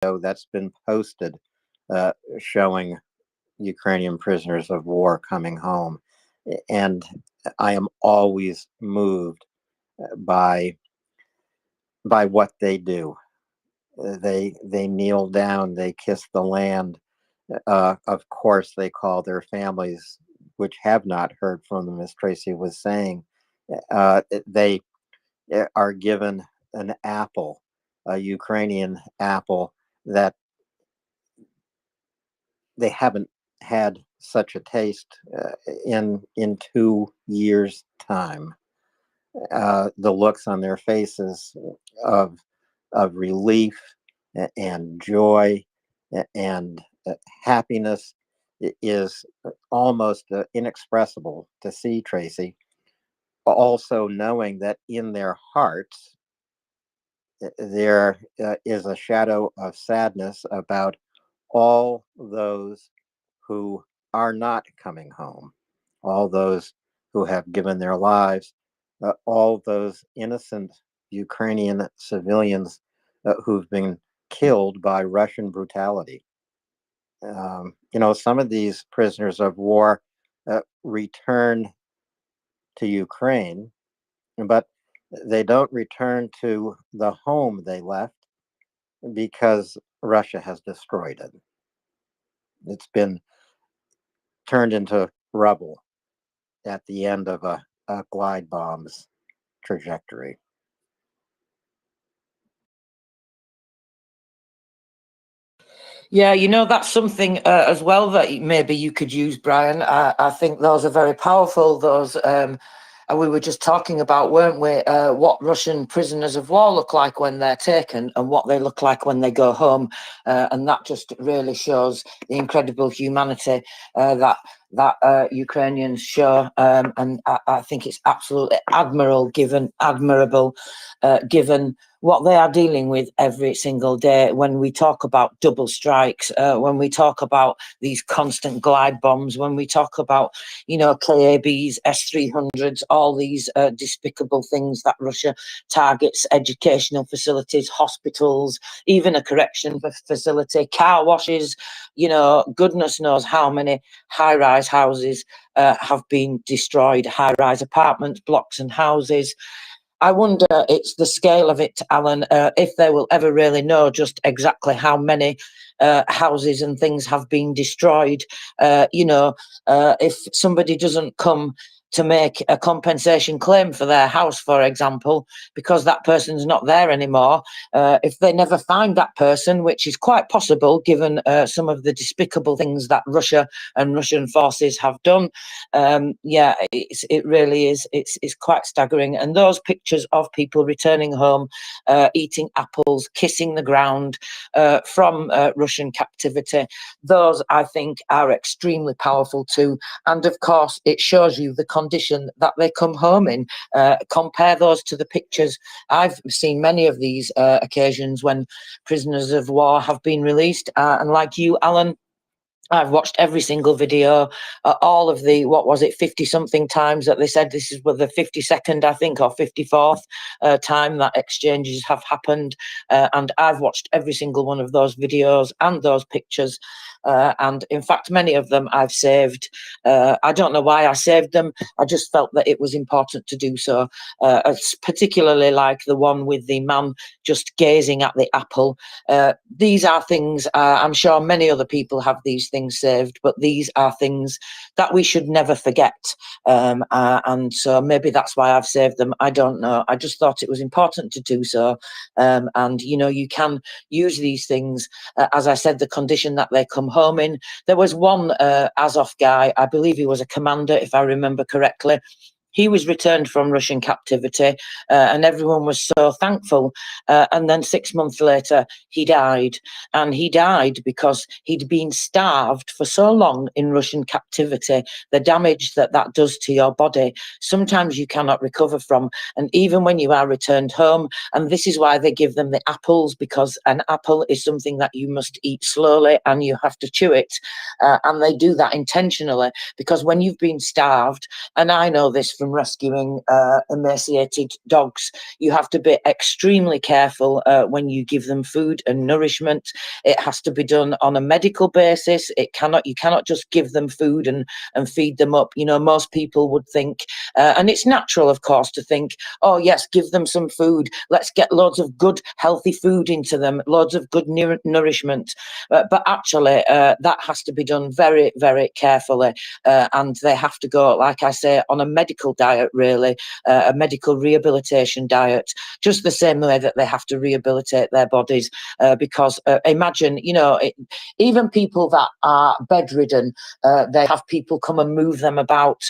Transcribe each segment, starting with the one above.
that's been posted showing Ukrainian prisoners of war coming home. And I am always moved by what they do. They kneel down, they kiss the land. Of course, they call their families, which have not heard from them, as Tracy was saying. They are given an apple, a Ukrainian apple that they haven't had such a taste in 2 years' time. The looks on their faces of relief and joy and happiness is almost inexpressible to see, Tracy. Also knowing that in their hearts there is a shadow of sadness about all those who are not coming home, all those who have given their lives, all those innocent Ukrainian civilians who've been killed by Russian brutality. Some of these prisoners of war return to Ukraine, but they don't return to the home they left because Russia has destroyed it. It's been turned into rubble at the end of a glide bomb's trajectory. Yeah, that's something as well that maybe you could use, Brian. I think those are very powerful, those, and we were just talking about, weren't we, what Russian prisoners of war look like when they're taken and what they look like when they go home. And that just really shows the incredible humanity that Ukrainians show. And I think it's absolutely admirable, given what they are dealing with every single day. When we talk about double strikes, when we talk about these constant glide bombs, when we talk about, KABs, S-300s, all these despicable things that Russia targets, educational facilities, hospitals, even a correction facility, car washes, goodness knows how many high-rise houses have been destroyed, high-rise apartments, blocks and houses. I wonder, it's the scale of it, Alan, if they will ever really know just exactly how many houses and things have been destroyed. If somebody doesn't come to make a compensation claim for their house, for example, because that person's not there anymore, if they never find that person, which is quite possible given some of the despicable things that Russia and Russian forces have done, it really is, it's quite staggering. And those pictures of people returning home, eating apples, kissing the ground from Russian captivity, those, I think, are extremely powerful too. And of course, it shows you the condition that they come home in. Compare those to the pictures. I've seen many of these occasions when prisoners of war have been released, and like you, Alan, I've watched every single video, all of the, 50 something times that they said this is the 52nd, I think, or 54th time that exchanges have happened. And I've watched every single one of those videos and those pictures. And in fact, many of them I've saved. I don't know why I saved them. I just felt that it was important to do so. Particularly like the one with the man just gazing at the apple. These are things, I'm sure many other people have these things saved, but these are things that we should never forget. And so maybe that's why I've saved them. I don't know. I just thought it was important to do so. And, you can use these things, as I said, the condition that they come home in. There was one Azov guy, I believe he was a commander, if I remember correctly. He was returned from Russian captivity, and everyone was so thankful. And then 6 months later, he died. And he died because he'd been starved for so long in Russian captivity. The damage that does to your body, sometimes you cannot recover from. And even when you are returned home, and this is why they give them the apples, because an apple is something that you must eat slowly and you have to chew it. And they do that intentionally, because when you've been starved, and I know this from rescuing emaciated dogs. You have to be extremely careful when you give them food and nourishment. It has to be done on a medical basis. You cannot just give them food and feed them up. You know, most people would think, and it's natural, of course, to think, oh yes, give them some food. Let's get loads of good, healthy food into them, loads of good nourishment. But actually, that has to be done very, very carefully. And they have to go, like I say, on a medical diet, really, a medical rehabilitation diet, just the same way that they have to rehabilitate their bodies. Because imagine, you know, even people that are bedridden, they have people come and move them about,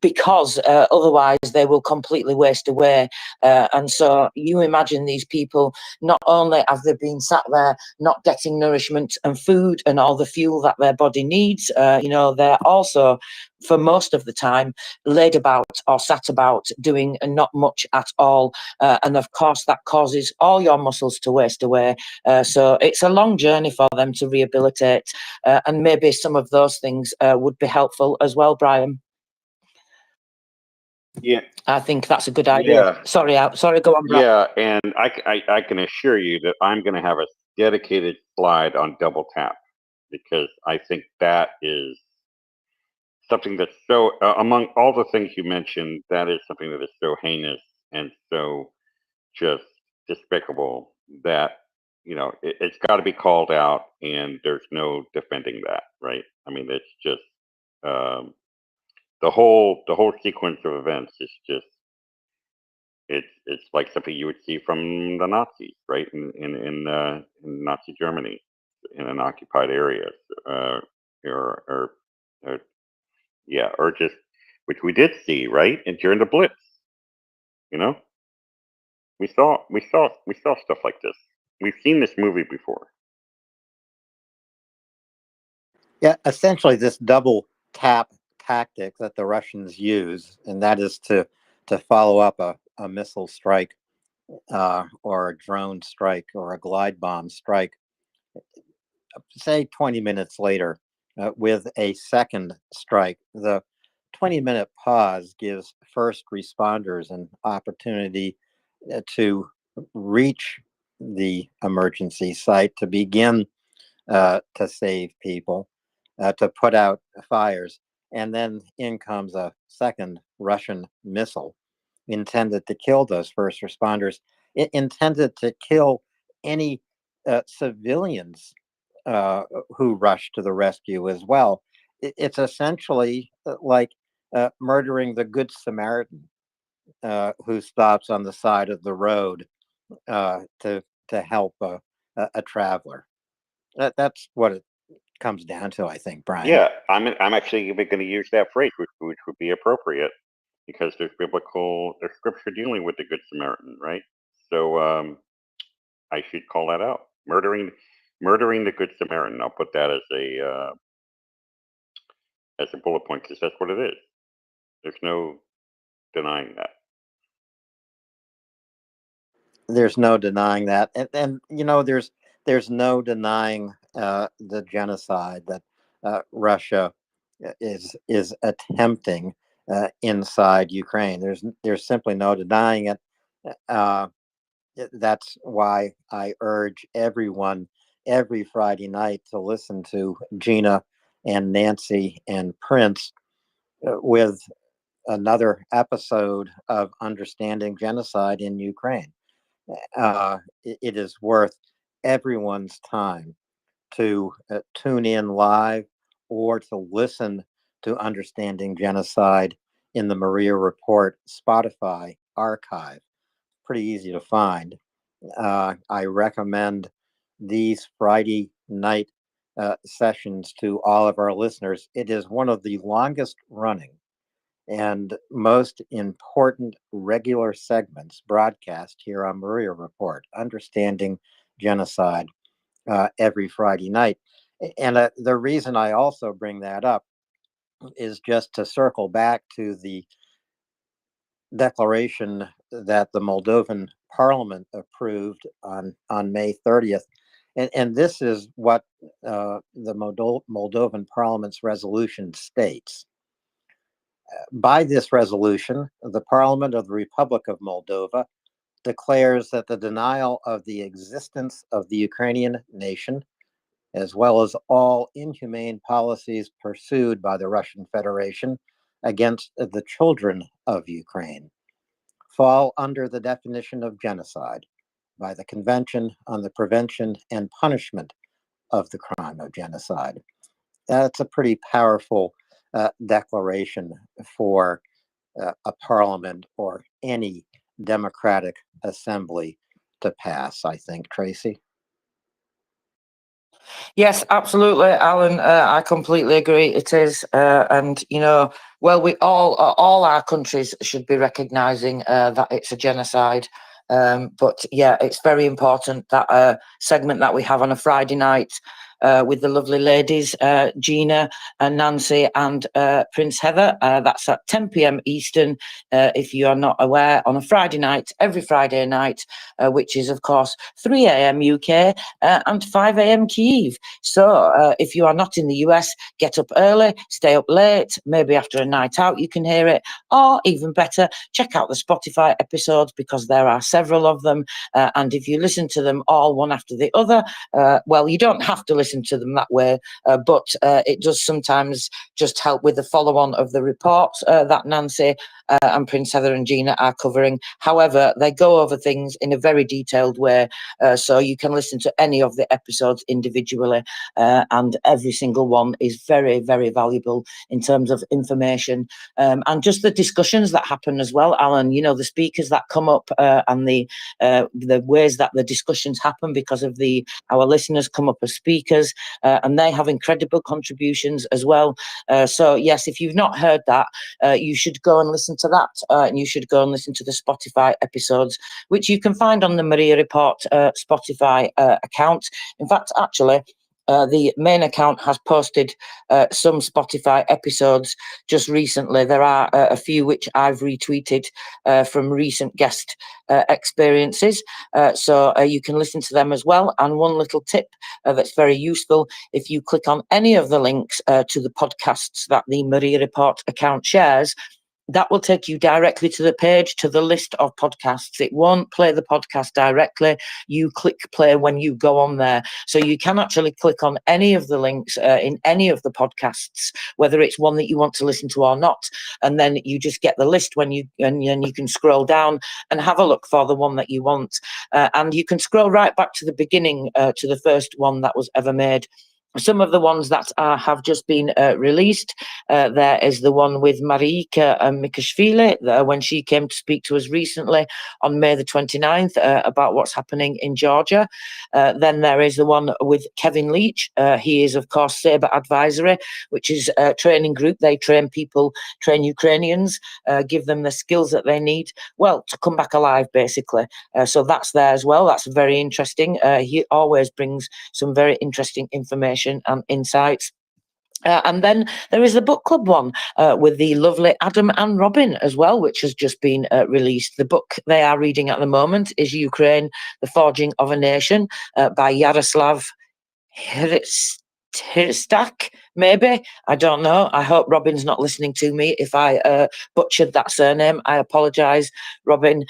because otherwise they will completely waste away. And so you imagine these people, not only have they been sat there not getting nourishment and food and all the fuel that their body needs, you know, they're also, for most of the time, laid about or sat about doing not much at all. And of course, that causes all your muscles to waste away. So it's a long journey for them to rehabilitate. And maybe some of those things would be helpful as well, Brian. Yeah, I think that's a good idea. yeah, Sorry, go on, Brian. yeah. And I can assure you that I'm going to have a dedicated slide on double tap, because I think that is something that's so, among all the things you mentioned, that is something that is so heinous and so just despicable that, you know, it's got to be called out, and there's no defending that, right? I mean, it's just um, the whole sequence of events is just, it's like something you would see from the Nazis, right? In Nazi Germany, in an occupied area, uh, or, or or yeah, or just, which we did see, right? And during the Blitz, you know, we saw stuff like this. We've seen this movie before. Yeah, essentially this double tap tactic that the Russians use, and that is to follow up a missile strike or a drone strike or a glide bomb strike, say 20 minutes later, with a second strike. The 20-minute pause gives first responders an opportunity to reach the emergency site, to begin to save people, to put out fires. And then in comes a second Russian missile intended to kill those first responders, intended to kill any civilians who rush to the rescue as well. It's essentially like murdering the Good Samaritan who stops on the side of the road to help a traveler. That's what it comes down to, I think, Brian. Yeah, I'm actually even going to use that phrase, which would be appropriate, because there's scripture dealing with the Good Samaritan, right? So I should call that out. Murdering the Good Samaritan. I'll put that as a bullet point, because that's what it is. There's no denying that. There's no denying that, and you know, there's no denying the genocide that Russia is attempting inside Ukraine. There's simply no denying it. Uh, that's why I urge everyone every Friday night to listen to Gina and Nancy and Prince with another episode of Understanding Genocide in Ukraine. It is worth everyone's time to tune in live or to listen to Understanding Genocide in the MriyaReport Spotify archive. Pretty easy to find. I recommend these Friday night sessions to all of our listeners. It is one of the longest running and most important regular segments broadcast here on MriyaReport, Understanding Genocide, every Friday night. And the reason I also bring that up is just to circle back to the declaration that the Moldovan parliament approved on May 30th. And this is what the Moldovan parliament's resolution states. By this resolution, the Parliament of the Republic of Moldova declares that the denial of the existence of the Ukrainian nation, as well as all inhumane policies pursued by the Russian Federation against the children of Ukraine, fall under the definition of genocide by the Convention on the Prevention and Punishment of the Crime of Genocide. That's a pretty powerful declaration for a parliament or any democratic assembly to pass, I think, Tracy. Yes, absolutely, Alan. I completely agree. It is, and well, we all our countries should be recognising that it's a genocide. But yeah, it's very important that segment that we have on a Friday night with the lovely ladies, Gina and Nancy and Prince Heather. That's at 10 p.m. Eastern, if you are not aware, on a Friday night, every Friday night, which is, of course, 3 a.m. UK and 5 a.m. Kyiv. So if you are not in the US, get up early, stay up late, maybe after a night out you can hear it, or even better, check out the Spotify episodes because there are several of them. And if you listen to them all one after the other, well, you don't have to listen to them that way, but it does sometimes just help with the follow-on of the reports that Nancy and Prince Heather and Gina are covering. However, they go over things in a very detailed way, so you can listen to any of the episodes individually, and every single one is very, very valuable in terms of information, and just the discussions that happen as well, Alan. The speakers that come up and the ways that the discussions happen because of our listeners come up as speakers, and they have incredible contributions as well. So yes, if you've not heard that, you should go and listen to that, and you should go and listen to the Spotify episodes, which you can find on the MriyaReport Spotify account. In fact, actually, the main account has posted some Spotify episodes just recently. There are a few which I've retweeted from recent guest experiences, so you can listen to them as well. And one little tip that's very useful: if you click on any of the links to the podcasts that the MriyaReport account shares, that will take you directly to the page, to the list of podcasts. It won't play the podcast directly. You click play when you go on there. So you can actually click on any of the links in any of the podcasts, whether it's one that you want to listen to or not. And then you just get the list and you can scroll down and have a look for the one that you want. And you can scroll right back to the beginning, to the first one that was ever made. Some of the ones that have just been released, there is the one with Marika Mikashvili, when she came to speak to us recently on May the 29th about what's happening in Georgia. Then there is the one with Kevin Leach. He is, of course, Sabre Advisory, which is a training group. They train people, train Ukrainians, give them the skills that they need, well, to come back alive, basically. So that's there as well. That's very interesting. He always brings some very interesting information and insights. And then there is the book club one with the lovely Adam and Robin as well, which has just been released. The book they are reading at the moment is Ukraine, The Forging of a Nation by Yaroslav Hirstak, maybe. I don't know. I hope Robin's not listening to me. If I butchered that surname, I apologise, Robin.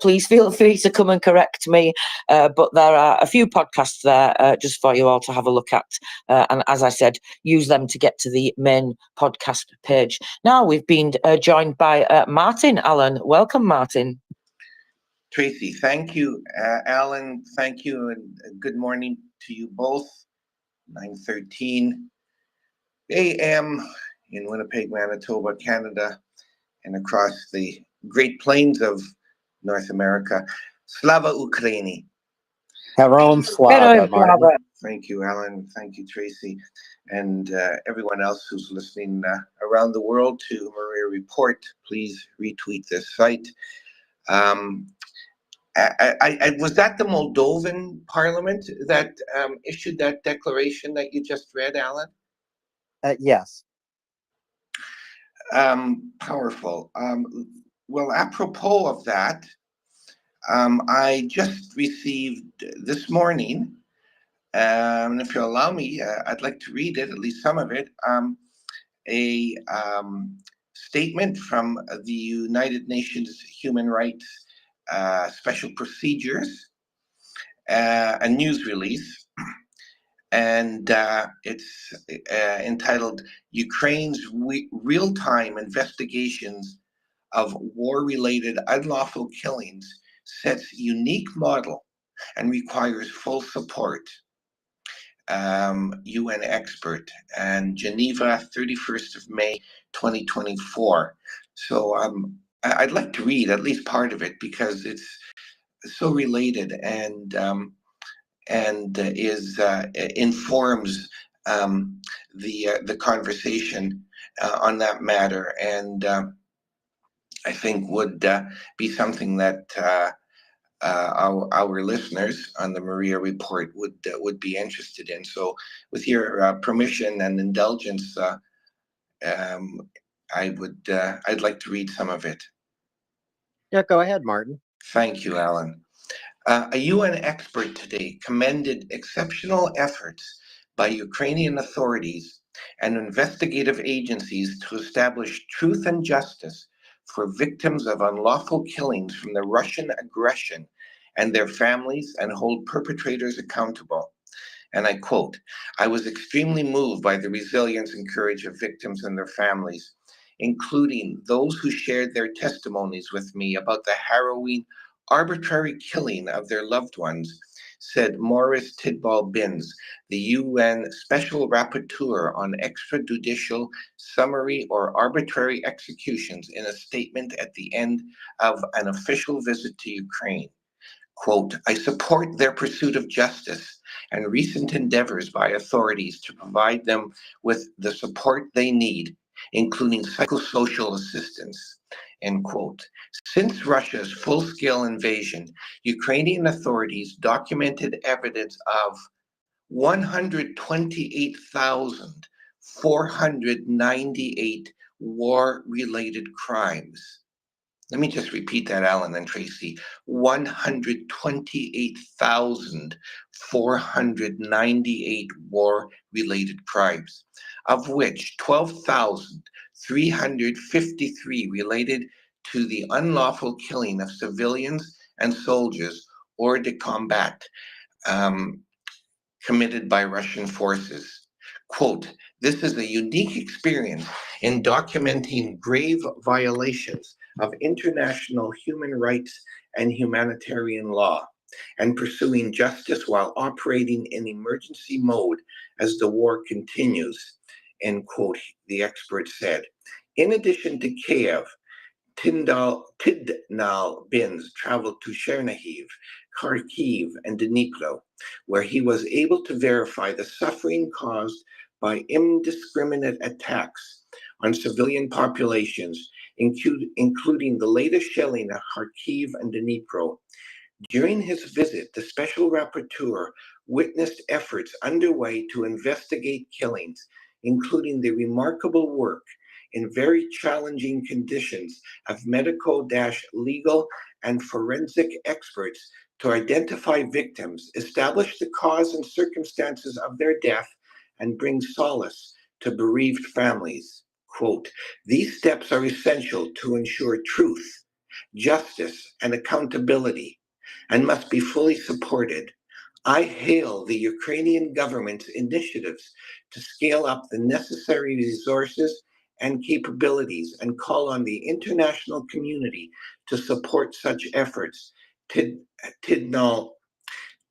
Please feel free to come and correct me. But there are a few podcasts there just for you all to have a look at. And as I said, use them to get to the main podcast page. Now we've been joined by Martin Allen. Welcome, Martin. Tracy, thank you. Alan, thank you, and good morning to you both. 9:13 a.m. in Winnipeg, Manitoba, Canada, and across the Great Plains of North America. Slava Ukraini. Heroin Slava, Martin. Thank you, Alan. Thank you, Tracy, and everyone else who's listening around the world to MriyaReport. Please retweet this site. Was that the Moldovan parliament that issued that declaration that you just read, Alan? Yes. Powerful. Well, apropos of that, I just received this morning, and if you allow me, I'd like to read it, at least some of it, a statement from the United Nations Human Rights Special Procedures, a news release, and it's entitled Ukraine's Real-Time Investigations of War-Related Unlawful Killings Sets Unique Model and Requires Full Support. UN expert, and Geneva, 31st of May, 2024. So I'd like to read at least part of it because it's so related and is informs the conversation on that matter, and I think would be something that our listeners on the Maria Report would be interested in. So, with your permission and indulgence, I'd like to read some of it. Yeah, go ahead, Martin. Thank you, Alan. A UN expert today commended exceptional efforts by Ukrainian authorities and investigative agencies to establish truth and justice for victims of unlawful killings from the Russian aggression and their families, and hold perpetrators accountable. And I quote, "I was extremely moved by the resilience and courage of victims and their families, including those who shared their testimonies with me about the harrowing, arbitrary killing of their loved ones," said Maurice Tidball-Binns, the UN Special Rapporteur on Extrajudicial, Summary, or Arbitrary Executions, in a statement at the end of an official visit to Ukraine. Quote, "I support their pursuit of justice and recent endeavors by authorities to provide them with the support they need, including psychosocial assistance," end quote. Since Russia's full-scale invasion, Ukrainian authorities documented evidence of 128,498 war-related crimes. Let me just repeat that, Alan and Tracy. 128,498 war-related crimes, of which 12,353 related to the unlawful killing of civilians and soldiers hors de combat committed by Russian forces. Quote, "This is a unique experience in documenting grave violations of international human rights and humanitarian law, and pursuing justice while operating in emergency mode as the war continues," end quote, the expert said. In addition to Kiev, Tidball-Binns traveled to Chernihiv, Kharkiv, and Dnipro, where he was able to verify the suffering caused by indiscriminate attacks on civilian populations, including the latest shelling of Kharkiv and Dnipro. During his visit, the Special Rapporteur witnessed efforts underway to investigate killings, including the remarkable work in very challenging conditions of medical-legal and forensic experts to identify victims, establish the cause and circumstances of their death, and bring solace to bereaved families. Quote, "These steps are essential to ensure truth, justice, and accountability, and must be fully supported. I hail the Ukrainian government's initiatives to scale up the necessary resources and capabilities, and call on the international community to support such efforts,"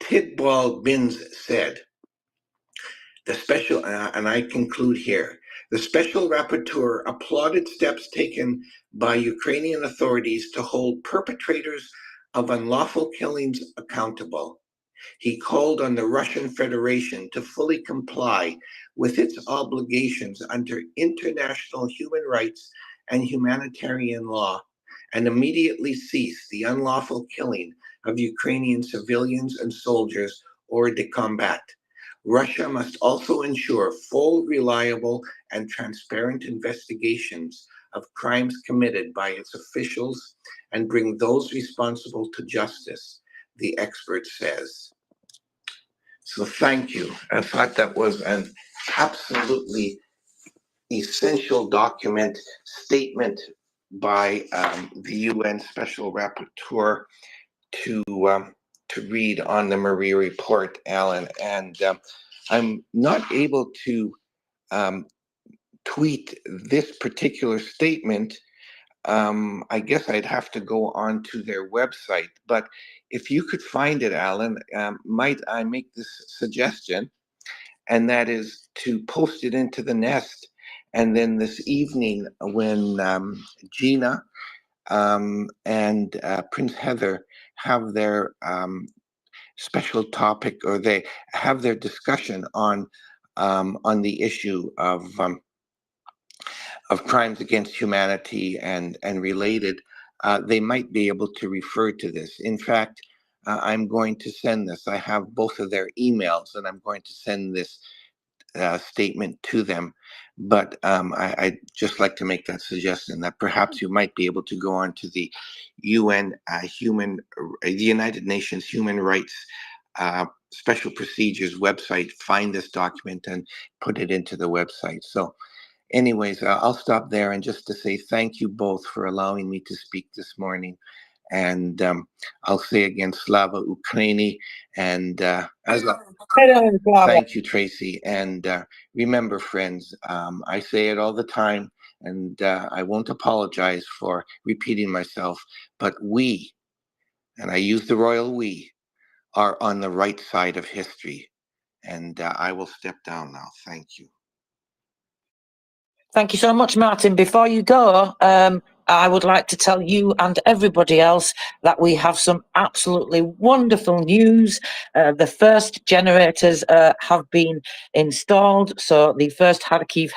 Tidball-Binns said. The special, and I conclude here, the Special Rapporteur applauded steps taken by Ukrainian authorities to hold perpetrators of unlawful killings accountable. He called on the Russian Federation to fully comply with its obligations under international human rights and humanitarian law, and immediately cease the unlawful killing of Ukrainian civilians and soldiers hors de combat. Russia must also ensure full, reliable, and transparent investigations of crimes committed by its officials and bring those responsible to justice, the expert says. So thank you. I thought that was an absolutely essential document statement by the UN Special Rapporteur to read on the MriyaReport, Alan, and I'm not able to tweet this particular statement. I guess I'd have to go on to their website, but if you could find it, Alan, might I make this suggestion? And that is to post it into the nest. And then this evening, when Gina and Prince Heather have their special topic, or they have their discussion on the issue of crimes against humanity and related, they might be able to refer to this. In fact, I'm going to send this. I have both of their emails, and I'm going to send this statement to them. But I'd just like to make that suggestion that perhaps you might be able to go on to the the United Nations Human Rights Special Procedures website, find this document and put it into the website. So anyways, I'll stop there, and just to say thank you both for allowing me to speak this morning. And I'll say again, Slava Ukraini, and thank you, Tracy. And remember, friends, I say it all the time, and I won't apologize for repeating myself, but we, and I use the royal we, are on the right side of history. And I will step down now. Thank you. Thank you so much, Martin. Before you go, I would like to tell you and everybody else that we have some absolutely wonderful news. The first generators have been installed. So the first Kharkiv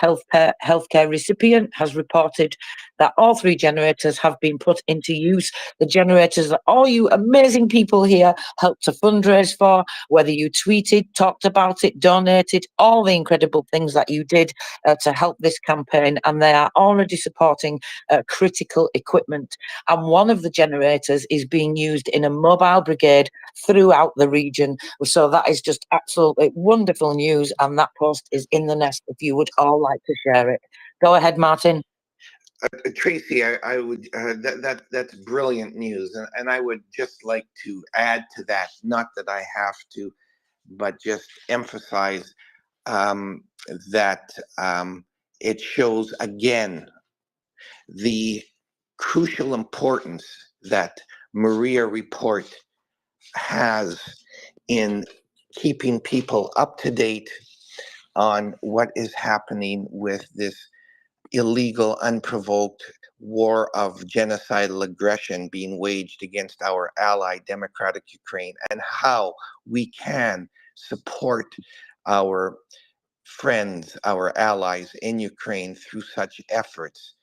healthcare recipient has reported that all 3 generators have been put into use. The generators that all you amazing people here helped to fundraise for, whether you tweeted, talked about it, donated, all the incredible things that you did to help this campaign, and they are already supporting critical equipment. And one of the generators is being used in a mobile brigade throughout the region. So that is just absolutely wonderful news, and that post is in the nest if you would all like to share it. Go ahead, Martin. Tracy, I would that's brilliant news, and I would just like to add to that. Not that I have to, but just emphasize that it shows again the crucial importance that MriyaReport has in keeping people up to date on what is happening with this illegal, unprovoked war of genocidal aggression being waged against our ally, democratic Ukraine, and how we can support our friends, our allies in Ukraine through such efforts.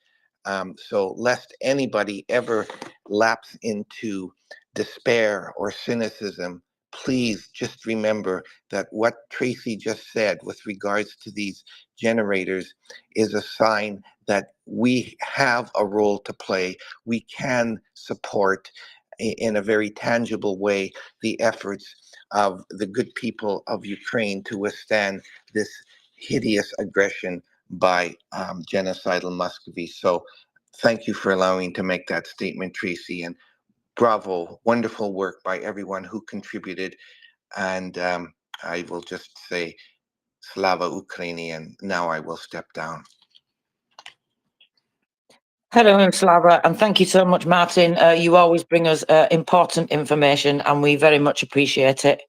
So lest anybody ever lapse into despair or cynicism, please just remember that what Tracy just said with regards to these generators is a sign that we have a role to play. We can support in a very tangible way the efforts of the good people of Ukraine to withstand this hideous aggression by genocidal Muscovy. So thank you for allowing me to make that statement, Tracy, and bravo, wonderful work by everyone who contributed. And I will just say Slava Ukraini, and now I will step down. Hello, Slava, and thank you so much, Martin. You always bring us important information, and we very much appreciate it.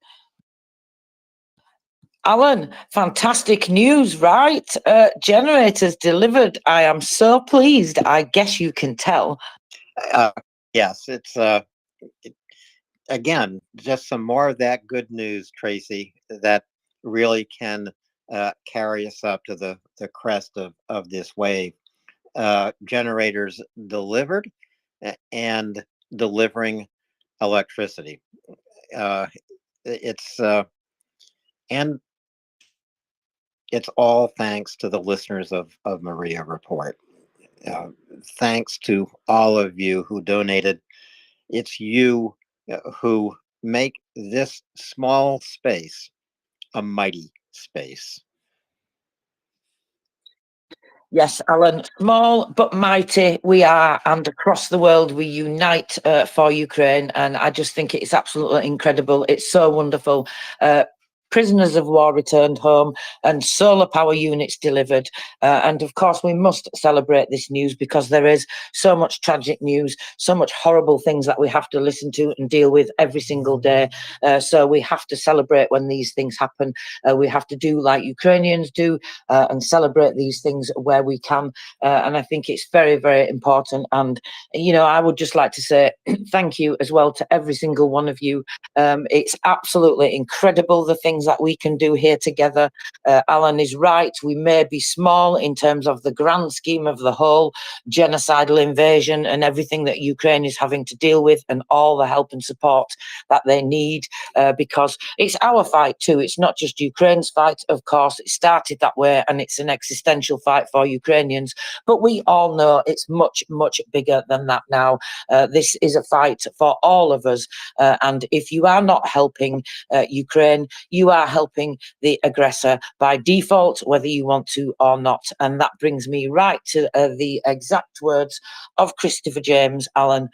Alan, fantastic news, right? Generators delivered. I am so pleased. I guess you can tell. Yes, it's again just some more of that good news, Tracy, that really can carry us up to the crest of this wave. Generators delivered and delivering electricity. It's and it's all thanks to the listeners of MriyaReport. Thanks to all of you who donated. It's you who make this small space a mighty space. Yes, Alan, small but mighty we are, and across the world we unite for Ukraine. And I just think it's absolutely incredible. It's so wonderful. Prisoners of war returned home and solar power units delivered. And of course, we must celebrate this news because there is so much tragic news, so much horrible things that we have to listen to and deal with every single day. So we have to celebrate when these things happen. We have to do like Ukrainians do and celebrate these things where we can. And I think it's very, very important. And, you know, I would just like to say thank you as well to every single one of you. It's absolutely incredible the things that we can do here together. Alan is right. We may be small in terms of the grand scheme of the whole genocidal invasion and everything that Ukraine is having to deal with, and all the help and support that they need, because it's our fight too. It's not just Ukraine's fight, of course. It started that way, and it's an existential fight for Ukrainians. But we all know it's much, much bigger than that now. This is a fight for all of us. And if you are not helping Ukraine, you are helping the aggressor by default, whether you want to or not. And that brings me right to the exact words of Christopher James. Alan,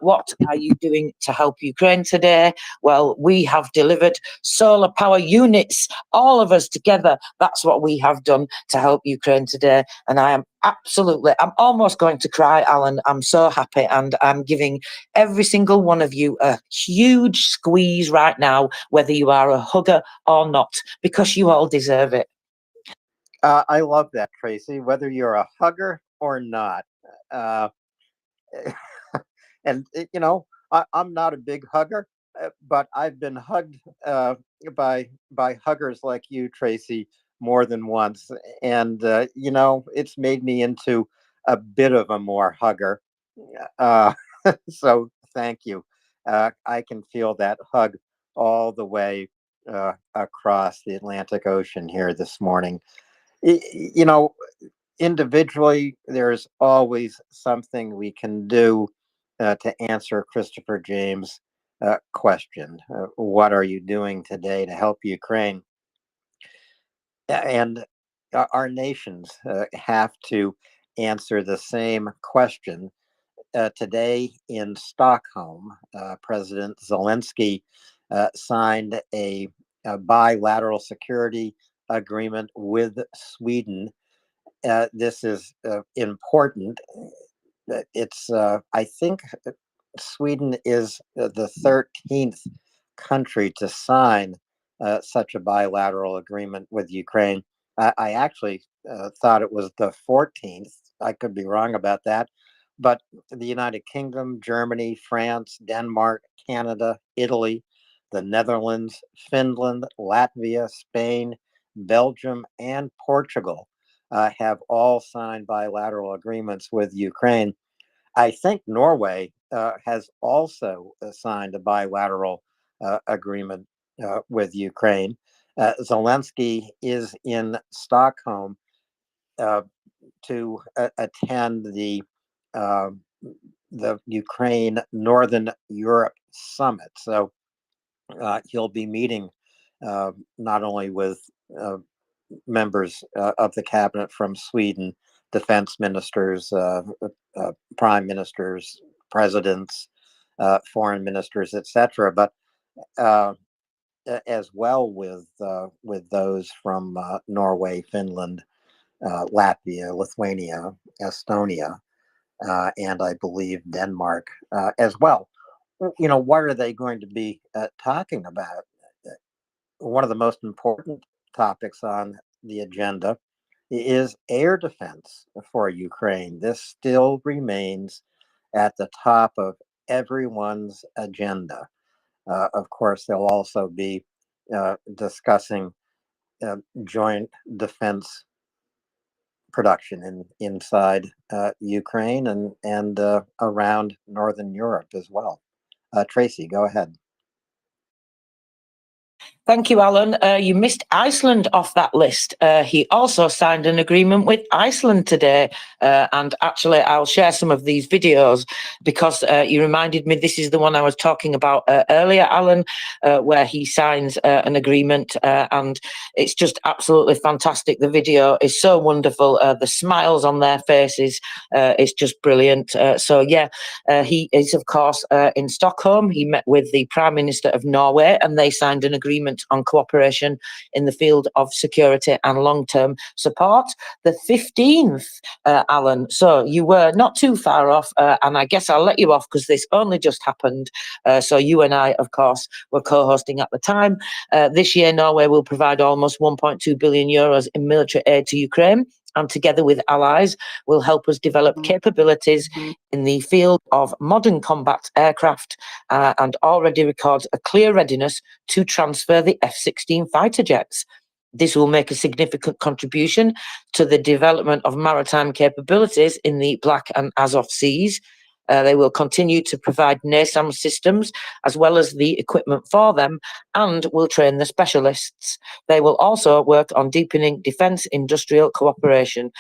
what are you doing to help Ukraine today? Well, we have delivered solar power units, all of us together. That's what we have done to help Ukraine today. And I am I'm almost going to cry, Alan. I'm so happy, and I'm giving every single one of you a huge squeeze right now, whether you are a hugger or not, because you all deserve it. I love that, Tracy, whether you're a hugger or not. Uh, and, you know, I'm not a big hugger, but I've been hugged by huggers like you, Tracy, more than once. And, you know, it's made me into a bit of a more hugger. Uh, so thank you. I can feel that hug all the way across the Atlantic Ocean here this morning. You know, individually, there's always something we can do to answer Christopher James' question. What are you doing today to help Ukraine? And our nations have to answer the same question. Today in Stockholm, President Zelensky signed a bilateral security agreement with Sweden. This is important. It's, I think, Sweden is the 13th country to sign such a bilateral agreement with Ukraine. I actually thought it was the 14th. I could be wrong about that. But the United Kingdom, Germany, France, Denmark, Canada, Italy, the Netherlands, Finland, Latvia, Spain, Belgium, and Portugal have all signed bilateral agreements with Ukraine. I think Norway has also signed a bilateral agreement with Ukraine. Zelensky is in Stockholm uh, to attend uh, the Ukraine Northern Europe summit. So he'll be meeting not only with members of the cabinet from Sweden, defense ministers, prime ministers, presidents, foreign ministers, etc., but uh, as well with those from Norway, Finland, Latvia, Lithuania, Estonia, and I believe Denmark as well. You know, what are they going to be talking about? One of the most important topics on the agenda is air defense for Ukraine. This still remains at the top of everyone's agenda. Of course, they'll also be discussing joint defense production inside Ukraine and around Northern Europe as well. Tracy, go ahead. Thank you, Alan. You missed Iceland off that list. He also signed an agreement with Iceland today. And actually, I'll share some of these videos because you reminded me this is the one I was talking about earlier, Alan, where he signs an agreement. And it's just absolutely fantastic. The video is so wonderful. The smiles on their faces, it's just brilliant. He is, of course, in Stockholm. He met with the Prime Minister of Norway and they signed an agreement on cooperation in the field of security and long-term support. The 15th, Alan. So you were not too far off, and I guess I'll let you off because this only just happened. So you and I, of course, were co-hosting at the time. This year, Norway will provide almost 1.2 billion euros in military aid to Ukraine, and together with allies will help us develop capabilities in the field of modern combat aircraft and already records a clear readiness to transfer the F-16 fighter jets. This will make a significant contribution to the development of maritime capabilities in the Black and Azov Seas. They will continue to provide NASAM systems as well as the equipment for them and will train the specialists. They will also work on deepening defence industrial cooperation.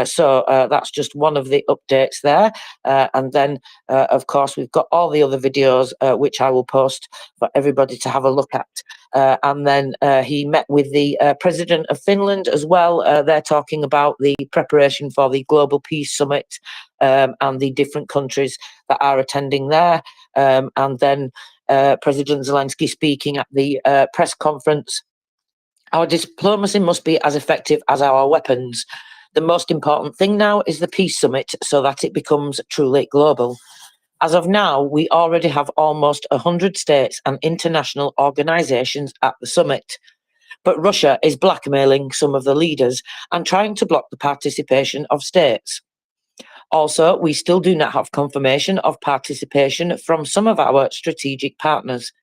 So that's just one of the updates there. And then, of course, we've got all the other videos which I will post for everybody to have a look at. And then he met with the President of Finland as well. They're talking about the preparation for the Global Peace Summit and the different countries that are attending there. And then President Zelensky speaking at the press conference. Our diplomacy must be as effective as our weapons. The most important thing now is the peace summit so that it becomes truly global. As of now, we already have almost 100 states and international organizations at the summit. But Russia is blackmailing some of the leaders and trying to block the participation of states. Also, we still do not have confirmation of participation from some of our strategic partners.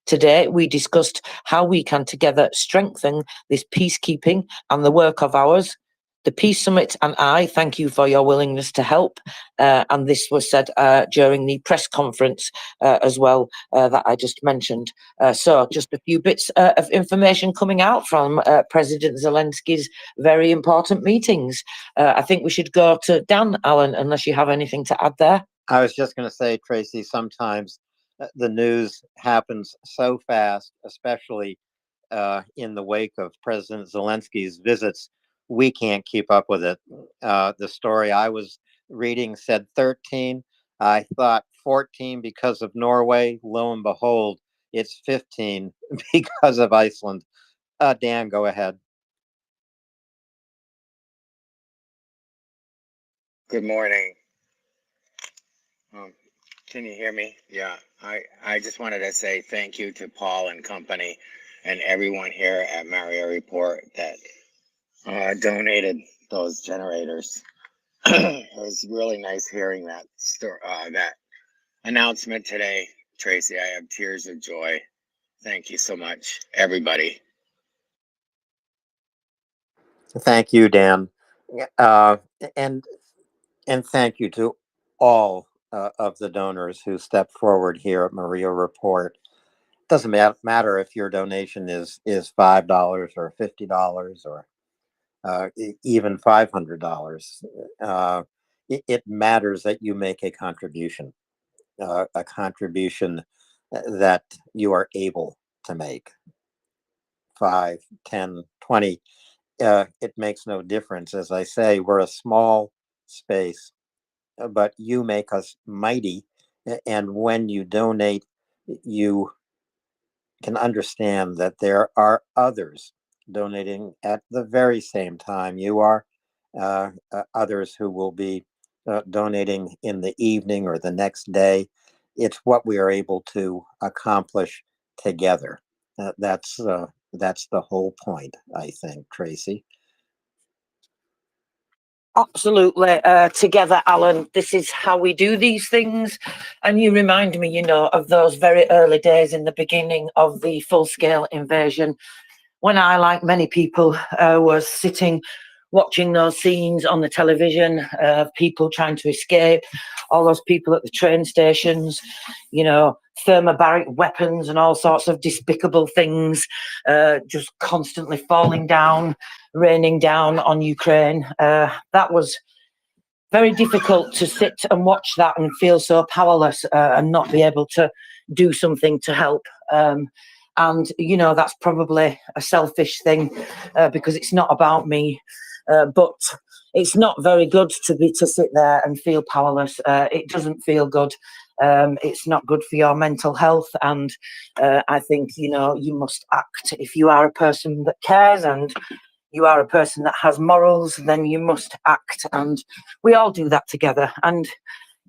Today, we discussed how we can together strengthen this peacekeeping and the work of ours. The Peace Summit and I thank you for your willingness to help. And this was said during the press conference as well that I just mentioned. So just a few bits of information coming out from President Zelensky's very important meetings. I think we should go to Dan, Alan, unless you have anything to add there. I was just going to say, Tracy, sometimes the news happens so fast, especially in the wake of President Zelensky's visits, we can't keep up with it. The story I was reading said 13. I thought 14 because of Norway. Lo and behold, it's 15 because of Iceland. Dan, go ahead. Good morning. Can you hear me? Yeah, I just wanted to say thank you to Paul and company and everyone here at MriyaReport that donated those generators. It was really nice hearing that that announcement today, Tracy. I have tears of joy. Thank you so much, everybody. Thank you, Dan, and thank you to all of the donors who stepped forward here at MriyaReport. Doesn't matter if your donation is $5 or $50 or even $500. It matters that you make a contribution that you are able to make. 5, 10, 20. It makes no difference. As I say, we're a small space, but you make us mighty. And when you donate, you can understand that there are others donating at the very same time you are, others who will be donating in the evening or the next day. It's what we are able to accomplish together. That's the whole point, I think, Tracy. Absolutely. Together, Alan, this is how we do these things. And you remind me, of those very early days in the beginning of the full-scale invasion, when I, like many people, was sitting watching those scenes on the television of people trying to escape, all those people at the train stations, thermobaric weapons and all sorts of despicable things just constantly falling down, raining down on Ukraine. That was very difficult to sit and watch that and feel so powerless and not be able to do something to help. And, you know, that's probably a selfish thing because it's not about me. But it's not very good to sit there and feel powerless. It doesn't feel good. It's not good for your mental health. And I think, you know, you must act. If you are a person that cares and you are a person that has morals, then you must act. And we all do that together. And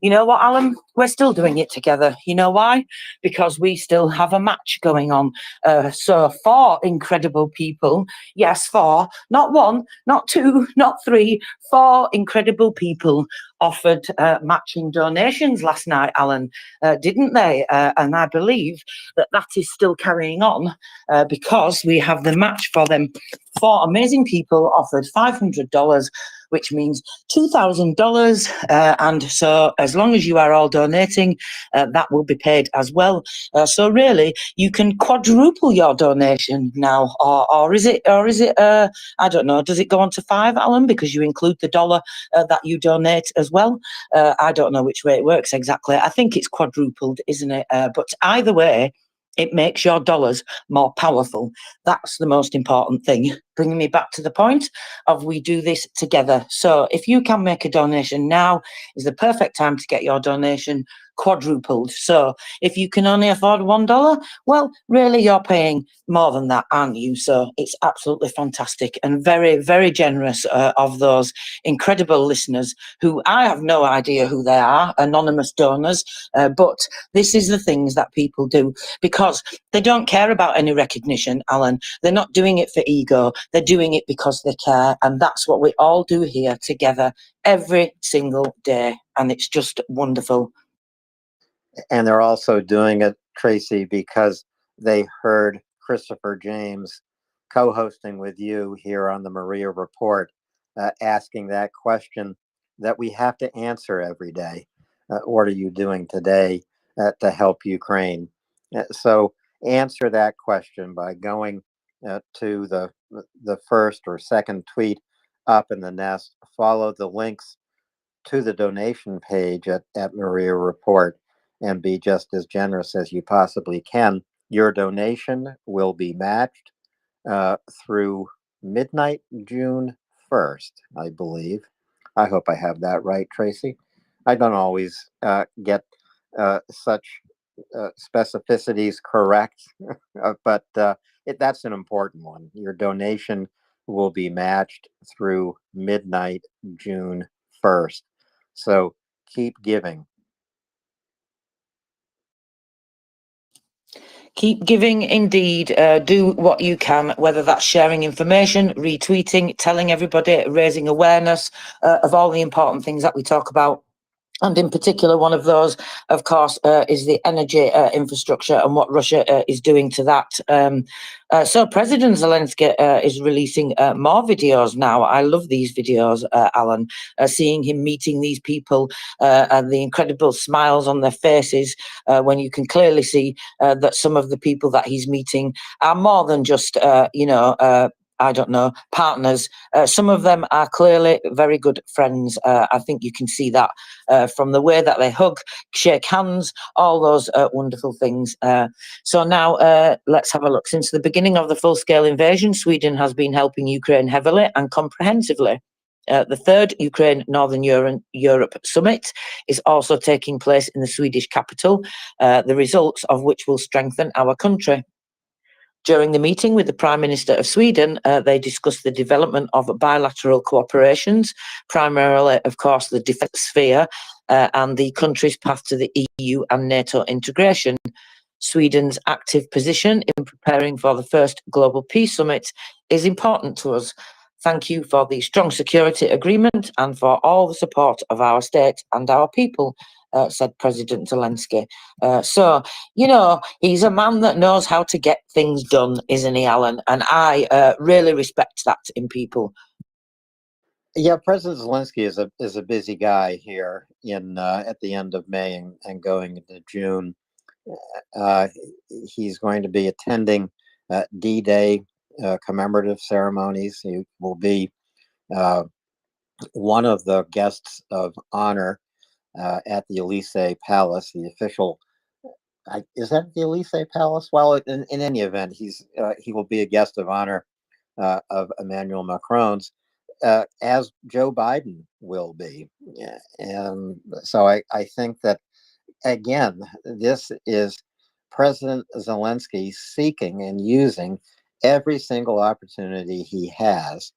you know what, Alan? We're still doing it together. You know why? Because we still have a match going on. So 4 incredible people, yes, 4, not 1, not 2, not 3, 4 incredible people offered matching donations last night, Alan, didn't they? And I believe that that is still carrying on because we have the match for them. 4 amazing people offered $500, which means $2,000. And so as long as you are all donating, that will be paid as well. So really, you can quadruple your donation now, or is it, I don't know, does it go on to 5, Alan, because you include the dollar that you donate as well? I don't know which way it works exactly. I think it's quadrupled, isn't it? But either way, it makes your dollars more powerful. That's the most important thing. Bringing me back to the point of we do this together. So if you can make a donation, now is the perfect time to get your donation quadrupled. So if you can only afford $1, well, really you're paying more than that, aren't you? So it's absolutely fantastic and very, very generous of those incredible listeners who I have no idea who they are, anonymous donors, but this is the things that people do because they don't care about any recognition, Alan. They're not doing it for ego. They're doing it because they care. And that's what we all do here together every single day. And it's just wonderful. And they're also doing it, Tracy, because they heard Christopher James co-hosting with you here on the Maria Report, asking that question that we have to answer every day. What are you doing today to help Ukraine? So answer that question by going to the first or second tweet up in the nest. Follow the links to the donation page at Maria Report and be just as generous as you possibly can. Your donation will be matched through midnight, June 1st, I believe. I hope I have that right, Tracy. I don't always get such specificities correct, but that's an important one. Your donation will be matched through midnight, June 1st. So keep giving. Keep giving, indeed. Do what you can, whether that's sharing information, retweeting, telling everybody, raising awareness of all the important things that we talk about. And in particular, one of those, of course, is the energy infrastructure and what Russia is doing to that. So President Zelensky is releasing more videos now. I love these videos, Alan, seeing him meeting these people and the incredible smiles on their faces when you can clearly see that some of the people that he's meeting are more than just, I don't know, partners. Some of them are clearly very good friends. I think you can see that from the way that they hug, shake hands, all those wonderful things. So now let's have a look. Since the beginning of the full-scale invasion, Sweden has been helping Ukraine heavily and comprehensively. The third Ukraine Northern Europe summit is also taking place in the Swedish capital, the results of which will strengthen our country. During the meeting with the Prime Minister of Sweden, they discussed the development of bilateral cooperations, primarily, of course, the defence sphere and the country's path to the EU and NATO integration. Sweden's active position in preparing for the first Global Peace Summit is important to us. Thank you for the strong security agreement and for all the support of our state and our people, said President Zelensky. So, you know, he's a man that knows how to get things done, isn't he, Alan? And I really respect that in people. Yeah, President Zelensky is a busy guy here in at the end of May and going into June. He's going to be attending D-Day commemorative ceremonies. He will be one of the guests of honor at the Elysee Palace, the official. Is that the Elysee Palace? Well, in any event, he will be a guest of honor of Emmanuel Macron's, as Joe Biden will be. Yeah, and so I think that, again, this is President Zelensky seeking and using every single opportunity he has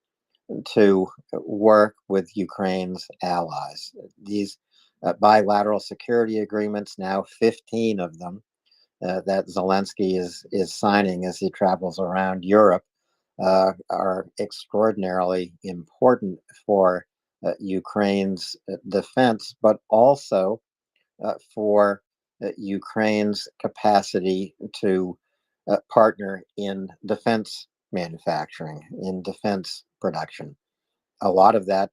to work with Ukraine's allies. These bilateral security agreements, now 15 of them, that Zelensky is signing as he travels around Europe, are extraordinarily important for Ukraine's defense, but also for Ukraine's capacity to partner in defense manufacturing, in defense production. A lot of that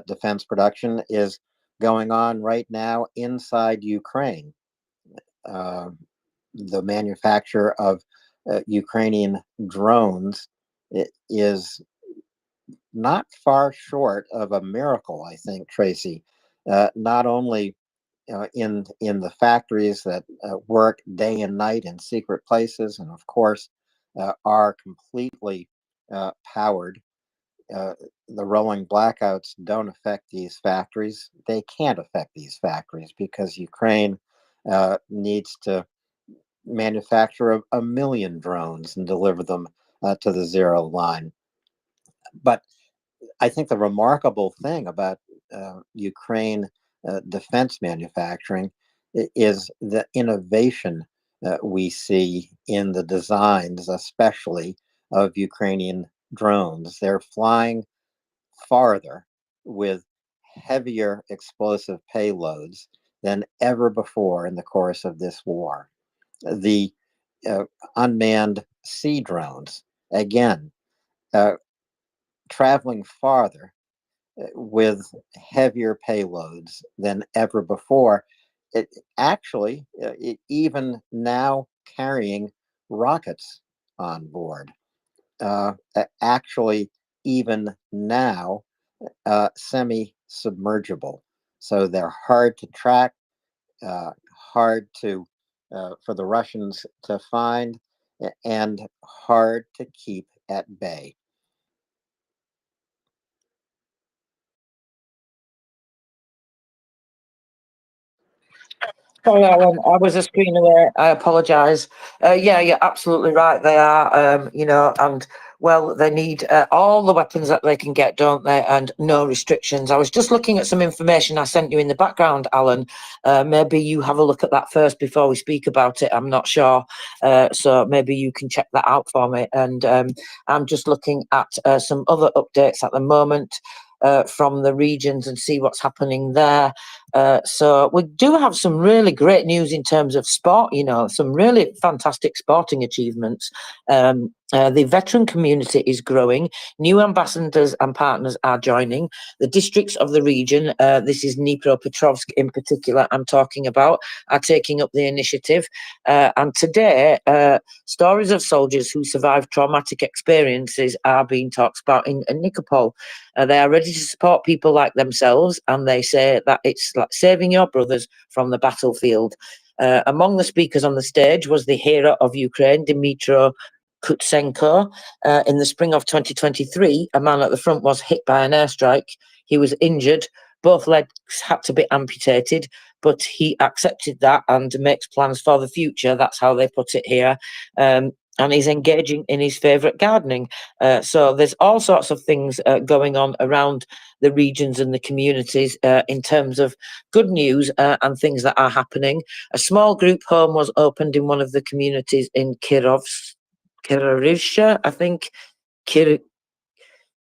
defense production is going on right now inside Ukraine. The manufacture of Ukrainian drones is not far short of a miracle, I think, Tracy. Not only in the factories that work day and night in secret places, and of course are completely powered. The rolling blackouts don't affect these factories. They can't affect these factories because Ukraine needs to manufacture a million drones and deliver them to the zero line. But I think the remarkable thing about Ukraine defense manufacturing is the innovation we see in the designs, especially of Ukrainian drones. They're flying farther with heavier explosive payloads than ever before in the course of this war. The unmanned sea drones, again, traveling farther with heavier payloads than ever before. It actually, even now carrying rockets on board. Actually, even now, semi-submergible. So they're hard to track, hard to for the Russians to find, and hard to keep at bay. Sorry, Alan, I was a screen away. I apologise. Yeah, you're absolutely right. They are, and well, they need all the weapons that they can get, don't they? And no restrictions. I was just looking at some information I sent you in the background, Alan. Maybe you have a look at that first before we speak about it. I'm not sure. So maybe you can check that out for me. And I'm just looking at some other updates at the moment. From the regions and see what's happening there. So we do have some really great news in terms of sport, some really fantastic sporting achievements. The veteran community is growing. New ambassadors and partners are joining. The districts of the region, this is Dnipropetrovsk in particular I'm talking about, are taking up the initiative. And today, stories of soldiers who survived traumatic experiences are being talked about in Nikopol. They are ready to support people like themselves, and they say that it's like saving your brothers from the battlefield. Among the speakers on the stage was the hero of Ukraine, Dmytro Kutsenko. In the spring of 2023, a man at the front was hit by an airstrike. He was injured. Both legs had to be amputated, but he accepted that and makes plans for the future. That's how they put it here. And he's engaging in his favourite gardening. So there's all sorts of things going on around the regions and the communities in terms of good news and things that are happening. A small group home was opened in one of the communities in Kirovsha, I think.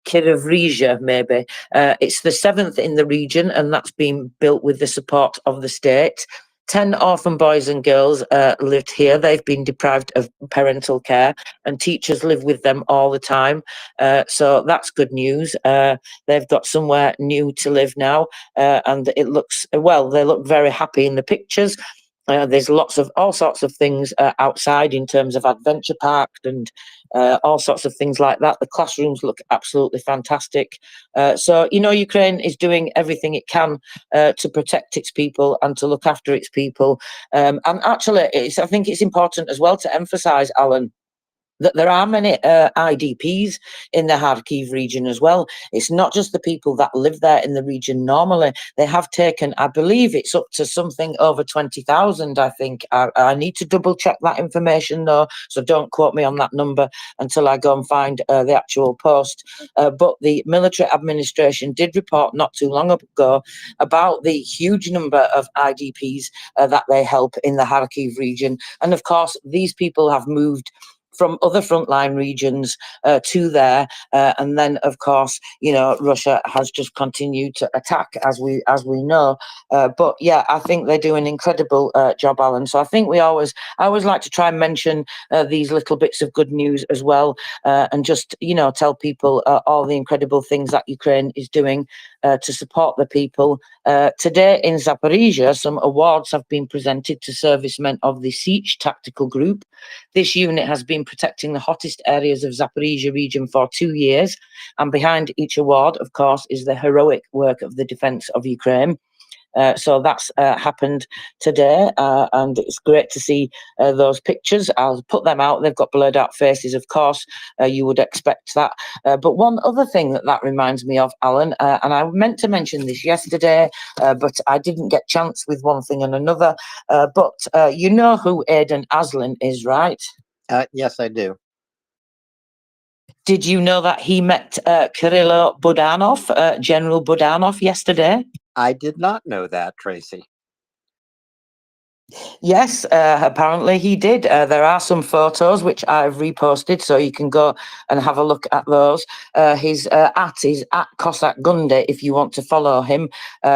Kirovrizha, maybe. It's the 7th in the region, and that's been built with the support of the state. 10 orphan boys and girls lived here. They've been deprived of parental care, and teachers live with them all the time. So that's good news. They've got somewhere new to live now, and it looks, well, they look very happy in the pictures. There's all sorts of things outside in terms of adventure park and all sorts of things like that. The classrooms look absolutely fantastic. So, Ukraine is doing everything it can to protect its people and to look after its people. And actually, I think it's important as well to emphasize, Alan, that there are many IDPs in the Kharkiv region as well. It's not just the people that live there in the region normally. They have taken, I believe it's up to something over 20,000, I think. I need to double check that information though, so don't quote me on that number until I go and find the actual post. But the military administration did report not too long ago about the huge number of IDPs that they help in the Kharkiv region. And of course, these people have moved from other frontline regions to there, and then of course, Russia has just continued to attack, as we know. But yeah, I think they do an incredible job, Alan. So I think I always like to try and mention these little bits of good news as well, and just tell people all the incredible things that Ukraine is doing to support the people. Today in Zaporizhia, some awards have been presented to servicemen of the Sich Tactical Group. This unit has been protecting the hottest areas of Zaporizhia region for 2 years, and behind each award, of course, is the heroic work of the defence of Ukraine. So that's happened today, and it's great to see those pictures. I'll put them out. They've got blurred out faces, of course. You would expect that. But one other thing that reminds me of, Alan, and I meant to mention this yesterday, but I didn't get chance with one thing and another. But you know who Aidan Aslin is, right? Yes, I do. Did you know that he met Kirilo Budanov, General Budanov, yesterday? I did not know that, Tracy. Yes, apparently he did. There are some photos which I've reposted, so you can go and have a look at those. His is at Cossack Gundy if you want to follow him.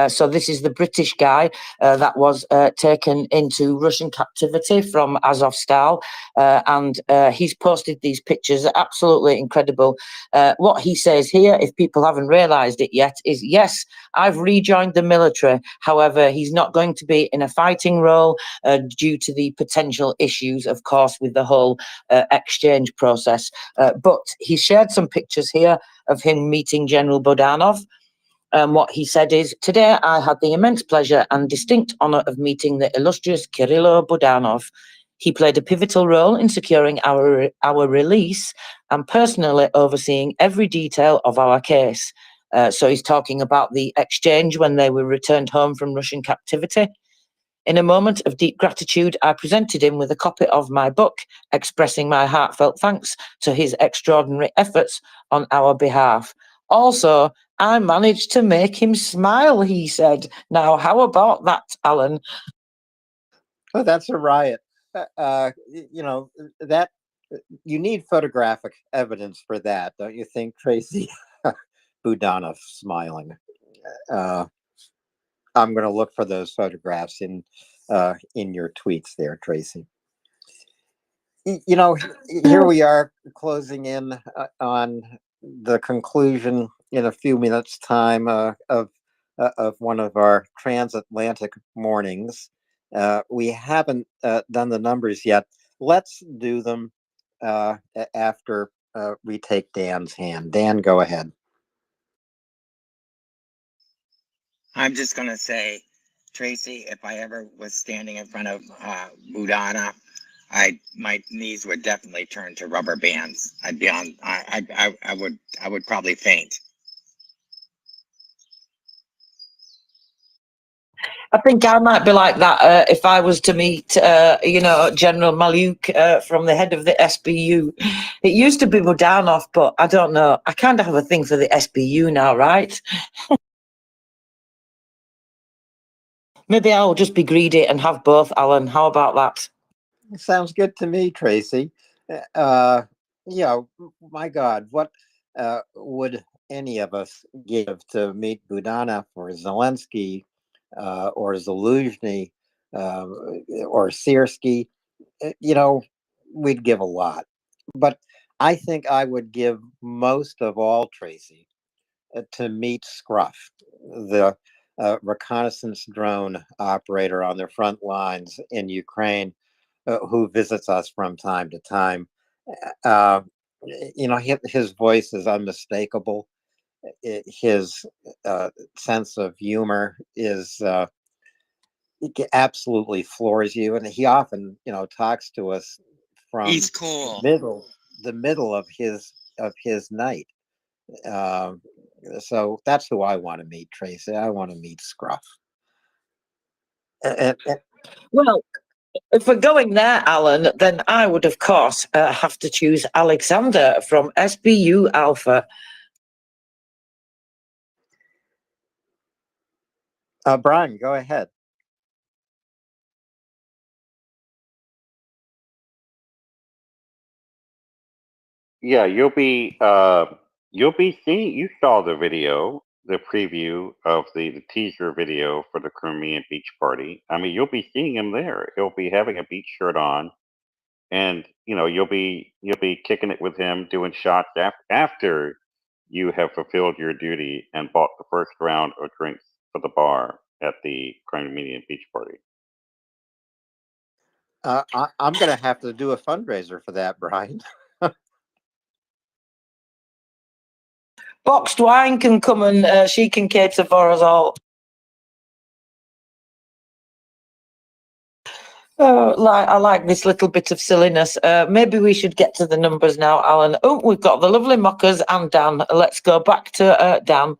So this is the British guy that was taken into Russian captivity from Azovstal, and he's posted these pictures. Absolutely incredible. What he says here, if people haven't realised it yet, is yes, I've rejoined the military. However, he's not going to be in a fighting role. Due to the potential issues, of course, with the whole exchange process. But he shared some pictures here of him meeting General Budanov. What he said is, today I had the immense pleasure and distinct honour of meeting the illustrious Kirilo Budanov. He played a pivotal role in securing our release and personally overseeing every detail of our case. So he's talking about the exchange when they were returned home from Russian captivity. In a moment of deep gratitude, I presented him with a copy of my book, expressing my heartfelt thanks to his extraordinary efforts on our behalf. Also, I managed to make him smile, he said. Now, how about that, Alan? Oh, that's a riot. That you need photographic evidence for that, don't you think, Tracy? Budanov smiling. I'm going to look for those photographs in your tweets there, Tracy. Here we are closing in on the conclusion in a few minutes' time of one of our transatlantic mornings. We haven't done the numbers yet. Let's do them after we take Dan's hand. Dan, go ahead. I'm just going to say, Tracy, if I ever was standing in front of Budana, my knees would definitely turn to rubber bands. I'd be on. I would probably faint. I think I might be like that if I was to meet, General Maluk from the head of the SBU. It used to be Budanov, but I don't know. I kind of have a thing for the SBU now, right? Maybe I'll just be greedy and have both, Alan. How about that? Sounds good to me, Tracy. My God, what would any of us give to meet Budanov or Zelensky or Zaluzhny or Siersky? We'd give a lot. But I think I would give most of all, Tracy, to meet Scruff, the reconnaissance drone operator on the front lines in Ukraine who visits us from time to time. Uh, his voice is unmistakable. His sense of humor is absolutely floors you, and he often, talks to us from He's cool. the middle of his night. So that's who I want to meet, Tracy. I want to meet Scruff. Well, if we're going there, Alan, then I would, of course, have to choose Alexander from SBU Alpha. Brian, go ahead. Yeah, you'll be seeing. You saw the video, the preview of the teaser video for the Crimean beach party. I mean, you'll be seeing him there. He'll be having a beach shirt on, and you'll be kicking it with him, doing shots after you have fulfilled your duty and bought the first round of drinks for the bar at the Crimean beach party. I'm going to have to do a fundraiser for that, Brian. Boxed wine can come and she can cater for us all. I like this little bit of silliness. Maybe we should get to the numbers now, Alan. Oh, we've got the lovely Mockers and Dan. Let's go back to Dan.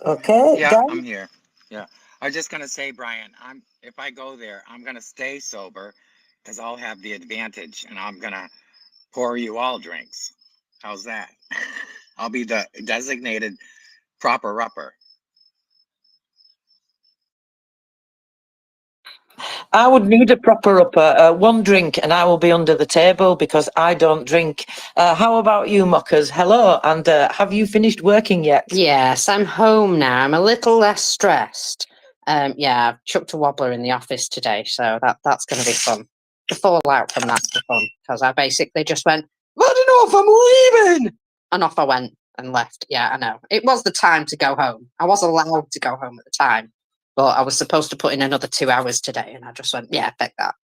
Okay, Yeah, Dan? I'm here. Yeah, I was just gonna say, Brian, if I go there, I'm gonna stay sober because I'll have the advantage, and I'm gonna pour you all drinks. How's that? I'll be the designated proper upper. I would need a proper upper. One drink and I will be under the table because I don't drink. How about you, Mockers? Hello, and have you finished working yet? Yes, I'm home now. I'm a little less stressed. Yeah, I've chucked a wobbler in the office today, so that's going to be fun. The fallout from that's the fun, because I basically just went, "Not enough, I'm leaving!" And off I went and left. Yeah, I know. It was the time to go home. I was allowed to go home at the time, but I was supposed to put in another 2 hours today, and I just went, yeah, heck that.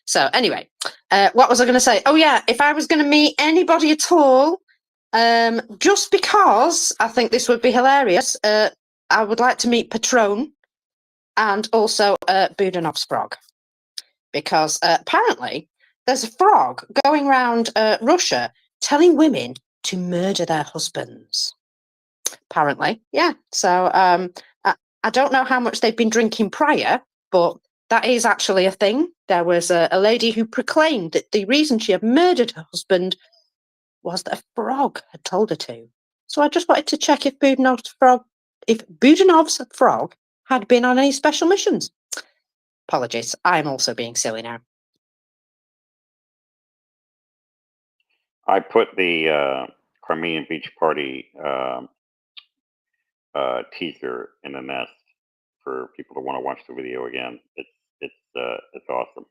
So anyway, what was I going to say? Oh yeah, if I was going to meet anybody at all, just because I think this would be hilarious, I would like to meet Patron and also Budanov's frog, because apparently there's a frog going around Russia telling women to murder their husbands. Apparently, yeah. So I don't know how much they've been drinking prior, but that is actually a thing. There was a lady who proclaimed that the reason she had murdered her husband was that a frog had told her to. So I just wanted to check if Budanov's frog had been on any special missions. Apologies, I'm also being silly now. I put the Crimean beach party teaser in the nest for people to want to watch the video again. It's awesome.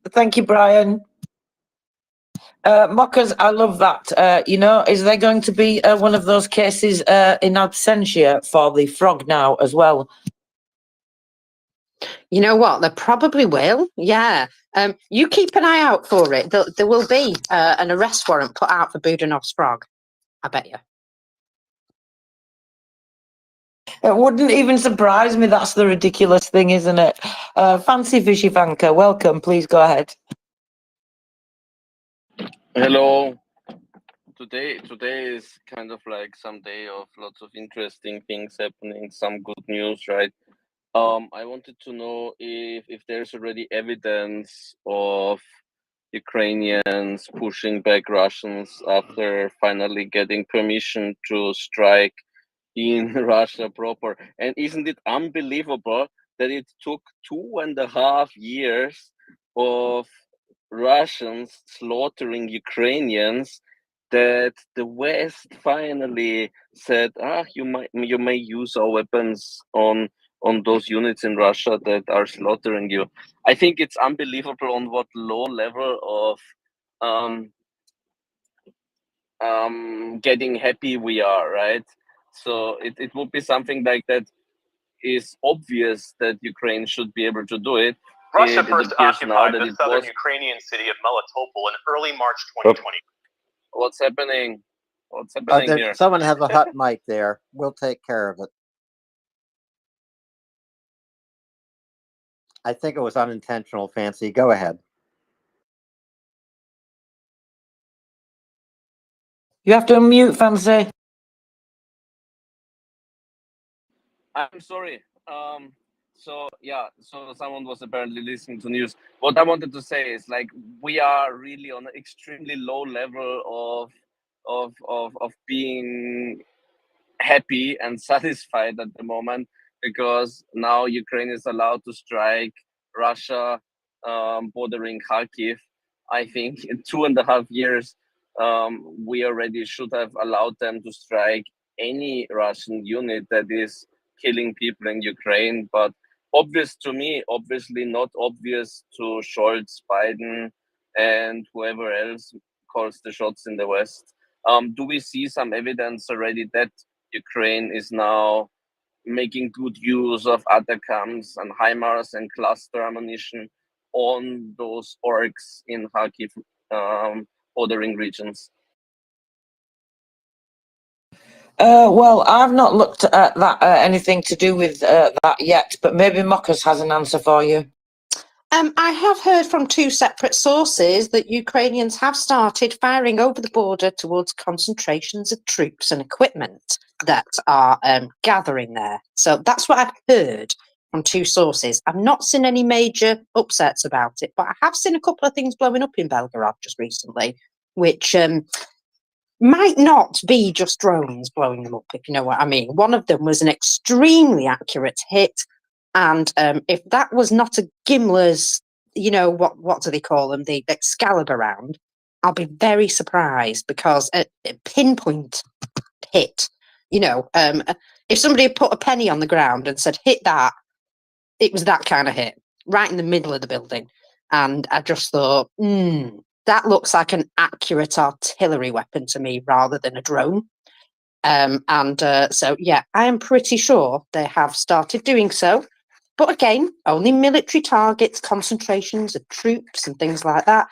Thank you, Brian. Mockers, I love that. Is there going to be one of those cases in absentia for the frog now as well? You know what? There probably will. Yeah. You keep an eye out for it. There will be an arrest warrant put out for Budanov's frog. I bet you. It wouldn't even surprise me. That's the ridiculous thing, isn't it? Fancy Fishy Vanker, welcome. Please go ahead. Hello. Today is kind of like some day of lots of interesting things happening, some good news, right? I wanted to know if there's already evidence of Ukrainians pushing back Russians after finally getting permission to strike in Russia proper. And isn't it unbelievable that it took 2.5 years of Russians slaughtering Ukrainians that the West finally said, you may use our weapons on those units in Russia that are slaughtering you. I think it's unbelievable on what low level of getting happy we are, right? So it would be something like that is obvious that Ukraine should be able to do it. Russia It first appears now occupied that the it southern was. Ukrainian city of Melitopol in early March 2020. What's happening? What's happening here? Someone has a hot mic there. We'll take care of it. I think it was unintentional, Fancy. Go ahead. You have to unmute, Fancy. I'm sorry. So yeah, so someone was apparently listening to news. What I wanted to say is like we are really on an extremely low level of being happy and satisfied at the moment because now Ukraine is allowed to strike Russia bordering Kharkiv. I think in 2.5 years we already should have allowed them to strike any Russian unit that is killing people in Ukraine. But obvious to me, obviously not obvious to Scholz, Biden, and whoever else calls the shots in the West. Do we see some evidence already that Ukraine is now making good use of ATACMS and HIMARS and cluster ammunition on those orcs in Kharkiv bordering regions? Well, I've not looked at that anything to do with that yet, but maybe Mockers has an answer for you. I have heard from two separate sources that Ukrainians have started firing over the border towards concentrations of troops and equipment that are gathering there. So that's what I've heard from two sources. I've not seen any major upsets about it, but I have seen a couple of things blowing up in Belgorod just recently, which might not be just drones blowing them up, if you know what I mean. One of them was an extremely accurate hit. And if that was not a Gimler's, you know, what do they call them? The Excalibur round, I'll be very surprised because a pinpoint hit, you know, if somebody had put a penny on the ground and said, hit that, it was that kind of hit, right in the middle of the building. And I just thought, that looks like an accurate artillery weapon to me rather than a drone. So, yeah, I am pretty sure they have started doing so. But again, only military targets, concentrations of troops and things like that,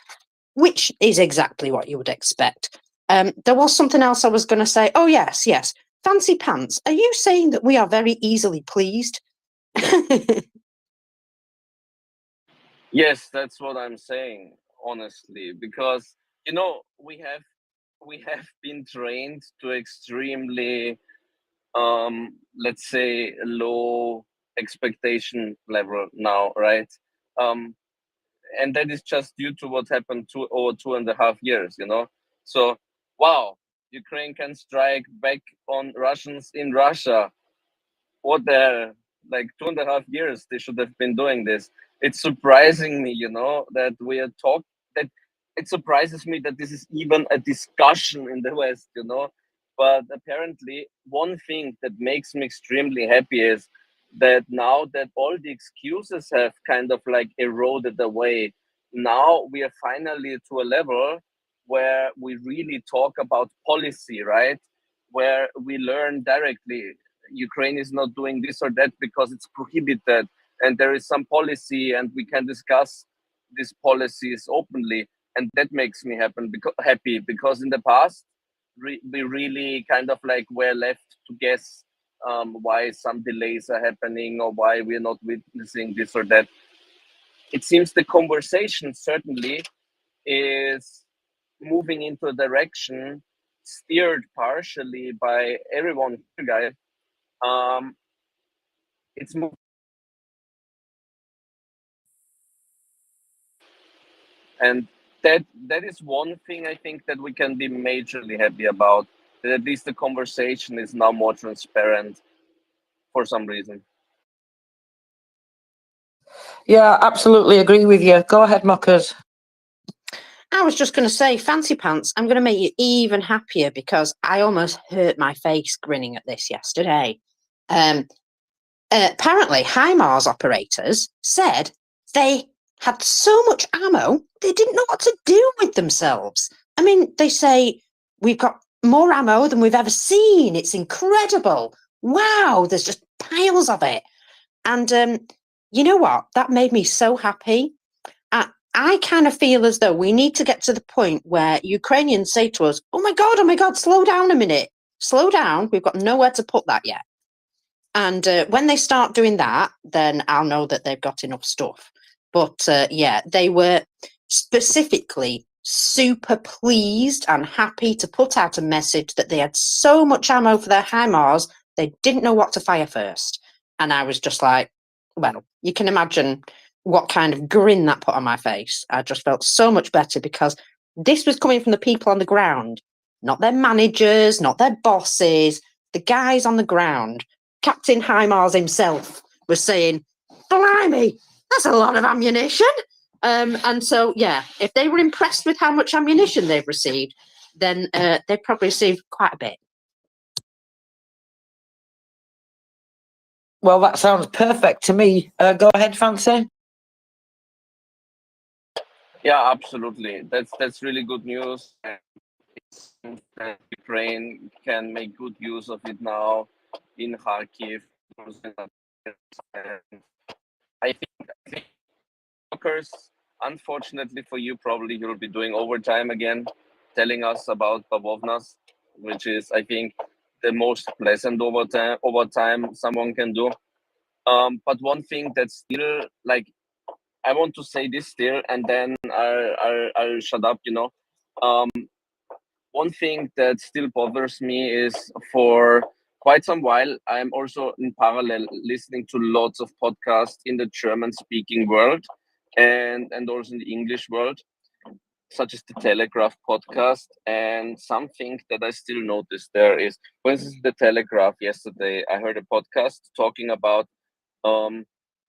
which is exactly what you would expect. There was something else I was going to say. Oh, yes. Fancy Pants, are you saying that we are very easily pleased? Yes, that's what I'm saying, honestly, because you know we have been trained to extremely let's say low expectation level now, right? Um, and that is just due to what happened over 2.5 years, you know. So wow, Ukraine can strike back on Russians in Russia. What the, like 2.5 years they should have been doing this. It's surprising me, you know, that we are talk that it surprises me that this is even a discussion in the West, you know. But apparently one thing that makes me extremely happy is that now that all the excuses have kind of like eroded away, now we are finally to a level where we really talk about policy, right? Where we learn directly Ukraine is not doing this or that because it's prohibited, and there is some policy, and we can discuss these policies openly, and that makes me happy because in the past we really kind of like were left to guess why some delays are happening or why we're not witnessing this or that. It seems the conversation certainly is moving into a direction steered partially by everyone here, guys. It's moving, and that is one thing I think that we can be majorly happy about. That at least the conversation is now more transparent for some reason. Yeah, absolutely agree with you. Go ahead, Mockers. I was just going to say, Fancy Pants, I'm going to make you even happier because I almost hurt my face grinning at this yesterday. Apparently, HIMARS operators said they had so much ammo, they didn't know what to do with themselves. I mean, they say we've got more ammo than we've ever seen. It's incredible. Wow, there's just piles of it. And you know what? That made me so happy. I kind of feel as though we need to get to the point where Ukrainians say to us, oh my God, slow down a minute. Slow down. We've got nowhere to put that yet. And when they start doing that, then I'll know that they've got enough stuff. But yeah, they were specifically super pleased and happy to put out a message that they had so much ammo for their HIMARS, they didn't know what to fire first. And I was just like, well, you can imagine what kind of grin that put on my face. I just felt so much better because this was coming from the people on the ground, not their managers, not their bosses, the guys on the ground. Captain HIMARS himself was saying, blimey, that's a lot of ammunition. And so, yeah, if they were impressed with how much ammunition they've received, then they've probably received quite a bit. Well, that sounds perfect to me. Go ahead, Fancy. Yeah, absolutely. That's really good news. And it's that Ukraine can make good use of it now in Kharkiv. And I think workers, unfortunately for you, probably you'll be doing overtime again, telling us about Bavovnas, which is, I think, the most pleasant overtime someone can do. But one thing that's still like, I want to say this still, and then I'll shut up. One thing that still bothers me is for quite some while, I'm also in parallel listening to lots of podcasts in the German speaking world and also in the English world, such as the Telegraph podcast. And something that I still noticed there is, for instance, the Telegraph yesterday, I heard a podcast talking about um,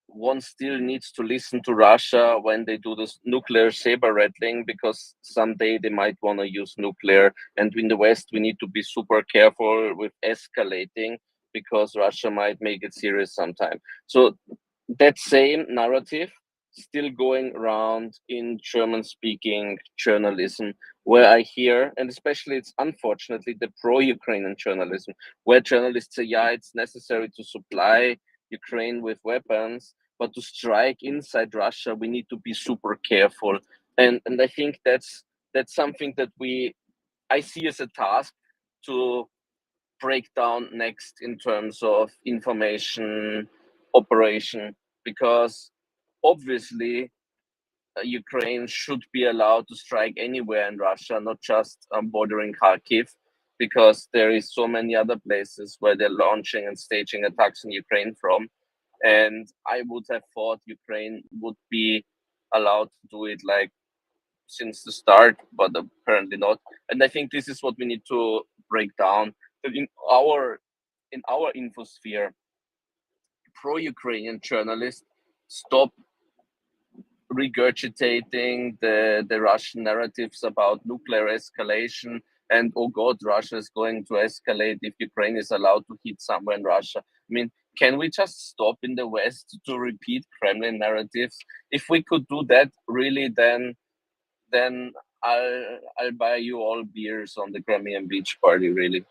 one still needs to listen to Russia when they do this nuclear saber rattling, because someday they might want to use nuclear. And in the West, we need to be super careful with escalating because Russia might make it serious sometime. So that same narrative still going around in German speaking journalism, where I hear, and especially it's unfortunately the pro Ukrainian journalism, where journalists say, yeah, it's necessary to supply Ukraine with weapons, but to strike inside Russia, we need to be super careful. And I think that's something that I see as a task to break down next in terms of information operation, because obviously Ukraine should be allowed to strike anywhere in Russia, not just bordering Kharkiv, because there is so many other places where they're launching and staging attacks in Ukraine from. And I would have thought Ukraine would be allowed to do it like since the start, but apparently not. And I think this is what we need to break down. That in our infosphere, pro-Ukrainian journalists stop regurgitating the Russian narratives about nuclear escalation and, oh God, Russia is going to escalate if Ukraine is allowed to hit somewhere in Russia. I mean, can we just stop in the West to repeat Kremlin narratives? If we could do that, really, then I'll buy you all beers on the Crimean beach party, really.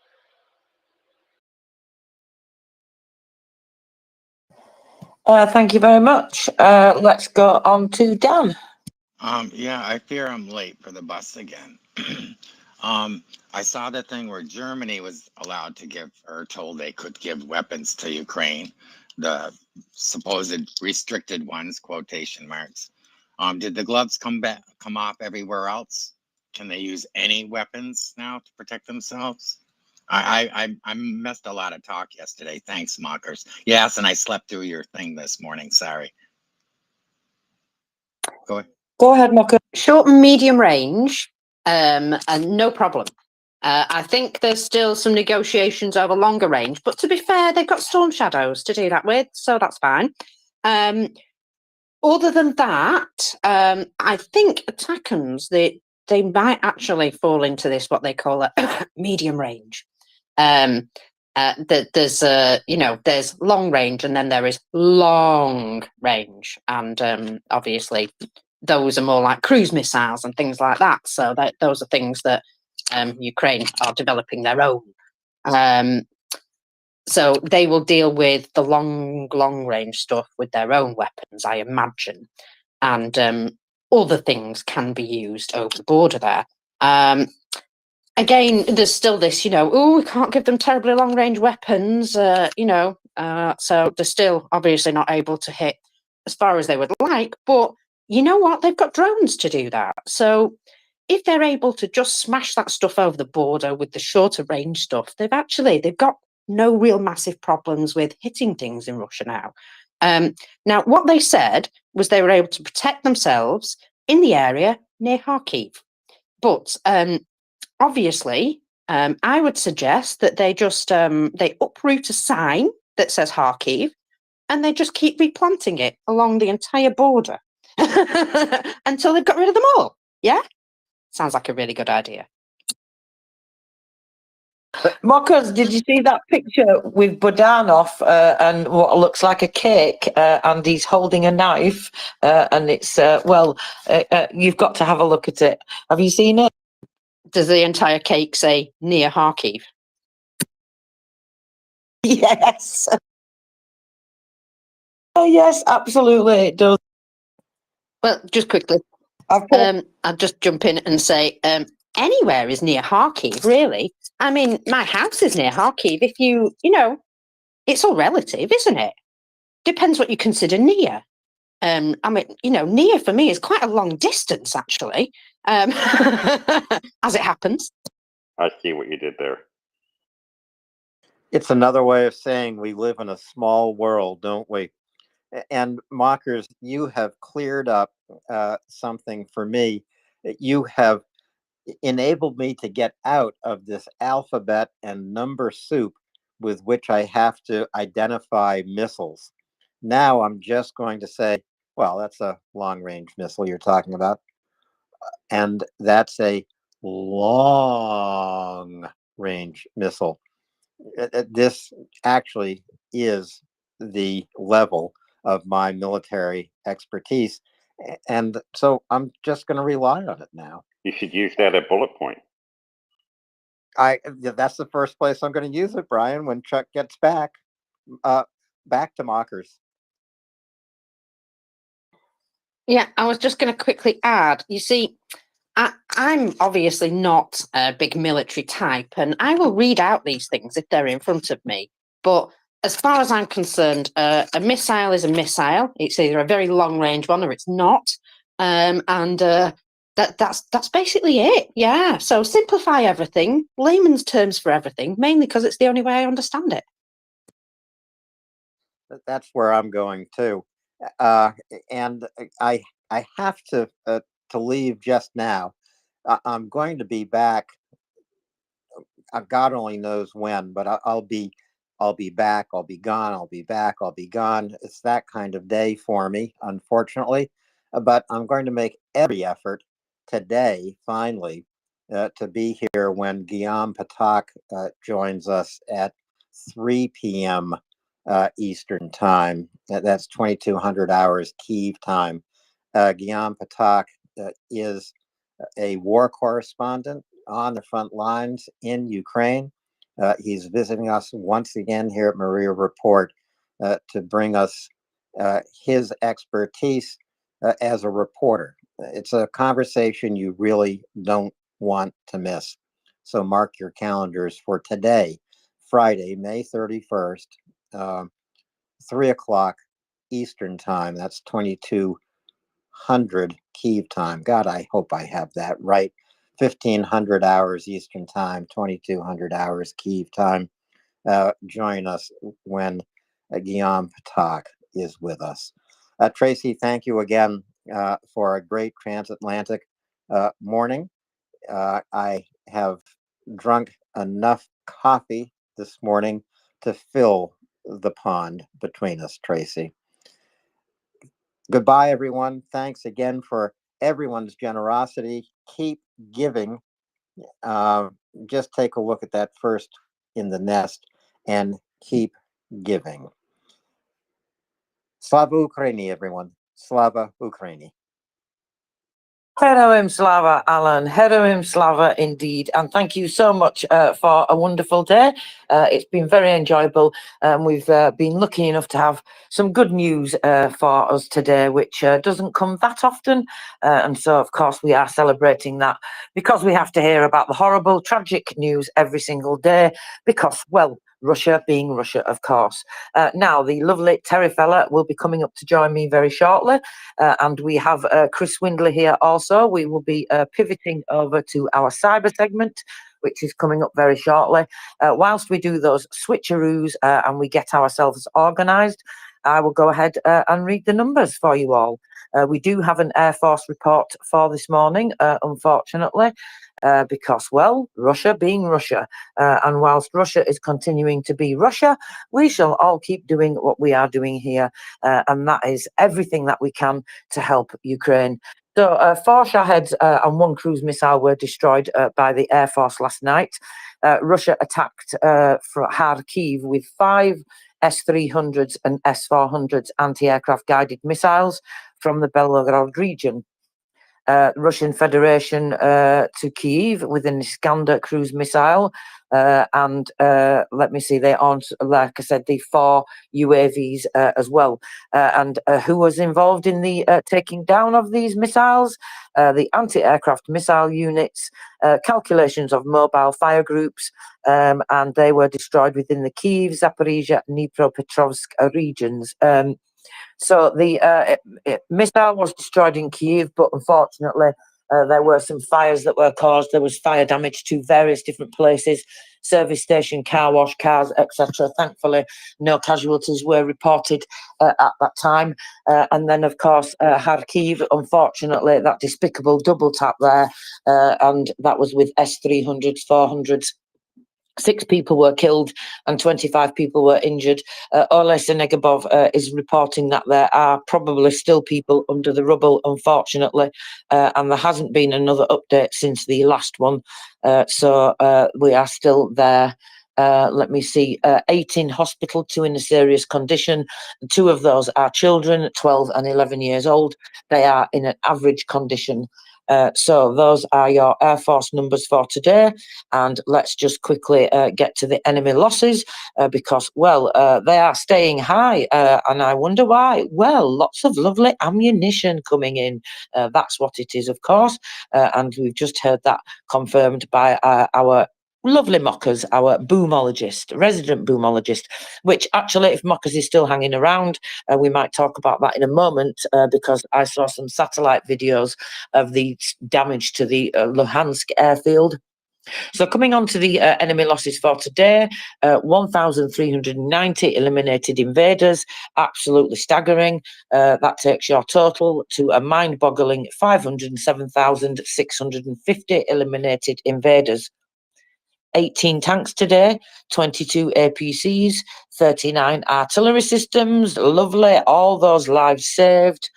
Thank you very much. Let's go on to Dan. Yeah, I fear I'm late for the bus again. I saw the thing where Germany was allowed to give, or told they could give weapons to Ukraine, the supposed restricted ones, quotation marks. Did the gloves come off everywhere else? Can they use any weapons now to protect themselves? I missed a lot of talk yesterday. Thanks, mockers. Yes, and I slept through your thing this morning. Sorry. Go ahead. Go ahead, Mocker. Short and medium range, and no problem. I think there's still some negotiations over longer range, but to be fair, they've got storm shadows to do that with, so that's fine. Other than that, I think ATACMS, they might actually fall into this, what they call a medium range. There's there's long range, and then there is long range, and obviously those are more like cruise missiles and things like that. So those are things that Ukraine are developing their own. So they will deal with the long range stuff with their own weapons, I imagine. And other things can be used over the border there. Again, there's still this, we can't give them terribly long range weapons, so they're still obviously not able to hit as far as they would like. But you know what? They've got drones to do that. So if they're able to just smash that stuff over the border with the shorter range stuff, they've got no real massive problems with hitting things in Russia now. Now, what they said was they were able to protect themselves in the area near Kharkiv. But obviously, I would suggest that they just they uproot a sign that says Kharkiv and they just keep replanting it along the entire border until they've got rid of them all. Yeah? Sounds like a really good idea. Marcus, did you see that picture with Bodanov and what looks like a cake, and he's holding a knife, and it's you've got to have a look at it. Have you seen it? Does the entire cake say near Kharkiv? Yes. Yes, absolutely, it does. Well, just quickly, I'll just jump in and say anywhere is near Kharkiv, really. I mean, my house is near Kharkiv. If it's all relative, isn't it? Depends what you consider near. I mean, near for me is quite a long distance, actually, as it happens. I see what you did there. It's another way of saying we live in a small world, don't we? And Mockers, you have cleared up something for me. You have enabled me to get out of this alphabet and number soup with which I have to identify missiles. Now I'm just going to say, well, that's a long range missile you're talking about. And that's a long range missile. This actually is the level of my military expertise. And so I'm just going to rely on it now. You should use that at bullet point. That's the first place I'm going to use it, Brian, when Chuck gets back. Back to Mockers. Yeah, I was just going to quickly add, you see, I'm obviously not a big military type, and I will read out these things if they're in front of me. But as far as I'm concerned, a missile is a missile. It's either a very long range one or it's not. That's basically it. Yeah. So simplify everything, layman's terms for everything, mainly because it's the only way I understand it. That's where I'm going too. And I have to leave just now. I'm going to be back. God only knows when, but I'll be back. I'll be gone. I'll be back. I'll be gone. It's that kind of day for me, unfortunately. But I'm going to make every effort today, finally, to be here when Guillaume Patak joins us at 3 p.m. Eastern time. That's 2200 hours Kyiv time. Guillaume Patak is a war correspondent on the front lines in Ukraine. He's visiting us once again here at MriyaReport to bring us his expertise as a reporter. It's a conversation you really don't want to miss. So mark your calendars for today, Friday, May 31st, 3 o'clock Eastern time. That's 2200 Kyiv time. God, I hope I have that right. 1500 hours Eastern time, 2200 hours Kyiv time. Join us when Guillaume Patak is with us. Tracy, thank you again for a great transatlantic morning. I have drunk enough coffee this morning to fill the pond between us, Tracy. Goodbye, everyone. Thanks again for everyone's generosity. Keep giving. Just take a look at that first in the nest and keep giving. Slava Ukraini, everyone. Slava Ukraini. Heroim Slava, Alan. Heroim Slava indeed. And thank you so much for a wonderful day. It's been very enjoyable. We've been lucky enough to have some good news for us today, which doesn't come that often. And so, of course, we are celebrating that because we have to hear about the horrible, tragic news every single day because, well, Russia being Russia, of course. Now, the lovely Terry Fella will be coming up to join me very shortly. And we have Chris Windley here also. We will be pivoting over to our cyber segment, which is coming up very shortly. Whilst we do those switcheroos and we get ourselves organised, I will go ahead and read the numbers for you all. We do have an Air Force report for this morning, unfortunately. Because, well, Russia being Russia, and whilst Russia is continuing to be Russia, we shall all keep doing what we are doing here, and that is everything that we can to help Ukraine. So, 4 Shaheds and 1 cruise missile were destroyed by the Air Force last night. Russia attacked Kharkiv with 5 S-300s and S-400s anti-aircraft guided missiles from the Belgorod region. Russian Federation to Kyiv with an Iskander cruise missile. And let me see, they aren't, like I said, the 4 UAVs as well. And who was involved in the taking down of these missiles? The anti-aircraft missile units, calculations of mobile fire groups, and they were destroyed within the Kyiv, Zaporizhia, Dnipropetrovsk regions. So the missile was destroyed in Kyiv, but unfortunately there were some fires that were caused. There was fire damage to various different places, service station, car wash, cars, etc. Thankfully, no casualties were reported at that time. And then, of course, Kharkiv, unfortunately, that despicable double tap there, and that was with S-300s, 400s. 6 people were killed and 25 people were injured. Ole Senegabov is reporting that there are probably still people under the rubble, unfortunately, and there hasn't been another update since the last one. So we are still there. Let me see, 8 in hospital, 2 in a serious condition. 2 of those are children, 12 and 11 years old. They are in an average condition. So those are your Air Force numbers for today. And let's just quickly get to the enemy losses because, well, they are staying high. And I wonder why. Well, lots of lovely ammunition coming in. That's what it is, of course. And we've just heard that confirmed by our lovely Mockers, our boomologist, resident boomologist, which actually, if Mockers is still hanging around, we might talk about that in a moment because I saw some satellite videos of the damage to the Luhansk airfield. So coming on to the enemy losses for today, 1,390 eliminated invaders, absolutely staggering. That takes your total to a mind-boggling 507,650 eliminated invaders. 18 tanks today, 22 APCs, 39 artillery systems, lovely, all those lives saved.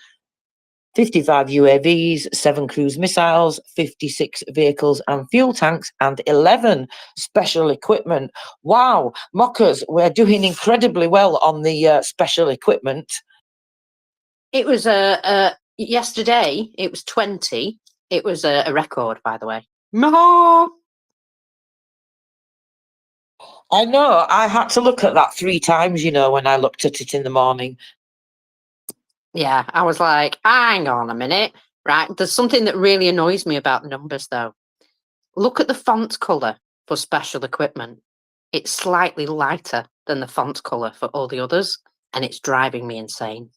55 UAVs, 7 cruise missiles, 56 vehicles and fuel tanks, and 11 special equipment. Wow, Mockers, we're doing incredibly well on the special equipment. It was yesterday, it was 20. It was a record, by the way. No. I know, I had to look at that 3 times, you know, when I looked at it in the morning. Yeah, I was like, hang on a minute. Right, there's something that really annoys me about the numbers, though. Look at the font colour for special equipment. It's slightly lighter than the font colour for all the others, and it's driving me insane.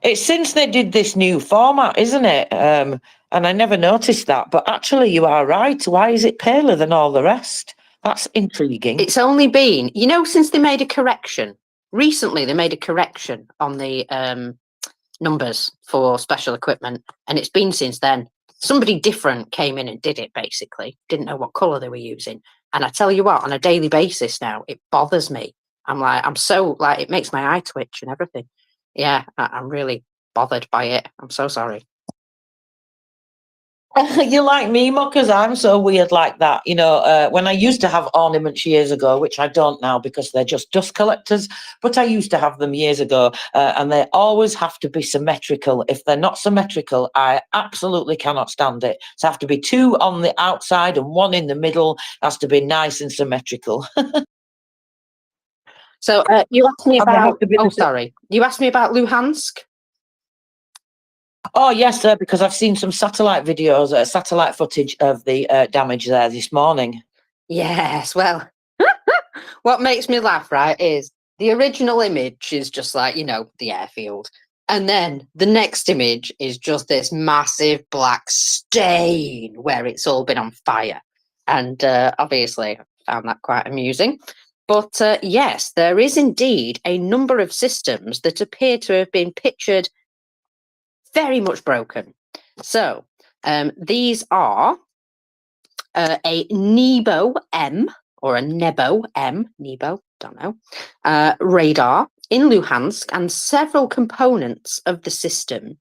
It's since they did this new format, isn't it? And I never noticed that, but actually you are right. Why is it paler than all the rest? That's intriguing. It's only been, you know, since they made a correction. Recently, they made a correction on the numbers for special equipment, and it's been since then. Somebody different came in and did it, basically. Didn't know what colour they were using. And I tell you what, on a daily basis now, it bothers me. I'm so, like, it makes my eye twitch and everything. Yeah, I'm really bothered by it. I'm so sorry. You like me, Muckers? I'm so weird like that. You know, when I used to have ornaments years ago, which I don't now because they're just dust collectors, but I used to have them years ago, and they always have to be symmetrical. If they're not symmetrical, I absolutely cannot stand it. So have to be two on the outside and one in the middle. Has to be nice and symmetrical. So you asked me And they have about. to be Oh, the sorry. You asked me about Luhansk. Oh yes, sir, because I've seen some satellite videos, satellite footage of the damage there this morning. Yes. Well, what makes me laugh, right, is the original image is just like, the airfield. And then the next image is just this massive black stain where it's all been on fire. And obviously, I found that quite amusing. But yes, there is indeed a number of systems that appear to have been pictured very much broken. So these are a Nebo M or a Nebo M, Nebo, don't know, radar in Luhansk, and several components of the system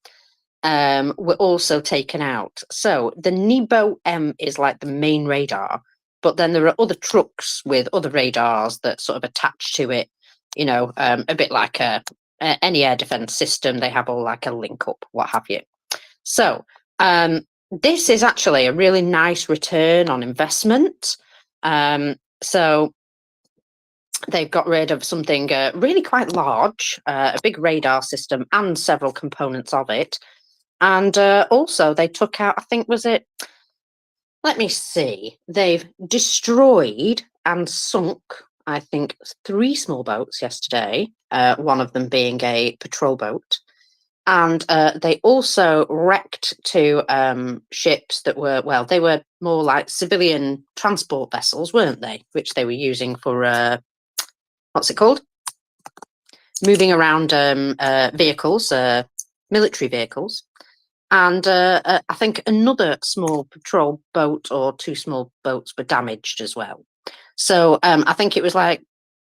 were also taken out. So the Nebo M is like the main radar, but then there are other trucks with other radars that sort of attach to it, a bit like any air defense system. They have all like a link up, what have you. So this is actually a really nice return on investment. So they've got rid of something really quite large, a big radar system and several components of it. And also they took out, I think, let me see, they've destroyed and sunk, I think, 3 small boats yesterday, one of them being a patrol boat. And they also wrecked 2 ships that were, well, they were more like civilian transport vessels, weren't they? Which they were using for, what's it called? Moving around vehicles, military vehicles. And I think another small patrol boat or 2 small boats were damaged as well. So I think it was like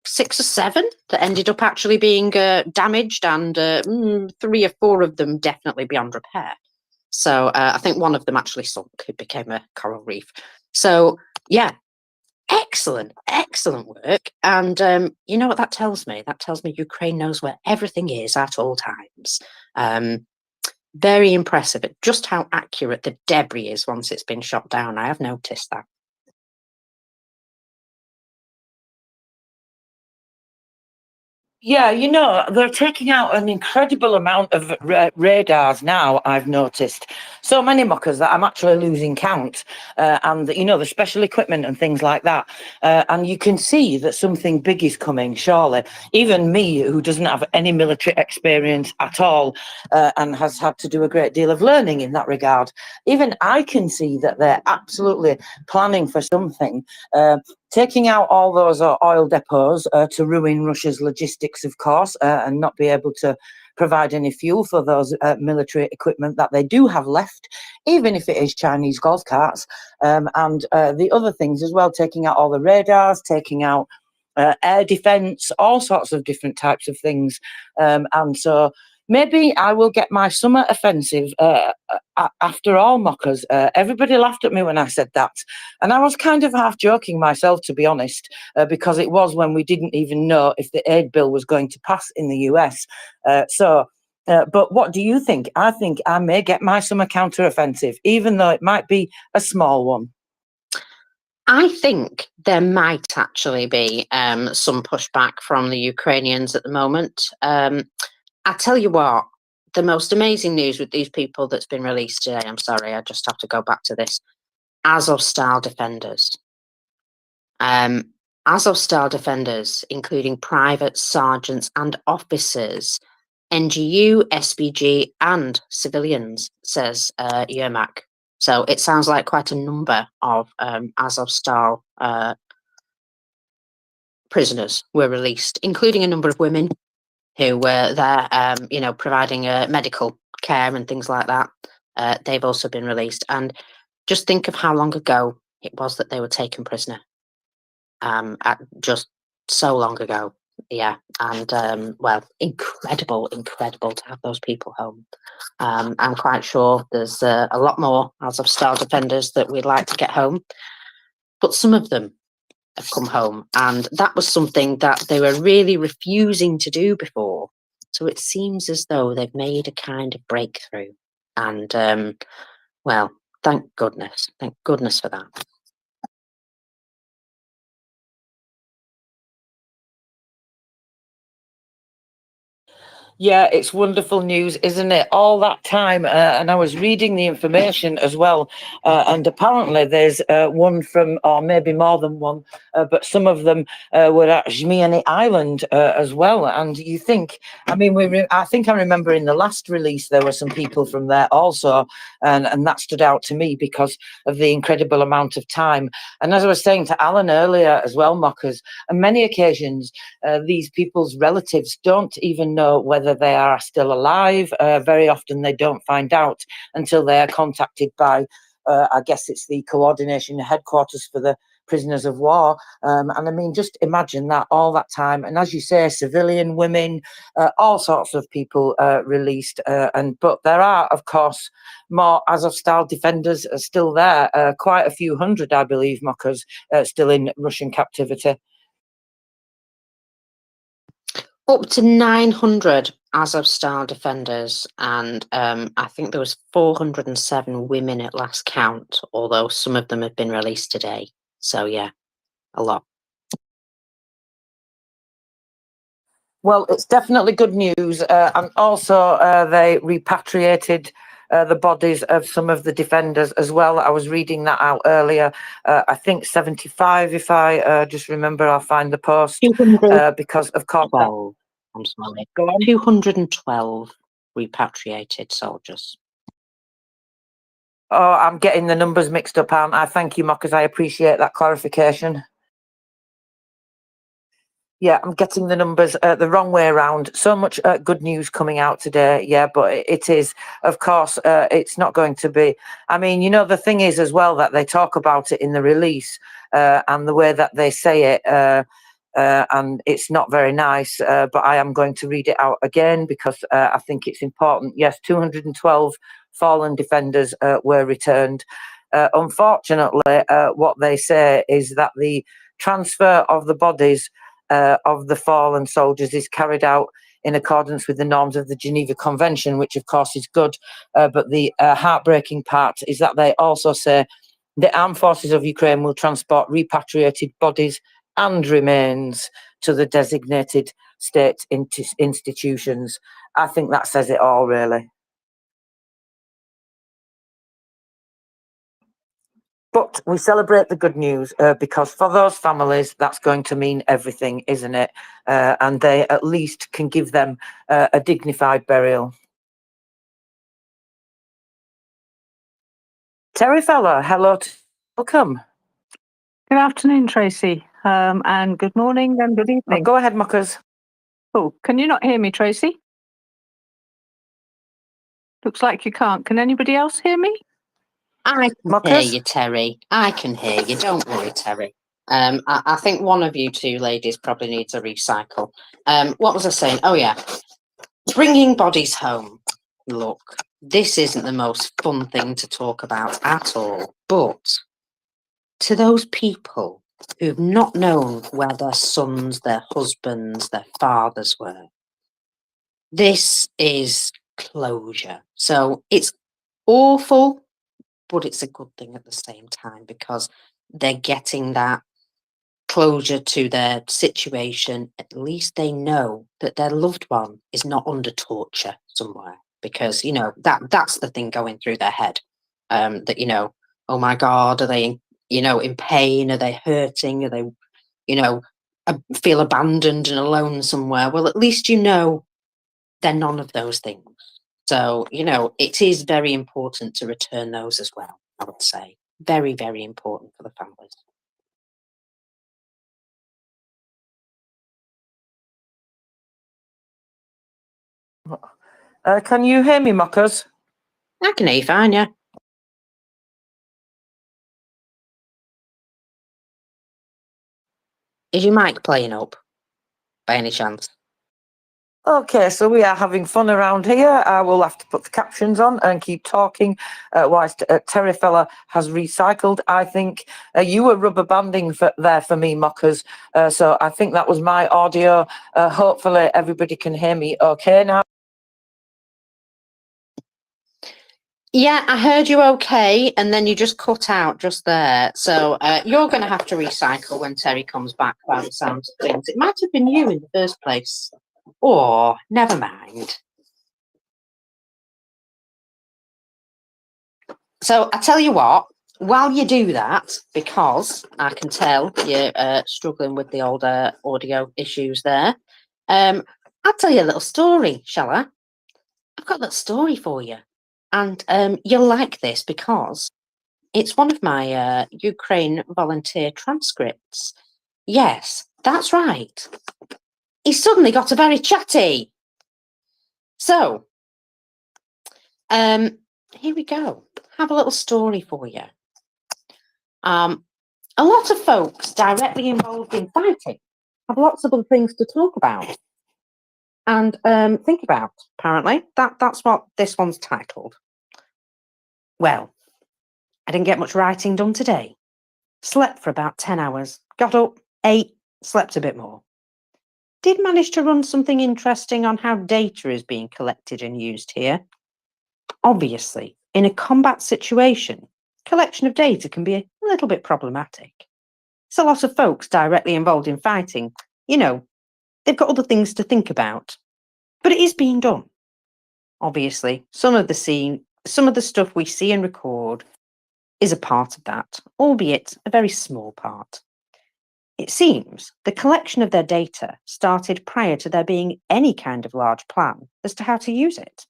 6 or 7 that ended up actually being damaged, and 3 or 4 of them definitely beyond repair. So I think one of them actually sunk. It became a coral reef. So yeah, excellent work. And you know what that tells me? That tells me Ukraine knows where everything is at all times. Very impressive at just how accurate the debris is once it's been shot down. I have noticed that. Yeah, you know, they're taking out an incredible amount of radars now, I've noticed. So many Muckers that I'm actually losing count. And, you know, the special equipment and things like that. And you can see that something big is coming, surely. Even me, who doesn't have any military experience at all, and has had to do a great deal of learning in that regard, even I can see that they're absolutely planning for something. Taking out all those oil depots to ruin Russia's logistics, of course, and not be able to provide any fuel for those military equipment that they do have left, even if it is Chinese golf carts, and the other things as well, taking out all the radars, taking out air defense, all sorts of different types of things. And so maybe I will get my summer offensive after all, Mockers. Everybody laughed at me when I said that. And I was kind of half joking myself, to be honest, because it was when we didn't even know if the aid bill was going to pass in the US. But what do you think? I think I may get my summer counter-offensive, even though it might be a small one. I think there might actually be some pushback from the Ukrainians at the moment. I tell you what, the most amazing news with these people that's been released today, I'm sorry, I just have to go back to this. Azov-style defenders. Azov-style defenders, including privates, sergeants and officers, NGU, SPG and civilians, says Yermak. So it sounds like quite a number of Azov-style prisoners were released, including a number of women who were there, providing medical care and things like that. They've also been released. And just think of how long ago it was that they were taken prisoner. Just so long ago. Yeah, and well, incredible to have those people home. I'm quite sure there's a lot more as of Star Defenders that we'd like to get home, but some of them have come home, and that was something that they were really refusing to do before. So it seems as though they've made a kind of breakthrough, and well, thank goodness for that. Yeah, it's wonderful news, isn't it? All that time, and I was reading the information as well, and apparently there's one from, or maybe more than one, but some of them were at Zmiany Island as well. And you think, I mean, I think I remember in the last release there were some people from there also, and that stood out to me because of the incredible amount of time. And as I was saying to Alan earlier as well, Mockers, on many occasions, these people's relatives don't even know whether they are still alive. Very often they don't find out until they are contacted by, I guess it's the coordination headquarters for the prisoners of war. And I mean, just imagine that, all that time. And as you say, civilian women, all sorts of people released. But there are, of course, more Azovstal defenders are still there. Quite a few hundred, I believe, Mockers, still in Russian captivity. Up to 900 Azovstal defenders, and I think there was 407 women at last count, although some of them have been released today. So yeah, a lot. Well, it's definitely good news, and also they repatriated the bodies of some of the defenders as well. I was reading that out earlier. I think 75, if I just remember, I'll find the post, because of course... I'm sorry. Go on. 212 repatriated soldiers. Oh, I'm getting the numbers mixed up, aren't I? Thank you, Mockers. I appreciate that clarification. Yeah, I'm getting the numbers the wrong way around. So much good news coming out today. Yeah, but it is, of course, it's not going to be. I mean, you know, the thing is as well that they talk about it in the release and the way that they say it, and it's not very nice. But I am going to read it out again because I think it's important. Yes, 212 fallen defenders were returned. Unfortunately, what they say is that the transfer of the bodies of the fallen soldiers is carried out in accordance with the norms of the Geneva Convention, which of course is good. But the heartbreaking part is that they also say the armed forces of Ukraine will transport repatriated bodies and remains to the designated state institutions. I think that says it all, really. But we celebrate the good news because for those families, that's going to mean everything, isn't it? And they at least can give them a dignified burial. Terry Fella, hello, welcome. Good afternoon, Tracy, and good morning and good evening. Go ahead, Muckers. Oh, can you not hear me, Tracy? Looks like you can't. Can anybody else hear me? I can hear you, Terry. I can hear you. Don't worry, Terry. I think one of you two ladies probably needs a recycle. What was I saying? Oh, yeah. Bringing bodies home. Look, this isn't the most fun thing to talk about at all. But to those people who've not known where their sons, their husbands, their fathers were, this is closure. So it's awful, but it's a good thing at the same time because they're getting that closure to their situation. At least they know that their loved one is not under torture somewhere, because you know that's the thing going through their head, that you know, oh my God, are they in pain, are they hurting, are they feel abandoned and alone somewhere? Well, at least you know they're none of those things. So, it is very important to return those as well, I would say. Very, very important for the families. Can you hear me, Mockers? I can hear you fine, yeah. Is your mic playing up? by any chance? Okay, so we are having fun around here. I will have to put the captions on and keep talking whilst Terry Fella has recycled. I think you were rubber banding there for me, Mockers. So I think that was my audio. Hopefully everybody can hear me okay now. Yeah, I heard you okay, and then you just cut out just there. So you're going to have to recycle when Terry comes back by the sounds of things. It might have been you in the first place. Or, never mind. So I tell you what, while you do that, because I can tell you're struggling with the older audio issues there, I'll tell you a little story, shall I? I've got a little story for you. And you'll like this because it's one of my Ukraine volunteer transcripts. Yes, that's right. He suddenly got a very chatty. So, here we go. Have a little story for you. A lot of folks directly involved in fighting have lots of other things to talk about and think about, apparently. That's what this one's titled. Well, I didn't get much writing done today. Slept for about 10 hours. Got up, ate, slept a bit more. Did manage to run something interesting on how data is being collected and used here. Obviously, in a combat situation, collection of data can be a little bit problematic. It's a lot of folks directly involved in fighting. You know, they've got other things to think about. But it is being done. Obviously, some of the stuff we see and record is a part of that, albeit a very small part. It seems the collection of their data started prior to there being any kind of large plan as to how to use it.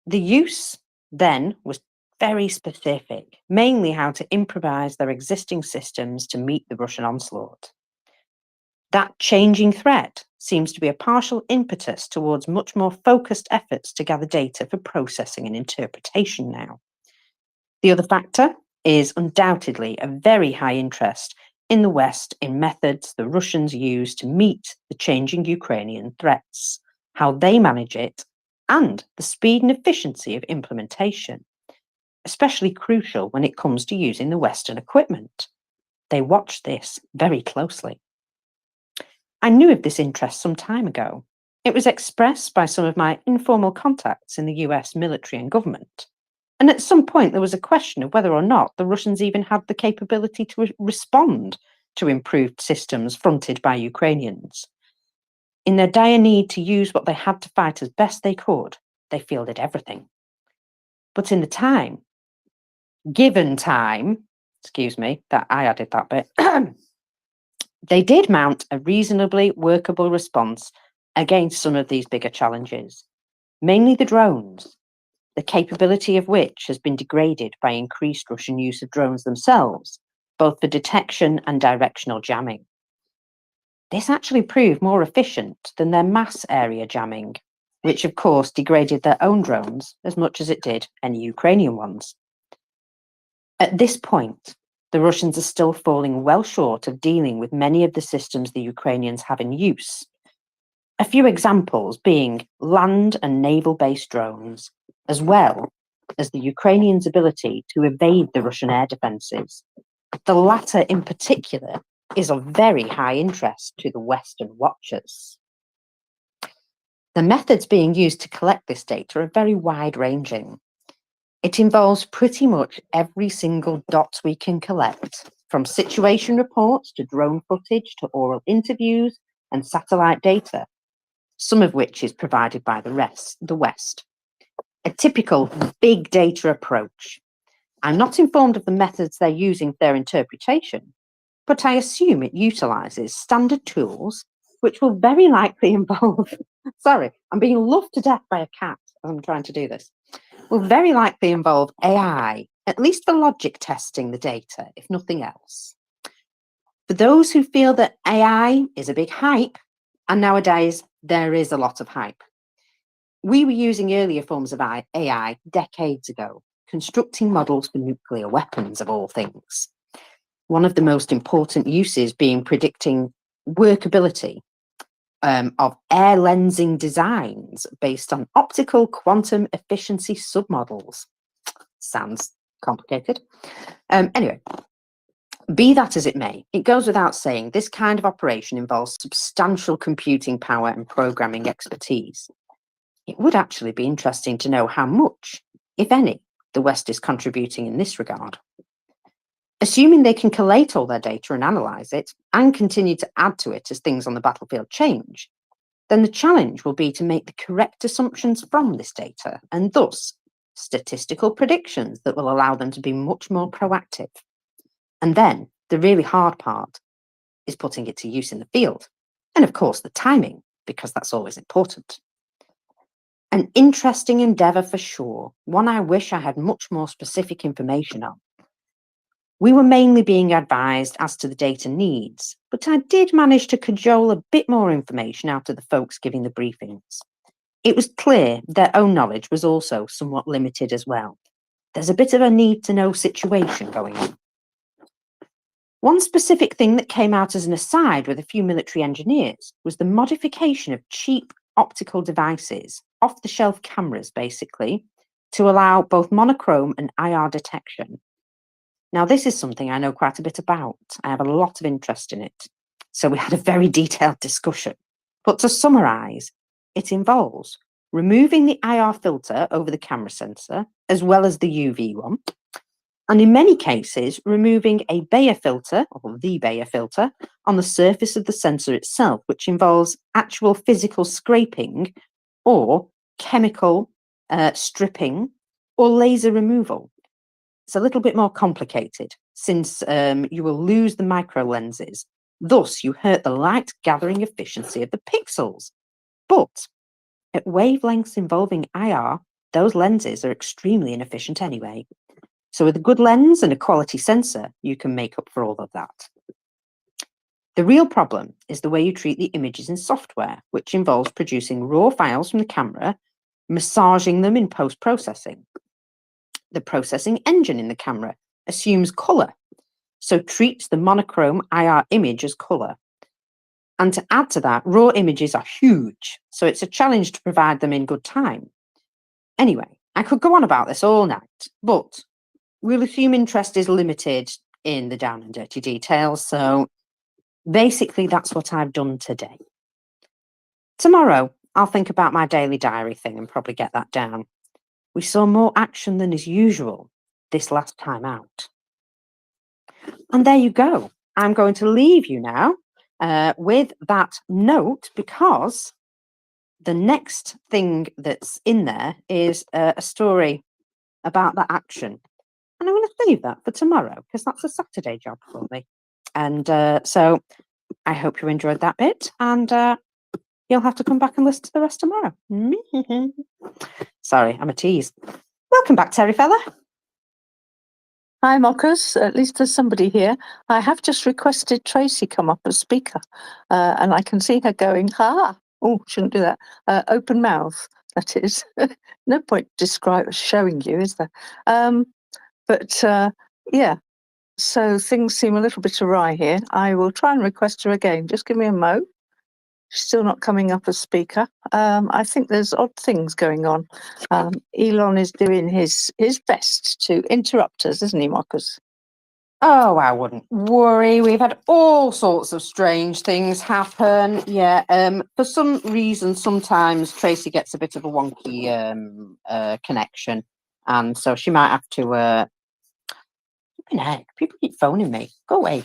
The use then was very specific, mainly how to improvise their existing systems to meet the Russian onslaught. That changing threat seems to be a partial impetus towards much more focused efforts to gather data for processing and interpretation now. The other factor is undoubtedly a very high interest in the West in methods the Russians use to meet the changing Ukrainian threats, how they manage it, and the speed and efficiency of implementation, especially crucial when it comes to using the Western equipment. They watch this very closely. I knew of this interest some time ago. It was expressed by some of my informal contacts in the US military and government. And at some point, there was a question of whether or not the Russians even had the capability to respond to improved systems fronted by Ukrainians. In their dire need to use what they had to fight as best they could, they fielded everything. But in the given time, excuse me, that I added that bit, they did mount a reasonably workable response against some of these bigger challenges, mainly the drones, the capability of which has been degraded by increased Russian use of drones themselves, both for detection and directional jamming. This actually proved more efficient than their mass area jamming, which of course degraded their own drones as much as it did any Ukrainian ones. At this point, the Russians are still falling well short of dealing with many of the systems the Ukrainians have in use. A few examples being land and naval-based drones, as well as the Ukrainians' ability to evade the Russian air defences. The latter in particular is of very high interest to the Western watchers. The methods being used to collect this data are very wide-ranging. It involves pretty much every single dot we can collect, from situation reports to drone footage to oral interviews and satellite data, some of which is provided by the West. A typical big data approach. I'm not informed of the methods they're using for their interpretation, but I assume it utilizes standard tools which will very likely involve, sorry, I'm being loved to death by a cat as I'm trying to do this, will very likely involve AI, at least for logic testing the data, if nothing else. For those who feel that AI is a big hype, and nowadays there is a lot of hype, we were using earlier forms of AI decades ago, constructing models for nuclear weapons of all things. One of the most important uses being predicting workability, of air lensing designs based on optical quantum efficiency submodels. Sounds complicated. Anyway, be that as it may, it goes without saying this kind of operation involves substantial computing power and programming expertise. It would actually be interesting to know how much, if any, the West is contributing in this regard. Assuming they can collate all their data and analyse it, and continue to add to it as things on the battlefield change, then the challenge will be to make the correct assumptions from this data, and thus statistical predictions that will allow them to be much more proactive. And then the really hard part is putting it to use in the field. And of course, the timing, because that's always important. An interesting endeavour for sure, one I wish I had much more specific information on. We were mainly being advised as to the data needs, but I did manage to cajole a bit more information out of the folks giving the briefings. It was clear their own knowledge was also somewhat limited as well. There's a bit of a need-to-know situation going on. One specific thing that came out as an aside with a few military engineers was the modification of cheap optical devices, off-the-shelf cameras basically, to allow both monochrome and IR detection. Now, this is something I know quite a bit about. I have a lot of interest in it. So we had a very detailed discussion. But to summarise, it involves removing the IR filter over the camera sensor, as well as the UV one, and in many cases, removing a Bayer filter, or the Bayer filter, on the surface of the sensor itself, which involves actual physical scraping or chemical stripping or laser removal. It's a little bit more complicated since you will lose the micro lenses. Thus, you hurt the light gathering efficiency of the pixels. But at wavelengths involving IR, those lenses are extremely inefficient anyway. So with a good lens and a quality sensor, you can make up for all of that. The real problem is the way you treat the images in software, which involves producing raw files from the camera, massaging them in post-processing. The processing engine in the camera assumes colour, so treats the monochrome IR image as colour. And to add to that, raw images are huge, so it's a challenge to provide them in good time. Anyway, I could go on about this all night, but we'll assume interest is limited in the down and dirty details, so basically that's what I've done today. Tomorrow, I'll think about my daily diary thing and probably get that down. We saw more action than is usual this last time out. And there you go. I'm going to leave you now with that note, because the next thing that's in there is a story about that action. And I'm going to save that for tomorrow because that's a Saturday job for me. And so I hope you enjoyed that bit, and you'll have to come back and listen to the rest tomorrow. Sorry, I'm a tease. Welcome back, Terry fella. Hi, Mockers. At least there's somebody here. I have just requested Tracy come up as speaker, and I can see her going, ha! Oh, shouldn't do that. Open mouth, that is. No point showing you, is there? But yeah, so things seem a little bit awry here. I will try and request her again. Just give me a mo. She's still not coming up as speaker. I think there's odd things going on. Elon is doing his best to interrupt us, isn't he, Marcus? Oh, I wouldn't worry. We've had all sorts of strange things happen. Yeah, for some reason, sometimes Tracy gets a bit of a wonky connection, and so she might have to. Heck, people keep phoning me. Go away.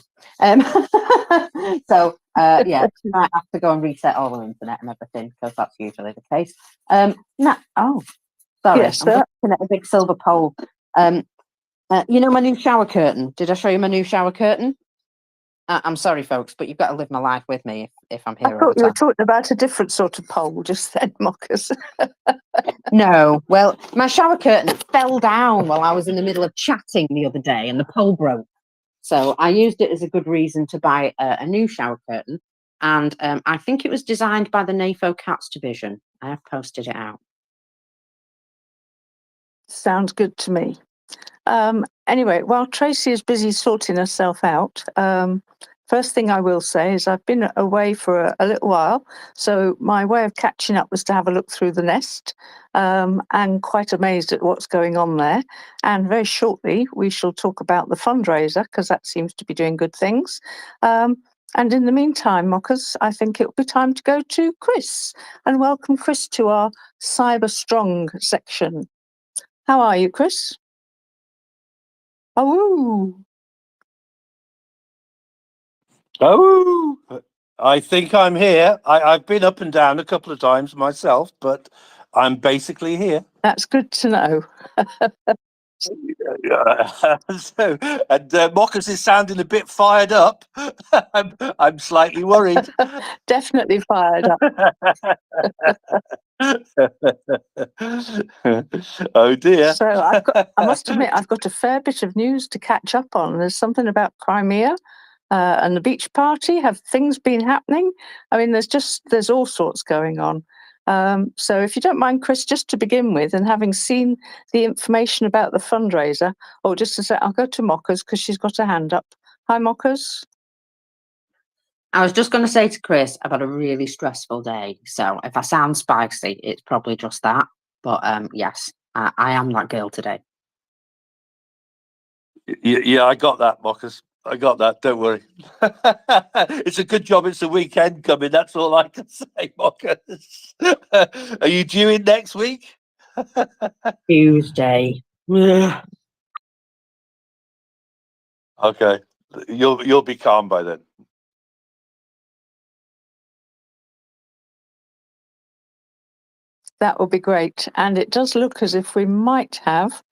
So yeah, she might have to go and reset all the internet and everything, because that's usually the case. Oh, sorry, Yes, I'm looking at a big silver pole. You know my new shower curtain? Did I show you my new shower curtain? I'm sorry, folks, but you've got to live my life with me if I'm here I all thought the you were time. talking about a different sort of pole just then, Marcus. No, well, my shower curtain fell down while I was in the middle of chatting the other day, and the pole broke. So I used it as a good reason to buy a new shower curtain, and I think it was designed by the NAFO Cats division. I have posted it out. Sounds good to me. Anyway, while Tracy is busy sorting herself out, First thing I will say is I've been away for a little while, so my way of catching up was to have a look through the nest, and quite amazed at what's going on there. And very shortly we shall talk about the fundraiser, because that seems to be doing good things. And in the meantime, Mockers, I think it'll be time to go to Chris and welcome Chris to our Cyber Strong section. How are you, Chris? Oh. Oh, I think I'm here. I've been up and down a couple of times myself, but I'm basically here. That's good to know. So, and Mockers is sounding a bit fired up. I'm slightly worried. Definitely fired up. Oh dear. So I must admit, I've got a fair bit of news to catch up on. There's something about Crimea and the beach party. Have things been happening? I mean, there's all sorts going on. So if you don't mind, Chris, just to begin with, and having seen the information about the fundraiser, or just to say, I'll go to Mockers because she's got her hand up. Hi, Mockers. I was just going to say to Chris, I've had a really stressful day. So if I sound spicy, it's probably just that. But yes, I am that girl today. Yeah, I got that, Mockers. I got that. Don't worry. It's a good job it's a weekend coming. That's all I can say, Mockers. Are you due in next week? Tuesday. Okay. You'll be calm by then. That will be great. And it does look as if we might have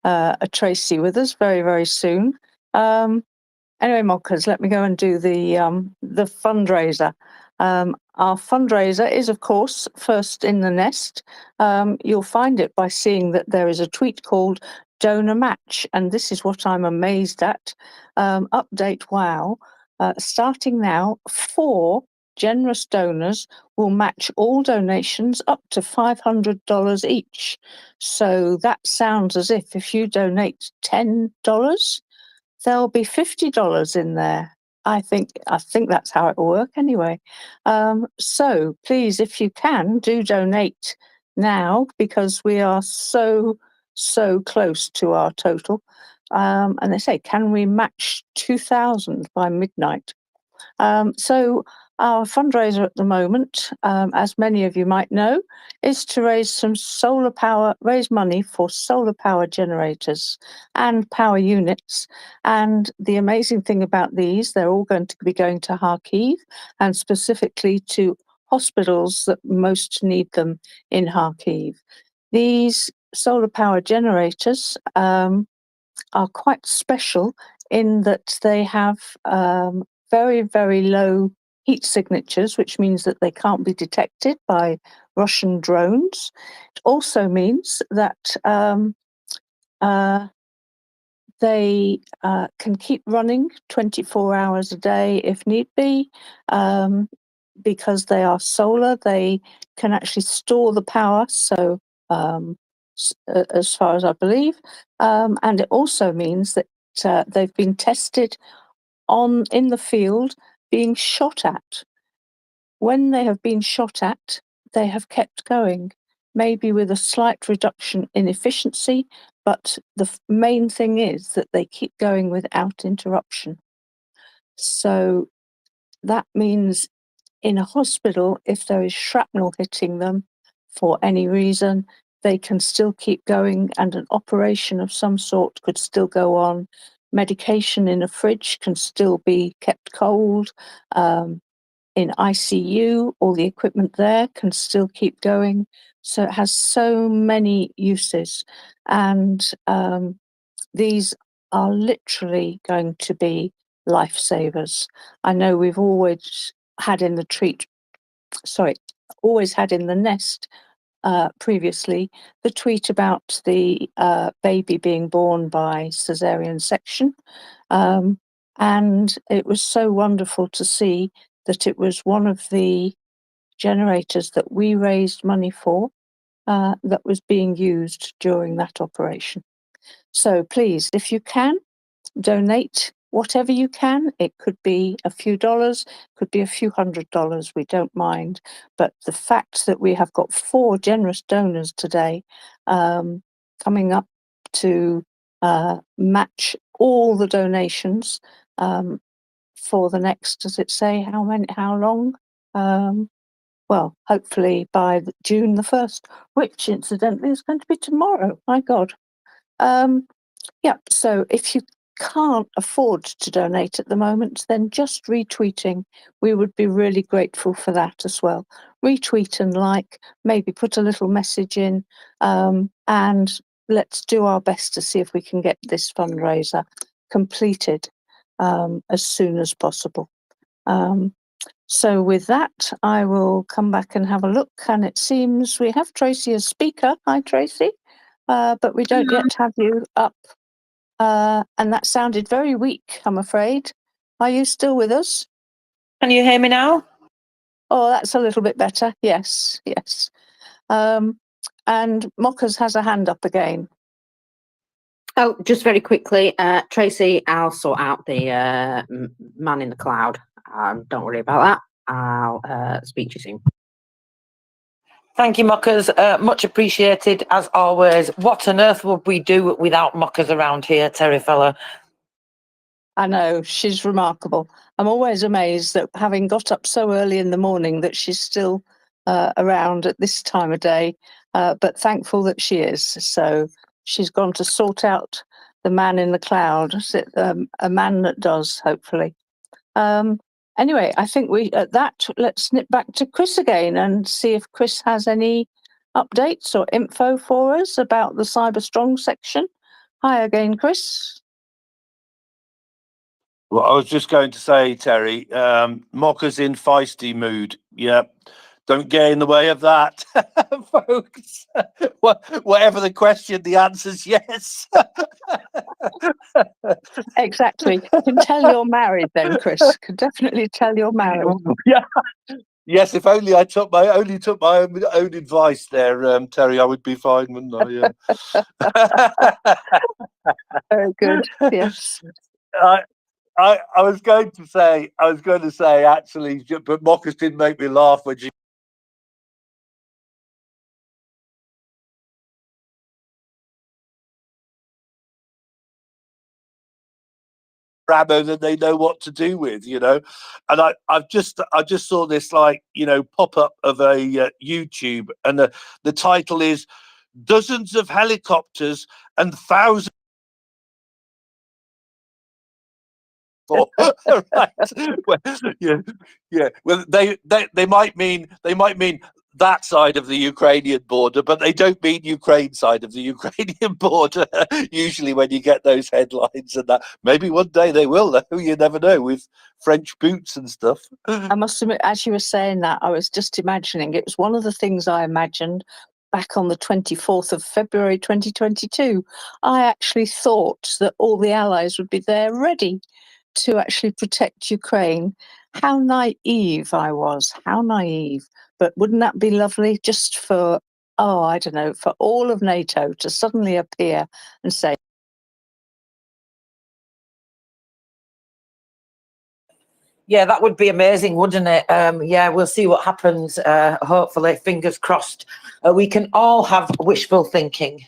a Tracy with us very, very soon. Anyway, Mockers, let me go and do the fundraiser. Our fundraiser is, of course, first in the nest. You'll find it by seeing that there is a tweet called Donor Match, and this is what I'm amazed at. Update wow. Starting now, 4 generous donors will match all donations up to $500 each. So that sounds as if you donate $10, there'll be $50 in there. I think that's how it will work anyway. So please, if you can, do donate now, because we are so close to our total. And they say, can we match 2,000 by midnight? So our fundraiser at the moment, as many of you might know, is to raise money for solar power generators and power units. And the amazing thing about these, they're all going to be going to Kharkiv, and specifically to hospitals that most need them in Kharkiv. These solar power generators are quite special in that they have very, very low heat signatures, which means that they can't be detected by Russian drones. It also means that they can keep running 24 hours a day if need be. Because they are solar, they can actually store the power. So as far as I believe, and it also means that they've been tested in the field being shot at. When they have been shot at, they have kept going, maybe with a slight reduction in efficiency, but the main thing is that they keep going without interruption. So that means in a hospital, if there is shrapnel hitting them for any reason, they can still keep going, and an operation of some sort could still go on. Medication in a fridge can still be kept cold. In ICU, all the equipment there can still keep going. So it has so many uses. And these are literally going to be lifesavers. I know we've always had in the nest previously the tweet about the baby being born by cesarean section. And it was so wonderful to see that it was one of the generators that we raised money for that was being used during that operation. So please, if you can, donate whatever you can. It could be a few dollars, could be a few $100s. We don't mind. But the fact that we have got 4 generous donors today coming up to match all the donations for the next, does it say how long? Well, hopefully by June the 1st, which incidentally is going to be tomorrow. My God. Yeah, so if you can't afford to donate at the moment, then just retweeting, we would be really grateful for that as well. Retweet and like, maybe put a little message in, and let's do our best to see if we can get this fundraiser completed as soon as possible. So with that, I will come back and have a look, and it seems we have Tracy as speaker. Hi, Tracy. But we don't yet have you up. And that sounded very weak, I'm afraid. Are you still with us? Can you hear me now? Oh, that's a little bit better. Yes, yes. And Mockers has a hand up again. Oh, just very quickly, Tracy, I'll sort out the man in the cloud. Don't worry about that. I'll speak to you soon. Thank you, Mockers. Much appreciated, as always. What on earth would we do without Mockers around here, Terry fella? I know, she's remarkable. I'm always amazed that having got up so early in the morning that she's still around at this time of day, but thankful that she is. So she's gone to sort out the man in the cloud, a man that does, hopefully. Anyway, I think at that, let's snip back to Chris again and see if Chris has any updates or info for us about the Cyber Strong section. Hi again, Chris. Well, I was just going to say, Terry, Mocker's in feisty mood. Yeah. Don't get in the way of that, folks. Whatever the question, the answer's yes. Exactly. Can tell you're married then, Chris. Can definitely tell you're married. Yeah. Yes, if only I took my own advice there, Terry, I would be fine, wouldn't I? Yeah. Very good. Yes. I was going to say actually, but Mockers did make me laugh when she ammo that they know what to do with, and I just saw this pop up of a YouTube, and the title is "Dozens of Helicopters and Thousands." Right. Well, yeah. Well, they might mean that side of the Ukrainian border, but they don't mean Ukraine side of the Ukrainian border. Usually, when you get those headlines and that, maybe one day they will. Though you never know with French boots and stuff. I must admit, as you were saying that, I was just imagining. It was one of the things I imagined back on the 24th of February 2022. I actually thought that all the allies would be there ready to actually protect Ukraine. How naive I was, how naive. But wouldn't that be lovely just for, I don't know, for all of NATO to suddenly appear and say, Yeah, that would be amazing, wouldn't it? Yeah, we'll see what happens. Hopefully, fingers crossed. We can all have wishful thinking.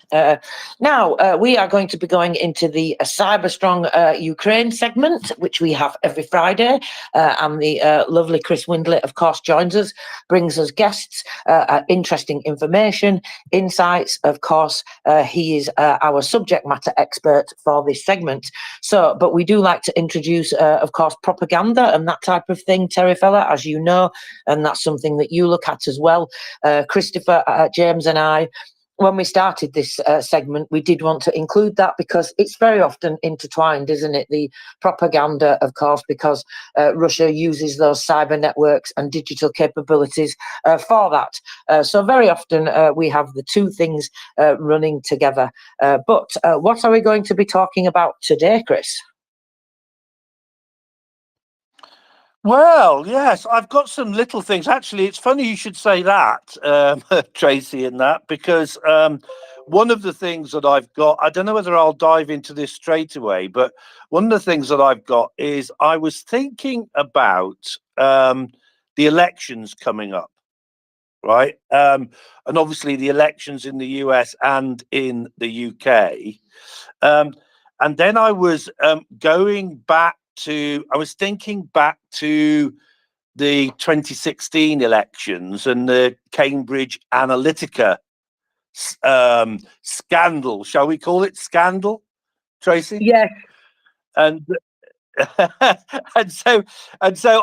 Now, we are going to be going into the Cyber Strong Ukraine segment, which we have every Friday. And the lovely Chris Windley, of course, joins us, brings us guests, interesting information, insights. Of course, he is our subject matter expert for this segment. So, but we do like to introduce, of course, propaganda and that type of thing, Terry fella, as you know, and that's something that you look at as well. Christopher, James and I, when we started this segment, we did want to include that because it's very often intertwined, isn't it? The propaganda, of course, because Russia uses those cyber networks and digital capabilities for that. So very often we have the two things running together. But what are we going to be talking about today, Chris? Well, yes, I've got some little things. Actually, it's funny you should say that, Tracy, in that, because one of the things that I've got, I don't know whether I'll dive into this straight away, but one of the things that I've got is I was thinking about the elections coming up, right? And obviously the elections in the US and in the UK. And then I was I was thinking back to the 2016 elections and the Cambridge Analytica scandal. Shall we call it scandal, Tracy? Yes. And and so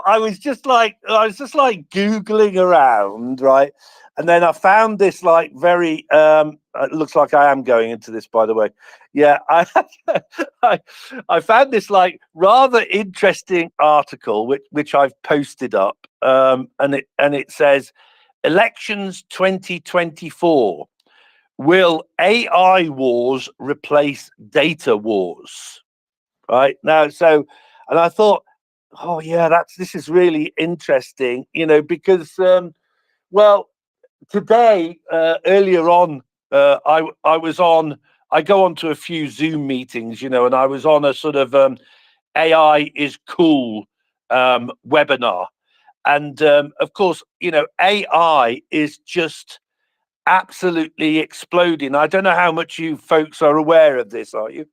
I was just like googling around, right? And then I found this like very it looks like I am going into this, by the way. Yeah, I found this like rather interesting article which I've posted up, and it says elections 2024, will AI wars replace data wars? Right now, so, and I thought, oh yeah, this is really interesting, because well, today earlier on, I go on to a few Zoom meetings, and I was on a sort of AI is cool webinar, and of course, AI is just absolutely exploding. I don't know how much you folks are aware of this, are you?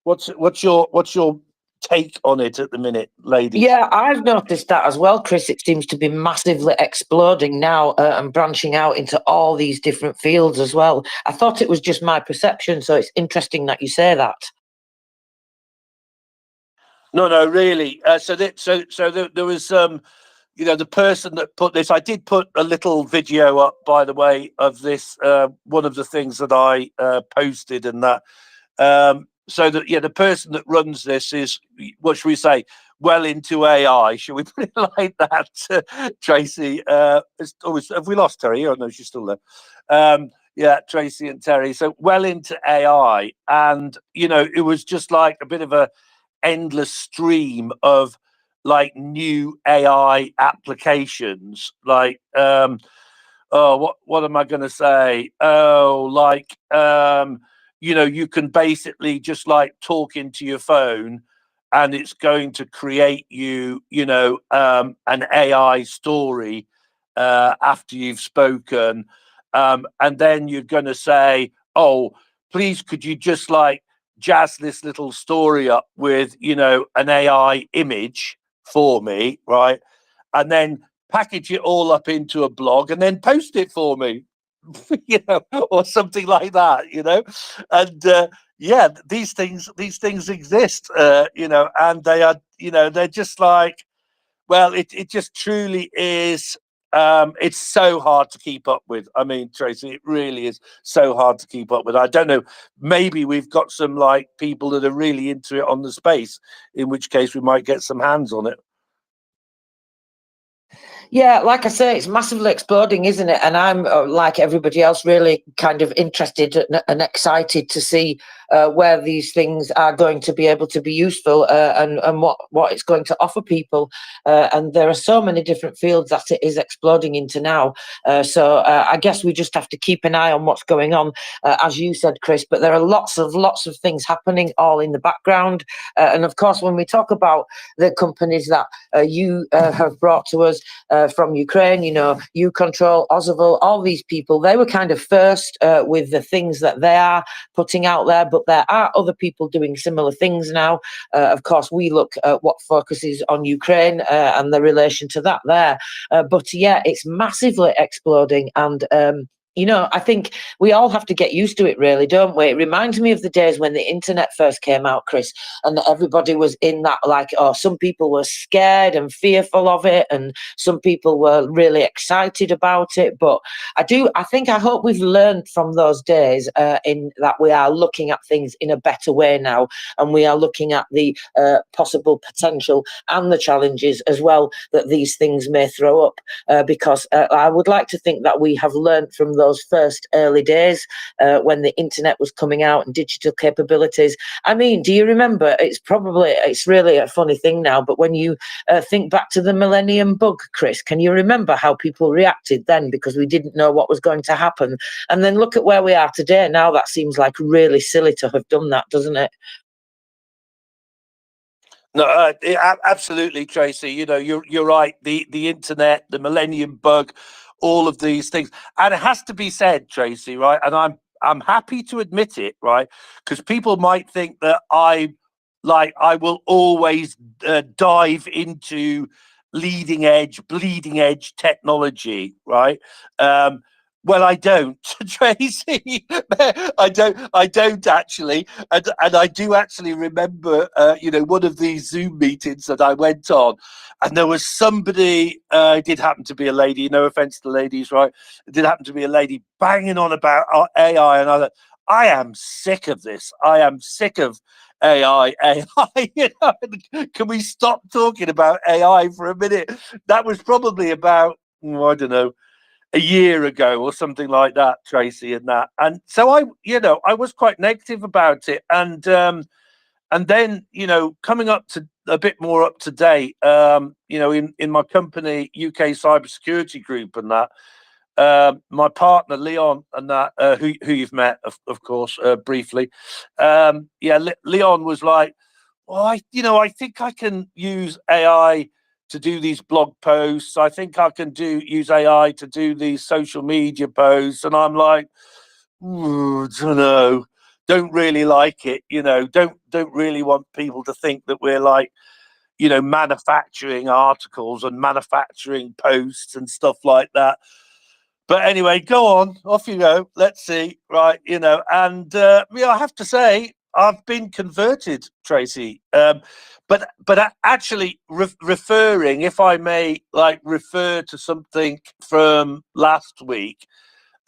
What's your take on it at the minute, ladies? Yeah, I've noticed that as well, Chris. It seems to be massively exploding now and branching out into all these different fields as well. I thought it was just my perception, so it's interesting that you say that. No, really. So there was the person that put this. I did put a little video up, by the way, of this. One of the things that I posted, and that. So that the person that runs this is, what should we say, well into AI. Shall we put it like that, Tracy? Have we lost Terry? Oh no, she's still there. Yeah, Tracy and Terry. So well into AI, and it was just like a bit of a endless stream of like new AI applications, like what am I going to say? Oh, like you can basically just like talk into your phone, and it's going to create you, an AI story after you've spoken, and then you're going to say, "Oh, please, could you just like jazz this little story up with, an AI image for me, right?" And then package it all up into a blog and then post it for me, or something like that, and yeah, these things exist, and they are, they're just like, well, it just truly is. It's so hard to keep up with. I mean, Tracy, it really is so hard to keep up with. I don't know, maybe we've got some like people that are really into it on the space, in which case we might get some hands on it. Yeah, like I say, it's massively exploding, isn't it? And I'm, like everybody else, really kind of interested and excited to see where these things are going to be able to be useful, and what it's going to offer people. And there are so many different fields that it is exploding into now. So I guess we just have to keep an eye on what's going on, as you said, Chris. But there are lots of things happening all in the background. And of course, when we talk about the companies that you have brought to us, from Ukraine, U-Control, Ozavil, all these people, they were kind of first with the things that they are putting out there, but there are other people doing similar things now. Of course, we look at what focuses on Ukraine and the relation to that there. But yeah, it's massively exploding, and I think we all have to get used to it, really, don't we? It reminds me of the days when the internet first came out, Chris, and everybody was in that, like, some people were scared and fearful of it, and some people were really excited about it. But I hope we've learned from those days, in that we are looking at things in a better way now, and we are looking at the possible potential and the challenges as well that these things may throw up, because I would like to think that we have learned from those first early days when the internet was coming out and digital capabilities. I mean, do you remember? It's really a funny thing now, but when you think back to the millennium bug, Chris, can you remember how people reacted then because we didn't know what was going to happen? And then look at where we are today. Now that seems like really silly to have done that, doesn't it? No, absolutely, Tracy. You know, you're right. The internet, the millennium bug, all of these things, and it has to be said, Tracy, right? And I'm happy to admit it, right? Because people might think that I will always dive into leading edge, bleeding edge technology, right? Well, I don't, Tracy. I don't actually, and I do actually remember, one of these Zoom meetings that I went on, and there was somebody. It did happen to be a lady. No offense to ladies, right? It did happen to be a lady banging on about AI, and I thought, I am sick of this. I am sick of AI. Can we stop talking about AI for a minute? That was probably about, I don't know, a year ago or something like that, Tracy, and so I was quite negative about it, and then coming up to a bit more up to date, in my company UK Cybersecurity Group and that. My partner Leon and that, who you've met, of course, briefly. Leon was like, "Well, I think I can use AI to do these blog posts. I think I can use AI to do these social media posts." And I'm like, "Ooh, don't know, don't really like it. Don't really want people to think that we're like, manufacturing articles and manufacturing posts and stuff like that." But anyway, go on, off you go. Let's see, right? And I have to say, I've been converted, Tracy. But actually, referring, if I may, refer to something from last week.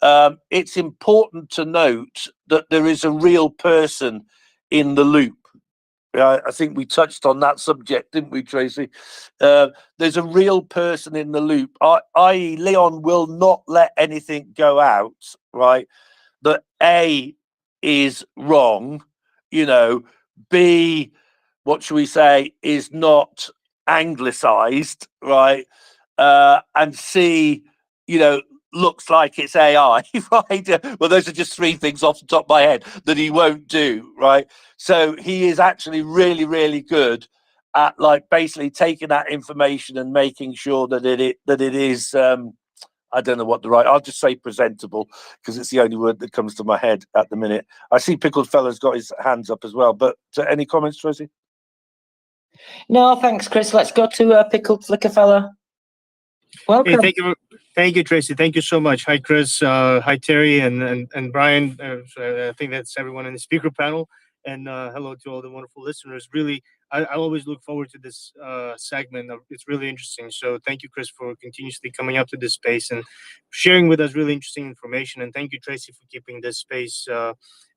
It's important to note that there is a real person in the loop. I think we touched on that subject, didn't we, Tracy? There's a real person in the loop, i.e. Leon will not let anything go out, right? That A is wrong, B, what should we say, is not anglicized, right? And C, looks like it's AI, right? Well, those are just three things off the top of my head that he won't do, right? So he is actually really, really good at basically taking that information and making sure that it is. I don't know what I'll just say presentable, because it's the only word that comes to my head at the minute. I see Pickled Fella's got his hands up as well. But any comments, Tracy? No, thanks, Chris. Let's go to Pickled Flicker Fella. Welcome. Hey, thank you, Tracy. Thank you so much. Hi, Chris. Hi, Terry, and Brian. I think that's everyone in the speaker panel. And hello to all the wonderful listeners. Really, I always look forward to this segment. It's really interesting. So thank you, Chris, for continuously coming up to this space and sharing with us really interesting information. And thank you, Tracy, for keeping this space,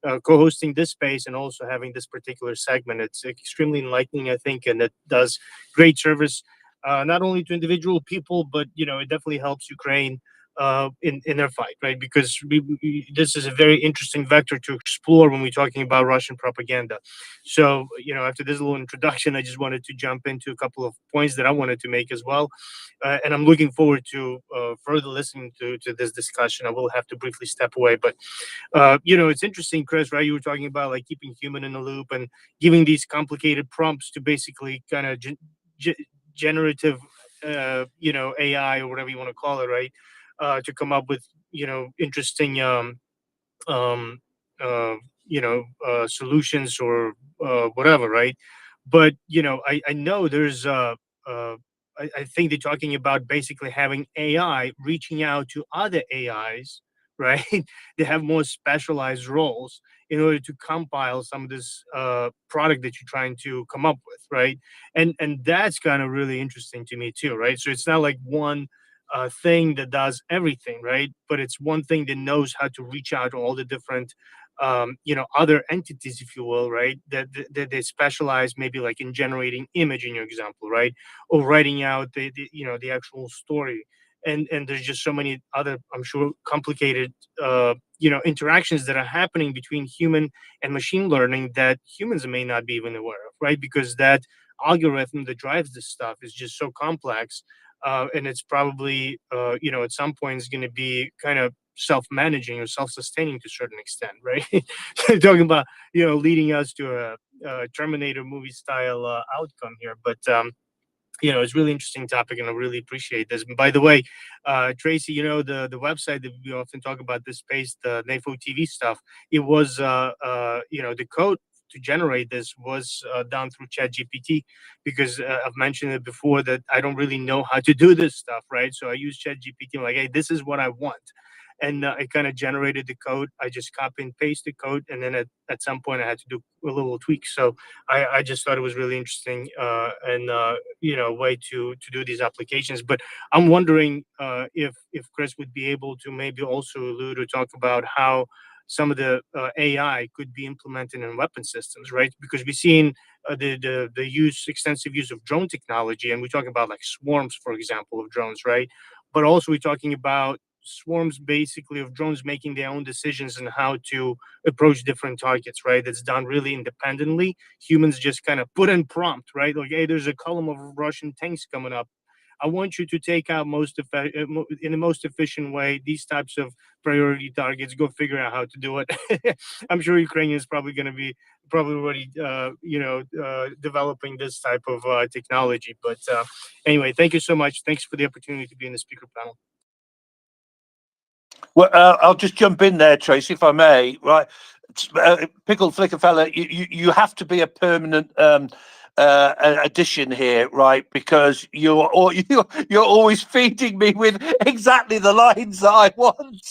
co-hosting this space, and also having this particular segment. It's extremely enlightening, I think, and it does great service. Not only to individual people, but it definitely helps Ukraine in their fight, right? Because this is a very interesting vector to explore when we're talking about Russian propaganda. So, after this little introduction, I just wanted to jump into a couple of points that I wanted to make as well, and I'm looking forward to further listening to this discussion. I will have to briefly step away, but it's interesting, Chris, right? You were talking about keeping human in the loop and giving these complicated prompts to basically kind of generative AI or whatever you want to call it, right? To come up with interesting solutions or whatever, right? But I know there's I think they're talking about basically having AI reaching out to other AIs, right? They have more specialized roles in order to compile some of this product that you're trying to come up with, right? And that's kind of really interesting to me too, right? So it's not like one thing that does everything, right? But it's one thing that knows how to reach out to all the different other entities, if you will, right? That they specialize maybe like in generating image in your example, right? Or writing out the actual story and there's just so many other, I'm sure, complicated interactions that are happening between human and machine learning that humans may not be even aware of, right? Because that algorithm that drives this stuff is just so complex, and it's probably at some point is going to be kind of self-managing or self-sustaining to a certain extent, right? Talking about leading us to a Terminator movie style outcome here, but it's really interesting topic, and I really appreciate this. And by the way, Tracy, the website that we often talk about this space, the NAFO TV stuff, it was the code to generate this was done through ChatGPT, because I've mentioned it before that I don't really know how to do this stuff, right? So I use ChatGPT. I'm like, hey, this is what I want. And it kind of generated the code. I just copy and paste the code, and then at some point I had to do a little tweak. So I just thought it was really interesting and way to do these applications. But I'm wondering if Chris would be able to maybe also allude or talk about how some of the AI could be implemented in weapon systems, right? Because we've seen the extensive use of drone technology, and we're talking about like swarms, for example, of drones, right? But also we're talking about swarms basically of drones making their own decisions on how to approach different targets, right? That's done really independently. Humans just kind of put in prompt, right? Like, hey, there's a column of Russian tanks coming up. I want you to take out in the most efficient way these types of priority targets. Go figure out how to do it. I'm sure Ukraine is probably going to be already developing this type of technology. But anyway, thank you so much. Thanks for the opportunity to be in the speaker panel. Well, I'll just jump in there, Tracy, if I may. Right, Pickled Flicker fella, you have to be a permanent addition here, right? Because you're always feeding me with exactly the lines that I want.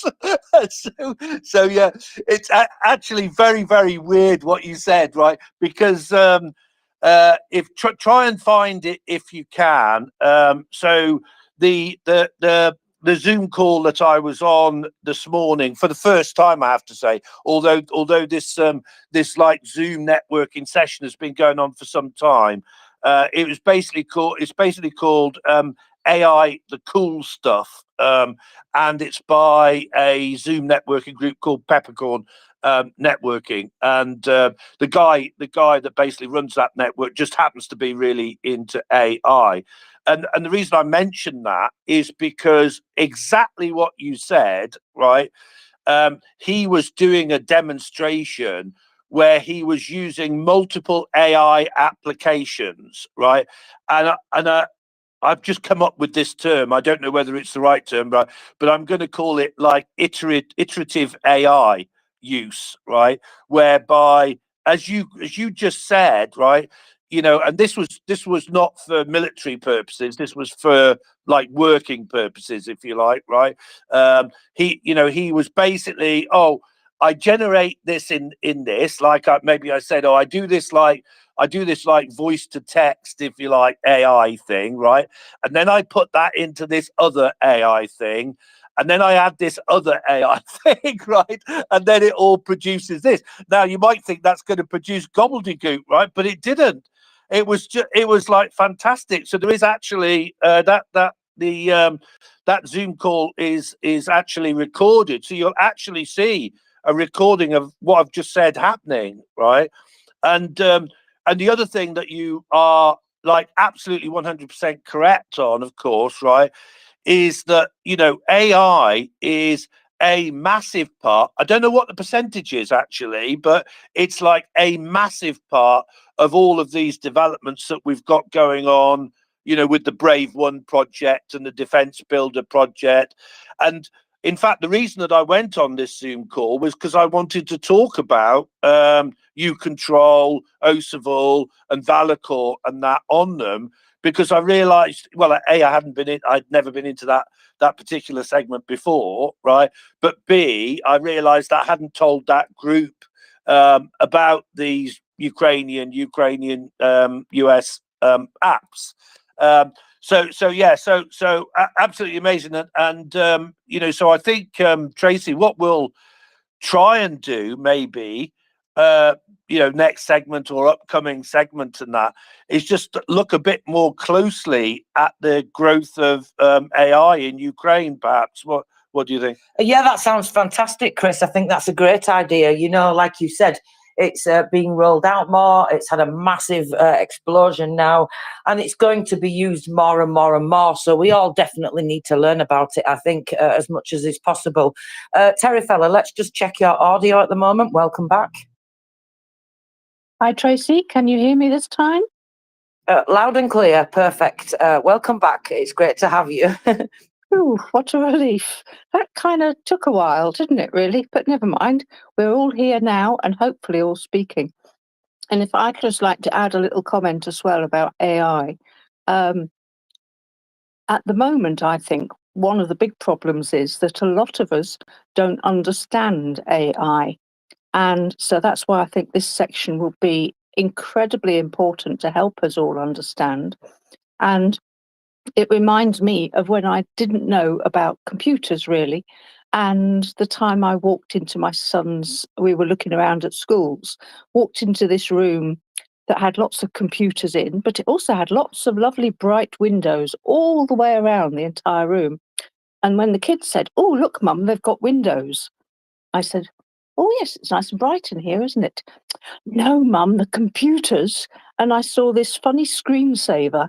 so yeah, it's actually very, very weird what you said, right? Because if try and find it if you can. So the Zoom call that I was on this morning for the first time, I have to say, although this like Zoom networking session has been going on for some time, it's basically called AI the Cool Stuff, and it's by a Zoom networking group called Peppercorn Networking, and the guy that basically runs that network just happens to be really into AI. And the reason I mention that is because exactly what you said, right? He was doing a demonstration where he was using multiple AI applications, right? And I've just come up with this term. I don't know whether it's the right term, but I'm going to call it like iterative AI use, right? Whereby, as you just said, right? And this was not for military purposes. This was for like working purposes, if you like, right? He was basically, I generate this in this, like maybe I said, I do this like voice to text, if you like, AI thing, right? And then I put that into this other AI thing. And then I add this other AI thing, right? And then it all produces this. Now you might think that's going to produce gobbledygook, right? But it didn't. It was like fantastic. So there is actually that Zoom call is actually recorded. So you'll actually see a recording of what I've just said happening, right? And the other thing that you are like absolutely 100% correct on, of course, right, is that AI is a massive part. I don't know what the percentage is actually, but it's like a massive part of all of these developments that we've got going on, with the Brave One project and the Defense Builder project. And in fact, the reason that I went on this Zoom call was because I wanted to talk about U-Control, Osaval, and Valacor and that on them, because I realised, well, A, I'd never been into that particular segment before, right? But B, I realised I hadn't told that group about these Ukrainian US apps. So absolutely amazing, and so I think Tracy, what we'll try and do maybe next segment or upcoming segment and that is just look a bit more closely at the growth of AI in Ukraine, perhaps. What do you think? Yeah, that sounds fantastic, Chris. I think that's a great idea. You know, like you said, it's being rolled out more. It's had a massive explosion now, and it's going to be used more and more and more. So we all definitely need to learn about it, I think, as much as is possible. Terry Fella, let's just check your audio at the moment. Welcome back. Hi, Tracy. Can you hear me this time? Loud and clear. Perfect. Welcome back. It's great to have you. Ooh, what a relief. That kind of took a while, didn't it, really? But never mind. We're all here now and hopefully all speaking. And if I'd just like to add a little comment as well about AI. At the moment, I think one of the big problems is that a lot of us don't understand AI. And so that's why I think this section will be incredibly important to help us all understand. And it reminds me of when I didn't know about computers really. And the time I walked into my son's, we were looking around at schools, walked into this room that had lots of computers in, but it also had lots of lovely bright windows all the way around the entire room. And when the kids said, "Oh, look, Mum, they've got windows," I said, "Oh, yes, it's nice and bright in here, isn't it?" "No, Mum, the computers." And I saw this funny screensaver,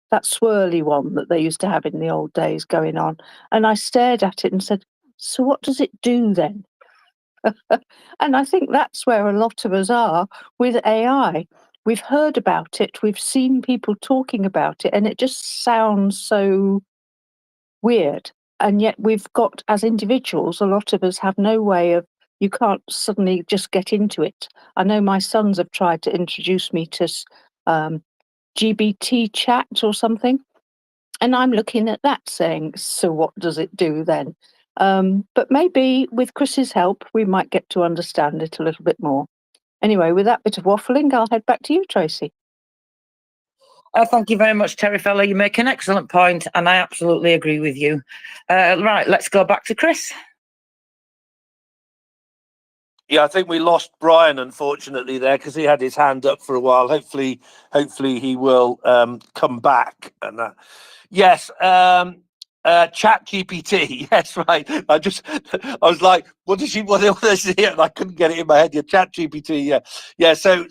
that swirly one that they used to have in the old days going on. And I stared at it and said, "So what does it do then?" And I think that's where a lot of us are with AI. We've heard about it, we've seen people talking about it, and it just sounds so weird. And yet we've got, as individuals, a lot of us have no way of, you can't suddenly just get into it. I know my sons have tried to introduce me to GBT chat or something. And I'm looking at that saying, so what does it do then? But maybe with Chris's help, we might get to understand it a little bit more. Anyway, with that bit of waffling, I'll head back to you, Tracy. Thank you very much, Terry Fella. You make an excellent point, and I absolutely agree with you. Right, let's go back to Chris. Yeah, I think we lost Brian, unfortunately, there because he had his hand up for a while. Hopefully he will come back. And yes, Chat GPT. Yes, right. I was like, what is it? And I couldn't get it in my head. Yeah, Chat GPT. Yeah. So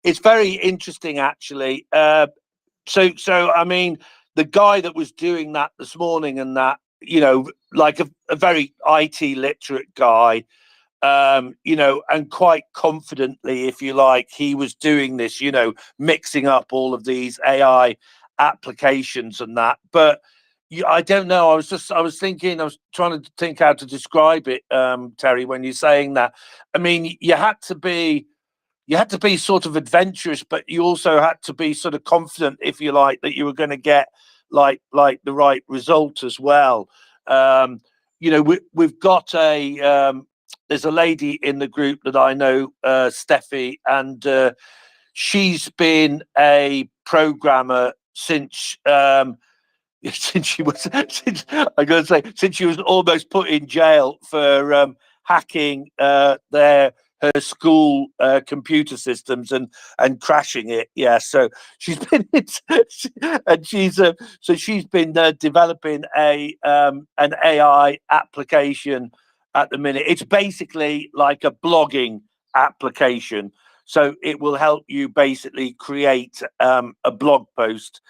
it's very interesting, actually. So I mean, the guy that was doing that this morning, and that, like a very IT literate guy. And quite confidently, if you like, he was doing this, mixing up all of these AI applications and that. But I don't know. I was thinking, I was trying to think how to describe it, Terry, when you're saying that. I mean, you had to be sort of adventurous, but you also had to be sort of confident, if you like, that you were going to get like the right result as well. We've got there's a lady in the group that I know, Steffi, and she's been a programmer since since she was since she was almost put in jail for hacking her school computer systems and crashing it. Yeah, so she's been and she's been developing an AI application at the minute. It's basically like a blogging application, so it will help you basically create a blog post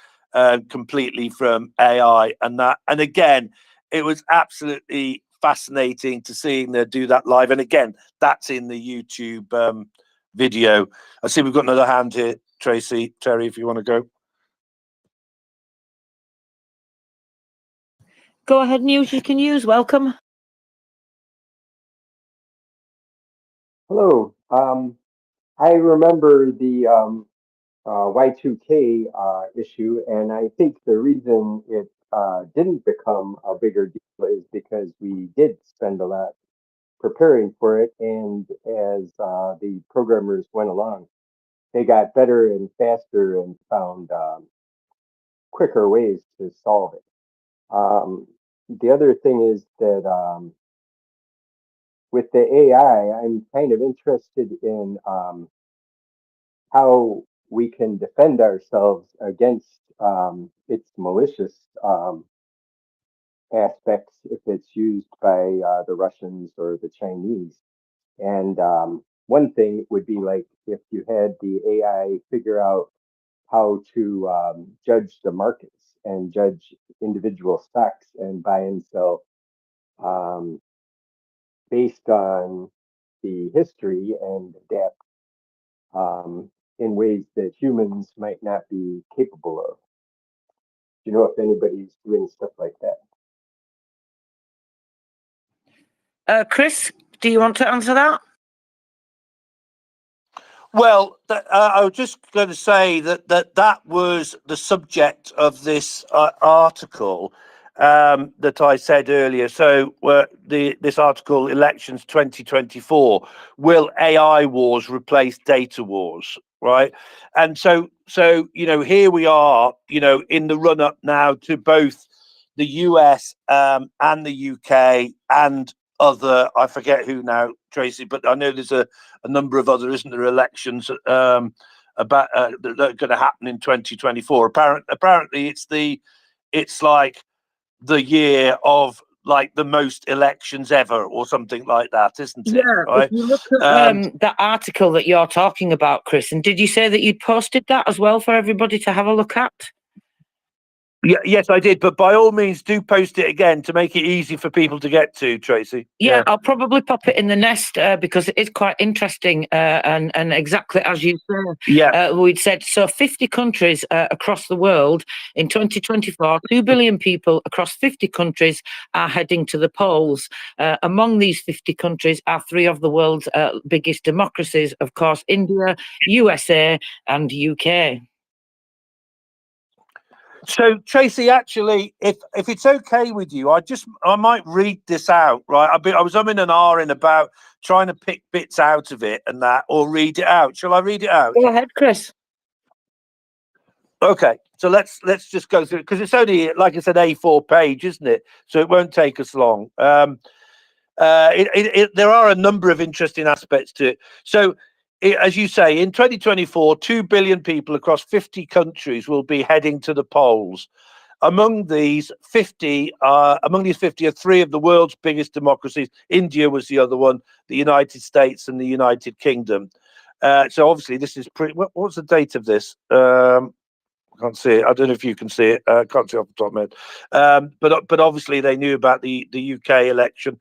completely from AI and that. And again, it was absolutely fascinating to seeing her do that live. And again, that's in the YouTube video. I see we've got another hand here, Tracy. Terry, if you want to go. Go ahead, News. You can use. Welcome. Hello. I remember the Y2K issue, and I think the reason it didn't become a bigger deal is because we did spend a lot preparing for it, and as the programmers went along, they got better and faster and found quicker ways to solve it. The other thing is that with the AI, I'm kind of interested in how we can defend ourselves against its malicious aspects if it's used by the Russians or the Chinese. And one thing would be like if you had the AI figure out how to judge the markets and judge individual stocks and buy and sell um, based on the history and adapt in ways that humans might not be capable of. Do you know if anybody's doing stuff like that? Chris, do you want to answer that? Well, I was just going to say that was the subject of this article that I said earlier. So this article, Elections 2024, will AI wars replace data wars? Right. And so, here we are, in the run up now to both the US and the UK and other, I forget who now, Tracy, but I know there's a number of other, isn't there, elections about that are going to happen in 2024. Apparently it's like the year of like the most elections ever or something like that, isn't it? Yeah, Right. if you look at that article that you're talking about, Chris, and did you say that you'd posted that as well for everybody to have a look at? Yeah, yes, I did. But by all means, do post it again to make it easy for people to get to, Tracy. Yeah, I'll probably pop it in the nest because it is quite interesting and exactly as you said. Yeah. We'd said so 50 countries across the world in 2024, 2 billion people across 50 countries are heading to the polls. Among these 50 countries are 3 of the world's biggest democracies, of course, India, USA and UK. So Tracy, actually, if it's okay with you, I might read this out, right? I was umming and ahhing about trying to pick bits out of it and that, or read it out. Shall I read it out? Go ahead, Chris. Okay, so let's just go through it because it's only, like I said, A4 page, isn't it? So it won't take us long. There are a number of interesting aspects to it. So, as you say, in 2024, 2 billion people across 50 countries will be heading to the polls. Among these 50 are 3 of the world's biggest democracies. India was the other one, the United States and the United Kingdom. So obviously this is pretty. What's the date of this? I can't see it. I don't know if you can see it. Can't see off the top of my head. But obviously they knew about the UK election.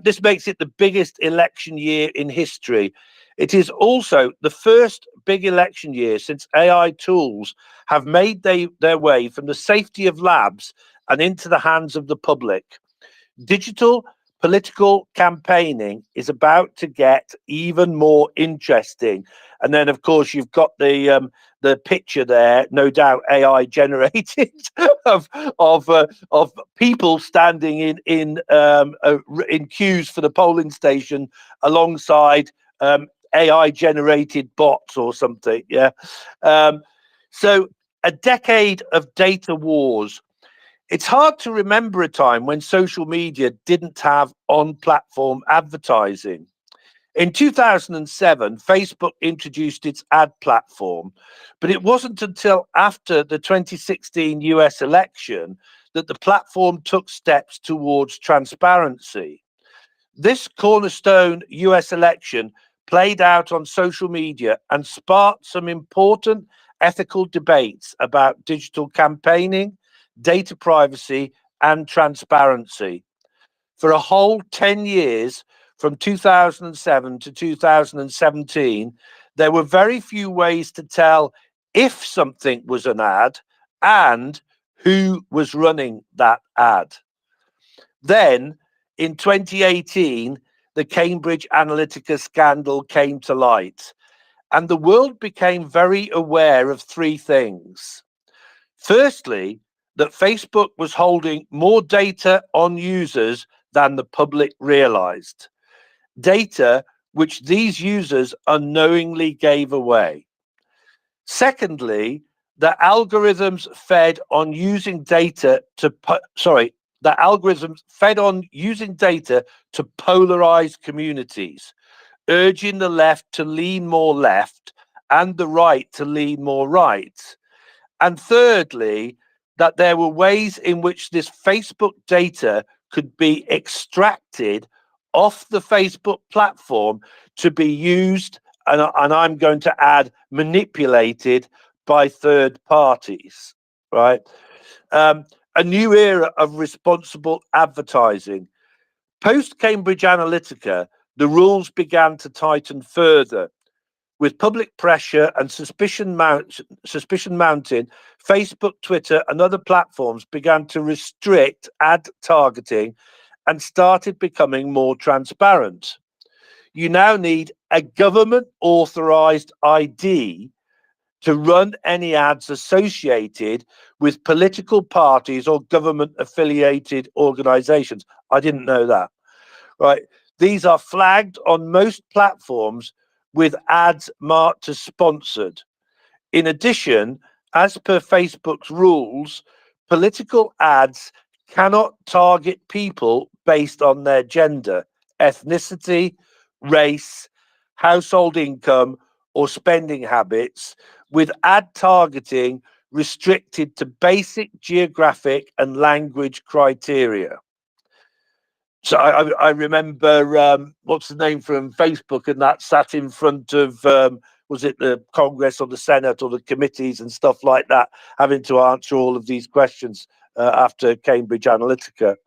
This makes it the biggest election year in history. It is also the first big election year since AI tools have made their way from the safety of labs and into the hands of the public. Digital political campaigning is about to get even more interesting. And then, of course, you've got the picture there, no doubt AI generated, of people standing in queues for the polling station alongside AI generated bots or something. Yeah. So a decade of data wars. It's hard to remember a time when social media didn't have on-platform advertising. In 2007, Facebook introduced its ad platform, but it wasn't until after the 2016 US election that the platform took steps towards transparency. This cornerstone US election played out on social media and sparked some important ethical debates about digital campaigning, data privacy, and transparency. For a whole 10 years, from 2007 to 2017, there were very few ways to tell if something was an ad and who was running that ad. Then, in 2018, the Cambridge Analytica scandal came to light, and the world became very aware of 3 things. Firstly, that Facebook was holding more data on users than the public realized. Data which these users unknowingly gave away. Secondly, that algorithms fed on using data to that algorithms fed on using data to polarize communities, urging the left to lean more left and the right to lean more right. And thirdly, that there were ways in which this Facebook data could be extracted off the Facebook platform to be used, and I'm going to add manipulated by third parties, right? A new era of responsible advertising. Post Cambridge Analytica, the rules began to tighten further. With public pressure and suspicion mounting, Facebook, Twitter, and other platforms began to restrict ad targeting and started becoming more transparent. You now need a government authorized ID to run any ads associated with political parties or government affiliated organizations. I didn't know that, right? These are flagged on most platforms with ads marked as sponsored. In addition, as per Facebook's rules, political ads cannot target people based on their gender, ethnicity, race, household income, or spending habits, with ad targeting restricted to basic geographic and language criteria. So I remember what's the name from Facebook, and that sat in front of was it the Congress or the Senate or the committees and stuff like that, having to answer all of these questions after Cambridge Analytica.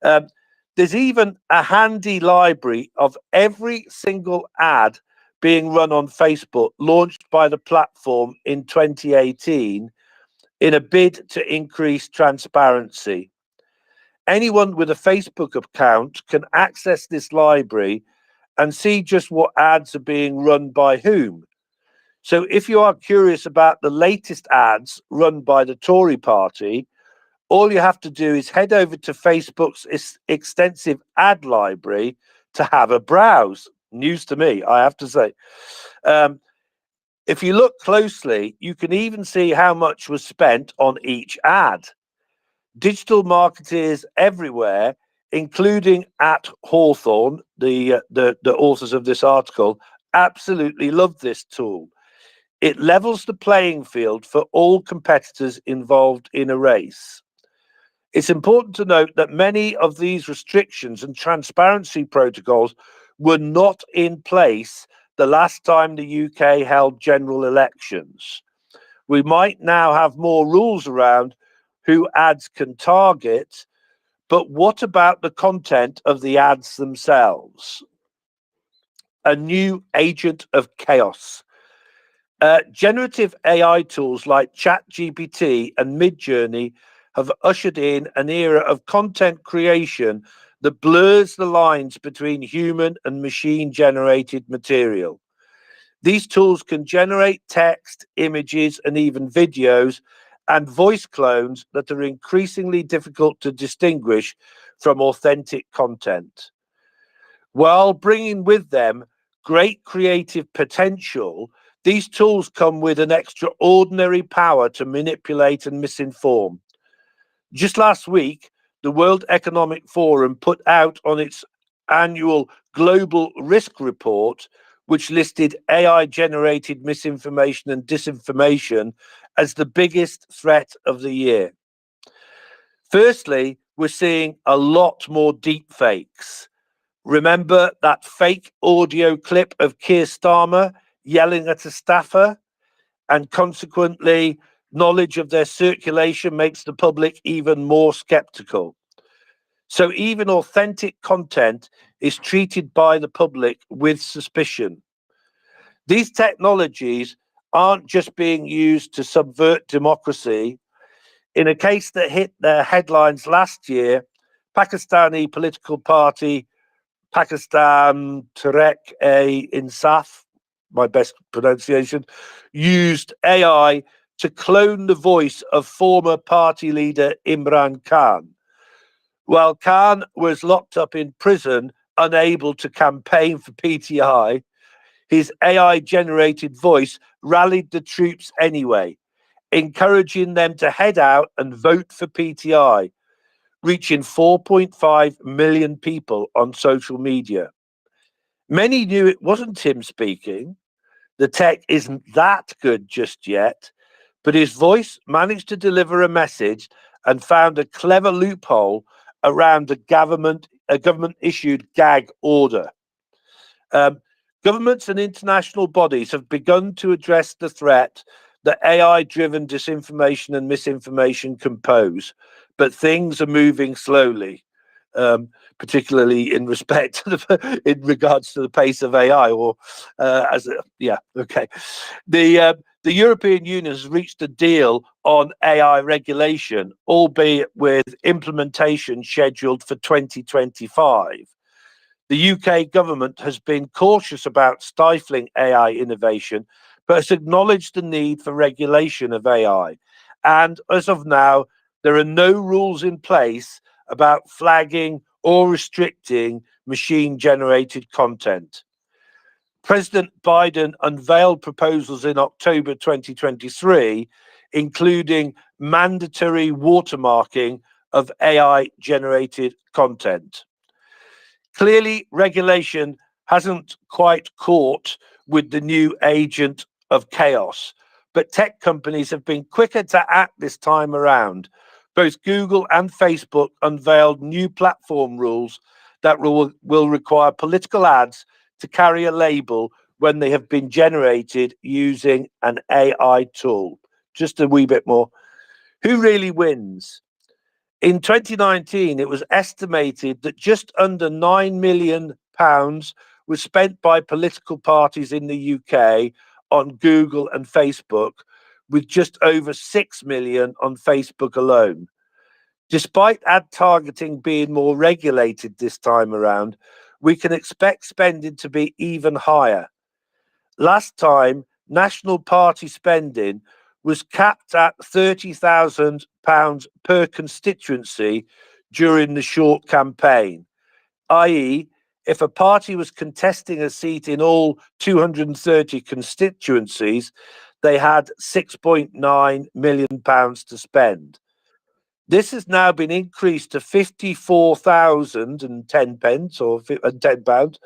There's even a handy library of every single ad being run on Facebook, launched by the platform in 2018 in a bid to increase transparency. Anyone with a Facebook account can access this library and see just what ads are being run by whom. So if you are curious about the latest ads run by the Tory party, all you have to do is head over to Facebook's extensive ad library to have a browse. News to me, I have to say. If you look closely, you can even see how much was spent on each ad. Digital marketers everywhere, including at Hawthorne, the authors of this article, absolutely love this tool. It levels the playing field for all competitors involved in a race. It's important to note that many of these restrictions and transparency protocols were not in place the last time the UK held general elections. We might now have more rules around who ads can target, but what about the content of the ads themselves? A new agent of chaos. Generative AI tools like ChatGPT and Midjourney have ushered in an era of content creation that blurs the lines between human and machine generated material. These tools can generate text, images, and even videos and voice clones that are increasingly difficult to distinguish from authentic content. While bringing with them great creative potential, these tools come with an extraordinary power to manipulate and misinform. Just last week, the World Economic Forum put out on its annual Global Risk Report, which listed AI-generated misinformation and disinformation as the biggest threat of the year. Firstly, we're seeing a lot more deep fakes. Remember that fake audio clip of Keir Starmer yelling at a staffer? And consequently, knowledge of their circulation makes the public even more skeptical. So even authentic content is treated by the public with suspicion. These technologies aren't just being used to subvert democracy. In a case that hit their headlines last year, Pakistani political party Pakistan Tehreek-e-Insaf, my best pronunciation, used AI to clone the voice of former party leader Imran Khan. While Khan was locked up in prison, unable to campaign for PTI, his AI-generated voice rallied the troops anyway, encouraging them to head out and vote for PTI, reaching 4.5 million people on social media. Many knew it wasn't him speaking. The tech isn't that good just yet, but his voice managed to deliver a message and found a clever loophole around a government-issued gag order. Governments and international bodies have begun to address the threat that AI-driven disinformation and misinformation can pose, but things are moving slowly, particularly in respect to in regards to the pace of AI. The European Union has reached a deal on AI regulation, albeit with implementation scheduled for 2025. The UK government has been cautious about stifling AI innovation, but has acknowledged the need for regulation of AI. And as of now, there are no rules in place about flagging or restricting machine-generated content. President Biden unveiled proposals in October 2023, including mandatory watermarking of AI-generated content. Clearly, regulation hasn't quite caught with the new agent of chaos, but tech companies have been quicker to act this time around. Both Google and Facebook unveiled new platform rules that will require political ads to carry a label when they have been generated using an AI tool. Just a wee bit more. Who really wins? In 2019, it was estimated that just under £9 million was spent by political parties in the UK on Google and Facebook, with just over 6 million on Facebook alone. Despite ad targeting being more regulated this time around, we can expect spending to be even higher. Last time, national party spending was capped at £30,000 per constituency during the short campaign, i.e., if a party was contesting a seat in all 230 constituencies, they had £6.9 million to spend. This has now been increased to 54,010 pence or £10.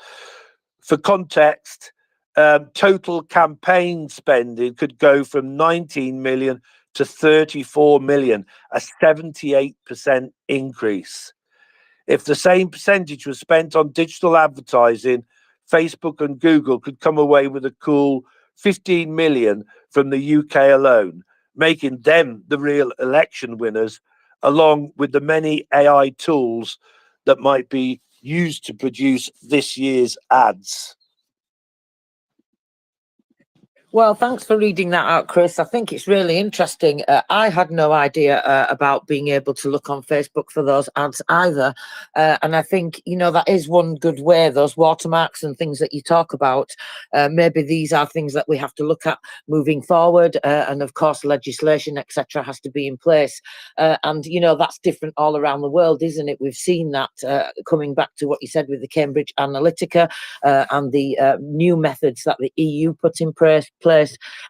For context, total campaign spending could go from 19 million to 34 million, a 78% increase. If the same percentage was spent on digital advertising, Facebook and Google could come away with a cool 15 million from the UK alone, making them the real election winners, along with the many AI tools that might be used to produce this year's ads. Well, thanks for reading that out, Chris. I think it's really interesting. I had no idea about being able to look on Facebook for those ads either. And I think, that is one good way, those watermarks and things that you talk about. Maybe these are things that we have to look at moving forward. And of course, legislation, etc., has to be in place. And that's different all around the world, isn't it? We've seen that coming back to what you said with the Cambridge Analytica and the new methods that the EU put in place.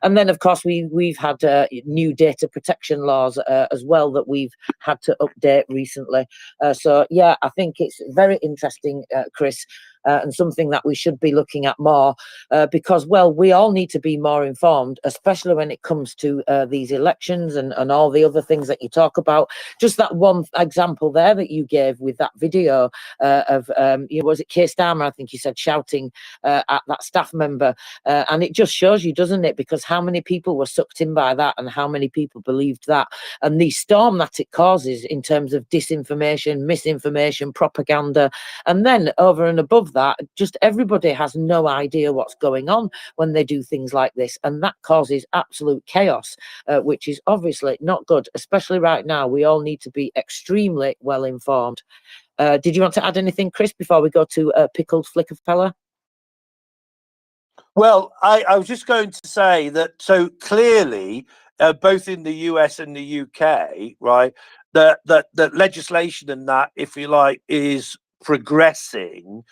And then, of course, we've had new data protection laws as well that we've had to update recently. So, yeah, I think it's very interesting, Chris, and something that we should be looking at more because, well, we all need to be more informed, especially when it comes to these elections and all the other things that you talk about. Just that one example there that you gave with that video of, was it Keir Starmer, I think you said, shouting at that staff member. And it just shows you, doesn't it? Because how many people were sucked in by that and how many people believed that, and the storm that it causes in terms of disinformation, misinformation, propaganda. And then over and above that, just everybody has no idea what's going on when they do things like this. And that causes absolute chaos, which is obviously not good, especially right now. We all need to be extremely well informed. Did you want to add anything, Chris, before we go to Pickled Flick of Fella? Well, I was just going to say that so clearly, both in the US and the UK, right, that legislation and that, if you like, is progressing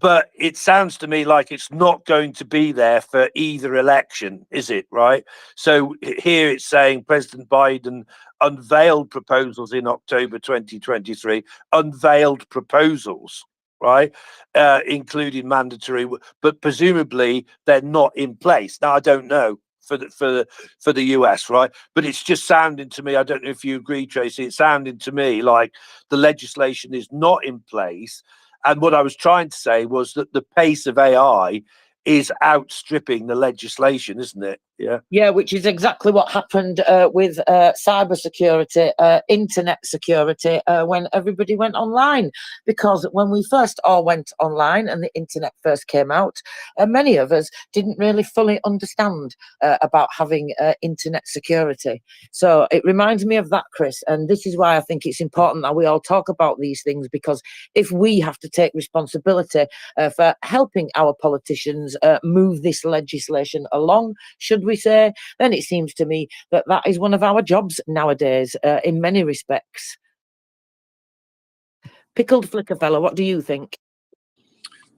but it sounds to me like it's not going to be there for either election, is it? Right. So here it's saying President Biden unveiled proposals in October 2023, unveiled proposals, right, including mandatory, but presumably they're not in place. Now, I don't know for the US, right? But it's just sounding to me, I don't know if you agree, Tracy, it's sounding to me like the legislation is not in place. And what I was trying to say was that the pace of AI is outstripping the legislation, isn't it? Yeah. Yeah, which is exactly what happened with cyber security, internet security, when everybody went online. Because when we first all went online and the internet first came out, many of us didn't really fully understand about having internet security. So it reminds me of that, Chris. And this is why I think it's important that we all talk about these things, because if we have to take responsibility for helping our politicians move this legislation along, should we say, then it seems to me that that is one of our jobs nowadays, in many respects. Pickled Flicker Fella, what do you think?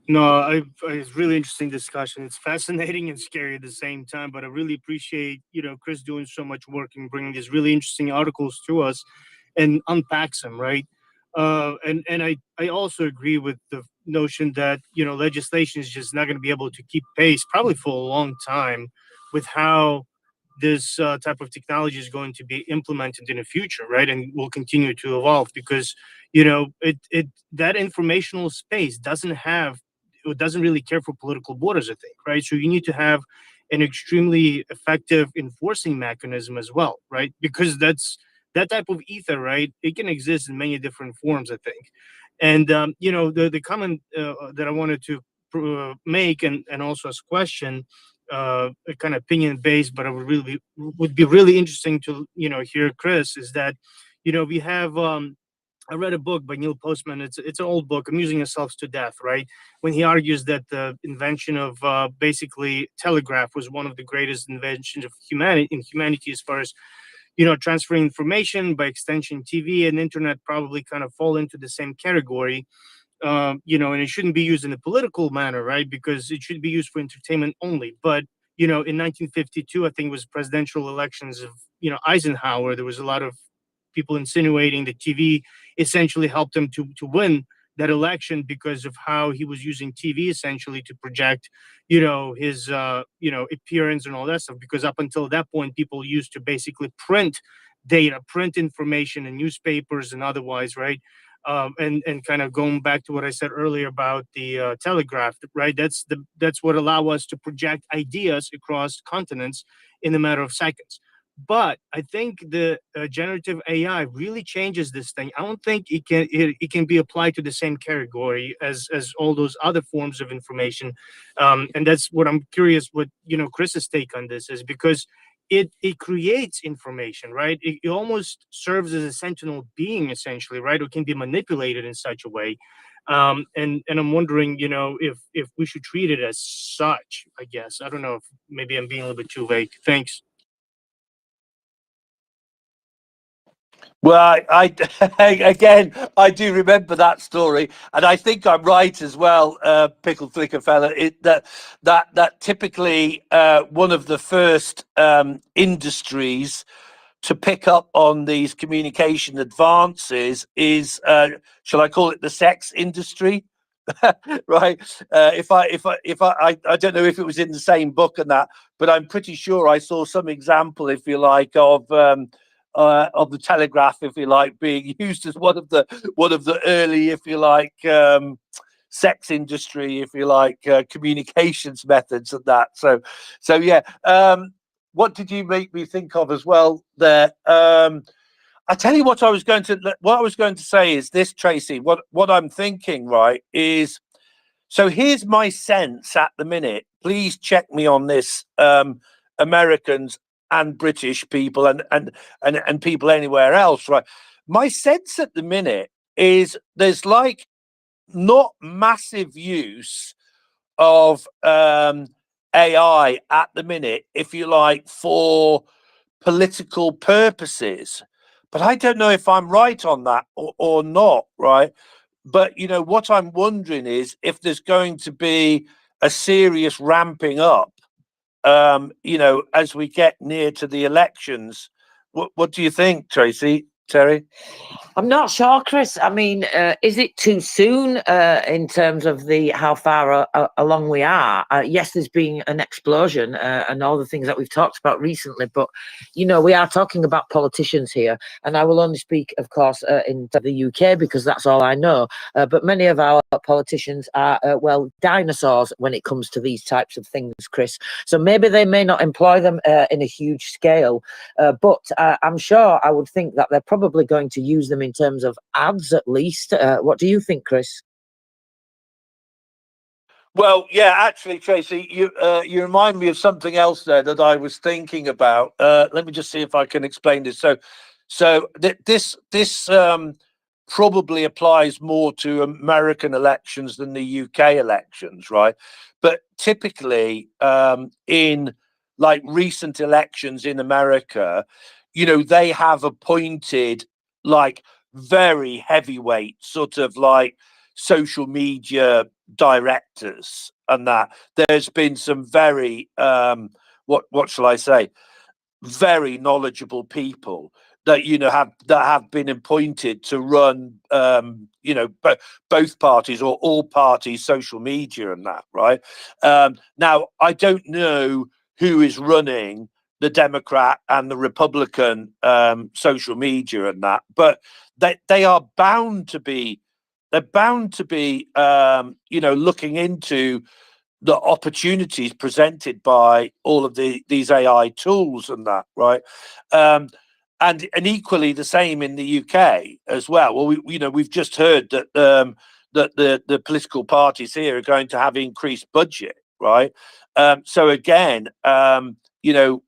No, it's really interesting discussion. It's fascinating and scary at the same time, but I really appreciate, Chris doing so much work and bringing these really interesting articles to us and unpacks them, right? And I also agree with the notion that, legislation is just not going to be able to keep pace probably for a long time with how this type of technology is going to be implemented in the future, right? And will continue to evolve because, it that informational space it doesn't really care for political borders, I think, right? So you need to have an extremely effective enforcing mechanism as well, right? Because that type of ether, right? It can exist in many different forms, I think. And the comment that I wanted to make and also as a question, kind of opinion based, but I would be really interesting to hear Chris is that we have I read a book by Neil Postman. It's an old book, Amusing Yourselves to Death, right? When he argues that the invention of basically telegraph was one of the greatest inventions of humanity as far as transferring information, by extension TV and internet probably kind of fall into the same category. And it shouldn't be used in a political manner, right? Because it should be used for entertainment only. But in 1952, I think it was presidential elections of Eisenhower. There was a lot of people insinuating that TV essentially helped him to win that election because of how he was using TV essentially to project, his appearance and all that stuff. Because up until that point, people used to basically print data, print information in newspapers and otherwise, right? And kind of going back to what I said earlier about the telegraph, right? That's what allow us to project ideas across continents in a matter of seconds. But I think the generative AI really changes this thing. I don't think it can be applied to the same category as all those other forms of information, and that's what I'm curious. What Chris's take on this is, because it creates information, right? It almost serves as a sentinel being, essentially, right? Or can be manipulated in such a way. And I'm wondering, if we should treat it as such. I guess I don't know if maybe I'm being a little bit too vague. Thanks. Well, again, I do remember that story, and I think I'm right as well, Pickled Flicker Fella. That typically one of the first industries to pick up on these communication advances is, shall I call it the sex industry? Right. I don't know if it was in the same book and that, but I'm pretty sure I saw some example, if you like, of the telegraph, if you like, being used as one of the early, if you like, sex industry, if you like, communications methods and that. So yeah. What did you make me think of as well there? I tell you what I was going to say is this, Tracy. What I'm thinking, right, is, so here's my sense at the minute. Please check me on this, Americans and British people and people anywhere else, right? My sense at the minute is there's like not massive use of AI at the minute, if you like, for political purposes. But I don't know if I'm right on that or not, right? But you know what I'm wondering is if there's going to be a serious ramping up, you know, as we get near to the elections. What do you think, Tracy? Terry? I'm not sure, Chris. I mean, is it too soon in terms of the how far along we are? Yes, there's been an explosion and all the things that we've talked about recently, but you know, we are talking about politicians here, and I will only speak, of course, in the UK because that's all I know. But many of our politicians are well dinosaurs when it comes to these types of things, Chris. So maybe they may not employ them in a huge scale, but I'm sure I would think that they're probably going to use them in terms of ads at least. What do you think, Chris? Well, yeah, actually, Tracy, you remind me of something else there that I was thinking about. Let me just see if I can explain this. This probably applies more to American elections than the UK elections, right? But typically, in like recent elections in America, you know, they have appointed like very heavyweight sort of like social media directors, and that there's been some very what shall I say, very knowledgeable people that you know have been appointed to run you know both parties or all parties social media and that, right? Now I don't know who is running the Democrat and the Republican social media and that, but they are bound to be, they're bound to be you know, looking into the opportunities presented by all of these AI tools and that, right? And equally the same in the UK as well. Well, you know, we've just heard that that the political parties here are going to have increased budget, right? So again, you know,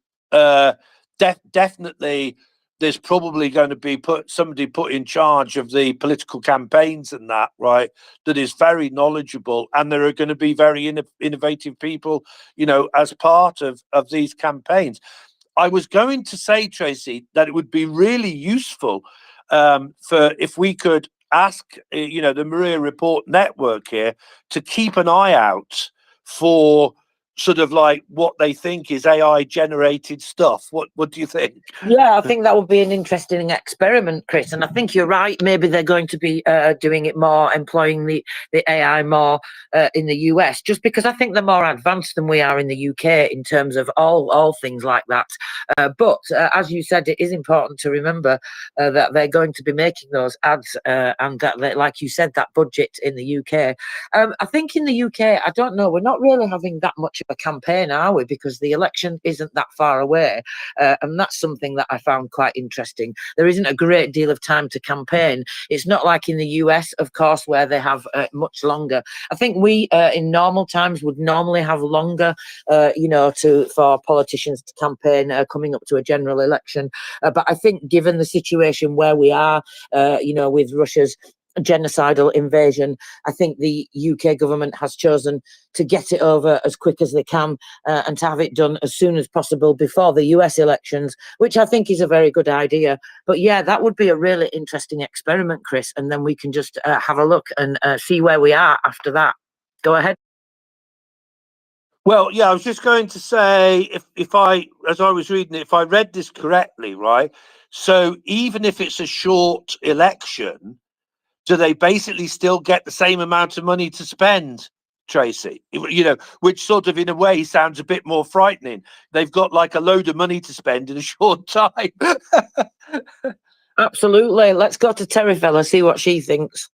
definitely there's probably going to be somebody put in charge of the political campaigns and that, right? That is very knowledgeable, and there are going to be very innovative people, you know, as part of these campaigns. I was going to say, Tracy, that it would be really useful for if we could ask, you know, the MriyaReport network here to keep an eye out for sort of like what they think is AI generated stuff. What do you think? Yeah, I think that would be an interesting experiment, Chris. And I think you're right. Maybe they're going to be doing it more, employing the AI more in the US, just because I think they're more advanced than we are in the UK in terms of all things like that. But as you said, it is important to remember that they're going to be making those ads and that, like you said, that budget in the UK. I think in the UK, I don't know, we're not really having that much of a campaign, are we? Because the election isn't that far away. And that's something that I found quite interesting. There isn't a great deal of time to campaign. It's not like in the US, of course, where they have much longer. I think we, in normal times, would normally have longer, you know, for politicians to campaign coming up to a general election. But I think given the situation where we are, you know, with Russia's genocidal invasion, I think the UK government has chosen to get it over as quick as they can and to have it done as soon as possible before the US elections, which I think is a very good idea. But yeah, that would be a really interesting experiment, Chris, and then we can just have a look and see where we are after that. Go ahead. Well, yeah, I was just going to say, if I, as I was reading it, if I read this correctly, right? So even if it's a short election, do they basically still get the same amount of money to spend, Tracy? You know, which sort of in a way sounds a bit more frightening. They've got like a load of money to spend in a short time. Absolutely. Let's go to Terry Fella, see what she thinks.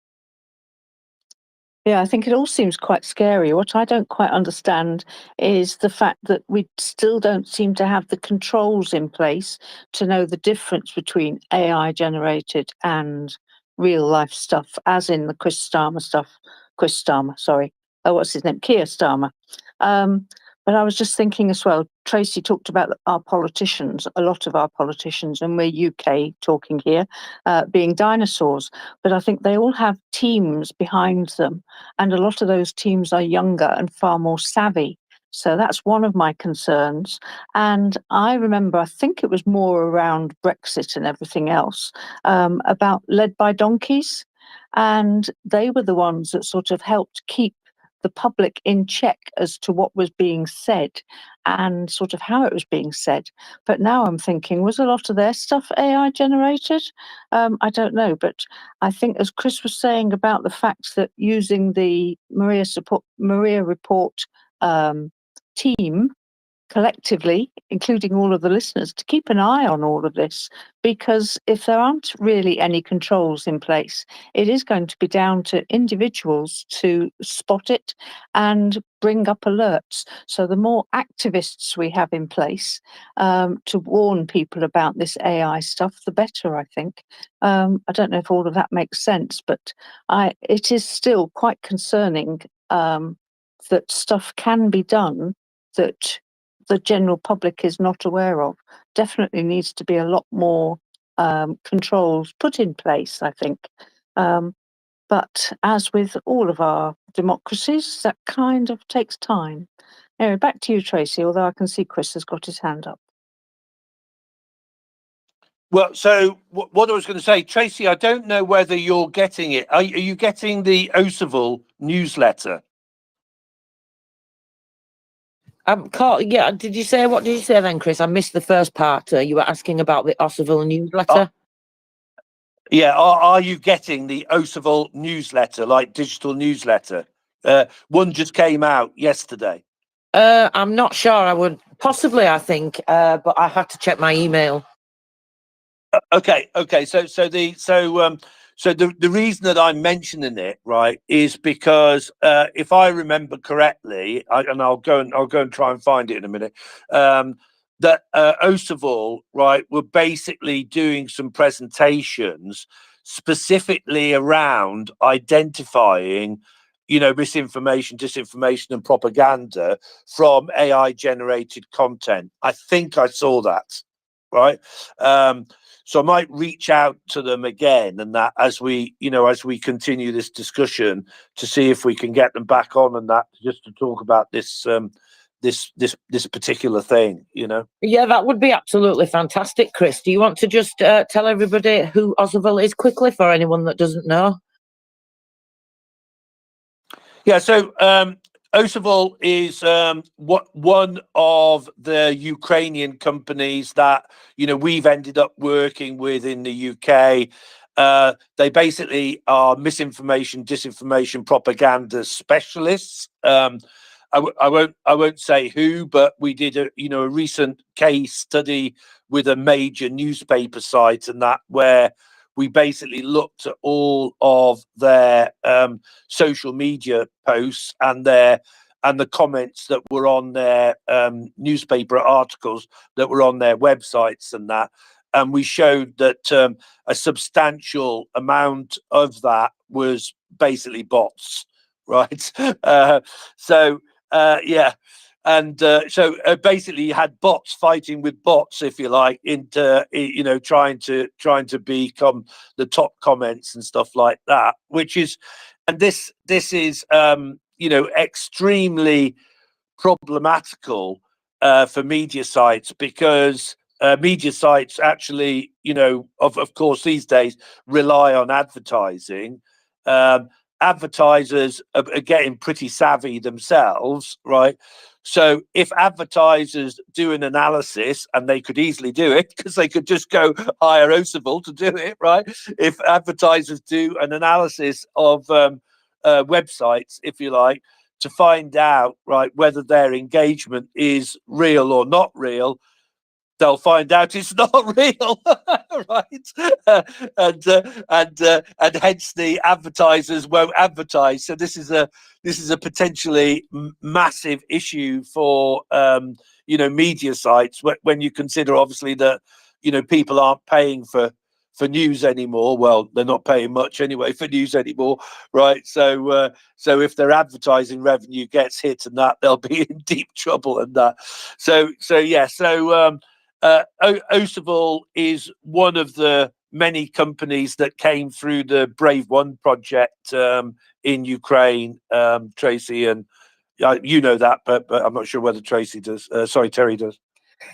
Yeah, I think it all seems quite scary. What I don't quite understand is the fact that we still don't seem to have the controls in place to know the difference between AI generated and real life stuff, as in the Chris Starmer, sorry. Oh, what's his name? Keir Starmer. But I was just thinking as well, Tracy talked about our politicians, a lot of our politicians, and we're UK talking here, being dinosaurs. But I think they all have teams behind them, and a lot of those teams are younger and far more savvy. So that's one of my concerns. And I remember, I think it was more around Brexit and everything else, about led by donkeys. and they were the ones that sort of helped keep the public in check as to what was being said and sort of how it was being said. But now I'm thinking, was a lot of their stuff AI generated? I don't know, but I think, as Chris was saying about the fact that using the Maria Report team collectively, including all of the listeners, to keep an eye on all of this, because if there aren't really any controls in place, it is going to be down to individuals to spot it and bring up alerts. So the more activists we have in place to warn people about this AI stuff, the better, I think. I don't know if all of that makes sense, but it is still quite concerning that stuff can be done that the general public is not aware of. Definitely needs to be a lot more controls put in place, I think. But as with all of our democracies, that kind of takes time. Anyway, back to you, Tracy, although I can see Chris has got his hand up. Well, so what I was going to say, Tracy, I don't know whether you're getting it. Are you getting the Osaval newsletter? Yeah, did you say, what did you say then, Chris? I missed the first part. You were asking about the Ossaville newsletter? Yeah, are you getting the Osaval newsletter, like digital newsletter? One just came out yesterday. I'm not sure. I would possibly, I think, but I have to check my email. Okay. So the reason that I'm mentioning it, right, is because if I remember correctly, and I'll go and try and find it in a minute. That Osaval, right, were basically doing some presentations specifically around identifying, misinformation, disinformation, and propaganda from AI generated content. I think I saw that, right. So I might reach out to them again, and that as we continue this discussion, to see if we can get them back on, and that just to talk about this particular thing. Yeah, that would be absolutely fantastic, Chris. Do you want to just tell everybody who Ossaville is quickly for anyone that doesn't know? Yeah. So Osaval is one of the Ukrainian companies that we've ended up working with in the UK. They basically are misinformation, disinformation, propaganda specialists. I won't say who, but we did a recent case study with a major newspaper site, and that where we basically looked at all of their social media posts and the comments that were on their newspaper articles that were on their websites and that. And we showed that a substantial amount of that was basically bots, right? Yeah. And so basically you had bots fighting with bots, if you like, into trying to become the top comments and stuff like that, and this is extremely problematical for media sites, because media sites actually of course these days rely on advertising. Advertisers are getting pretty savvy themselves, right? So if advertisers do an analysis, and they could easily do it because they could just go hire Osaval to do it, right? If advertisers do an analysis of websites, if you like, to find out, right, whether their engagement is real or not real, they'll find out it's not real, right? And hence the advertisers won't advertise. So this is a potentially massive issue for media sites, when you consider obviously that people aren't paying for news anymore. Well, they're not paying much anyway for news anymore, right? So if their advertising revenue gets hit and that, they'll be in deep trouble and that. Osaval is one of the many companies that came through the Brave One project in Ukraine, Tracy, and you know that, but I'm not sure whether Tracy does. Sorry, Terry does.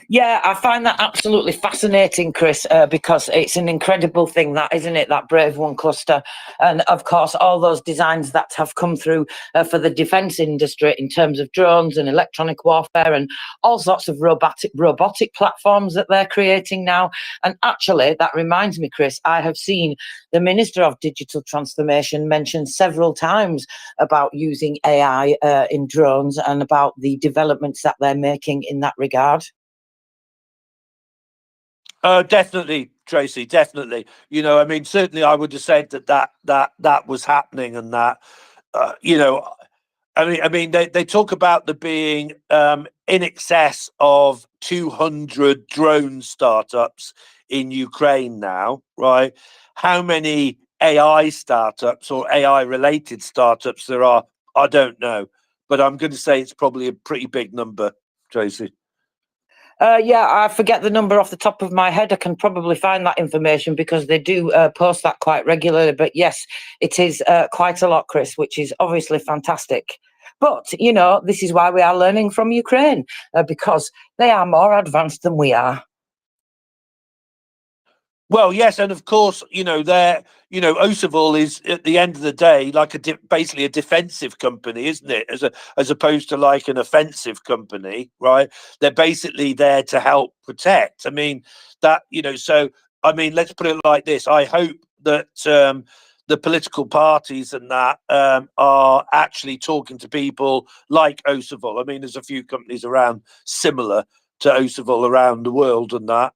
Yeah, I find that absolutely fascinating, Chris, because it's an incredible thing, that isn't it? That Brave One cluster, and of course, all those designs that have come through for the defence industry in terms of drones and electronic warfare and all sorts of robotic platforms that they're creating now. And actually, that reminds me, Chris, I have seen the Minister of Digital Transformation mention several times about using AI in drones and about the developments that they're making in that regard. Definitely, Tracy. Definitely. You know, I mean, certainly, I would have said that was happening, and that, you know, I mean, they talk about there being in excess of 200 drone startups in Ukraine now, right? How many AI startups or AI related startups there are, I don't know, but I'm going to say it's probably a pretty big number, Tracy. Yeah, I forget the number off the top of my head. I can probably find that information because they do post that quite regularly. But yes, it is quite a lot, Chris, which is obviously fantastic. But, you know, this is why we are learning from Ukraine, because they are more advanced than we are. Well, yes, and of course, you know, Osavol is at the end of the day like basically a defensive company, isn't it? As opposed to like an offensive company, right? They're basically there to help protect. I mean, that, you know, so I mean, let's put it like this. I hope that the political parties and that are actually talking to people like Osavol. I mean, there's a few companies around similar to Osavol around the world and that.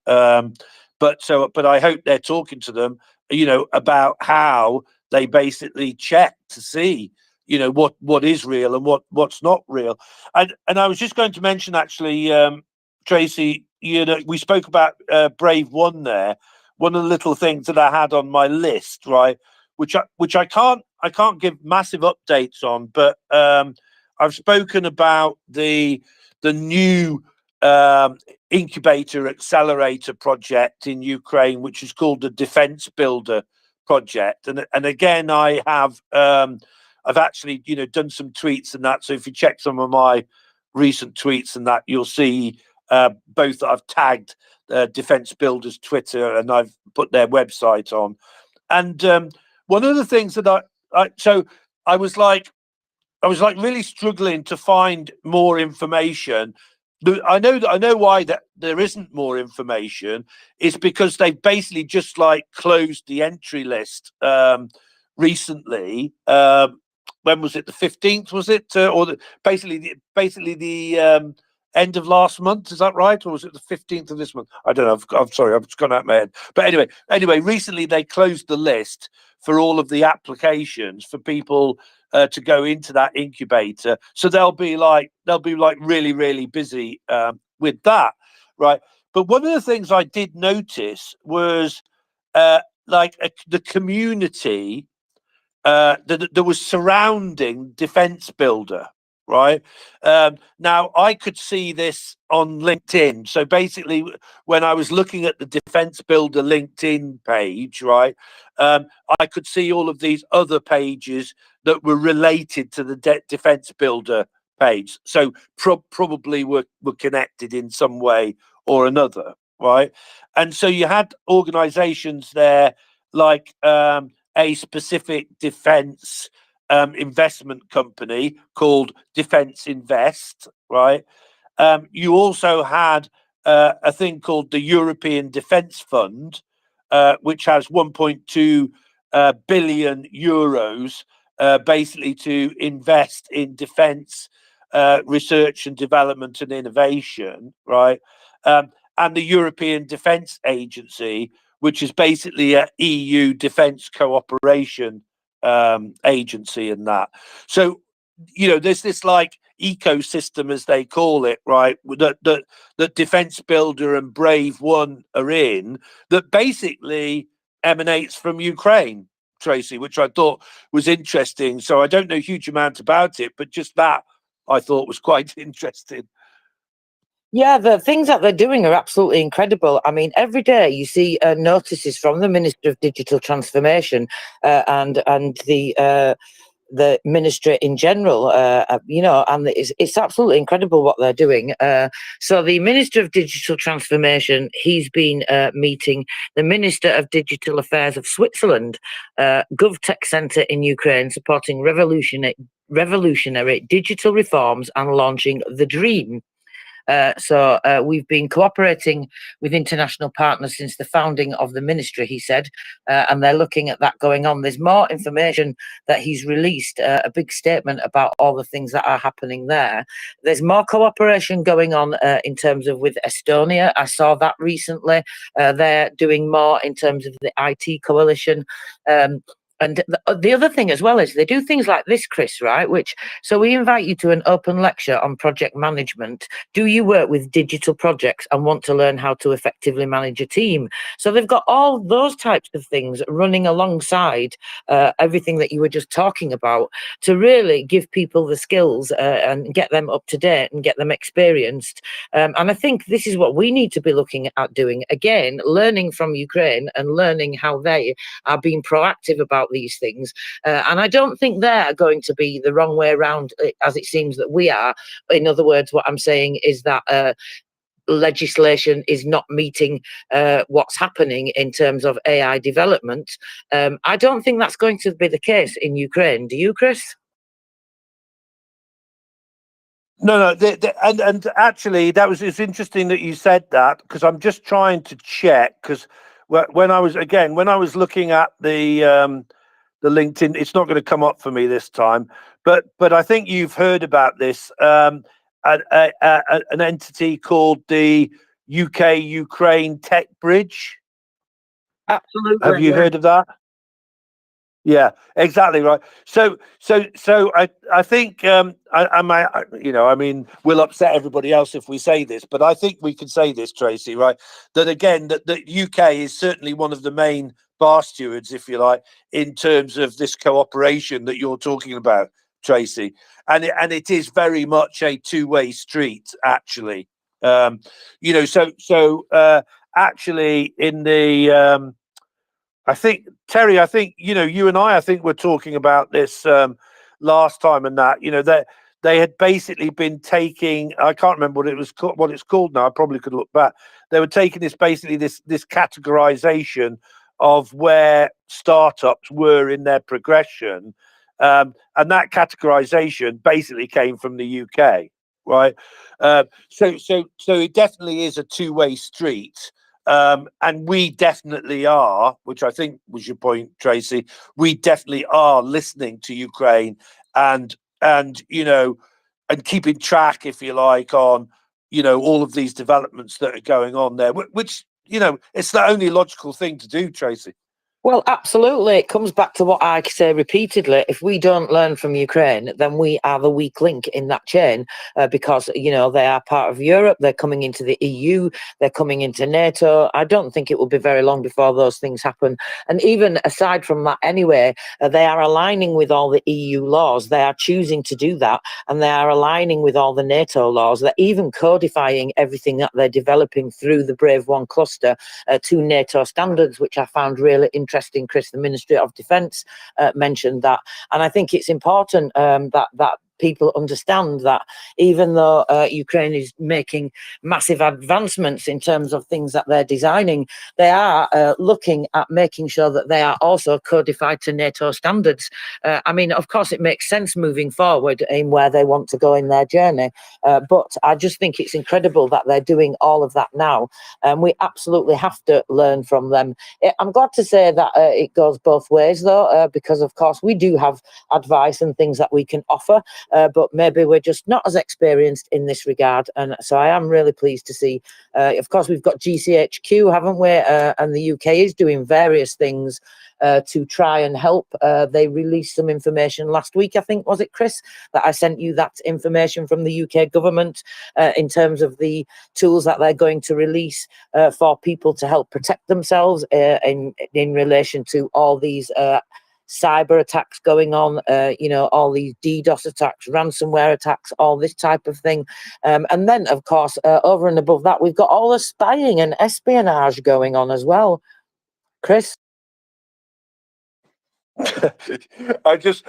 But I hope they're talking to them, you know, about how they basically check to see, you know, what is real and what's not real. And I was just going to mention actually, Tracy, you know, we spoke about Brave One there. One of the little things that I had on my list, right, which I can't give massive updates on, but I've spoken about the new incubator accelerator project in Ukraine, which is called the Defense Builder project. And again, I have I've actually, you know, done some tweets and that. So if you check some of my recent tweets and that, you'll see both that I've tagged Defense Builders Twitter and I've put their website on. And one of the things that I was like really struggling to find more information. I know why that there isn't more information is because they've basically just like closed the entry list recently. When was it? The 15th, was it? Basically the end of last month, is that right? Or was it the 15th of this month? I don't know. I'm sorry, I've just gone out of my head. But anyway, recently they closed the list for all of the applications for people to go into that incubator. So they'll be like really, really busy with that, right? But one of the things I did notice was the community that was surrounding Defense Builder, right? Now I could see this on LinkedIn. So basically, when I was looking at the Defense Builder LinkedIn page, right, I could see all of these other pages that were related to the Defense Builder page. So probably were connected in some way or another, right? And so you had organizations there like a specific defense investment company called Defense Invest, right? You also had a thing called the European Defence Fund, which has 1.2 billion euros basically to invest in defence research and development and innovation, right? And the European Defence Agency, which is basically a EU defence cooperation agency in that. So, you know, there's this like ecosystem, as they call it, right, that Defence Builder and Brave One are in, that basically emanates from Ukraine, Tracy, which I thought was interesting. So I don't know a huge amount about it, but just that I thought was quite interesting. Yeah, the things that they're doing are absolutely incredible. I mean, every day you see notices from the Minister of Digital Transformation and the the ministry in general, and it's absolutely incredible what they're doing. So the Minister of Digital Transformation, he's been meeting the Minister of Digital Affairs of Switzerland, GovTech Centre in Ukraine, supporting revolutionary digital reforms and launching the Dream. So we've been cooperating with international partners since the founding of the ministry, he said, and they're looking at that going on. There's more information that he's released, a big statement about all the things that are happening there. There's more cooperation going on in terms of with Estonia. I saw that recently. They're doing more in terms of the IT coalition. And the other thing as well is they do things like this, Chris, right? So we invite you to an open lecture on project management. Do you work with digital projects and want to learn how to effectively manage a team? So they've got all those types of things running alongside everything that you were just talking about to really give people the skills and get them up to date and get them experienced. And I think this is what we need to be looking at doing. Again, learning from Ukraine and learning how they are being proactive about these things. And I don't think they're going to be the wrong way around, as it seems that we are. In other words, what I'm saying is that legislation is not meeting what's happening in terms of AI development. I don't think that's going to be the case in Ukraine. Do you, Chris? No, and actually, it's interesting that you said that, because I'm just trying to check, because when I was looking at the LinkedIn, it's not going to come up for me this time, but I think you've heard about this, an entity called the UK Ukraine Tech Bridge. Absolutely. Have you heard of that? Yeah, exactly right. So I think I might, I mean, we'll upset everybody else if we say this, but I think we can say this, Tracy, right? That again, that the UK is certainly one of the main bar stewards, if you like, in terms of this cooperation that you're talking about, Tracy, and it is very much a two-way street, actually. Actually, in the I think, Terry, I think, you and I think we're talking about this last time, and that, that they had basically been taking, I can't remember what it's called now. I probably could look back. They were taking this categorization of where startups were in their progression. And that categorization basically came from the UK, right? So it definitely is a two-way street. And we definitely are, which I think was your point, Tracy. We definitely are listening to Ukraine and keeping track, if you like, on all of these developments that are going on there. Which it's the only logical thing to do, Tracy. Well, absolutely. It comes back to what I say repeatedly. If we don't learn from Ukraine, then we are the weak link in that chain because, they are part of Europe. They're coming into the EU. They're coming into NATO. I don't think it will be very long before those things happen. And even aside from that anyway, they are aligning with all the EU laws. They are choosing to do that. And they are aligning with all the NATO laws. They're even codifying everything that they're developing through the Brave One cluster to NATO standards, which I found really interesting. Chris, the Ministry of Defence mentioned that, and I think it's important that people understand that even though Ukraine is making massive advancements in terms of things that they're designing, they are looking at making sure that they are also codified to NATO standards. I mean, of course, it makes sense moving forward in where they want to go in their journey, but I just think it's incredible that they're doing all of that now, and we absolutely have to learn from them. I'm glad to say that it goes both ways, though, because, of course, we do have advice and things that we can offer, but maybe we're just not as experienced in this regard. And so I am really pleased to see, of course, we've got GCHQ, haven't we? And the UK is doing various things to try and help. They released some information last week, I think, was it, Chris, that I sent you that information from the UK government in terms of the tools that they're going to release for people to help protect themselves in relation to all these cyber attacks going on, all these DDoS attacks, ransomware attacks, all this type of thing. And then, of course, over and above that, we've got all the spying and espionage going on as well. Chris? I just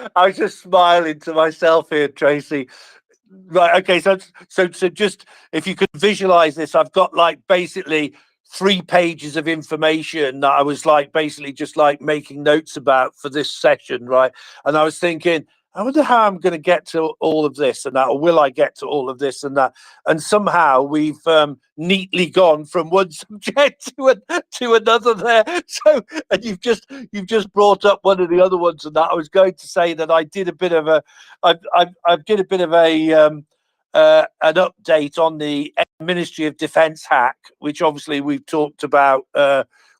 smiling to myself here, Tracy. Right. Okay. So just if you could visualize this, I've got like basically 3 pages of information that I was like basically just like making notes about for this session, right? And I was thinking, I wonder how I'm going to get to all of this and that, or will I get to all of this and that? And somehow we've neatly gone from one subject to another there. So, and you've just brought up one of the other ones, and that I was going to say that I did a bit of a, I did a bit of a an update on the Ministry of Defence hack, which obviously we've talked about,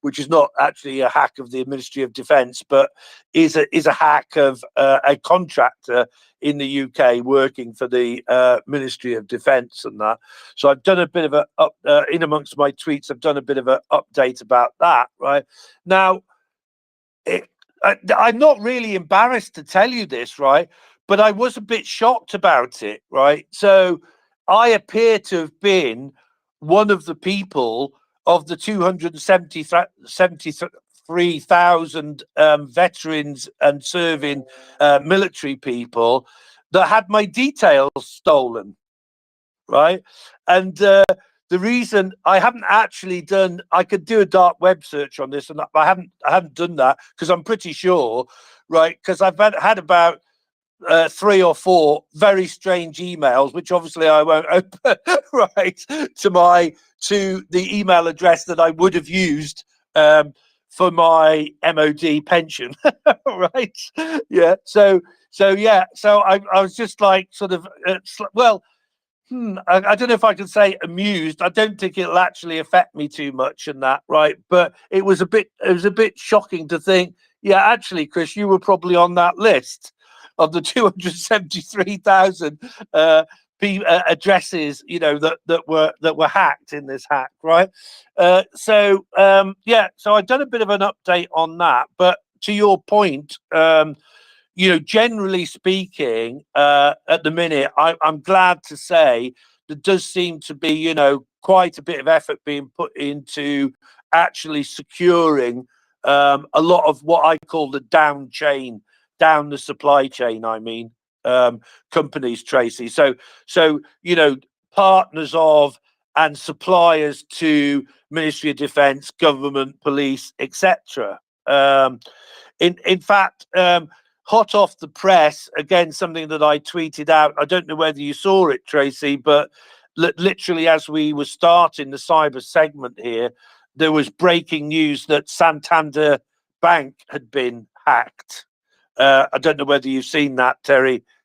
which is not actually a hack of the Ministry of Defence, but is a hack of a contractor in the UK working for the Ministry of Defence and that. So I've done a bit of a in amongst my tweets. I've done a bit of an update about that. Right now, I'm not really embarrassed to tell you this, right? But I was a bit shocked about it, right? So I appear to have been one of the people of the 273,000 veterans and serving military people that had my details stolen, right? And the reason I haven't actually done, I could do a dark web search on this, and I haven't done that because I'm pretty sure, right? Because I've had about 3 or 4 very strange emails, which obviously I won't open, right, to the email address that I would have used for my MOD pension, right? Yeah. So I was just like sort of well. I don't know if I can say amused. I don't think it'll actually affect me too much in that, right? But it was a bit shocking to think, yeah, actually, Chris, you were probably on that list of the 273,000 addresses, you know, that were hacked in this hack, right? So I've done a bit of an update on that. But to your point, you know, generally speaking, at the minute, I'm glad to say there does seem to be, you know, quite a bit of effort being put into actually securing a lot of what I call the down the supply chain. I mean, companies, Tracy. So you know, partners of and suppliers to Ministry of Defence, government, police, etc. In fact, hot off the press, again, something that I tweeted out. I don't know whether you saw it, Tracy, but literally as we were starting the cyber segment here, there was breaking news that Santander Bank had been hacked. I don't know whether you've seen that,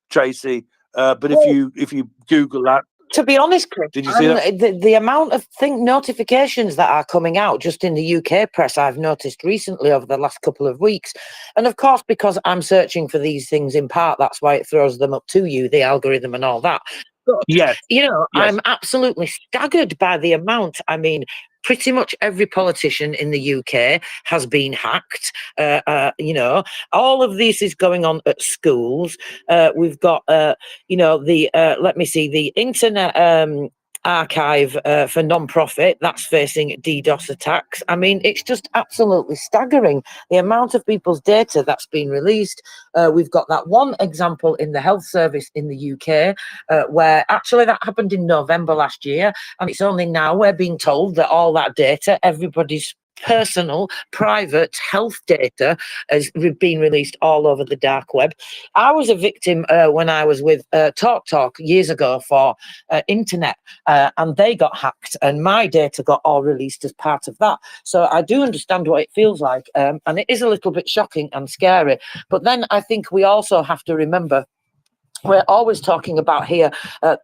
Tracy, but if you Google that. To be honest, Chris, did you see that? The amount of notifications that are coming out just in the UK press, I've noticed recently over the last couple of weeks. And of course, because I'm searching for these things in part, that's why it throws them up to you, the algorithm and all that. But, yes. You know, yes. I'm absolutely staggered by the amount. I mean, pretty much every politician in the UK has been hacked. You know, all of this is going on at schools. We've got, you know, let me see, the Internet Archive for non-profit, that's facing DDoS attacks. I mean, it's just absolutely staggering, the amount of people's data that's been released. We've got that one example in the health service in the UK, where actually that happened in November last year, and it's only now we're being told that all that data, everybody's personal, private health data has been released all over the dark web. I was a victim when I was with TalkTalk years ago for internet, and they got hacked, and my data got all released as part of that. So I do understand what it feels like, and it is a little bit shocking and scary. But then I think we also have to remember, we're always talking about here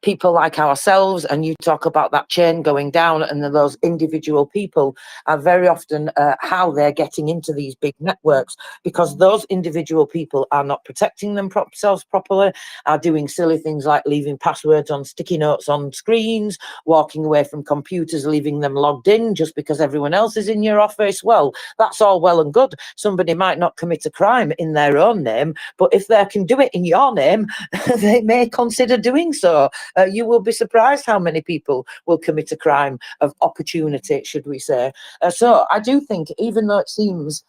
people like ourselves, and you talk about that chain going down, and then those individual people are very often how they're getting into these big networks, because those individual people are not protecting themselves properly, are doing silly things like leaving passwords on sticky notes on screens, walking away from computers, leaving them logged in just because everyone else is in your office. Well, that's all well and good. Somebody might not commit a crime in their own name, but if they can do it in your name, they may consider doing so. You will be surprised how many people will commit a crime of opportunity, should we say. So I do think, even though it seems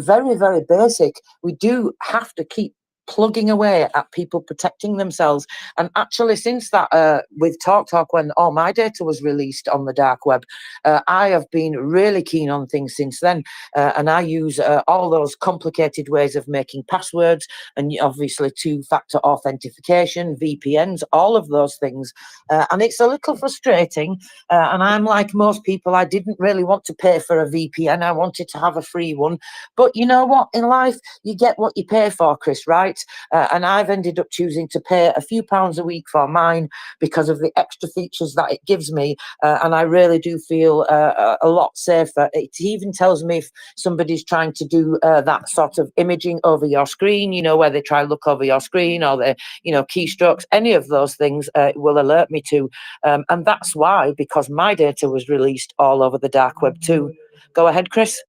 very, very basic. We do have to keep plugging away at people protecting themselves. And actually, since that, with TalkTalk, when all my data was released on the dark web, I have been really keen on things since then. And I use all those complicated ways of making passwords, and obviously two-factor authentication, VPNs, all of those things. And it's a little frustrating. And I'm like most people, I didn't really want to pay for a VPN. I wanted to have a free one. But you know what? In life, you get what you pay for, Chris, right? And I've ended up choosing to pay a few pounds a week for mine because of the extra features that it gives me. And I really do feel a lot safer. It even tells me if somebody's trying to do that sort of imaging over your screen, you know, where they try to look over your screen, or they, you know, keystrokes, any of those things it will alert me to. And that's why, because my data was released all over the dark web too. Go ahead, Chris.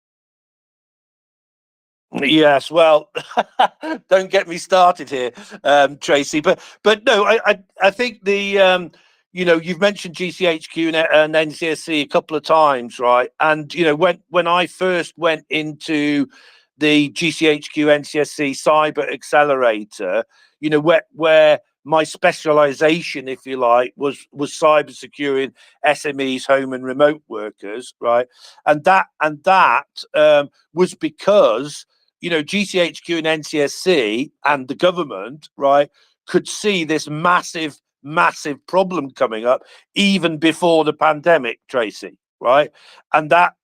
Yes, well, don't get me started here, Tracy. But no, I think the you know, you've mentioned GCHQ and NCSC a couple of times, right? And you know, when I first went into the GCHQ NCSC Cyber Accelerator, you know, where my specialization, if you like, was cyber securing SMEs, home and remote workers, right? And that was because, you know, GCHQ and NCSC and the government, right, could see this massive problem coming up even before the pandemic, Tracy, right? And that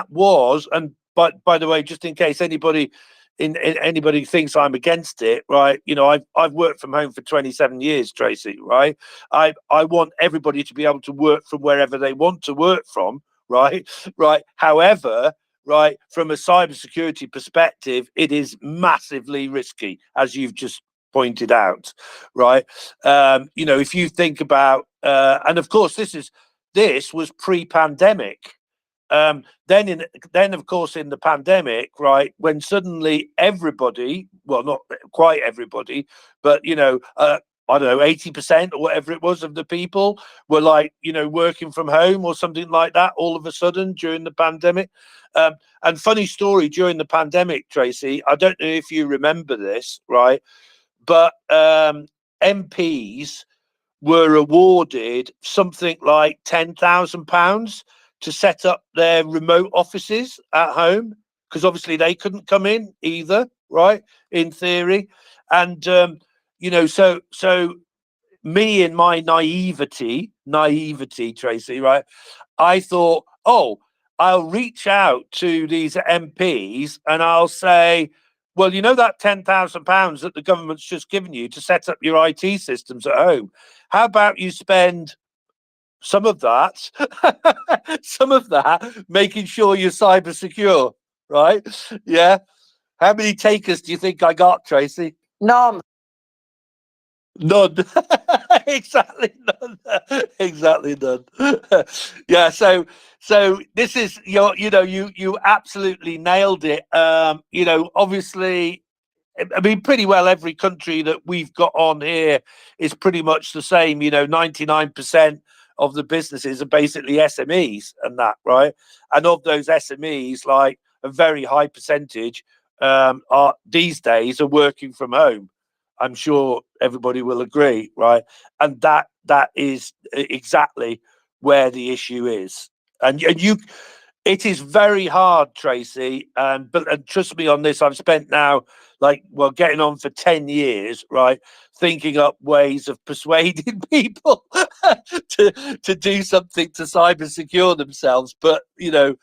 was, and by the way, just in case anybody anybody thinks I'm against it, right? You know, I've worked from home for 27 years, Tracy, right? I want everybody to be able to work from wherever they want to work from, right? Right. However, right, from a cybersecurity perspective, it is massively risky, as you've just pointed out, right? You know, if you think about, and of course, this was pre-pandemic. Then of course in the pandemic, right, when suddenly everybody, well, not quite everybody, but you know, I don't know, 80% or whatever it was of the people were like, you know, working from home or something like that all of a sudden during the pandemic. And funny story, during the pandemic, Tracy, I don't know if you remember this, right, but MPs were awarded something like £10,000 to set up their remote offices at home, because obviously they couldn't come in either, right, in theory. And you know, so me in my naivety, Tracy, right, I thought, oh, I'll reach out to these MPs and I'll say, well, you know, that £10,000 that the government's just given you to set up your IT systems at home, how about you spend some of that, making sure you're cyber secure, right? Yeah. How many takers do you think I got, Tracy? None. None. Exactly none. Exactly none. Yeah. So this is your, you know, you absolutely nailed it. You know, obviously, I mean, pretty well every country that we've got on here is pretty much the same. You know, 99% of the businesses are basically SMEs and that, right? And of those SMEs, like a very high percentage are these days are working from home. I'm sure everybody will agree, right? And that is exactly where the issue is. And you, it is very hard, Tracy. And trust me on this, I've spent now, like, well, getting on for 10 years, right, thinking up ways of persuading people to do something to cyber secure themselves. But, you know,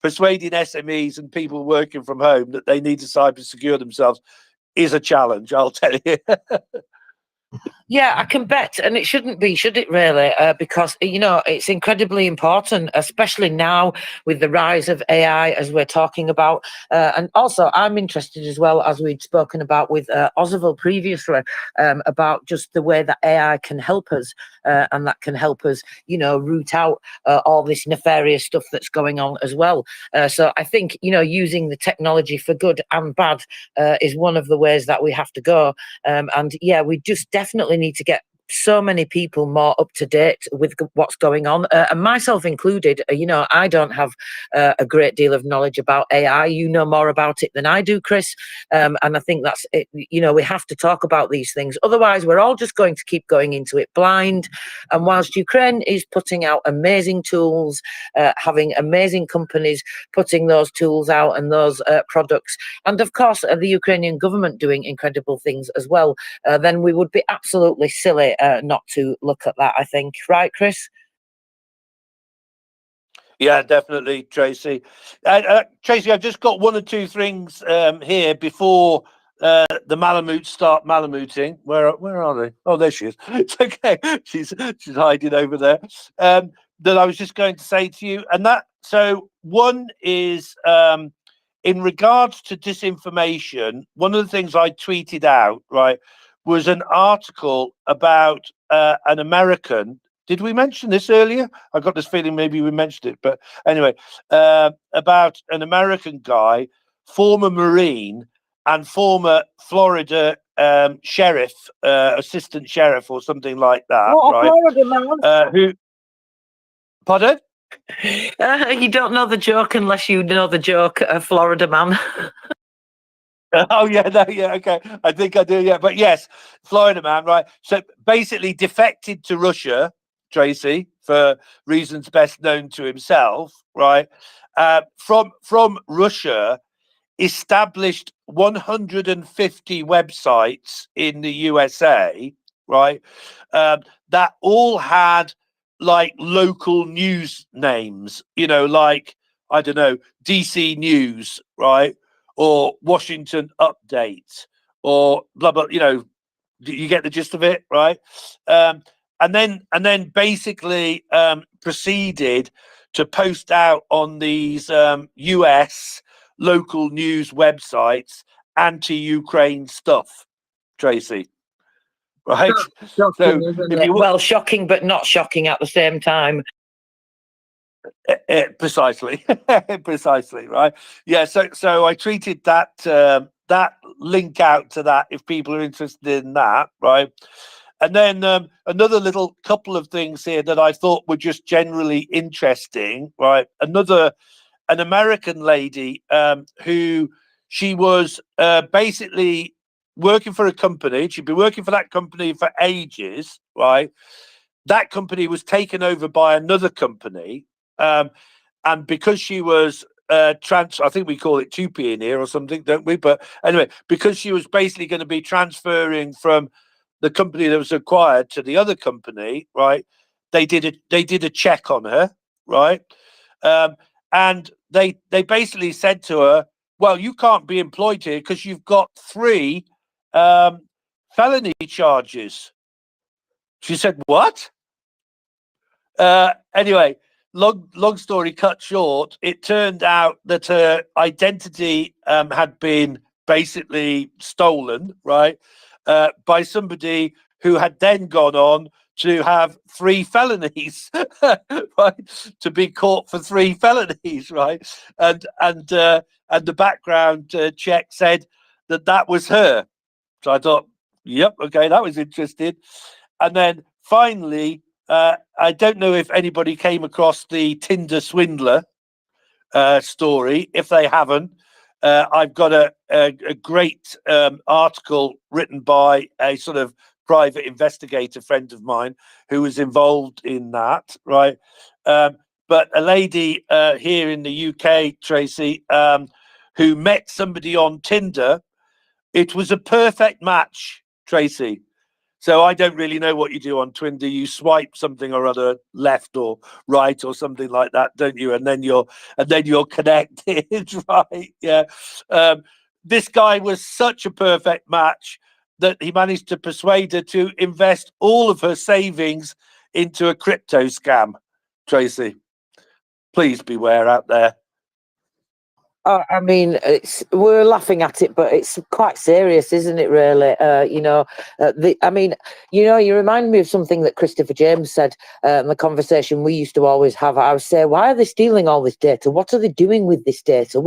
persuading SMEs and people working from home that they need to cyber secure themselves is a challenge, I'll tell you. Yeah, I can bet, and it shouldn't be, should it really? Because, you know, it's incredibly important, especially now with the rise of AI, as we're talking about. And also, I'm interested as well, as we'd spoken about with Ozaville previously, about just the way that AI can help us, and that can help us, you know, root out all this nefarious stuff that's going on as well. So I think, you know, using the technology for good and bad is one of the ways that we have to go. And yeah, we just definitely need to get so many people more up to date with what's going on, and myself included. You know, I don't have a great deal of knowledge about AI. You know more about it than I do, Chris, and I think that's it. You know, we have to talk about these things, otherwise we're all just going to keep going into it blind. And whilst Ukraine is putting out amazing tools, having amazing companies putting those tools out and those products, and of course the Ukrainian government doing incredible things as well, then we would be absolutely silly not to look at that, I think. Right, Chris? Yeah, definitely, Tracy. Tracy, I've just got one or two things here before the Malamutes start Malamooting. Where are they? Oh, there she is. It's okay. She's hiding over there. That I was just going to say to you, and that so one is in regards to disinformation. One of the things I tweeted out, right, was an article about an American. Did we mention this earlier? I got this feeling maybe we mentioned it, but anyway, about an American guy, former Marine and former Florida sheriff, assistant sheriff, or something like that, What a right? Florida man. Who? Pardon? You don't know the joke unless you know the joke, Florida man. Oh yeah, no, yeah, okay. I think I do, yeah. But yes, Florida man, right? So basically defected to Russia, Tracy, for reasons best known to himself, right? From Russia, established 150 websites in the USA, right? That all had like local news names, you know, like I don't know, DC News, right? Or Washington Update, or blah blah. You know, you get the gist of it, right? And then basically proceeded to post out on these US local news websites anti-Ukraine stuff, Tracy. Right? Shocking, So isn't if it? you Well, shocking, but not shocking at the same time. Precisely, precisely, right? Yeah. So I tweeted that that link out to that if people are interested in that, right? And then another little couple of things here that I thought were just generally interesting, right? An American lady who she was basically working for a company. She'd been working for that company for ages, right? That company was taken over by another company, and because she was I think we call it 2P in here or something, don't we? But anyway, because she was basically going to be transferring from the company that was acquired to the other company, right? They did a check on her, right? And they basically said to her, "Well, you can't be employed here because you've got 3 felony charges." She said, "What?" Anyway, long story cut short, it turned out that her identity had been basically stolen, right, by somebody who had then gone on to have 3 felonies, right, to be caught for 3 felonies, right, and the background check said that was her. So I thought, yep, okay, that was interesting. And then finally, I don't know if anybody came across the Tinder swindler story. If they haven't, I've got a great article written by a sort of private investigator friend of mine who was involved in that, right? But a lady here in the UK, Tracy, who met somebody on Tinder. It was a perfect match, Tracy. So I don't really know what you do on Tinder. You swipe something or other left or right or something like that, don't you? And then you're connected, right? Yeah. This guy was such a perfect match that he managed to persuade her to invest all of her savings into a crypto scam. Tracy, please beware out there. I mean, we're laughing at it, but it's quite serious, isn't it? Really, I mean, you remind me of something that Christopher James said in the conversation we used to always have. I would say, why are they stealing all this data? What are they doing with this data?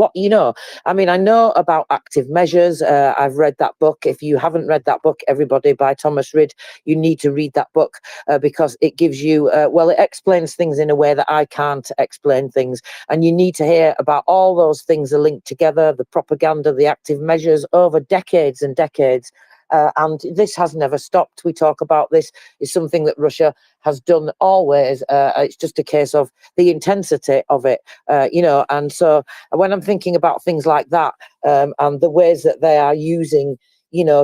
I mean, I know about active measures. I've read that book. If you haven't read that book, everybody, by Thomas Rid, you need to read that book because it gives you, it explains things in a way that I can't explain things, and you need to hear about all those things are linked together, the propaganda, the active measures over decades and decades. And this has never stopped. We talk about this. It's something that Russia has done always. It's just a case of the intensity of it, And so when I'm thinking about things like that and the ways that they are using,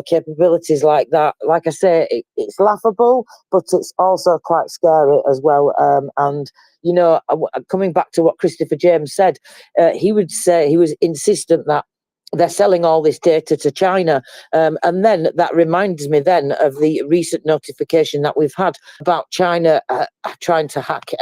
capabilities like that, like I say, it's laughable, but it's also quite scary as well. Coming back to what Christopher James said, he would say he was insistent that they're selling all this data to China. And then that reminds me then of the recent notification that we've had about China trying to hack,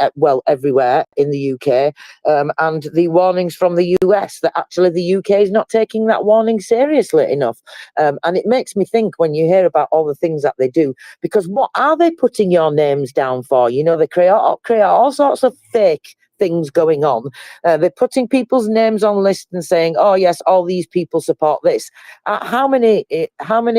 everywhere in the UK, and the warnings from the US that actually the UK is not taking that warning seriously enough. And it makes me think when you hear about all the things that they do, because what are they putting your names down for? They create all sorts of fake things going on. They're putting people's names on lists and saying, "Oh yes, all these people support this." How many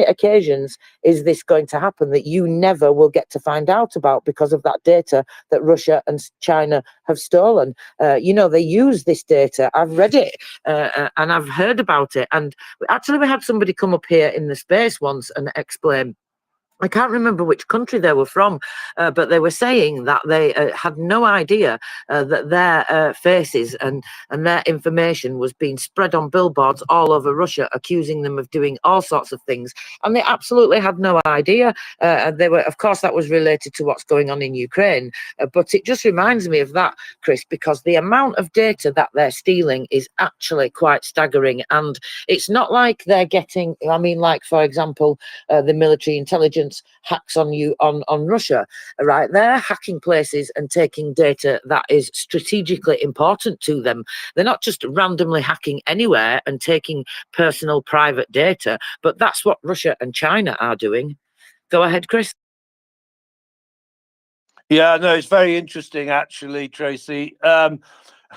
occasions is this going to happen that you never will get to find out about because of that data that Russia and China have stolen? They use this data. I've read it and I've heard about it. And we had somebody come up here in the space once and explain. I can't remember which country they were from, but they were saying that they had no idea that their faces and their information was being spread on billboards all over Russia, accusing them of doing all sorts of things. And they absolutely had no idea. Of course, that was related to what's going on in Ukraine. But it just reminds me of that, Chris, because the amount of data that they're stealing is actually quite staggering. And it's not like they're getting, for example, the military intelligence hacks on Russia, right? They're hacking places and taking data that is strategically important to them. They're not just randomly hacking anywhere and taking personal private data, but that's what Russia and China are doing. Go ahead, Chris. Yeah, no, it's very interesting, actually, Tracy.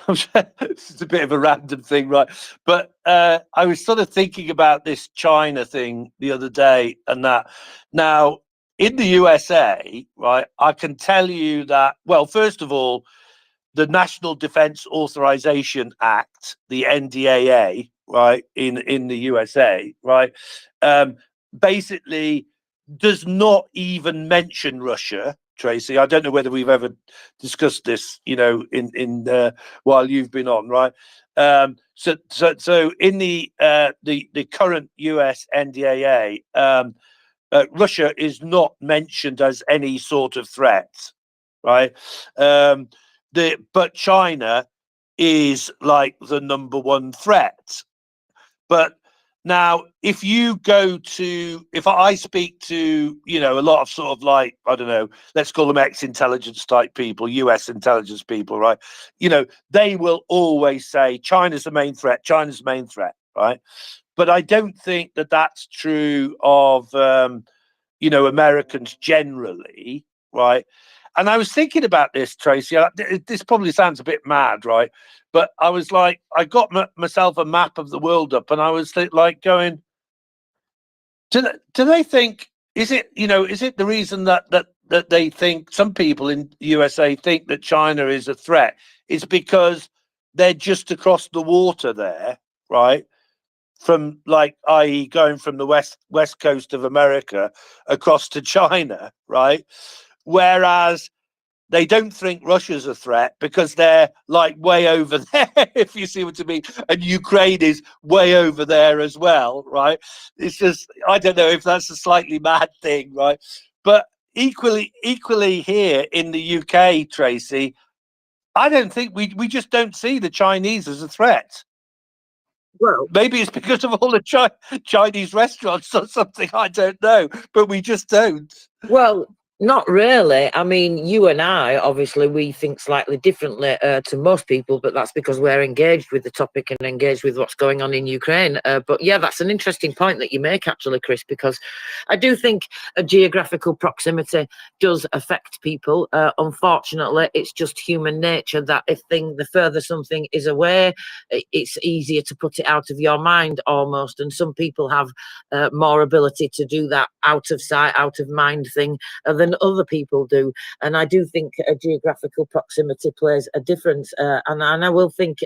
It's a bit of a random thing, right? But I was sort of thinking about this China thing the other day, and that now in the USA, right, I can tell you that, well, first of all, the National Defense Authorization Act, the NDAA, right, in the USA, right, basically does not even mention Russia. Tracy, I don't know whether we've ever discussed this, in while you've been on, right? So in the current US NDAA, Russia is not mentioned as any sort of threat, right? But China is like the number one threat. But now, if I speak to, a lot of sort of like, I don't know, let's call them ex-intelligence type people, US intelligence people, right? They will always say China's the main threat, China's the main threat, right? But I don't think that that's true of, Americans generally, right? And I was thinking about this, Tracy. This probably sounds a bit mad, right? But I was like, I got myself a map of the world up, and I was like going, do they think? Is it the reason that they think, some people in the USA think that China is a threat? It's because they're just across the water there, right? From i.e. going from the west coast of America across to China, right? Whereas they don't think Russia's a threat because they're like way over there, if you see what I mean. And Ukraine is way over there as well, right? It's just, I don't know if that's a slightly mad thing, right? But equally here in the UK, Tracy, I don't think we just don't see the Chinese as a threat. Well, maybe it's because of all the Chinese restaurants or something. I don't know, but we just don't. Well, Not really. I mean, you and I, obviously, we think slightly differently to most people, but that's because we're engaged with the topic and engaged with what's going on in Ukraine. But yeah, that's an interesting point that you make, actually, Chris, because I do think a geographical proximity does affect people. Unfortunately, it's just human nature that the further something is away, it's easier to put it out of your mind almost. And some people have more ability to do that out of sight, out of mind thing than other people do. And I do think a geographical proximity plays a difference. And I will think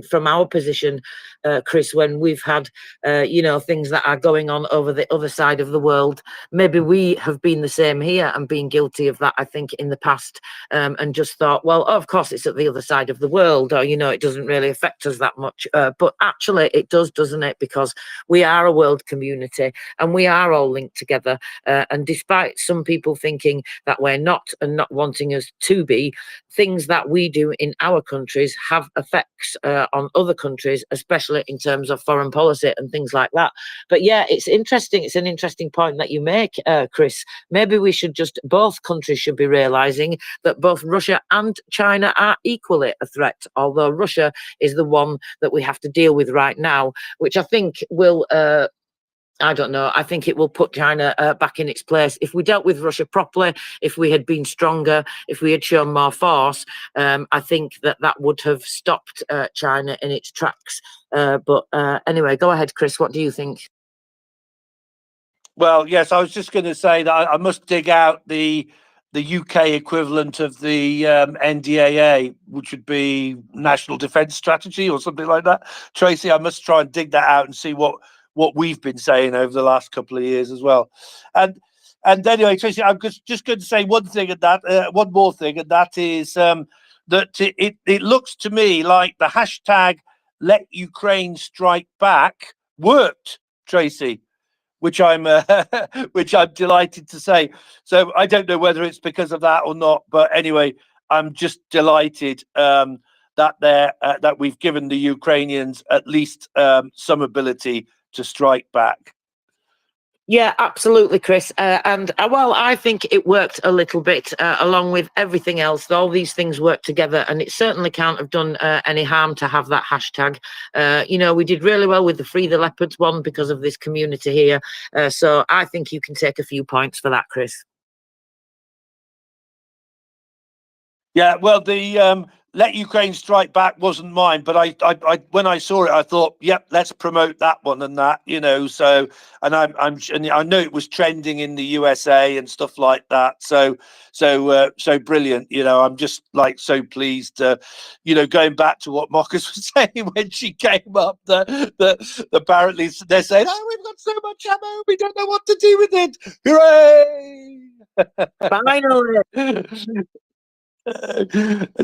from our position, Chris, when we've had, things that are going on over the other side of the world, maybe we have been the same here and been guilty of that, I think, in the past, and just thought, well, of course, it's at the other side of the world, or, it doesn't really affect us that much. But actually, it does, doesn't it? Because we are a world community and we are all linked together. And despite some people thinking that we're not and not wanting us to be, things that we do in our countries have effects on other countries, especially in terms of foreign policy and things like that. But yeah, it's interesting. It's an interesting point that you make, Chris. Maybe both countries should be realizing that both Russia and China are equally a threat, although Russia is the one that we have to deal with right now, which I think will I don't know. I think it will put China back in its place. If we dealt with Russia properly, if we had been stronger, if we had shown more force, I think that would have stopped China in its tracks. But anyway, go ahead, Chris. What do you think? Well, yes, I was just going to say that I must dig out the UK equivalent of the NDAA, which would be National Defence Strategy or something like that. Tracy, I must try and dig that out and see what we've been saying over the last couple of years as well. And anyway, Tracy, I'm just going to say one thing at that, one more thing, and that is that it looks to me like the hashtag Let Ukraine Strike Back worked, Tracy, which I'm delighted to say. So I don't know whether it's because of that or not, but anyway, I'm just delighted that we've given the Ukrainians at least some ability to strike back. Yeah, absolutely, Chris. I think it worked a little bit along with everything else. All these things work together, and it certainly can't have done any harm to have that hashtag. We did really well with the Free the Leopards one because of this community here. So I think you can take a few points for that, Chris. Yeah, well, the Let Ukraine Strike Back wasn't mine, but I when I saw it, I thought, yep, let's promote that one and that, So, and I know it was trending in the USA and stuff like that. So brilliant. I'm just like so pleased. Going back to what Marcus was saying when she came up, that apparently they're saying, oh, we've got so much ammo, we don't know what to do with it. Hooray! Finally.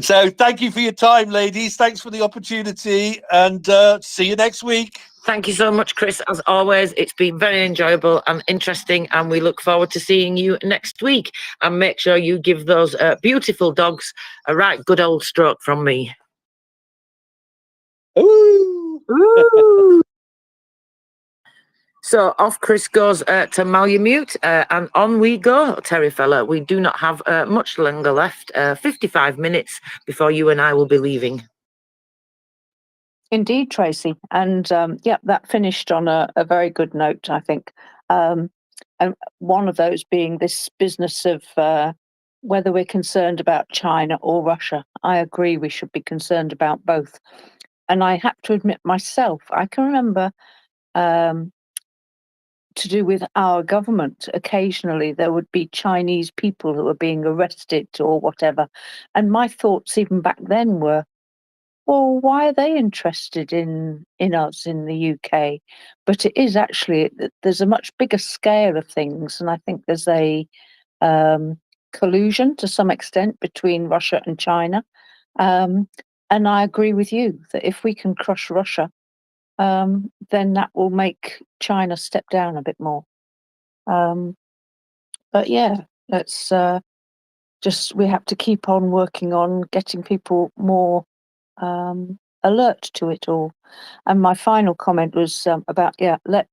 So thank you for your time, ladies. Thanks for the opportunity, and see you next week. Thank you so much, Chris. As always, it's been very enjoyable and interesting, and we look forward to seeing you next week. And make sure you give those beautiful dogs a right good old stroke from me. Ooh. Ooh. So off Chris goes to Malamute, and on we go, Terry fella. We do not have much longer left, 55 minutes before you and I will be leaving. Indeed, Tracy. And that finished on a very good note, I think. And one of those being this business of whether we're concerned about China or Russia. I agree we should be concerned about both. And I have to admit myself, I can remember to do with our government, occasionally there would be Chinese people who were being arrested or whatever. And my thoughts even back then were, well, why are they interested in us in the UK? But it is actually, there's a much bigger scale of things. And I think there's a collusion to some extent between Russia and China. And I agree with you that if we can crush Russia, then that will make China step down a bit more. But yeah, let's we have to keep on working on getting people more alert to it all. And my final comment was about let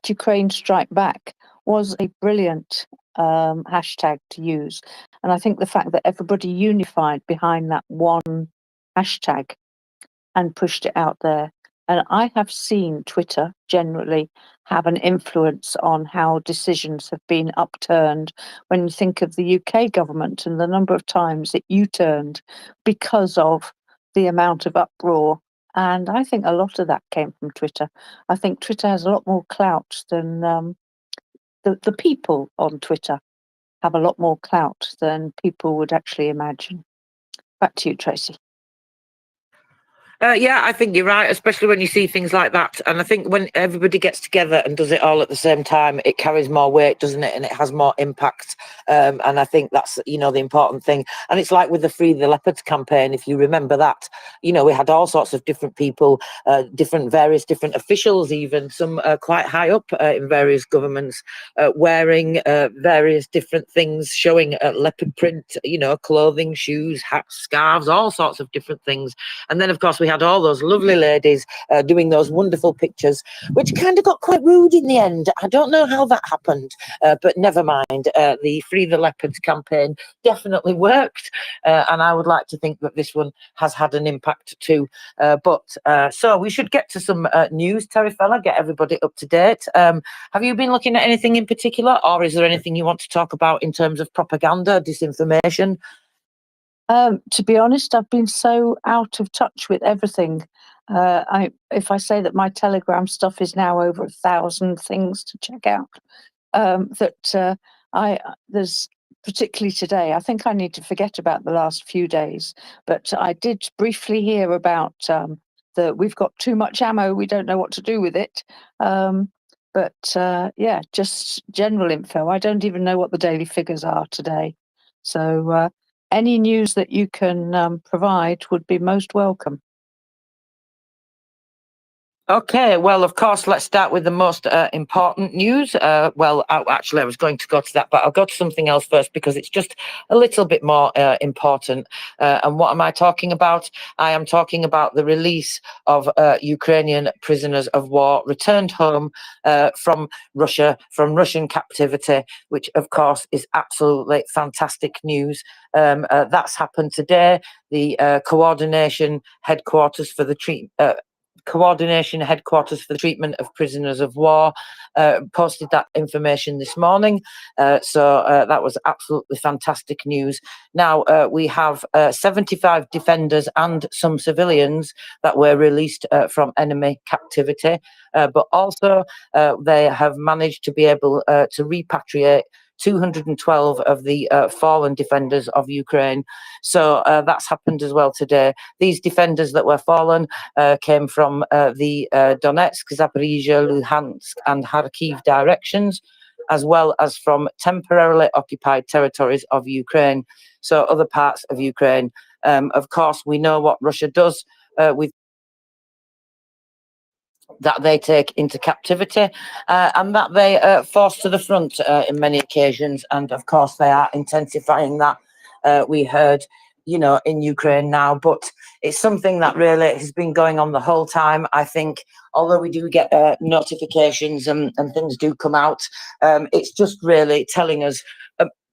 Ukraine strike back was a brilliant hashtag to use. And I think the fact that everybody unified behind that one hashtag and pushed it out there. And I have seen Twitter generally have an influence on how decisions have been upturned when you think of the UK government and the number of times it U-turned because of the amount of uproar. And I think a lot of that came from Twitter. I think Twitter has a lot more clout than the people on Twitter have a lot more clout than people would actually imagine. Back to you, Tracy. Yeah, I think you're right, especially when you see things like that. And I think when everybody gets together and does it all at the same time, it carries more weight, doesn't it? And it has more impact. And I think that's, the important thing. And it's like with the Free the Leopards campaign, if you remember that, we had all sorts of different people, various different officials, even some quite high up in various governments, wearing various different things, showing leopard print, clothing, shoes, hats, scarves, all sorts of different things. And then, of course, we had all those lovely ladies doing those wonderful pictures, which kind of got quite rude in the end. I don't know how that happened, but never mind. The Free the Leopards campaign definitely worked, and I would like to think that this one has had an impact too. So we should get to some news, Terry Fella, get everybody up to date. Have you been looking at anything in particular, or is there anything you want to talk about in terms of propaganda, disinformation? To be honest, I've been so out of touch with everything. If I say that my Telegram stuff is now over 1,000 things to check out, there's particularly today. I think I need to forget about the last few days, but I did briefly hear about that we've got too much ammo. We don't know what to do with it. Yeah, just general info. I don't even know what the daily figures are today. So any news that you can provide would be most welcome. Okay, well, of course, let's start with the most important news. Actually, I was going to go to that, but I'll go to something else first because it's just a little bit more important. And what am I talking about? I am talking about the release of Ukrainian prisoners of war returned home from Russia, from Russian captivity, which, of course, is absolutely fantastic news. That's happened today. The Coordination Headquarters for the Treatment of Prisoners of War posted that information this morning. So that was absolutely fantastic news. Now we have 75 defenders and some civilians that were released from enemy captivity, but also they have managed to be able to repatriate 212 of the fallen defenders of Ukraine. So that's happened as well today. These defenders that were fallen came from the Donetsk, Zaporizhia, Luhansk and Kharkiv directions, as well as from temporarily occupied territories of Ukraine, so other parts of Ukraine. Of course, we know what Russia does with that they take into captivity and that they force to the front in many occasions. And of course, they are intensifying that. We heard, in Ukraine now, but it's something that really has been going on the whole time. I think, although we do get notifications and things do come out, it's just really telling us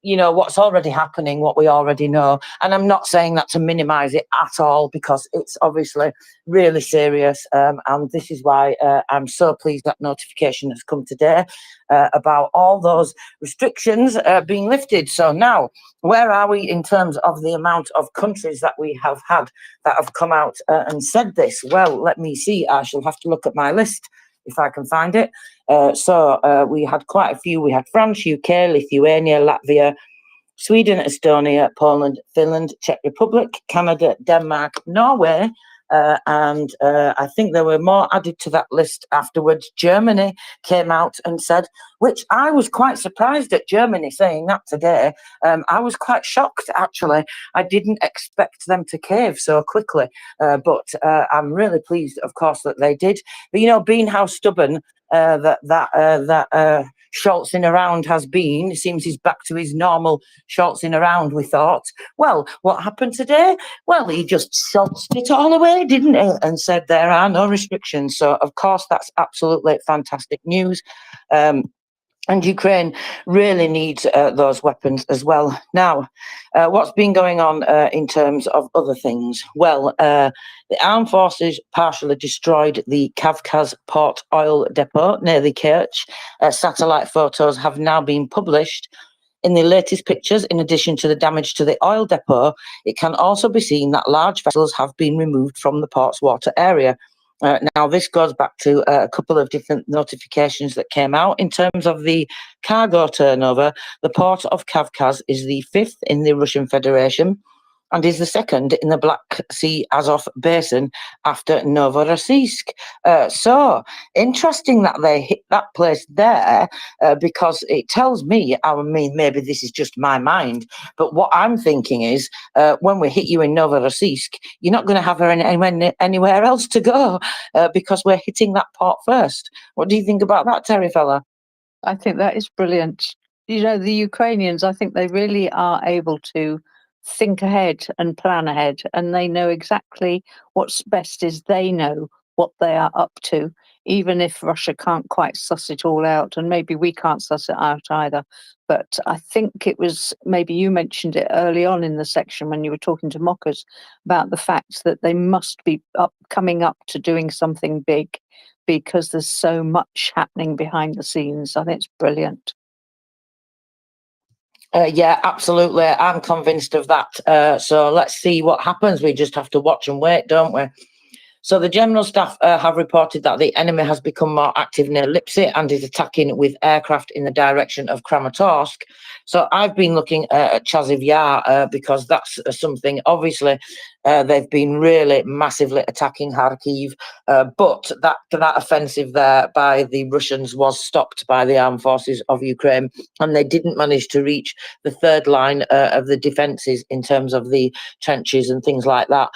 what's already happening, what we already know. And I'm not saying that to minimize it at all, because it's obviously really serious. And this is why I'm so pleased that notification has come today about all those restrictions being lifted. So now, where are we in terms of the amount of countries that we have had that have come out and said this? Well, let me see. I shall have to look at my list if I can find it. So we had quite a few. We had France, UK, Lithuania, Latvia, Sweden, Estonia, Poland, Finland, Czech Republic, Canada, Denmark, Norway, and I think there were more added to that list afterwards. Germany came out and said, which I was quite surprised at Germany saying that today. I was quite shocked, actually. I didn't expect them to cave so quickly, but I'm really pleased, of course, that they did. But, being how stubborn that Scholzing around has been, it seems he's back to his normal Scholzing around, we thought. Well, what happened today? Well, he just Scholzed it all away, didn't he? And said there are no restrictions. So, of course, that's absolutely fantastic news. And Ukraine really needs those weapons as well. Now, what's been going on in terms of other things? Well, the armed forces partially destroyed the Kavkaz port oil depot near the Kerch. Satellite photos have now been published. In the latest pictures, in addition to the damage to the oil depot, it can also be seen that large vessels have been removed from the port's water area. Now, this goes back to a couple of different notifications that came out. In terms of the cargo turnover, the port of Kavkaz is the 5th in the Russian Federation and is the 2nd in the Black Sea Azov Basin after Novorossiysk. So, interesting that they hit that place there because it tells me, I mean, maybe this is just my mind, but what I'm thinking is when we hit you in Novorossiysk, you're not going to have anywhere else to go because we're hitting that port first. What do you think about that, Terry fella? I think that is brilliant. You know, the Ukrainians, I think they really are able to think ahead and plan ahead, and they know exactly what's best is they know what they are up to, even if Russia can't quite suss it all out, and maybe we can't suss it out either. But I think it was, maybe you mentioned it early on in the section when you were talking to mockers about the fact that they must be coming up to doing something big because there's so much happening behind the scenes. I think it's brilliant. Yeah, absolutely. I'm convinced of that. So let's see what happens. We just have to watch and wait, don't we? So the general staff have reported that the enemy has become more active near Lipsy and is attacking with aircraft in the direction of Kramatorsk. So I've been looking at Chaziv Yar because that's something, obviously, they've been really massively attacking Kharkiv, but that offensive there by the Russians was stopped by the armed forces of Ukraine, and they didn't manage to reach the third line of the defences in terms of the trenches and things like that,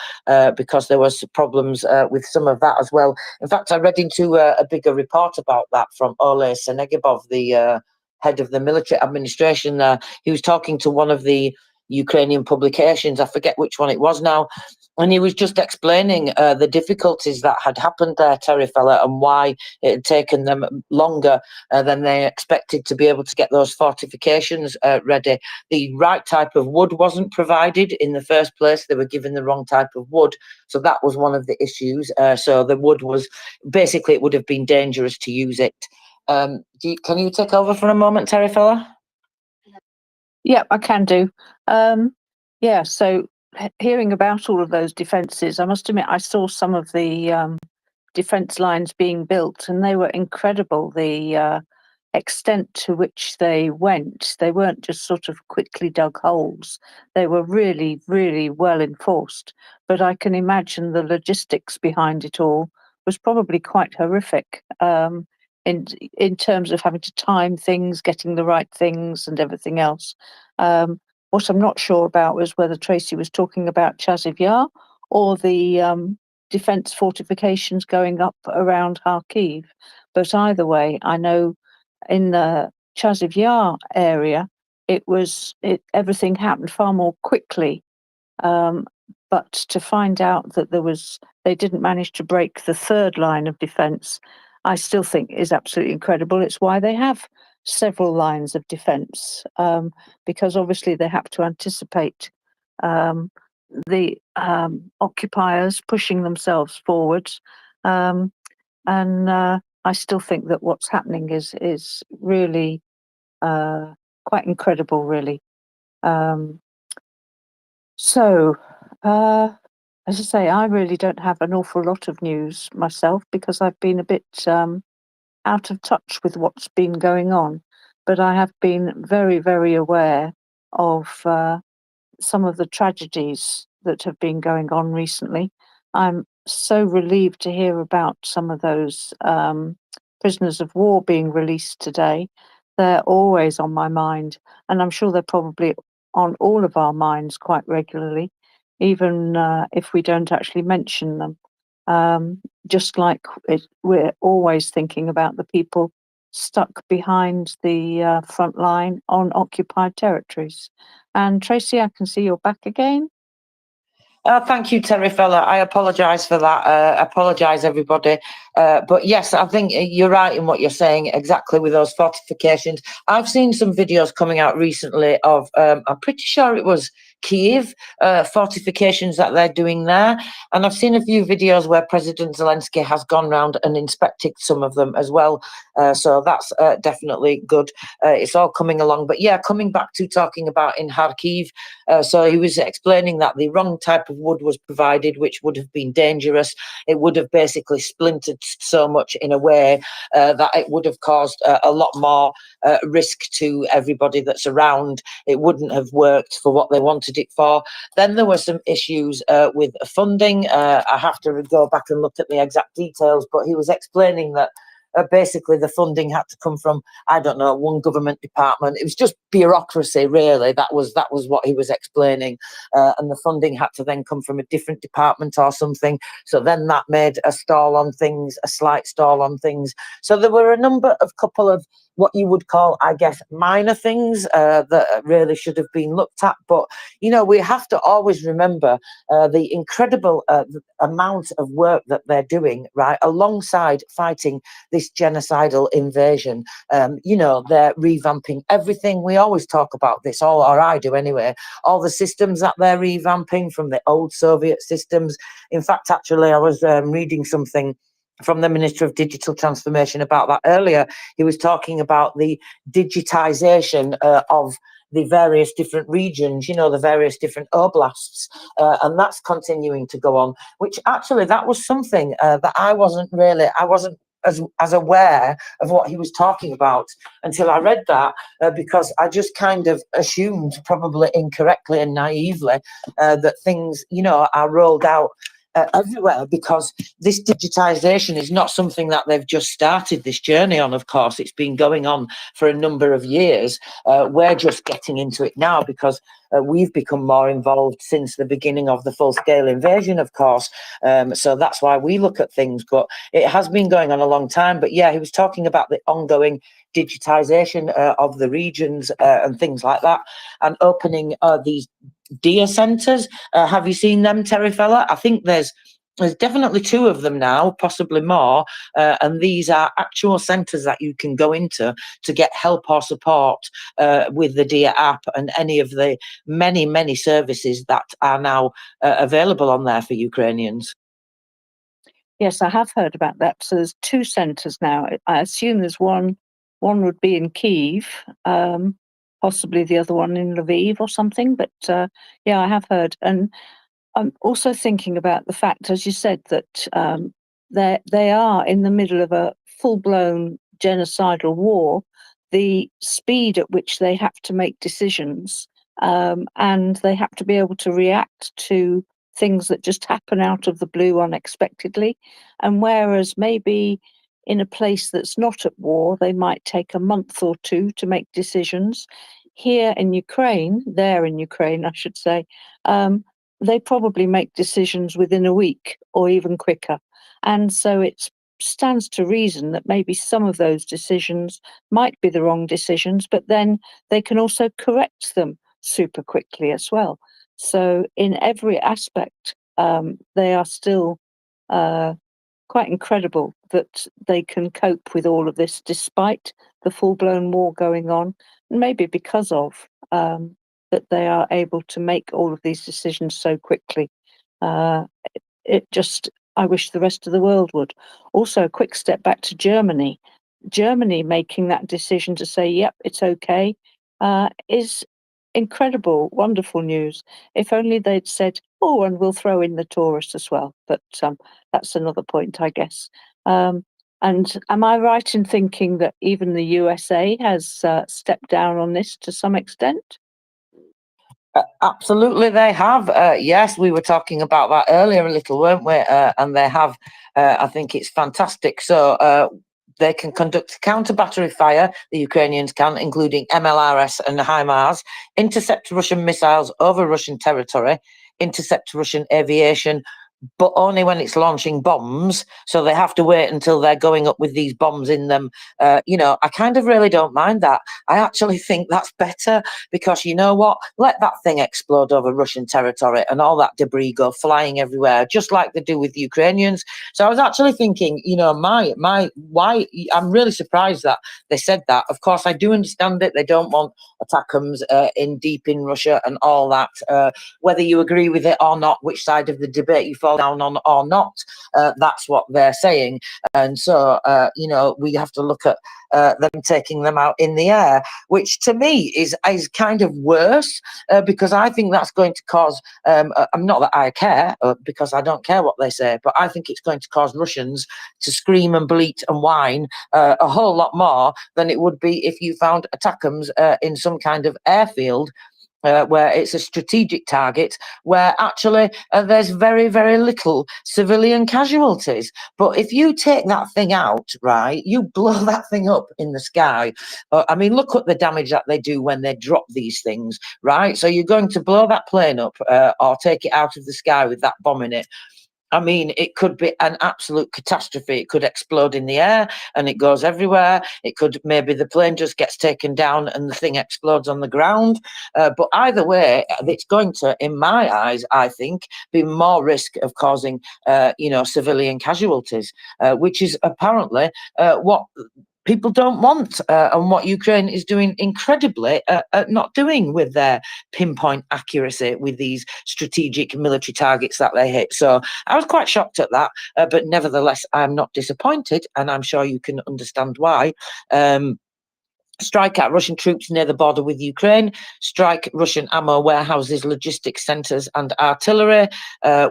because there was problems with some of that as well. In fact, I read into a bigger report about that from Ole Senegibov, the head of the military administration there. He was talking to one of the Ukrainian publications, I forget which one it was now, and he was just explaining the difficulties that had happened there, Terry fella, and why it had taken them longer than they expected to be able to get those fortifications ready. The right type of wood wasn't provided in the first place. They were given the wrong type of wood. So that was one of the issues. So the wood was, basically, it would have been dangerous to use it. Can you take over for a moment, Terry fella? Yeah, I can do. Yeah, so hearing about all of those defences, I must admit I saw some of the defence lines being built, and they were incredible. The extent to which they went, they weren't just sort of quickly dug holes. They were really, really well enforced. But I can imagine the logistics behind it all was probably quite horrific. In terms of having to time things, getting the right things, and everything else. What I'm not sure about was whether Tracy was talking about Chaziv Yar or the defence fortifications going up around Kharkiv. But either way, I know in the Chaziv Yar area, everything happened far more quickly. But to find out that they didn't manage to break the third line of defence, I still think is absolutely incredible. It's why they have several lines of defence, because obviously they have to anticipate the occupiers pushing themselves forwards. And I still think that what's happening is really quite incredible, really. As I say, I really don't have an awful lot of news myself because I've been a bit out of touch with what's been going on. But I have been very, very aware of some of the tragedies that have been going on recently. I'm so relieved to hear about some of those prisoners of war being released today. They're always on my mind, and I'm sure they're probably on all of our minds quite regularly, even if we don't actually mention them. Just like we're always thinking about the people stuck behind the front line on occupied territories. And Tracy, I can see you're back again. Thank you, Terry Fella. I apologise for that. Apologise, everybody. But yes, I think you're right in what you're saying, exactly with those fortifications. I've seen some videos coming out recently of, I'm pretty sure it was Kiev, fortifications that they're doing there. And I've seen a few videos where President Zelensky has gone round and inspected some of them as well. So that's definitely good. It's all coming along. But yeah, coming back to talking about in Kharkiv, so he was explaining that the wrong type of wood was provided, which would have been dangerous. It would have basically splintered so much in a way that it would have caused a lot more risk to everybody that's around. It wouldn't have worked for what they wanted it for. Then there were some issues with funding. I have to go back and look at the exact details, but he was explaining that basically the funding had to come from, I don't know, one government department. It was just bureaucracy, really. That was what he was explaining. And the funding had to then come from a different department or something. So then that made a stall on things, a slight stall on things. So there were a number of couple of what you would call, I guess, minor things that really should have been looked at. But, you know, we have to always remember the incredible amount of work that they're doing, right, alongside fighting this genocidal invasion. You know, they're revamping everything. We always talk about this, or I do anyway, all the systems that they're revamping from the old Soviet systems. In fact, actually, I was reading something from the Minister of Digital Transformation about that earlier. He was talking about the digitization of the various different regions, you know, the various different oblasts, and that's continuing to go on, which actually that was something that I wasn't as aware of what he was talking about until I read that, because I just kind of assumed, probably incorrectly and naively, that things, you know, are rolled out everywhere, because this digitization is not something that they've just started this journey on. Of course, it's been going on for a number of years. We're just getting into it now because we've become more involved since the beginning of the full-scale invasion, of course. So that's why we look at things, but it has been going on a long time. But yeah, he was talking about the ongoing digitization of the regions and things like that, and opening these DIA centres. Have you seen them, Terry Fella? I think there's definitely 2 of them now, possibly more, and these are actual centres that you can go into to get help or support with the DIA app and any of the many services that are now available on there for Ukrainians. Yes, I have heard about that. So there's 2 centres now. I assume there's one would be in Kyiv, possibly the other one in Lviv or something. But yeah, I have heard. And I'm also thinking about the fact, as you said, that they are in the middle of a full-blown genocidal war. The speed at which they have to make decisions, and they have to be able to react to things that just happen out of the blue unexpectedly. And whereas maybe in a place that's not at war, they might take a month or 2 to make decisions. There in Ukraine, I should say, they probably make decisions within a week or even quicker. And so it stands to reason that maybe some of those decisions might be the wrong decisions, but then they can also correct them super quickly as well. So in every aspect, they are still quite incredible that they can cope with all of this despite the full-blown war going on, and maybe because of that they are able to make all of these decisions so quickly. I wish the rest of the world would. Also, a quick step back to Germany. Germany making that decision to say, yep, it's okay, is incredible, wonderful news. If only they'd said, oh, and we'll throw in the tourists as well. But that's another point, I guess. And am I right in thinking that even the USA has stepped down on this to some extent? Absolutely, they have. Yes, we were talking about that earlier a little, weren't we? And they have. I think it's fantastic. So they can conduct counter battery fire, the Ukrainians can, including MLRS and HIMARS, intercept Russian missiles over Russian territory, intercept Russian aviation, but only when it's launching bombs. So they have to wait until they're going up with these bombs in them. I kind of really don't mind that. I actually think that's better, because you know what? Let that thing explode over Russian territory and all that debris go flying everywhere, just like they do with the Ukrainians. So I was actually thinking, why I'm really surprised that they said that. Of course, I do understand it. They don't want ATACMS in deep in Russia and all that. Whether you agree with it or not, which side of the debate you fall down on or not, that's what they're saying. And so, we have to look at them taking them out in the air, which to me is kind of worse, because I think that's going to cause, I'm not that I care, because I don't care what they say, but I think it's going to cause Russians to scream and bleat and whine a whole lot more than it would be if you found ATACMS in some kind of airfield, where it's a strategic target, where actually there's very, very little civilian casualties. But if you take that thing out, right, you blow that thing up in the sky. Look at the damage that they do when they drop these things, right? So you're going to blow that plane up or take it out of the sky with that bomb in it. It could be an absolute catastrophe. It could explode in the air and it goes everywhere. It could, maybe the plane just gets taken down and the thing explodes on the ground. But either way, it's going to, in my eyes, I think, be more risk of causing, civilian casualties, which is apparently what people don't want, and what Ukraine is doing incredibly at not doing with their pinpoint accuracy with these strategic military targets that they hit. So I was quite shocked at that, but nevertheless, I'm not disappointed, and I'm sure you can understand why. Strike at Russian troops near the border with Ukraine, strike Russian ammo warehouses, logistics centres and artillery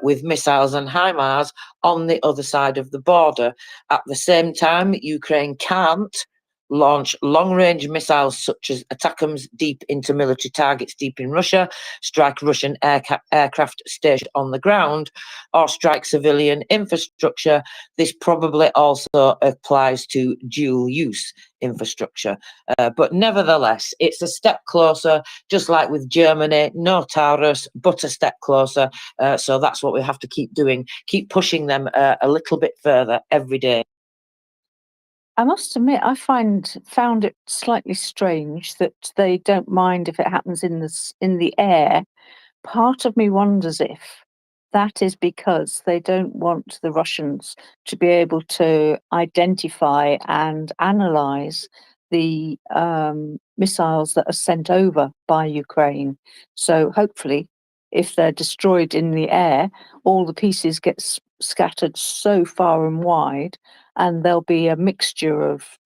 with missiles and HIMARS on the other side of the border. At the same time, Ukraine can't launch long-range missiles such as ATACMS deep into military targets deep in Russia, strike Russian aircraft stationed on the ground, or strike civilian infrastructure. This probably also applies to dual-use infrastructure. But nevertheless, it's a step closer, just like with Germany, no Taurus, but a step closer. So that's what we have to keep doing, keep pushing them a little bit further every day. I must admit, I found it slightly strange that they don't mind if it happens in the air. Part of me wonders if that is because they don't want the Russians to be able to identify and analyze the missiles that are sent over by Ukraine. So hopefully, if they're destroyed in the air, all the pieces get scattered so far and wide, and there'll be a mixture of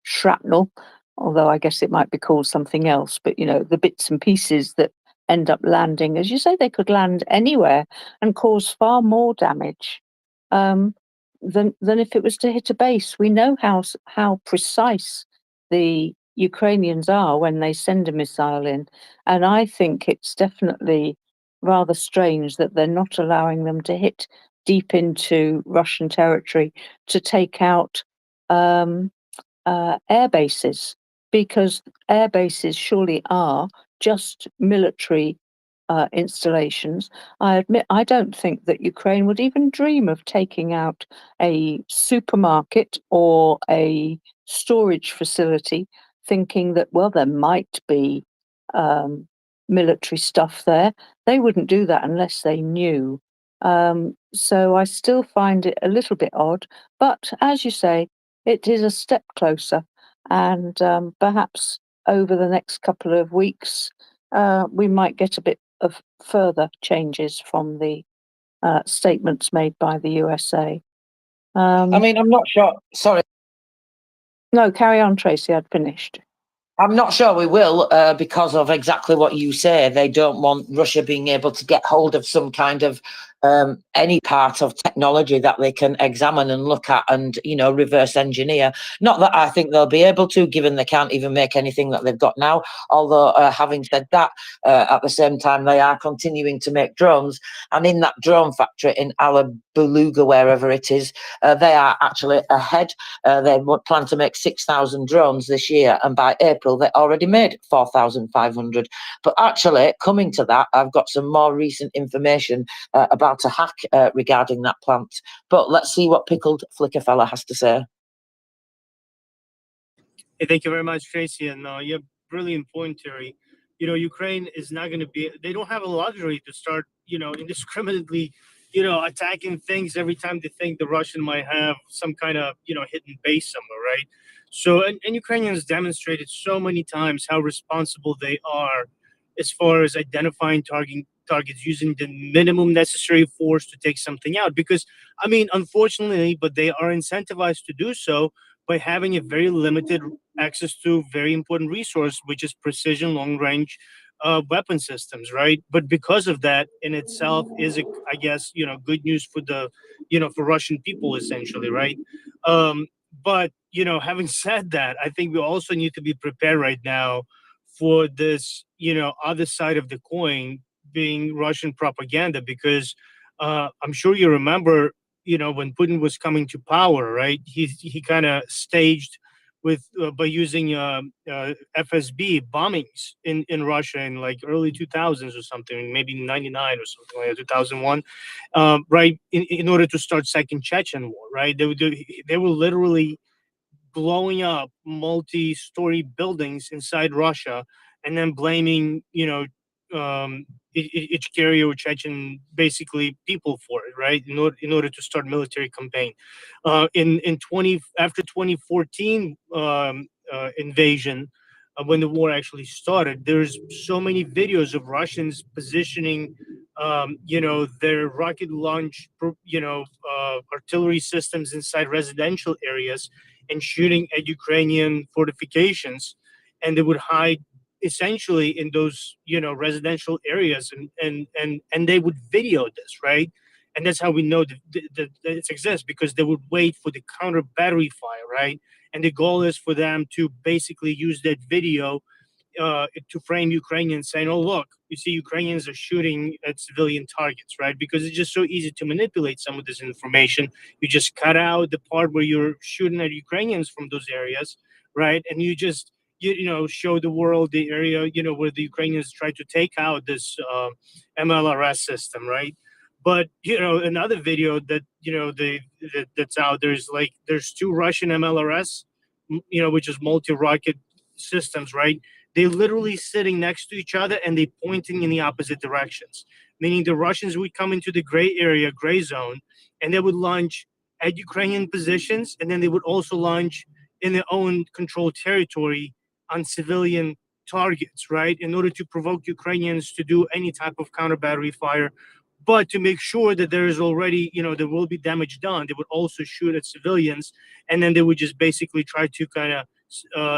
shrapnel, although I guess it might be called something else, but the bits and pieces that end up landing, as you say, they could land anywhere and cause far more damage than if it was to hit a base. We know how precise the Ukrainians are when they send a missile in, and I think it's definitely rather strange that they're not allowing them to hit deep into Russian territory to take out air bases, because air bases surely are just military installations. I admit, I don't think that Ukraine would even dream of taking out a supermarket or a storage facility, thinking that, well, there might be military stuff there. They wouldn't do that unless they knew. So I still find it a little bit odd, but as you say, it is a step closer, and perhaps over the next couple of weeks, we might get a bit of further changes from the statements made by the USA. I'm not sure. Sorry. No, carry on, Tracy. I'd finished. I'm not sure we will, because of exactly what you say. They don't want Russia being able to get hold of some kind of any part of technology that they can examine and look at and, reverse engineer. Not that I think they'll be able to, given they can't even make anything that they've got now. Although, having said that, at the same time, they are continuing to make drones. And in that drone factory in Beluga, wherever it is. They are actually ahead. They plan to make 6,000 drones this year, and by April they already made 4,500. But actually, coming to that, I've got some more recent information about a hack regarding that plant. But let's see what Pickled Flicker Fella has to say. Hey, thank you very much, Tracy. And yeah, brilliant point, Terry. You know, Ukraine is not going to be, they don't have a luxury to start, indiscriminately, attacking things every time they think the Russian might have some kind of, hidden base somewhere, right? So, and Ukrainians demonstrated so many times how responsible they are as far as identifying targets, using the minimum necessary force to take something out. Because, I mean, unfortunately, but they are incentivized to do so by having a very limited access to very important resource, which is precision long-range weapon systems, right? But because of that in itself is, I guess, good news for the, for Russian people, essentially, right? But, having said that, I think we also need to be prepared right now for this, other side of the coin being Russian propaganda, because I'm sure you remember, when Putin was coming to power, right? He kind of staged with by using FSB bombings in Russia in like early 2000s or something, maybe 99 or something like 2001, right? In order to start second Chechen war, right? They were literally blowing up multi-story buildings inside Russia, and then blaming, Ichkeria or Chechen, basically people for it, right? In order to start military campaign. After 2014 invasion, when the war actually started, there's so many videos of Russians positioning, their rocket launch, artillery systems inside residential areas and shooting at Ukrainian fortifications, and they would hide essentially in those residential areas, and they would video this, right? And that's how we know that it exists, because they would wait for the counter battery fire, right? And the goal is for them to basically use that video to frame Ukrainians, saying, "Oh, look, you see, Ukrainians are shooting at civilian targets," right? Because it's just so easy to manipulate some of this information. You just cut out the part where you're shooting at Ukrainians from those areas, right? And you just show the world the area where the Ukrainians try to take out this MLRS system, right? But another video that that's out there is like there's two Russian MLRS, which is multi-rocket systems, right? They're literally sitting next to each other and they pointing in the opposite directions, meaning the Russians would come into the gray area, gray zone, and they would launch at Ukrainian positions, and then they would also launch in their own controlled territory on civilian targets, right? In order to provoke Ukrainians to do any type of counter battery fire. But to make sure that there is already, there will be damage done, they would also shoot at civilians, and then they would just basically try to kind of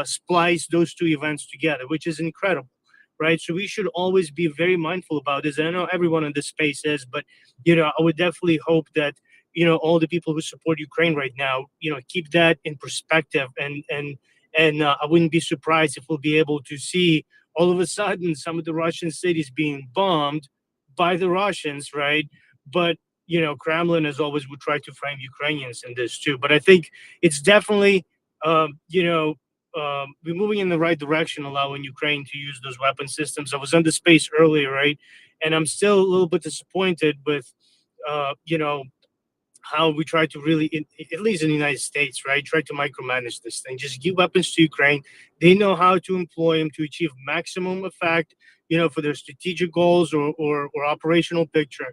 splice those two events together, which is incredible, right? So we should always be very mindful about this. And I know everyone in this space is, but I would definitely hope that all the people who support Ukraine right now, keep that in perspective, and I wouldn't be surprised if we'll be able to see all of a sudden some of the Russian cities being bombed by the Russians, right? But Kremlin, as always, would try to frame Ukrainians in this too. But I think it's definitely we're moving in the right direction, allowing Ukraine to use those weapon systems. I was on the space earlier, right? And I'm still a little bit disappointed with, how we try to really, at least in the United States, right, try to micromanage this thing. Just give weapons to Ukraine. They know how to employ them to achieve maximum effect, for their strategic goals or operational picture.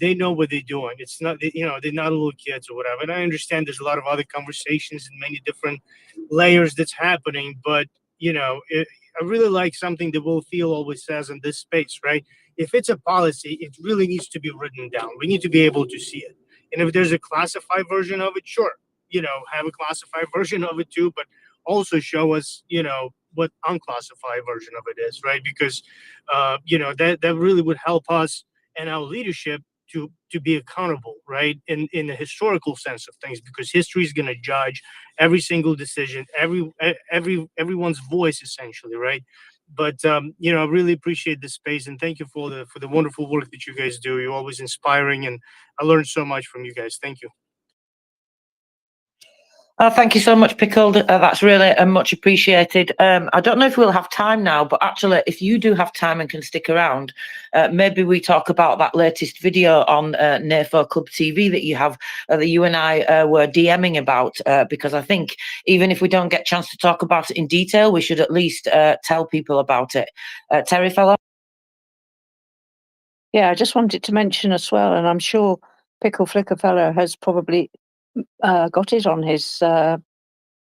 They know what they're doing. It's not, they're not little kids or whatever. And I understand there's a lot of other conversations and many different layers that's happening, but I really like something that Will Thiel always says in this space, right? If it's a policy, it really needs to be written down. We need to be able to see it. And if there's a classified version of it, sure, have a classified version of it too, but also show us, what unclassified version of it is, right? Because, that really would help us and our leadership to be accountable, right? In the historical sense of things, because history is going to judge every single decision, everyone's voice, essentially, right? But I really appreciate this space, and thank you for the wonderful work that you guys do. You're always inspiring, and I learned so much from you guys. Thank you. Thank you so much, Pickled. That's really much appreciated. I don't know if we'll have time now, but actually, if you do have time and can stick around, maybe we talk about that latest video on NAFO Club TV that you have, that you and I were DMing about, because I think even if we don't get a chance to talk about it in detail, we should at least tell people about it. Terry Fellow? Yeah, I just wanted to mention as well, and I'm sure Pickle Flicker Fellow has probably got it on his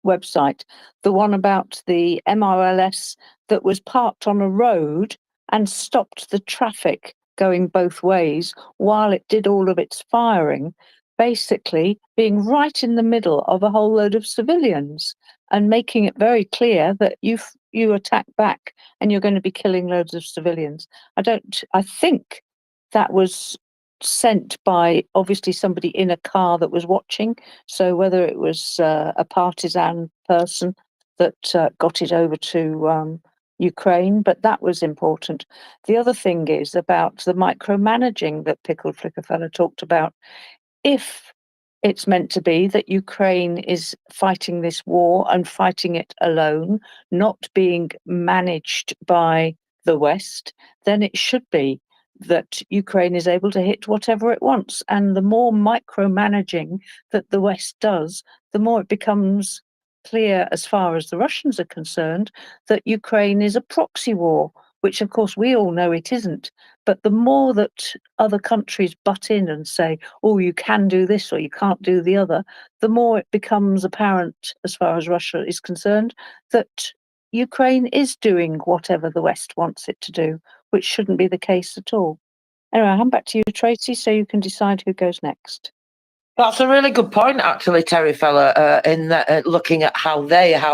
website, the one about the MRLS that was parked on a road and stopped the traffic going both ways while it did all of its firing, basically being right in the middle of a whole load of civilians and making it very clear that you attack back and you're going to be killing loads of civilians. I think that was sent by obviously somebody in a car that was watching. So whether it was a partisan person that got it over to Ukraine, but that was important. The other thing is about the micromanaging that Pickled Flicker Fella talked about. If it's meant to be that Ukraine is fighting this war and fighting it alone, not being managed by the West, then it should be that Ukraine is able to hit whatever it wants. And the more micromanaging that the West does, the more it becomes clear, as far as the Russians are concerned, that Ukraine is a proxy war, which of course we all know it isn't. But the more that other countries butt in and say, oh, you can do this or you can't do the other, the more it becomes apparent, as far as Russia is concerned, that Ukraine is doing whatever the West wants it to do, which shouldn't be the case at all. Anyway, I'll hand back to you, Tracy, so you can decide who goes next. That's a really good point, actually, Terry Fella, in that, looking at how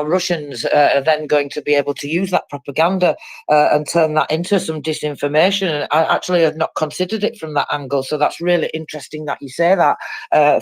Russians are then going to be able to use that propaganda and turn that into some disinformation. And I actually have not considered it from that angle, so that's really interesting that you say that.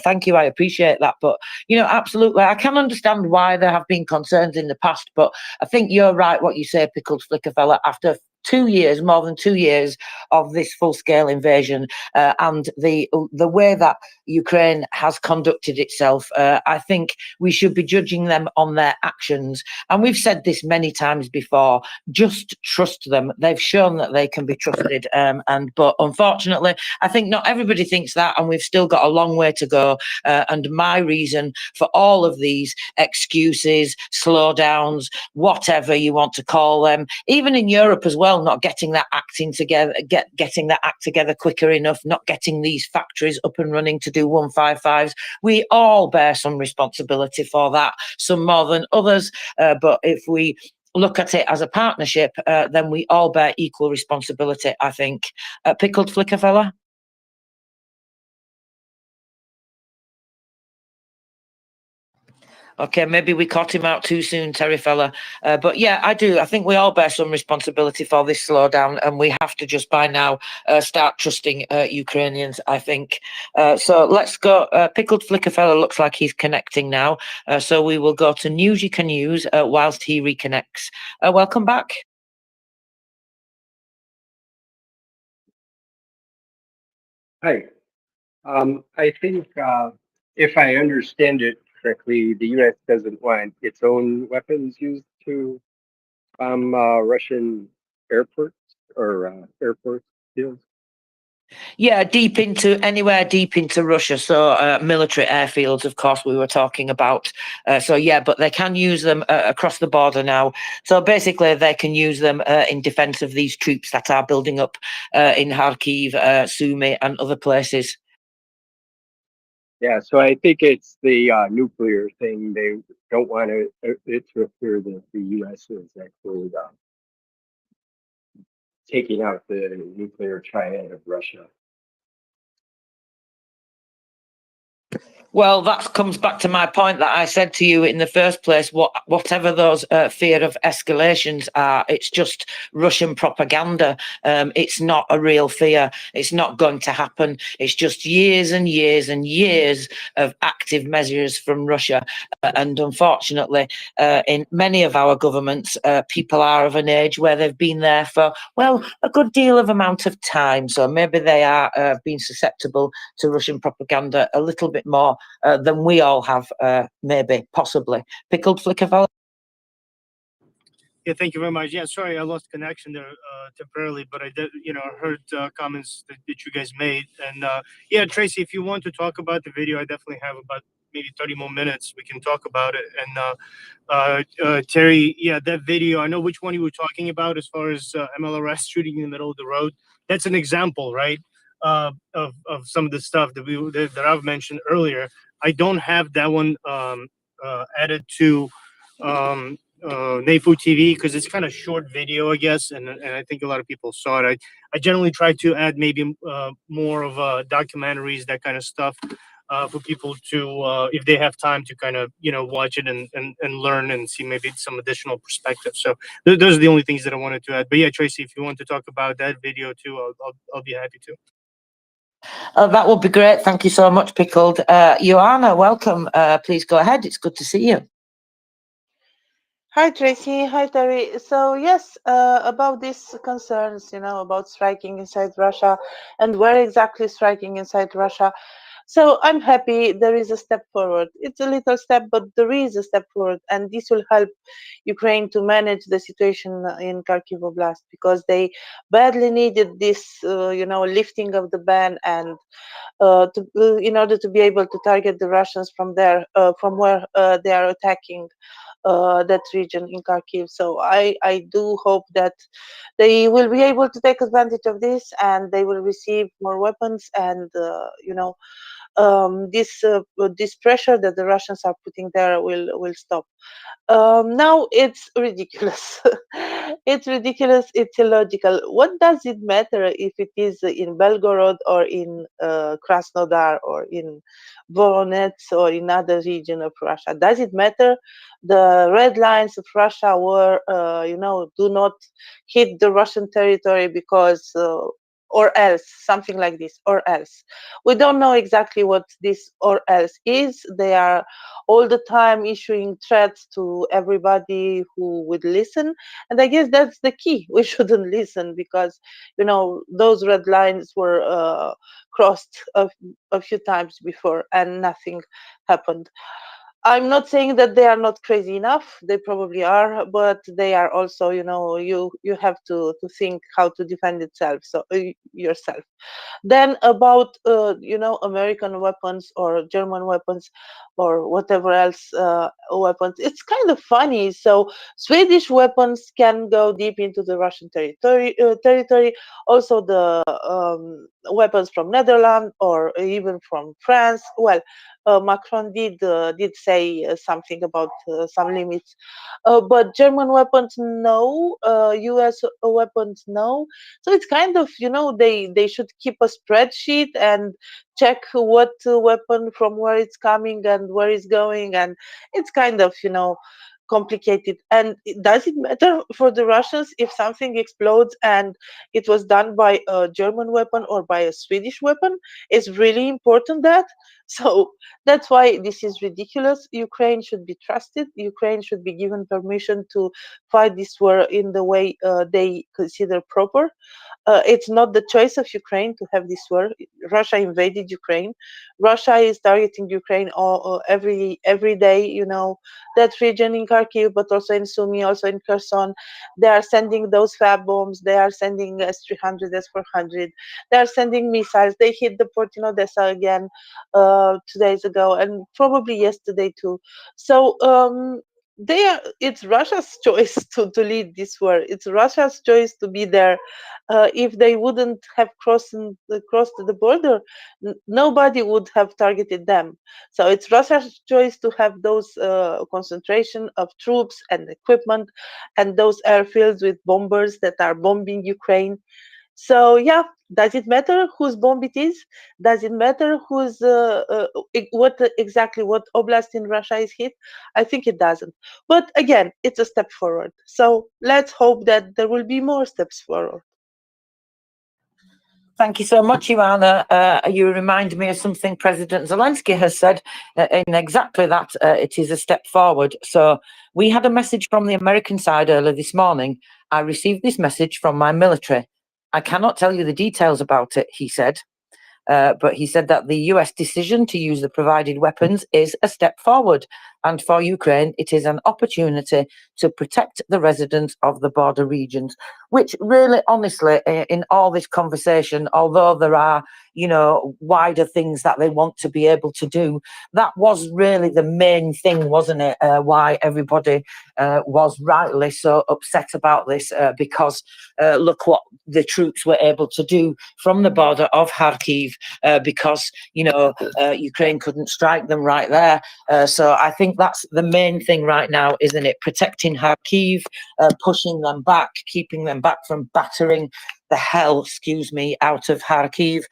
Thank you, I appreciate that. But, absolutely, I can understand why there have been concerns in the past, but I think you're right what you say, Pickled Flicker Fella, after 2 years, more than 2 years of this full-scale invasion and the way that Ukraine has conducted itself, I think we should be judging them on their actions. And we've said this many times before, just trust them. They've shown that they can be trusted. But unfortunately, I think not everybody thinks that, and we've still got a long way to go. And my reason for all of these excuses, slowdowns, whatever you want to call them, even in Europe as well, not getting that acting together, getting that act together quicker enough, not getting these factories up and running to do 155s. We all bear some responsibility for that, some more than others. But if we look at it as a partnership, then we all bear equal responsibility, I think. Pickled Flicker Fella? Okay, maybe we caught him out too soon, Terry Fella. But yeah, I do. I think we all bear some responsibility for this slowdown, and we have to just by now start trusting Ukrainians, I think. So let's go. Pickled Flicker Fella looks like he's connecting now. So we will go to News You Can Use whilst he reconnects. Welcome back. Hi. I think if I understand it correctly, the U.S. doesn't want its own weapons used to bomb Russian airports or airport fields. Yeah, anywhere deep into Russia. So military airfields, of course, we were talking about. But they can use them across the border now. So basically, they can use them in defence of these troops that are building up in Kharkiv, Sumy, and other places. Yeah, so I think it's the nuclear thing. They don't want it to appear that the U.S. is actually taking out the nuclear triad of Russia. Well, that comes back to my point that I said to you in the first place. Whatever those fear of escalations are, it's just Russian propaganda. It's not a real fear. It's not going to happen. It's just years and years and years of active measures from Russia. And unfortunately, in many of our governments, people are of an age where they've been there for, well, a good deal of amount of time. So maybe they are being susceptible to Russian propaganda a little bit more than we all have, maybe, possibly. Pickled Flicker Valley. Yeah, thank you very much. Yeah, sorry, I lost connection there temporarily, but I did, heard comments that you guys made. And yeah, Tracy, if you want to talk about the video, I definitely have about maybe 30 more minutes. We can talk about it. And Terry, yeah, that video, I know which one you were talking about as far as MLRS shooting in the middle of the road. That's an example, right, of some of the stuff that I've mentioned earlier. I don't have that one added to NAFU TV because it's kind of short video, I guess, and I think a lot of people saw it. I generally try to add maybe more of documentaries, that kind of stuff, for people to if they have time to kind of watch it and learn and see maybe some additional perspective. So those are the only things that I wanted to add. But yeah, Tracy, if you want to talk about that video too, I'll be happy to. That would be great. Thank you so much, Pickled. Joanna, welcome. Please go ahead. It's good to see you. Hi, Tracy. Hi, Terry. So, yes, about these concerns, about striking inside Russia and where exactly striking inside Russia. So, I'm happy there is a step forward. It's a little step, but there is a step forward, and this will help Ukraine to manage the situation in Kharkiv Oblast because they badly needed this, lifting of the ban and in order to be able to target the Russians from there, from where they are attacking that region in Kharkiv. So I do hope that they will be able to take advantage of this and they will receive more weapons and this pressure that the Russians are putting there will stop. Now it's ridiculous. It's ridiculous. It's illogical. What does it matter if it is in Belgorod or in Krasnodar or in Voronezh or in other region of Russia? Does it matter? The red lines of Russia were, do not hit the Russian territory because or else, something like this, or else. We don't know exactly what this or else is. They are all the time issuing threats to everybody who would listen. And I guess that's the key. We shouldn't listen because, those red lines were crossed a few times before and nothing happened. I'm not saying that they are not crazy enough. They probably are, but they are also, you have to think how to defend itself, so yourself. Then about American weapons or German weapons or whatever else weapons, it's kind of funny. So Swedish weapons can go deep into the Russian territory. Also the weapons from Netherlands or even from France. Well, Macron did say something about some limits, but German weapons no, U.S. weapons no. So it's kind of they should keep a spreadsheet and check what weapon from where it's coming and where it's going, and it's kind of complicated. And does it matter for the Russians if something explodes and it was done by a German weapon or by a Swedish weapon? It's really important that. So that's why this is ridiculous. Ukraine should be trusted. Ukraine should be given permission to fight this war in the way they consider proper. It's not the choice of Ukraine to have this war. Russia invaded Ukraine. Russia is targeting Ukraine every day. That region in Kharkiv, but also in Sumy, also in Kherson. They are sending those fab bombs. They are sending S-300, S-400. They are sending missiles. They hit the port in Odessa again 2 days ago, and probably yesterday too. So it's Russia's choice to lead this war. It's Russia's choice to be there. If they wouldn't have crossed the border, nobody would have targeted them. So it's Russia's choice to have those concentration of troops and equipment and those airfields with bombers that are bombing Ukraine. So yeah, does it matter whose bomb it is? Does it matter what oblast in Russia is hit? I think it doesn't. But again, it's a step forward. So let's hope that there will be more steps forward. Thank you so much, Ivana. You remind me of something President Zelensky has said in exactly that. It is a step forward. So we had a message from the American side earlier this morning. I received this message from my military. I cannot tell you the details about it, he said. But he said that the US decision to use the provided weapons is a step forward. And for Ukraine, it is an opportunity to protect the residents of the border regions, which really, honestly, in all this conversation, although there are, wider things that they want to be able to do, that was really the main thing, wasn't it? Why everybody was rightly so upset about this, because look what the troops were able to do from the border of Kharkiv, because, Ukraine couldn't strike them right there. So I think that's the main thing right now, isn't it? Protecting Kharkiv, pushing them back, keeping them back from battering the hell, out of Kharkiv.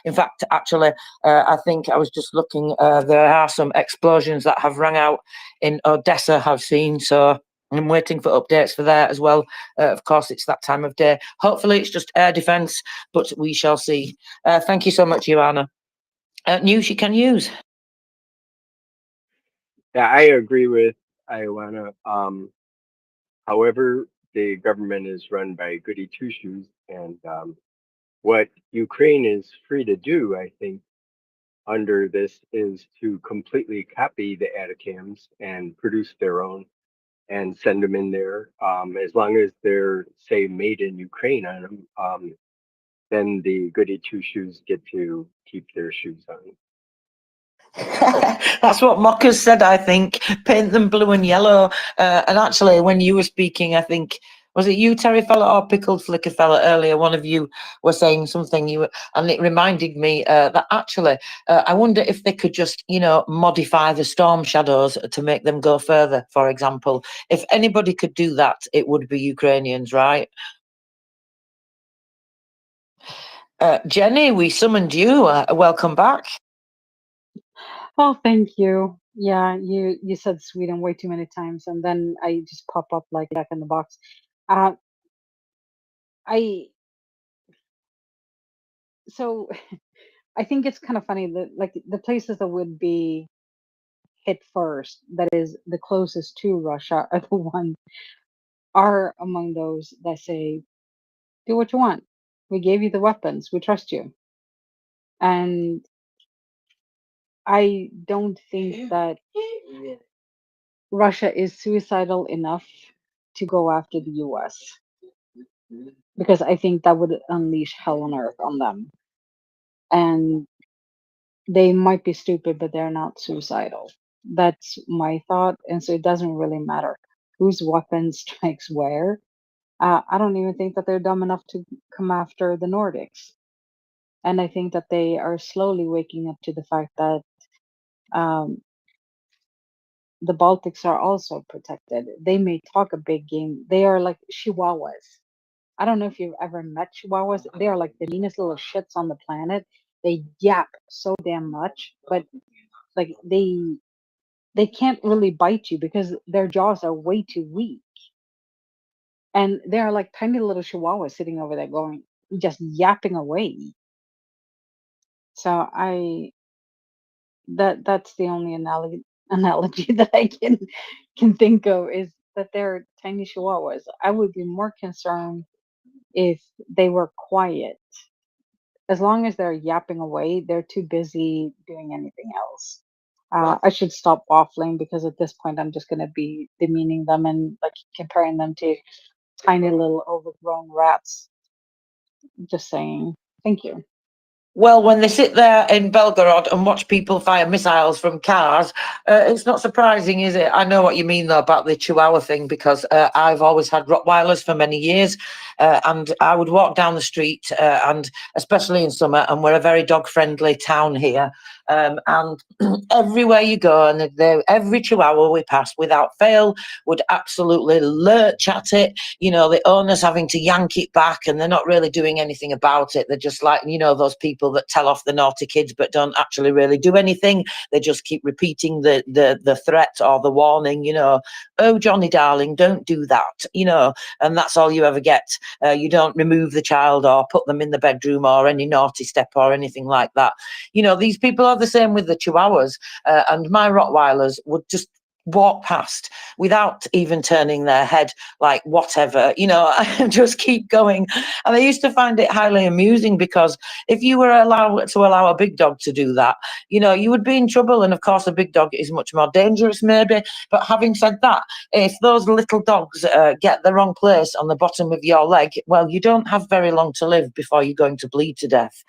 In fact, actually, I think I was just looking, there are some explosions that have rang out in Odessa, I've seen, so I'm waiting for updates for there as well. Of course, it's that time of day. Hopefully, it's just air defence, but we shall see. Thank you so much, Joanna. News you can use. Yeah, I agree with Ioana. However, the government is run by goody two shoes, and what Ukraine is free to do, I think, under this is to completely copy the Atacams and produce their own and send them in there. As long as they're, say, made in Ukraine on them, then the goody two shoes get to keep their shoes on. That's what Mockers said, I think. Paint them blue and yellow. And actually, when you were speaking, I think, was it you, Terry Fella, or Pickled Flicker Fella earlier? One of you were saying something, and it reminded me that actually, I wonder if they could just, modify the storm shadows to make them go further, for example. If anybody could do that, it would be Ukrainians, right? Jenny, we summoned you. Welcome back. Oh, thank you. Yeah, you said Sweden way too many times, and then I just pop up like Jack in the Box. I so I think it's kind of funny that like the places that would be hit first, that is the closest to Russia, are the ones are among those that say, "Do what you want. We gave you the weapons. We trust you." And I don't think that Russia is suicidal enough to go after the US, because I think that would unleash hell on earth on them. And they might be stupid, but they're not suicidal. That's my thought. And so it doesn't really matter whose weapon strikes where. I don't even think that they're dumb enough to come after the Nordics. And I think that they are slowly waking up to the fact that um, the Baltics are also protected. They may talk a big game. They are like chihuahuas. I don't know if you've ever met chihuahuas. They are like the meanest little shits on the planet. They yap so damn much, but like they can't really bite you because their jaws are way too weak. And they are like tiny little chihuahuas sitting over there going just yapping away. So that's the only analogy that I can think of, is that they're tiny chihuahuas. I would be more concerned if they were quiet. As long as they're yapping away, they're too busy doing anything else. I should stop waffling, because at this point I'm just going to be demeaning them and like comparing them to tiny little overgrown rats. Just saying. Thank you. Well, when they sit there in Belgorod and watch people fire missiles from cars, it's not surprising, is it? I know what you mean, though, about the Chihuahua thing, because I've always had Rottweilers for many years, and I would walk down the street, and especially in summer, and we're a very dog-friendly town here, And everywhere you go, and every Chihuahua we pass, without fail, would absolutely lurch at it. You know, the owner's having to yank it back, and they're not really doing anything about it. They're just like, you know, those people that tell off the naughty kids but don't actually really do anything. They just keep repeating the threat or the warning, you know, oh, Johnny darling, don't do that, you know, and that's all you ever get. You don't remove the child or put them in the bedroom or any naughty step or anything like that. You know, these people are the same with the Chihuahuas, and my Rottweilers would just walk past without even turning their head, like whatever, you know, just keep going. And I used to find it highly amusing, because if you were allowed to allow a big dog to do that, you know, you would be in trouble. And of course, a big dog is much more dangerous, maybe. But having said that, if those little dogs get the wrong place on the bottom of your leg, well, you don't have very long to live before you're going to bleed to death.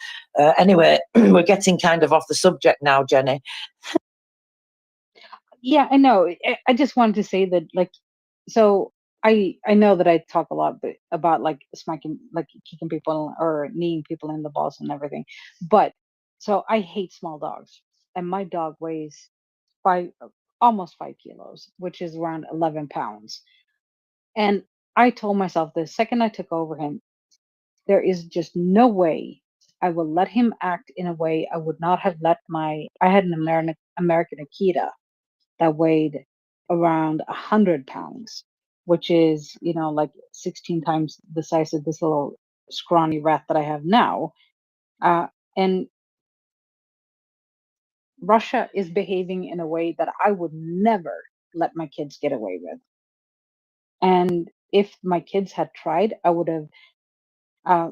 Anyway, we're getting kind of off the subject now, Jenny. Yeah, I know. I just wanted to say that, like, so I know that I talk a lot about like smacking, like kicking people or kneeing people in the balls and everything, but so I hate small dogs, and my dog weighs five, almost 5 kilos, which is around 11 pounds. And I told myself the second I took over him, there is just no way I will let him act in a way I would not have let I had an American Akita that weighed around 100 pounds, which is, you know, like 16 times the size of this little scrawny rat that I have now. And Russia is behaving in a way that I would never let my kids get away with. And if my kids had tried, I would have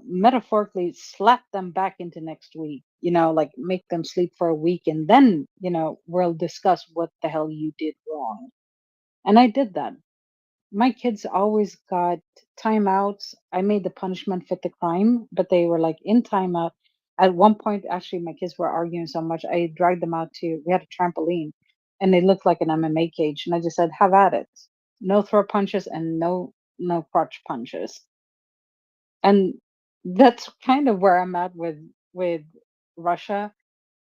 metaphorically slap them back into next week, you know, like make them sleep for a week, and then, you know, we'll discuss what the hell you did wrong. And I did that. My kids always got timeouts. I made the punishment fit the crime, but they were like in timeout. At one point, actually, my kids were arguing so much, I dragged them out we had a trampoline, and they looked like an MMA cage. And I just said, have at it. No throw punches and no crotch punches. And that's kind of where I'm at with Russia.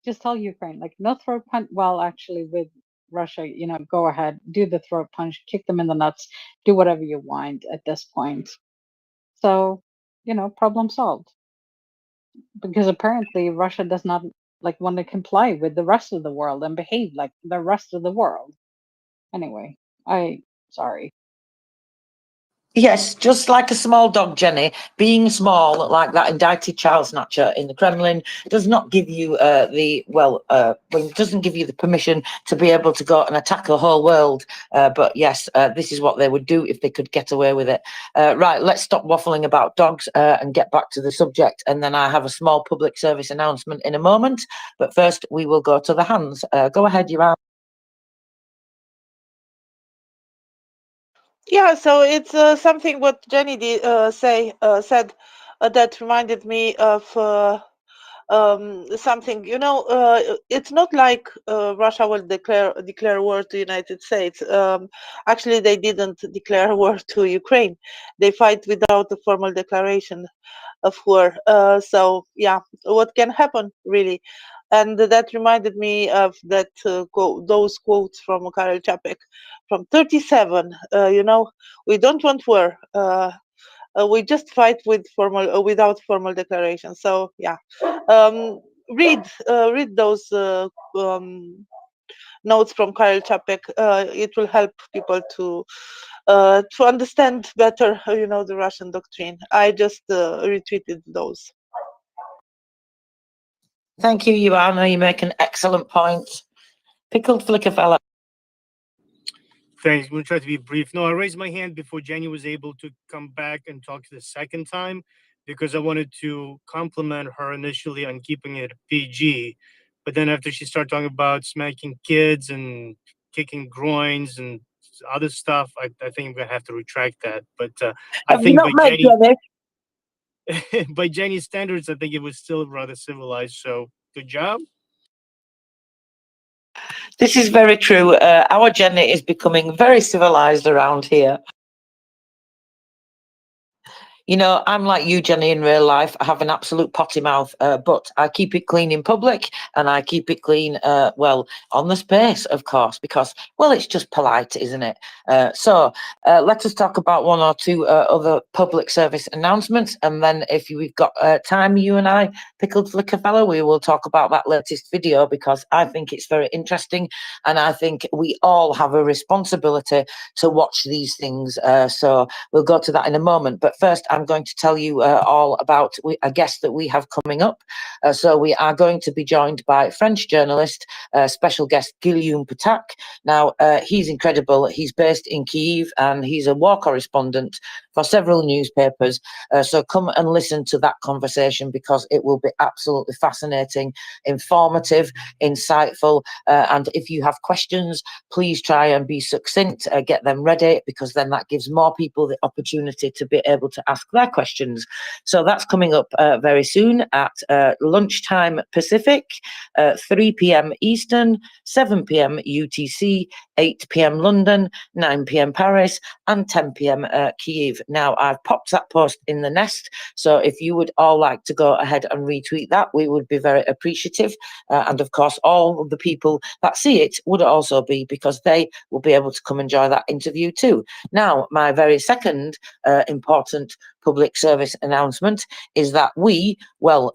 Just tell Ukraine, like, no throat punch. Well, actually, with Russia, you know, go ahead, do the throat punch, kick them in the nuts, do whatever you want at this point. So, you know, problem solved. Because apparently Russia does not like want to comply with the rest of the world and behave like the rest of the world. Anyway, sorry. Yes, just like a small dog, Jenny. Being small, like that indicted child snatcher in the Kremlin, does not give you doesn't give you the permission to be able to go and attack the whole world. But yes, this is what they would do if they could get away with it. Right, let's stop waffling about dogs and get back to the subject. And then I have a small public service announcement in a moment. But first, we will go to the hands. Go ahead, you are. Yeah, so it's something what Jenny said that reminded me of something. You know, it's not like Russia will declare war to the United States. Actually, they didn't declare war to Ukraine. They fight without a formal declaration of war. So yeah, what can happen really? And that reminded me of that those quotes from Karel Čapek from 37. You know, we don't want war. We just fight without formal declaration. So yeah, read those notes from Karel Čapek. It will help people to understand better, you know, the Russian doctrine. I just retweeted those. Thank you, Joanna. You make an excellent point. Pickled flicker fella. Thanks. I'm going to try to be brief. No, I raised my hand before Jenny was able to come back and talk the second time, because I wanted to compliment her initially on keeping it PG. But then after she started talking about smacking kids and kicking groins and other stuff, I think I'm going to have to retract that. But I think by Jenny's standards, I think it was still rather civilized. So good job. This is very true. Our Jenny is becoming very civilized around here. You know, I'm like you, Jenny, in real life. I have an absolute potty mouth, but I keep it clean in public and I keep it clean, well, on the space, of course, because, well, it's just polite, isn't it? So let us talk about one or two other public service announcements. And then if we've got time, you and I, Pickled Flicker Fellow, we will talk about that latest video because I think it's very interesting. And I think we all have a responsibility to watch these things. So we'll go to that in a moment. But first, I'm going to tell you all about a guest that we have coming up. So we are going to be joined by French journalist, special guest Guillaume Patak. Now, he's incredible. He's based in Kyiv and he's a war correspondent for several newspapers. So come and listen to that conversation because it will be absolutely fascinating, informative, insightful. And if you have questions, please try and be succinct, get them ready, because then that gives more people the opportunity to be able to ask their questions. So that's coming up very soon at lunchtime Pacific, 3 p.m. Eastern, 7 p.m. UTC, 8 p.m. London, 9 p.m. Paris, and 10 p.m. Kyiv. Now, I've popped that post in the nest, so if you would all like to go ahead and retweet that, we would be very appreciative. And of course, all of the people that see it would also be, because they will be able to come enjoy that interview too. Now, my very second important public service announcement is that we, well,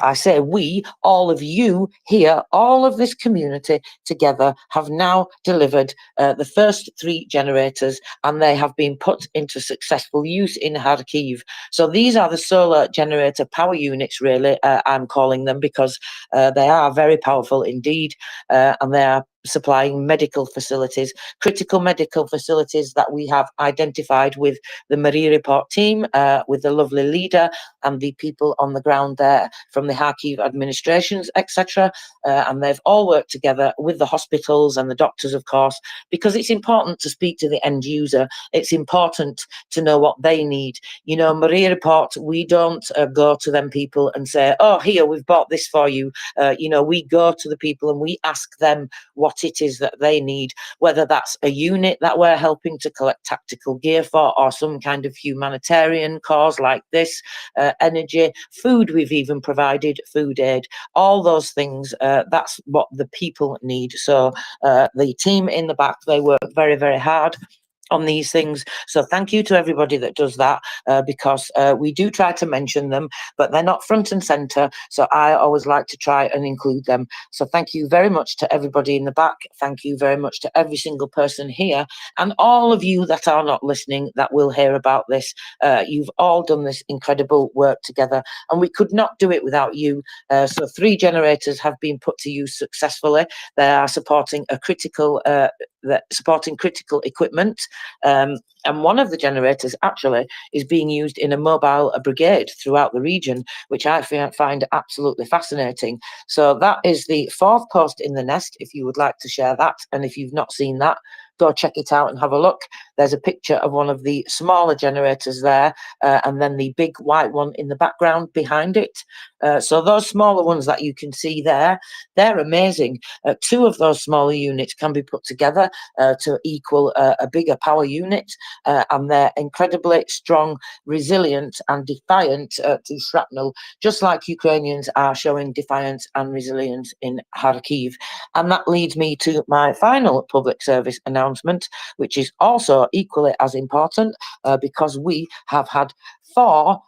I say we, all of you here, all of this community together have now delivered the first 3 generators, and they have been put into successful use in Kharkiv. So these are the solar generator power units, really, I'm calling them, because they are very powerful indeed, and they are supplying medical facilities, critical medical facilities that we have identified with the MriyaReport team, with the lovely leader and the people on the ground there from the Kharkiv administrations, etc. And they've all worked together with the hospitals and the doctors, of course, because it's important to speak to the end user. It's important to know what they need. You know, MriyaReport, we don't go to them people and say, oh, here, we've bought this for you. You know, we go to the people and we ask them what it is that they need, whether that's a unit that we're helping to collect tactical gear for, or some kind of humanitarian cause like this, energy, food. We've even provided food aid, all those things. That's what the people need. So the team in the back, they work very, very hard on these things. So thank you to everybody that does that, because we do try to mention them, but they're not front and center. So I always like to try and include them. So thank you very much to everybody in the back. Thank you very much to every single person here, and all of you that are not listening that will hear about this. You've all done this incredible work together, and we could not do it without you. So 3 generators have been put to use successfully. They are supporting a critical equipment. And one of the generators actually is being used in a mobile brigade throughout the region, which I find absolutely fascinating. So that is the 4th post in the nest, if you would like to share that. And if you've not seen that, go check it out and have a look. There's a picture of one of the smaller generators there, and then the big white one in the background behind it. So those smaller ones that you can see there, they're amazing. 2 of those smaller units can be put together to equal a bigger power unit, and they're incredibly strong, resilient and defiant to shrapnel, just like Ukrainians are showing defiance and resilience in Kharkiv. And that leads me to my final public service announcement, which is also equally as important, because we have had 4,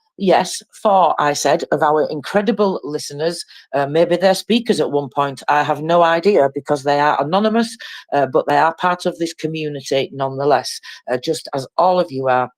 I said, of our incredible listeners. Maybe they're speakers at one point. I have no idea, because they are anonymous, but they are part of this community nonetheless, just as all of you are.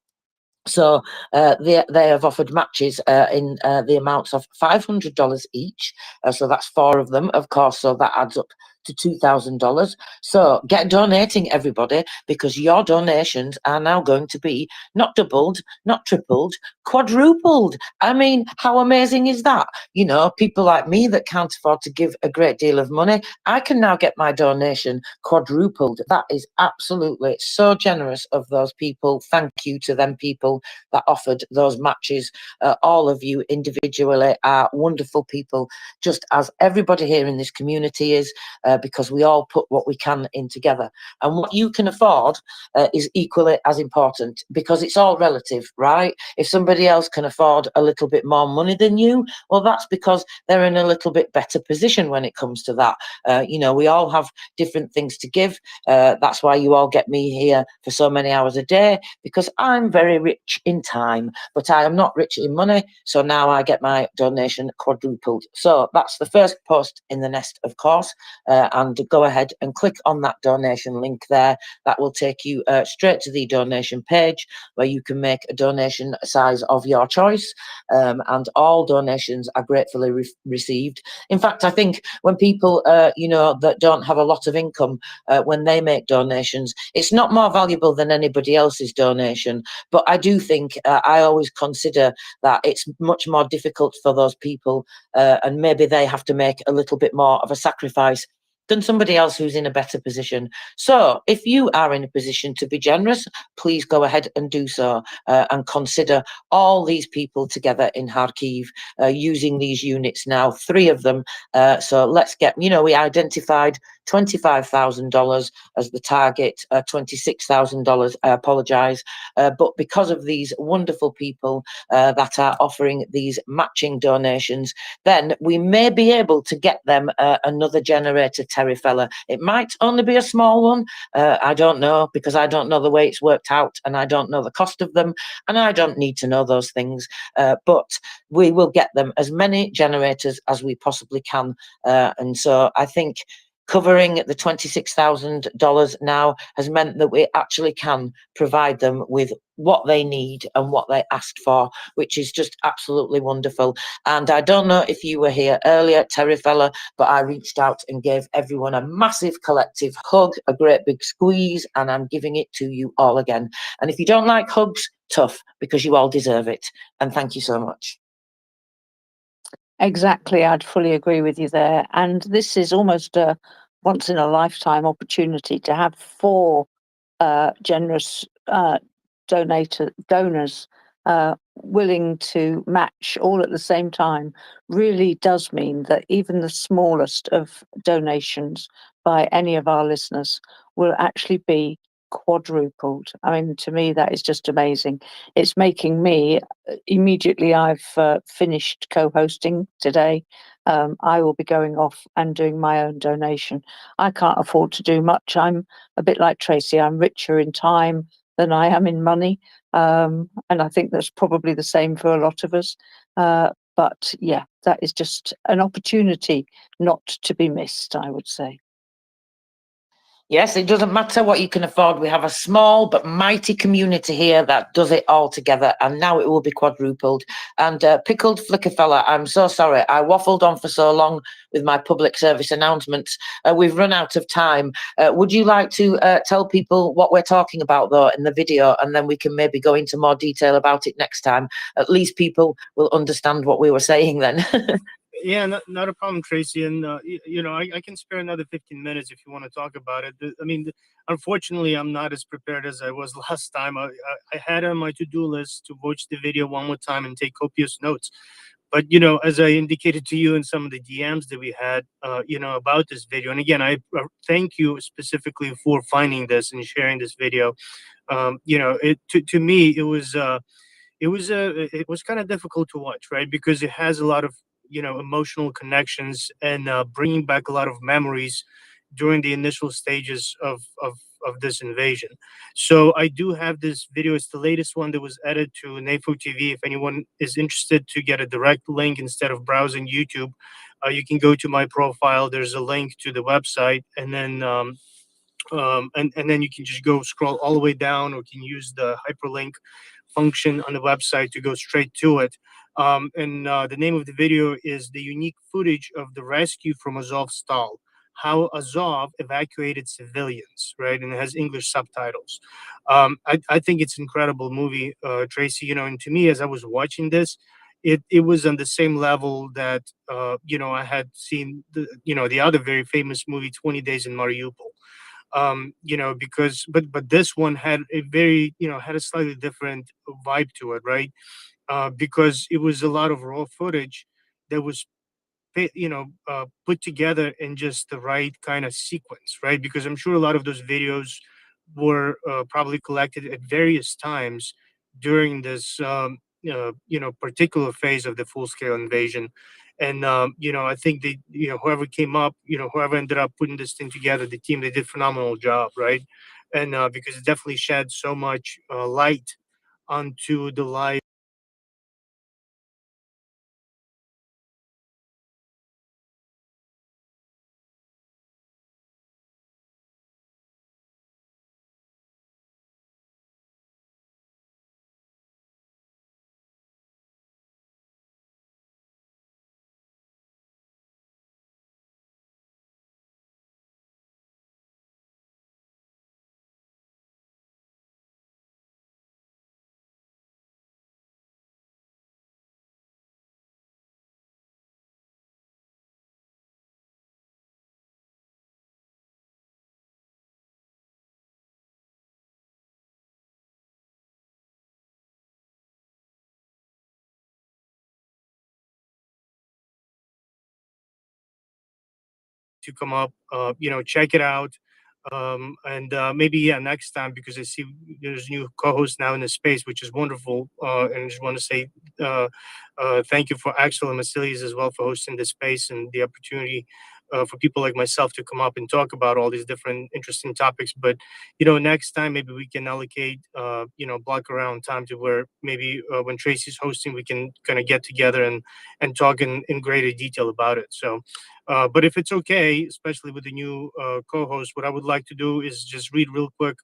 So they have offered matches in the amounts of $500 each. So that's 4 of them, of course. So that adds up to $2,000. So get donating, everybody, because your donations are now going to be not doubled, not tripled, quadrupled. I mean, how amazing is that? You know, people like me that can't afford to give a great deal of money, I can now get my donation quadrupled. That is absolutely so generous of those people. Thank you to them people that offered those matches. All of you individually are wonderful people, just as everybody here in this community is, because we all put what we can in together. And what you can afford is equally as important, because it's all relative, right? If somebody else can afford a little bit more money than you, well, that's because they're in a little bit better position when it comes to that. We all have different things to give. That's why you all get me here for so many hours a day, because I'm very rich in time, but I am not rich in money. So now I get my donation quadrupled. So that's the first post in the nest, of course. And go ahead and click on that donation link there. That will take you straight to the donation page, where you can make a donation size of your choice. And all donations are gratefully received. In fact, I think when people, that don't have a lot of income, when they make donations, it's not more valuable than anybody else's donation. But I do think I always consider that it's much more difficult for those people, and maybe they have to make a little bit more of a sacrifice than somebody else who's in a better position. So if you are in a position to be generous, please go ahead and do so, and consider all these people together in Kharkiv using these units now, 3 of them. So let's get, we identified $25,000 as the target, $26,000, I apologise. But because of these wonderful people that are offering these matching donations, then we may be able to get them another generator, Terry Fella. It might only be a small one. I don't know, because I don't know the way it's worked out, and I don't know the cost of them, and I don't need to know those things. But we will get them as many generators as we possibly can. And so I think covering the $26,000 now has meant that we actually can provide them with what they need and what they asked for, which is just absolutely wonderful. And I don't know if you were here earlier, Terry Fella, but I reached out and gave everyone a massive collective hug, a great big squeeze, and I'm giving it to you all again. And if you don't like hugs, tough, because you all deserve it. And thank you so much. Exactly, I'd fully agree with you there. And this is almost a once in a lifetime opportunity to have 4 generous donors willing to match all at the same time. Really does mean that even the smallest of donations by any of our listeners will actually be quadrupled. I mean, to me, that is just amazing. It's making me immediately. I've finished co-hosting today. I will be going off and doing my own donation. I can't afford to do much. I'm a bit like Tracy. I'm richer in time than I am in money, and I think that's probably the same for a lot of us. But yeah, that is just an opportunity not to be missed, I would say. Yes, it doesn't matter what you can afford. We have a small but mighty community here that does it all together, and now it will be quadrupled. And Pickled Flickerfella, I'm so sorry. I waffled on for so long with my public service announcements. We've run out of time. Would you like to tell people what we're talking about, though, in the video, and then we can maybe go into more detail about it next time? At least people will understand what we were saying then. Yeah, not a problem, Tracy. And I can spare another 15 minutes if you want to talk about it. Unfortunately, I'm not as prepared as I was last time. I had on my to-do list to watch the video one more time and take copious notes. But as I indicated to you in some of the DMs that we had, about this video, and again, I thank you specifically for finding this and sharing this video. To me, it was kind of difficult to watch, right? Because it has a lot of emotional connections and bringing back a lot of memories during the initial stages of this invasion. So I do have this video. It's the latest one that was added to NAFO TV. If anyone is interested to get a direct link instead of browsing YouTube, you can go to my profile. There's a link to the website, and then and then you can just go scroll all the way down, or can use the hyperlink function on the website to go straight to it. And the name of the video is "The Unique Footage of the Rescue from Azovstal: How Azov Evacuated Civilians," right? And it has English subtitles. I think it's an incredible movie, Tracy. And to me, as I was watching this, it was on the same level that I had seen the other very famous movie, 20 Days in Mariupol. Because but this one had a very had a slightly different vibe to it, right? Because it was a lot of raw footage that was put together in just the right kind of sequence, right? Because I'm sure a lot of those videos were probably collected at various times during this particular phase of the full-scale invasion. And I think whoever came up, whoever ended up putting this thing together, the team, they did a phenomenal job, right? And because it definitely shed so much light onto the life to come up, check it out. And maybe, yeah, next time, because I see there's new co-hosts now in the space, which is wonderful. And I just want to say thank you for Axel and Vasilius as well for hosting this space and the opportunity for people like myself to come up and talk about all these different interesting topics. But, next time, maybe we can allocate, block around time to where maybe when Tracy's hosting, we can kind of get together and talk in greater detail about it. So, but if it's okay, especially with the new co-host, what I would like to do is just read real quick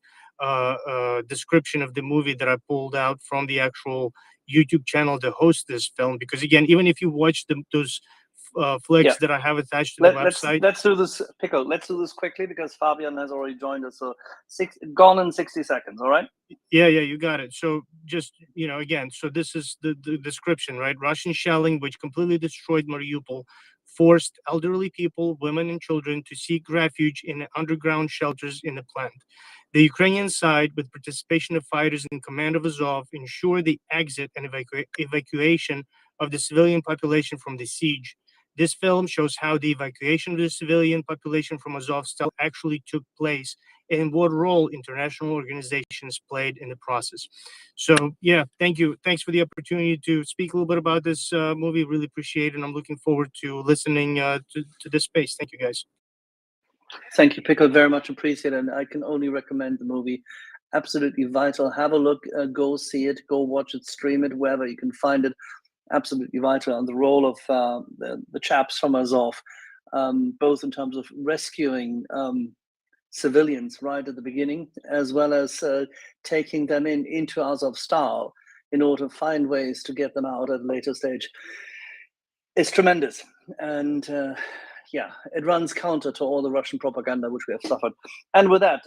description of the movie that I pulled out from the actual YouTube channel to host this film. Because again, even if you watch those flicks that I have attached to the website. Let's do this, Pickle. Let's do this quickly because Fabian has already joined us. So gone in 60 seconds. All right. Yeah, you got it. So just, again, so this is the description, right? Russian shelling, which completely destroyed Mariupol, forced elderly people, women and children to seek refuge in underground shelters in the plant. The Ukrainian side, with participation of fighters in command of Azov, ensured the exit and evacuation of the civilian population from the siege. This film shows how the evacuation of the civilian population from Azovstal actually took place and what role international organizations played in the process. So, yeah, thank you. Thanks for the opportunity to speak a little bit about this movie. Really appreciate it. And I'm looking forward to listening to this space. Thank you, guys. Thank you, Pickle. Very much appreciated. And I can only recommend the movie. Absolutely vital. Have a look, go see it, go watch it, stream it, wherever you can find it. Absolutely vital. And the role of the chaps from Azov, both in terms of rescuing civilians right at the beginning, as well as taking them into Azovstal in order to find ways to get them out at a later stage. It's tremendous. And it runs counter to all the Russian propaganda which we have suffered. And with that,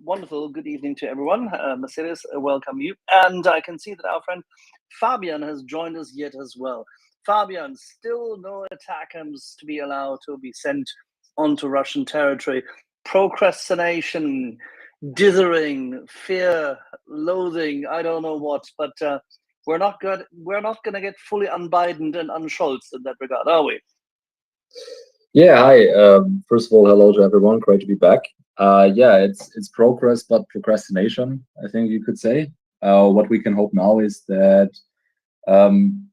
wonderful good evening to everyone. Mercedes, welcome you. And I can see that our friend Fabian has joined us yet as well. Fabian, still no attackams to be allowed to be sent onto Russian territory. Procrastination, dithering, fear, loathing, I don't know what, but we're not going to get fully unbidened and unscholzed in that regard, are we? Yeah, hi. First of all, hello to everyone. Great to be back. It's progress, but procrastination, I think you could say. What we can hope now is that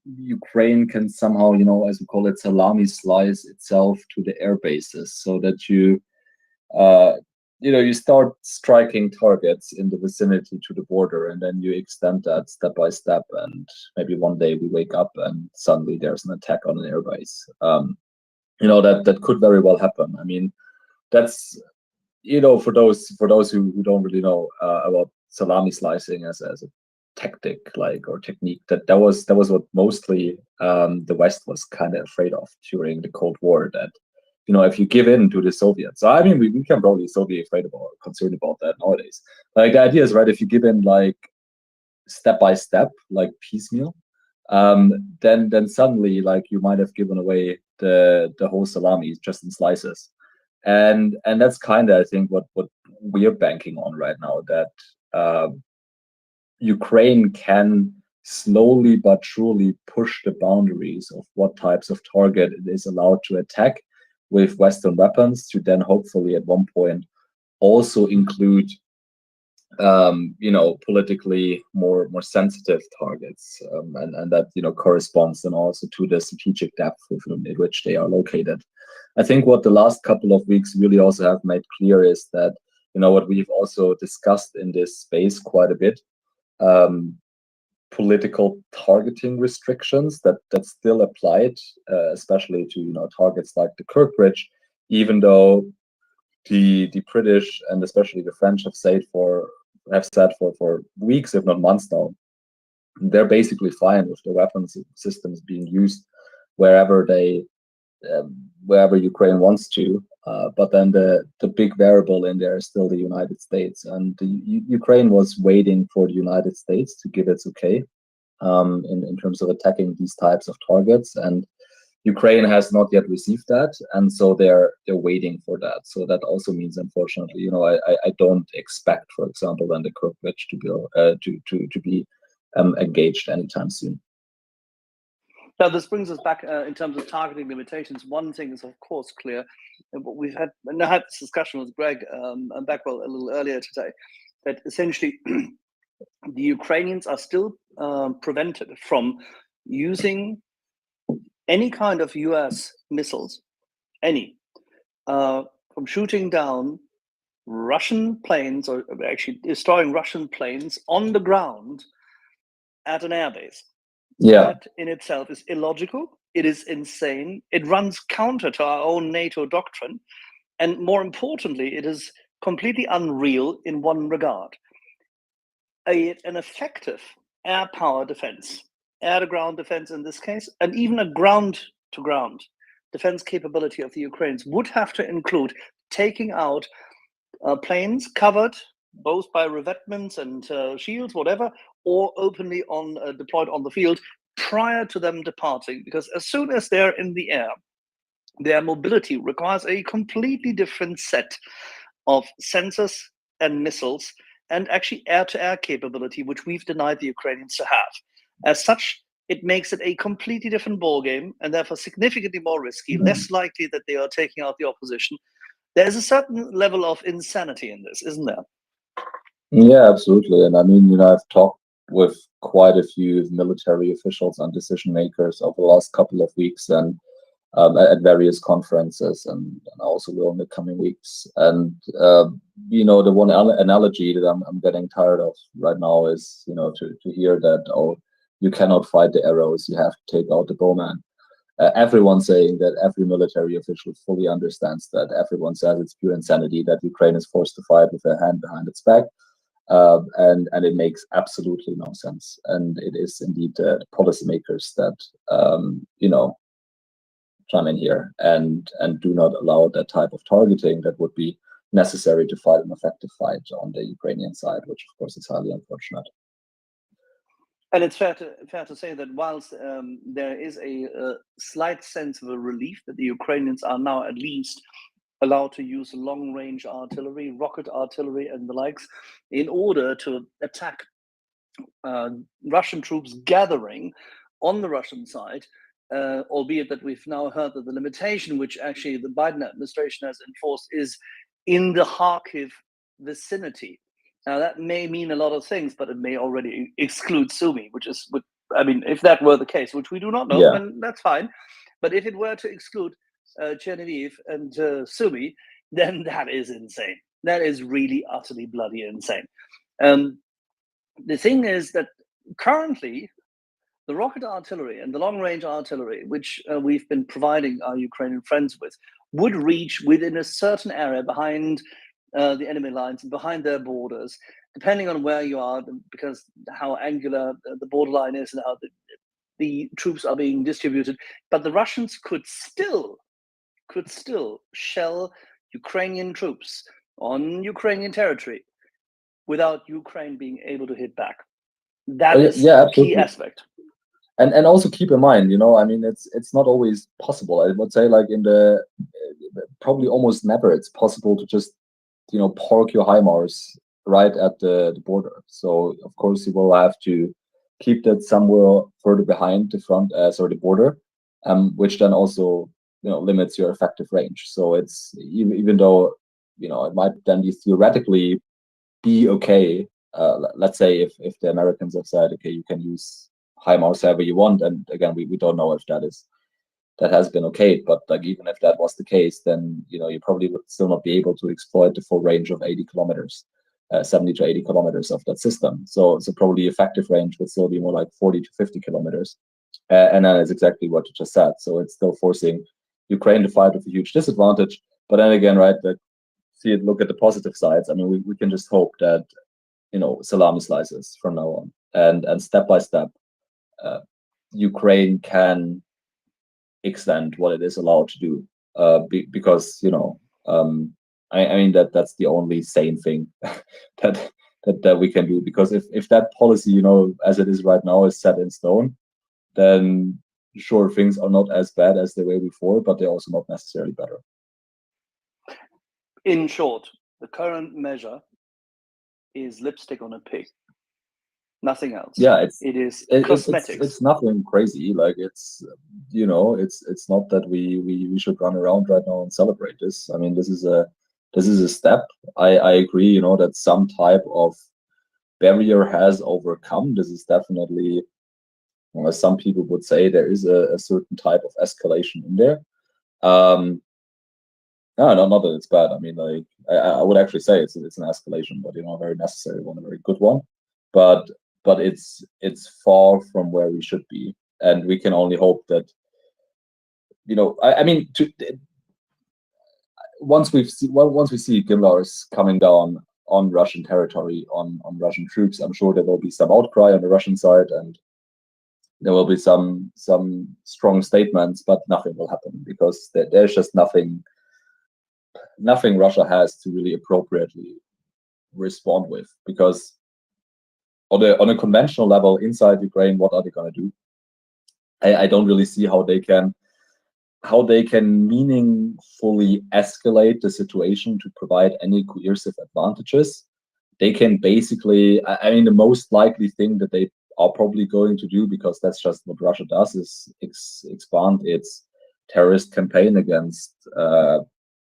Ukraine can somehow, as we call it, salami slice itself to the air bases, so that you start striking targets in the vicinity to the border, and then you extend that step by step, and maybe one day we wake up and suddenly there's an attack on an airbase. That could very well happen. I mean, that's for those who don't really know about salami slicing as a tactic, or technique, that was what mostly the West was kind of afraid of during the Cold War, that if you give in to the Soviets. So I mean, we can probably still be concerned about that nowadays. Like, the idea is, right, if you give in step by step, piecemeal, then suddenly you might have given away the whole salami just in slices, and that's kind of, I think, what we're banking on right now, that Ukraine can slowly but surely push the boundaries of what types of target it is allowed to attack with Western weapons, to then hopefully at one point also include politically more sensitive targets, and that corresponds then also to the strategic depth within which they are located. I think what the last couple of weeks really also have made clear is that what we've also discussed in this space quite a bit, political targeting restrictions that still applied, especially to targets like the Kirk Bridge, even though the British and especially the French have said for weeks, if not months now, they're basically fine with the weapons systems being used wherever Ukraine wants to. But then the big variable in there is still the United States, and Ukraine was waiting for the United States to give its okay in terms of attacking these types of targets, and Ukraine has not yet received that, and so they're waiting for that. So that also means, unfortunately, I don't expect, for example, then the Kirk Bridge to be engaged anytime soon. Now, this brings us back in terms of targeting limitations. One thing is, of course, clear. We've had this discussion with Greg and Beckwell a little earlier today, that essentially the Ukrainians are still prevented from using any kind of US missiles, from shooting down Russian planes, or actually destroying Russian planes on the ground at an airbase. Yeah. That in itself is illogical. It is insane. It runs counter to our own NATO doctrine. And more importantly, it is completely unreal in one regard. An effective air power defense, air to ground defense in this case, and even a ground to ground defense capability of the Ukrainians would have to include taking out planes covered both by revetments and shields, whatever, or openly deployed on the field prior to them departing. Because as soon as they're in the air, their mobility requires a completely different set of sensors and missiles, and actually air-to-air capability, which we've denied the Ukrainians to have. As such, it makes it a completely different ballgame, and therefore significantly more risky, less likely that they are taking out the opposition. There's a certain level of insanity in this, isn't there? Yeah, absolutely. And I mean, I've talked with quite a few military officials and decision makers over the last couple of weeks, and at various conferences, and also in the coming weeks. And the one analogy that I'm getting tired of right now is to hear that, you cannot fight the arrows, you have to take out the bowman. Everyone saying that, every military official fully understands that, everyone says it's pure insanity that Ukraine is forced to fight with their hand behind its back. And it makes absolutely no sense. And it is indeed the policymakers that come in here and do not allow that type of targeting that would be necessary to fight an effective fight on the Ukrainian side, which of course is highly unfortunate. And it's fair to say that whilst there is a slight sense of a relief that the Ukrainians are now at least allowed to use long-range artillery, rocket artillery, and the likes in order to attack Russian troops gathering on the Russian side, albeit that we've now heard that the limitation which actually the Biden administration has enforced is in the Kharkiv vicinity. Now, that may mean a lot of things, but it may already exclude Sumy, if that were the case, which we do not know, then that's fine. But if it were to exclude Chernihiv and Sumy, then that is insane. That is really utterly bloody insane. The thing is that currently, the rocket artillery and the long-range artillery, which we've been providing our Ukrainian friends with, would reach within a certain area behind the enemy lines and behind their borders, depending on where you are, because how angular the borderline is and how the troops are being distributed. But the Russians could still shell Ukrainian troops on Ukrainian territory without Ukraine being able to hit back. That is a key aspect. And also keep in mind, it's not always possible. I would say, like, probably almost never it's possible to just park your HIMARS right at the border. So of course you will have to keep that somewhere further behind the front, the border, which then also limits your effective range. So it's even though it might then be theoretically be okay. Let's say if the Americans have said, okay, you can use HIMARS however you want, and again we don't know if that has been okay, but like even if that was the case, then you probably would still not be able to exploit the full range of 80 kilometers, 70 to 80 kilometers of that system. So probably effective range would still be more like 40 to 50 kilometers, and that is exactly what you just said. So it's still forcing Ukraine to fight with a huge disadvantage. But then again, right, look at the positive sides. I mean, we can just hope that salami slices from now on, and step by step, Ukraine can extend what it is allowed to do, because I mean that's the only sane thing that we can do, because if that policy as it is right now is set in stone, then sure, things are not as bad as they were before, but they're also not necessarily better. In short, the current measure is lipstick on a pig. Nothing else. Yeah, it is cosmetics. It's nothing crazy. Like it's not that we should run around right now and celebrate this. I mean, this is a step. I agree. That some type of barrier has overcome. This is definitely, as some people would say, there is a certain type of escalation in there. No, not that it's bad. I mean, like I would actually say it's an escalation, but a very necessary one, a very good one. But it's far from where we should be, and we can only hope that I mean, once we see GMLRS coming down on Russian territory, on Russian troops, I'm sure there will be some outcry on the Russian side, and there will be some strong statements, but nothing will happen, because there's just nothing Russia has to really appropriately respond with. Because on a conventional level inside Ukraine, what are they going to do? I don't really see how they can meaningfully escalate the situation to provide any coercive advantages. They can basically, I mean, the most likely thing that they are probably going to do, because that's just what Russia does, is expand its terrorist campaign against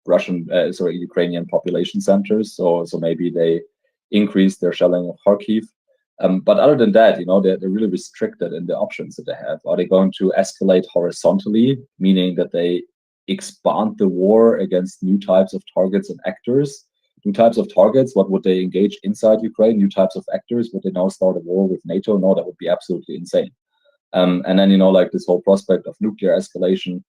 Ukrainian population centers. So maybe they increase their shelling of Kharkiv. But other than that, they're really restricted in the options that they have. Are they going to escalate horizontally, meaning that they expand the war against new types of targets and actors? New types of targets, what would they engage inside Ukraine? New types of actors, would they now start a war with NATO? No, that would be absolutely insane. And then, like this whole prospect of nuclear escalation,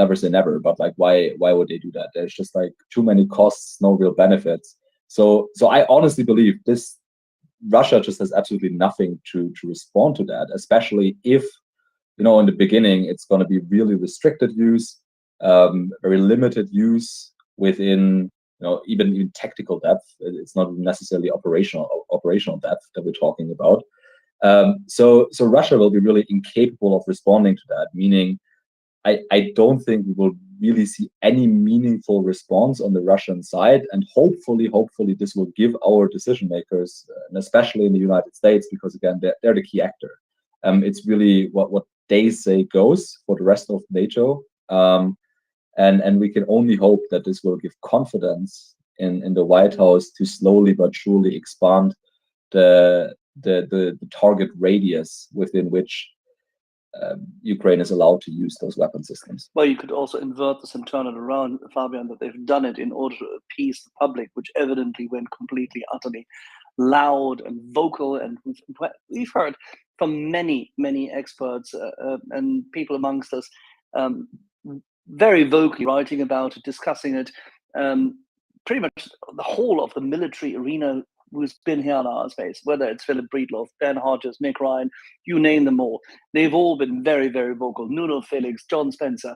never say never, but like, why would they do that? There's just like too many costs, no real benefits. So I honestly believe Russia just has absolutely nothing to respond to that, especially if, in the beginning, it's going to be really restricted use, very limited use within, even tactical depth. It's not necessarily operational depth that we're talking about. So Russia will be really incapable of responding to that, meaning I don't think we will really see any meaningful response on the Russian side. And hopefully this will give our decision makers, and especially in the United States, because again, they're the key actor. It's really what they say goes for the rest of NATO. And we can only hope that this will give confidence in the White House to slowly but surely expand the target radius within which Ukraine is allowed to use those weapon systems. Well, you could also invert this and turn it around, Fabian, that they've done it in order to appease the public, which evidently went completely, utterly loud and vocal. And we've heard from many, many experts and people amongst us very vocally writing about it, discussing it. Pretty much the whole of the military arena who's been here on our space, whether it's Philip Breedlove, Ben Hodges, Nick Ryan, you name them all. They've all been very, very vocal. Nuno Felix, John Spencer,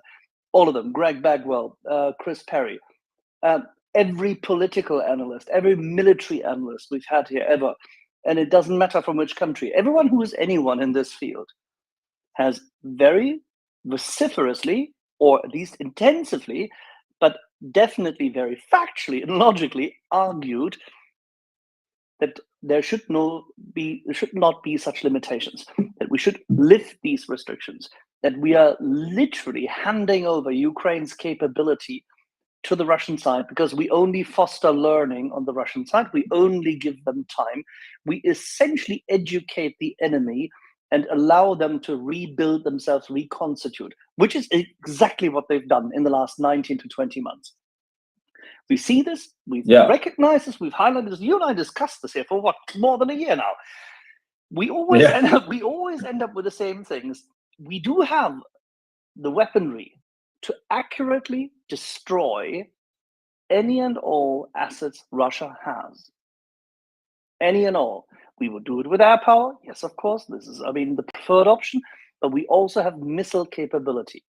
all of them, Greg Bagwell, Chris Perry, every political analyst, every military analyst we've had here ever, and it doesn't matter from which country, everyone who is anyone in this field has very vociferously, or at least intensively, but definitely very factually and logically argued that there should not be such limitations, that we should lift these restrictions, that we are literally handing over Ukraine's capability to the Russian side because we only foster learning on the Russian side. We only give them time. We essentially educate the enemy and allow them to rebuild themselves, reconstitute, which is exactly what they've done in the last 19 to 20 months. We see this, we recognize this, we've highlighted this. You and I discussed this here for what, more than a year now. We always end up with the same things. We do have the weaponry to accurately destroy any and all assets Russia has. Any and all. We would do it with air power. Yes, of course. This is, the preferred option. But we also have missile capability.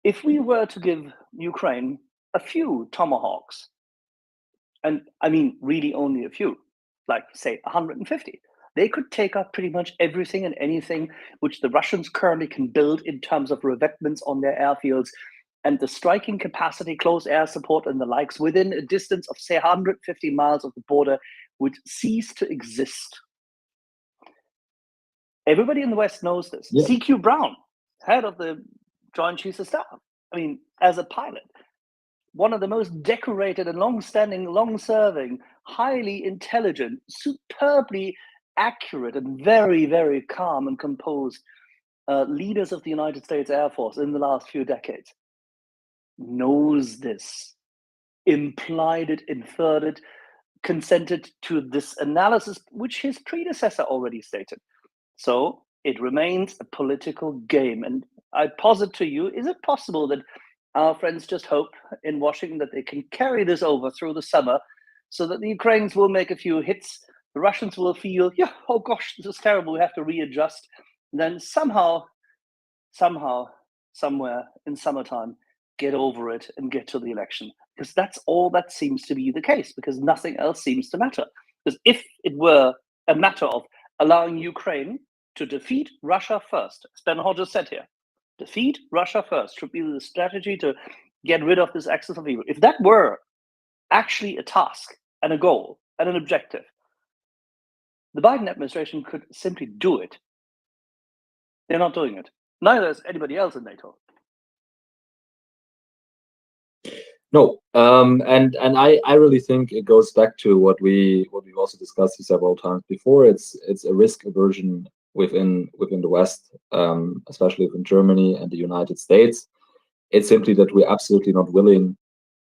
If we were to give Ukraine a few Tomahawks, and really only a few, like say 150, they could take up pretty much everything and anything which the Russians currently can build in terms of revetments on their airfields and the striking capacity, close air support and the likes within a distance of say 150 miles of the border would cease to exist. Everybody in the West knows this. Yeah. CQ Brown, head of the Joint Chiefs of Staff, as a pilot, one of the most decorated and long-standing, long-serving, highly intelligent, superbly accurate and very, very calm and composed leaders of the United States Air Force in the last few decades, knows this, implied it, inferred it, consented to this analysis, which his predecessor already stated. So it remains a political game. And I posit to you, is it possible that our friends just hope in Washington that they can carry this over through the summer so that the Ukrainians will make a few hits, the Russians will feel, oh gosh, this is terrible, we have to readjust. And then somehow, somewhere in summertime, get over it and get to the election. Because that's all that seems to be the case, because nothing else seems to matter. Because if it were a matter of allowing Ukraine to defeat Russia first, as Ben Hodges said here, defeat Russia first should be the strategy to get rid of this axis of evil. If that were actually a task and a goal and an objective, the Biden administration could simply do it. They're not doing it. Neither is anybody else in NATO. No, and I really think it goes back to what we've also discussed several times before. It's a risk aversion within the West, especially within Germany and the United States. It's simply that we're absolutely not willing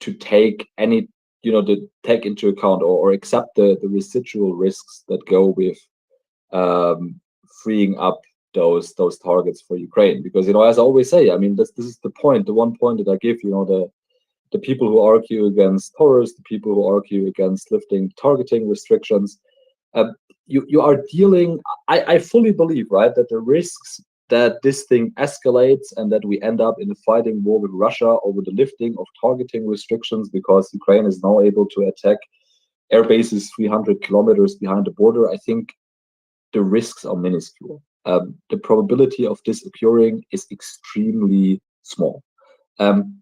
to take any, to take into account or accept the residual risks that go with freeing up those targets for Ukraine. Because as I always say, this is the point, the one point that I give, the people who argue against Taurus, the people who argue against lifting targeting restrictions, you are dealing, I fully believe, right, that the risks that this thing escalates and that we end up in a fighting war with Russia over the lifting of targeting restrictions because Ukraine is now able to attack air bases 300 kilometers behind the border, I think the risks are minuscule. The probability of this occurring is extremely small.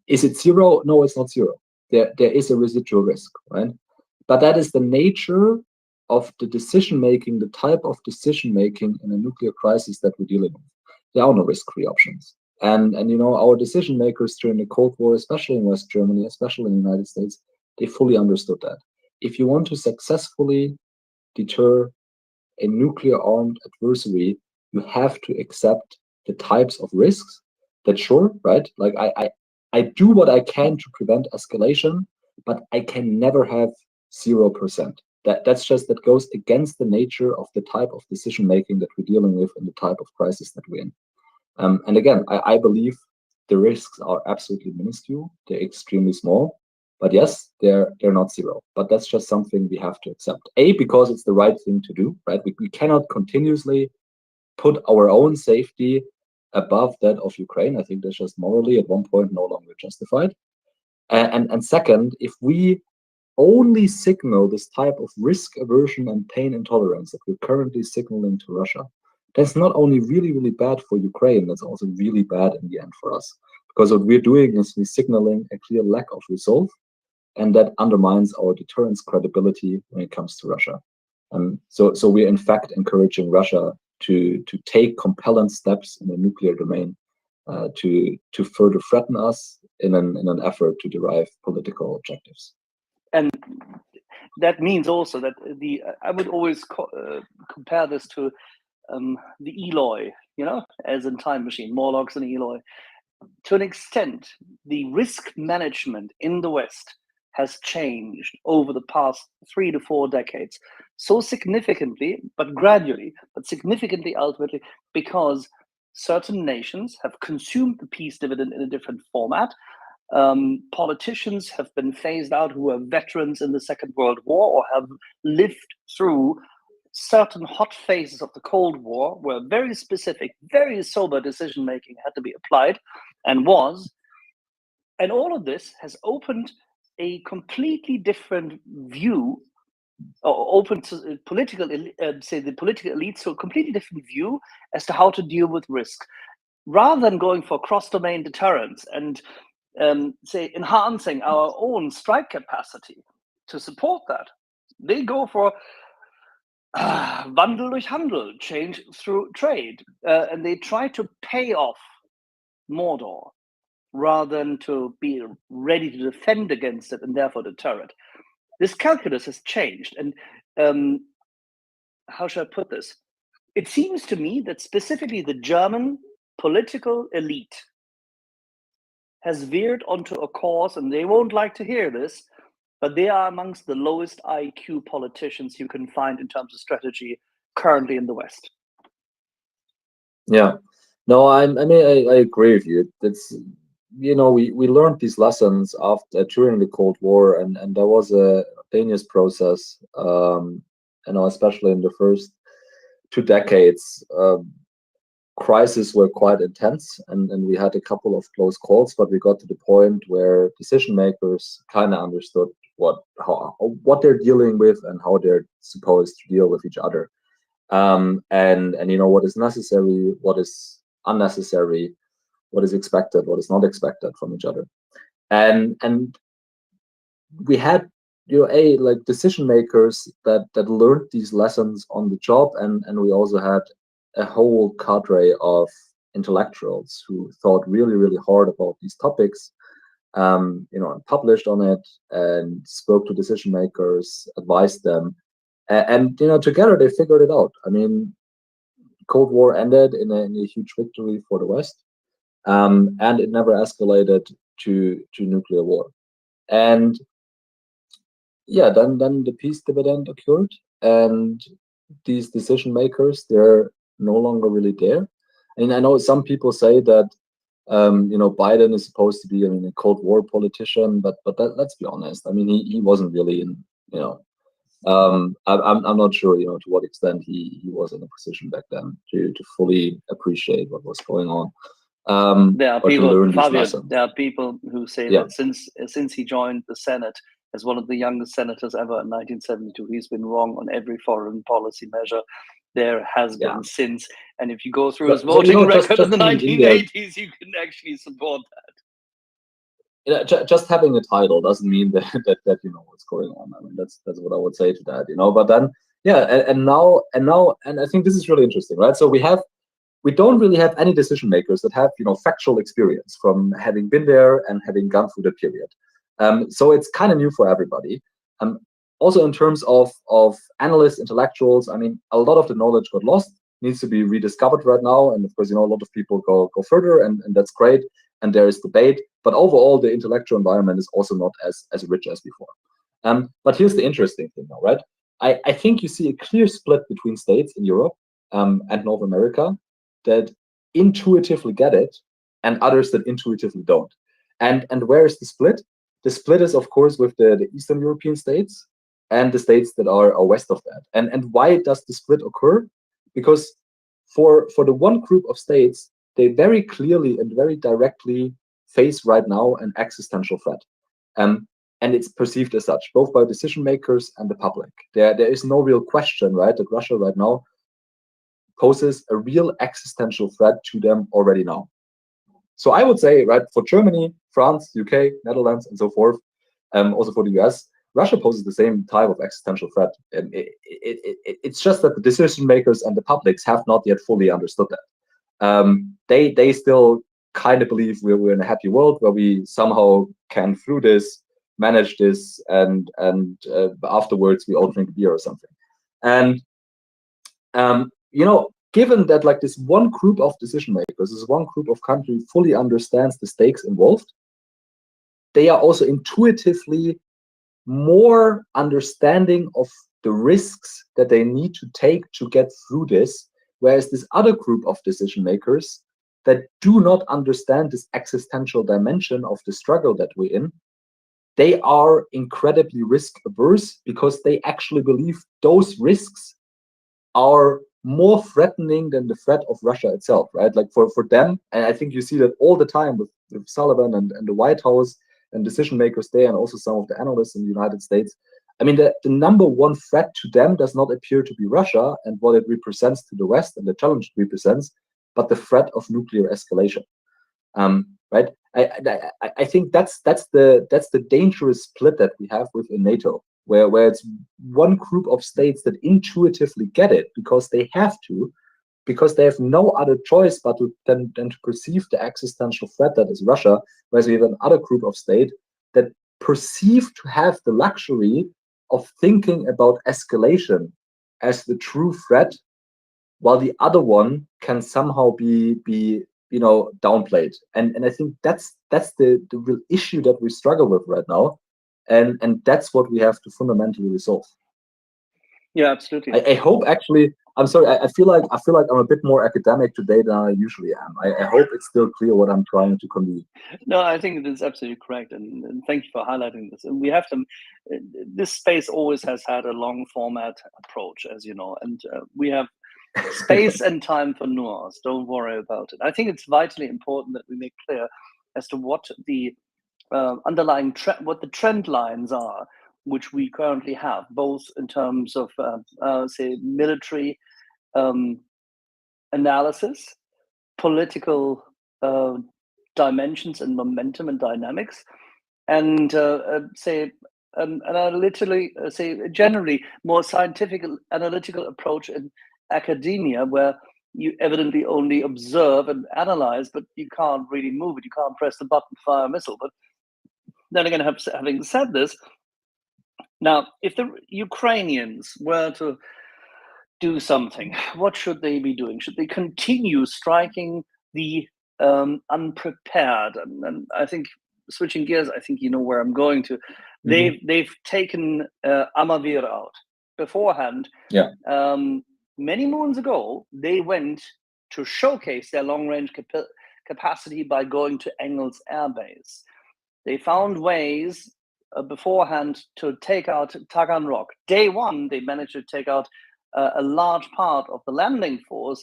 Is it zero? No, it's not zero. There is a residual risk, right? But that is the nature of the decision-making, the type of decision-making in a nuclear crisis that we're dealing with. There are no risk-free options. And our decision-makers during the Cold War, especially in West Germany, especially in the United States, they fully understood that. If you want to successfully deter a nuclear-armed adversary, you have to accept the types of risks that, sure, right? Like I do what I can to prevent escalation, but I can never have 0%. That goes against the nature of the type of decision making that we're dealing with and the type of crisis that we're in. And again, I believe the risks are absolutely minuscule. They're extremely small, but yes, they're not zero. But that's just something we have to accept. Because it's the right thing to do, right? We cannot continuously put our own safety above that of Ukraine. I think that's just morally at one point no longer justified. And second, if we only signal this type of risk aversion and pain intolerance that we're currently signaling to Russia, that's not only really, really bad for Ukraine, that's also really bad in the end for us. Because what we're doing is we're signaling a clear lack of resolve, and that undermines our deterrence credibility when it comes to Russia. So we're in fact encouraging Russia to take compelling steps in the nuclear domain to further threaten us in an effort to derive political objectives. And that means also that I would always compare this to the Eloy, as in Time Machine, Morlocks and Eloy. To an extent, the risk management in the West has changed over the past 3 to 4 decades so significantly, but gradually, but significantly ultimately, because certain nations have consumed the peace dividend in a different format. Politicians have been phased out who are veterans in the Second World War or have lived through certain hot phases of the Cold War where very specific, very sober decision making had to be applied and was. And all of this has opened a completely different view, or opened to political, say the political elites to a completely different view as to how to deal with risk. Rather than going for cross-domain deterrence and say enhancing our own strike capacity to support that, they go for Wandel durch Handel, change through trade, and they try to pay off Mordor rather than to be ready to defend against it and therefore deter it. This calculus has changed, and how should I put this? It seems to me that specifically the German political elite has veered onto a course, and they won't like to hear this, but they are amongst the lowest IQ politicians you can find in terms of strategy currently in the West. Yeah, no, I mean, I agree with you. It's, we learned these lessons after during the Cold War, and there was a Danish process, especially in the first 2 decades. Crises were quite intense, and we had a couple of close calls, but we got to the point where decision makers kind of understood what they're dealing with and how they're supposed to deal with each other, and what is necessary, what is unnecessary, what is expected, what is not expected from each other, and we had like decision makers that learned these lessons on the job, and we also had a whole cadre of intellectuals who thought really, really hard about these topics, and published on it and spoke to decision makers, advised them, and together they figured it out. I mean, Cold War ended in a huge victory for the West, and it never escalated to nuclear war. And yeah, then the peace dividend occurred, and these decision makers, they're no longer really there. And I know some people say that Biden is supposed to be a Cold War politician, but let's be honest. I mean, he wasn't really in. I'm not sure to what extent he was in a position back then to fully appreciate what was going on. There are people, Fabio, there are people who say that since he joined the Senate as one of the youngest senators ever in 1972, he's been wrong on every foreign policy measure there has been since. And if you go through his voting record in the 1980s, you can actually support that. Just having a title doesn't mean that you know what's going on. I mean, that's what I would say to that. But then and now I think this is really interesting, right? So we don't really have any decision makers that have factual experience from having been there and having gone through the period. So it's kind of new for everybody. Also in terms of analysts, intellectuals, I mean, a lot of the knowledge got lost, needs to be rediscovered right now. And of course, a lot of people go further, and that's great. And there is debate, but overall, the intellectual environment is also not as rich as before. But here's the interesting thing now, right? I think you see a clear split between states in Europe and North America that intuitively get it, and others that intuitively don't. And where is the split? The split is, of course, with the Eastern European states and the states that are west of that. And why does the split occur? Because for the one group of states, they very clearly and very directly face right now an existential threat. And it's perceived as such, both by decision makers and the public. There is no real question, right, that Russia right now poses a real existential threat to them already now. So I would say, right, for Germany, France, UK, Netherlands, and so forth, also for the US, Russia poses the same type of existential threat. And it's just that the decision makers and the publics have not yet fully understood that. They still kind of believe we're in a happy world where we somehow can through this, manage this, and afterwards we all drink beer or something. And given that like this one group of decision makers, this one group of country fully understands the stakes involved, they are also intuitively more understanding of the risks that they need to take to get through this, whereas this other group of decision makers that do not understand this existential dimension of the struggle that we're in, they are incredibly risk averse because they actually believe those risks are more threatening than the threat of Russia itself, right? Like for them, and I think you see that all the time with Sullivan and the White House and decision makers there, and also some of the analysts in the United States. I mean, the number one threat to them does not appear to be Russia and what it represents to the West and the challenge it represents, but the threat of nuclear escalation. Right? I think that's the dangerous split that we have within NATO, where it's one group of states that intuitively get it because they have to, because they have no other choice but than to perceive the existential threat that is Russia, whereas we have another group of states that perceive to have the luxury of thinking about escalation as the true threat, while the other one can somehow be downplayed. And I think that's the real issue that we struggle with right now, and that's what we have to fundamentally resolve. Yeah, absolutely. I hope actually. I'm sorry. I feel like I'm a bit more academic today than I usually am. I hope it's still clear what I'm trying to convey. No, I think it is absolutely correct, and thank you for highlighting this. And we have to. This space always has had a long format approach, as you know, and we have space and time for nuance. Don't worry about it. I think it's vitally important that we make clear as to what the underlying what the trend lines are, which we currently have, both in terms of say military analysis, political dimensions and momentum and dynamics, and say generally more scientific analytical approach in academia, where you evidently only observe and analyze, but you can't really move it. You can't press the button, fire a missile. But then again, having said this, now if the Ukrainians were to do something, what should they be doing? Should they continue striking the unprepared? And I think, switching gears, I think you know where I'm going to. They've taken Amavir out beforehand. Yeah. Many moons ago, they went to showcase their long-range capacity by going to Engels Air Base. They found ways beforehand to take out Taganrog. Day one, they managed to take out a large part of the landing force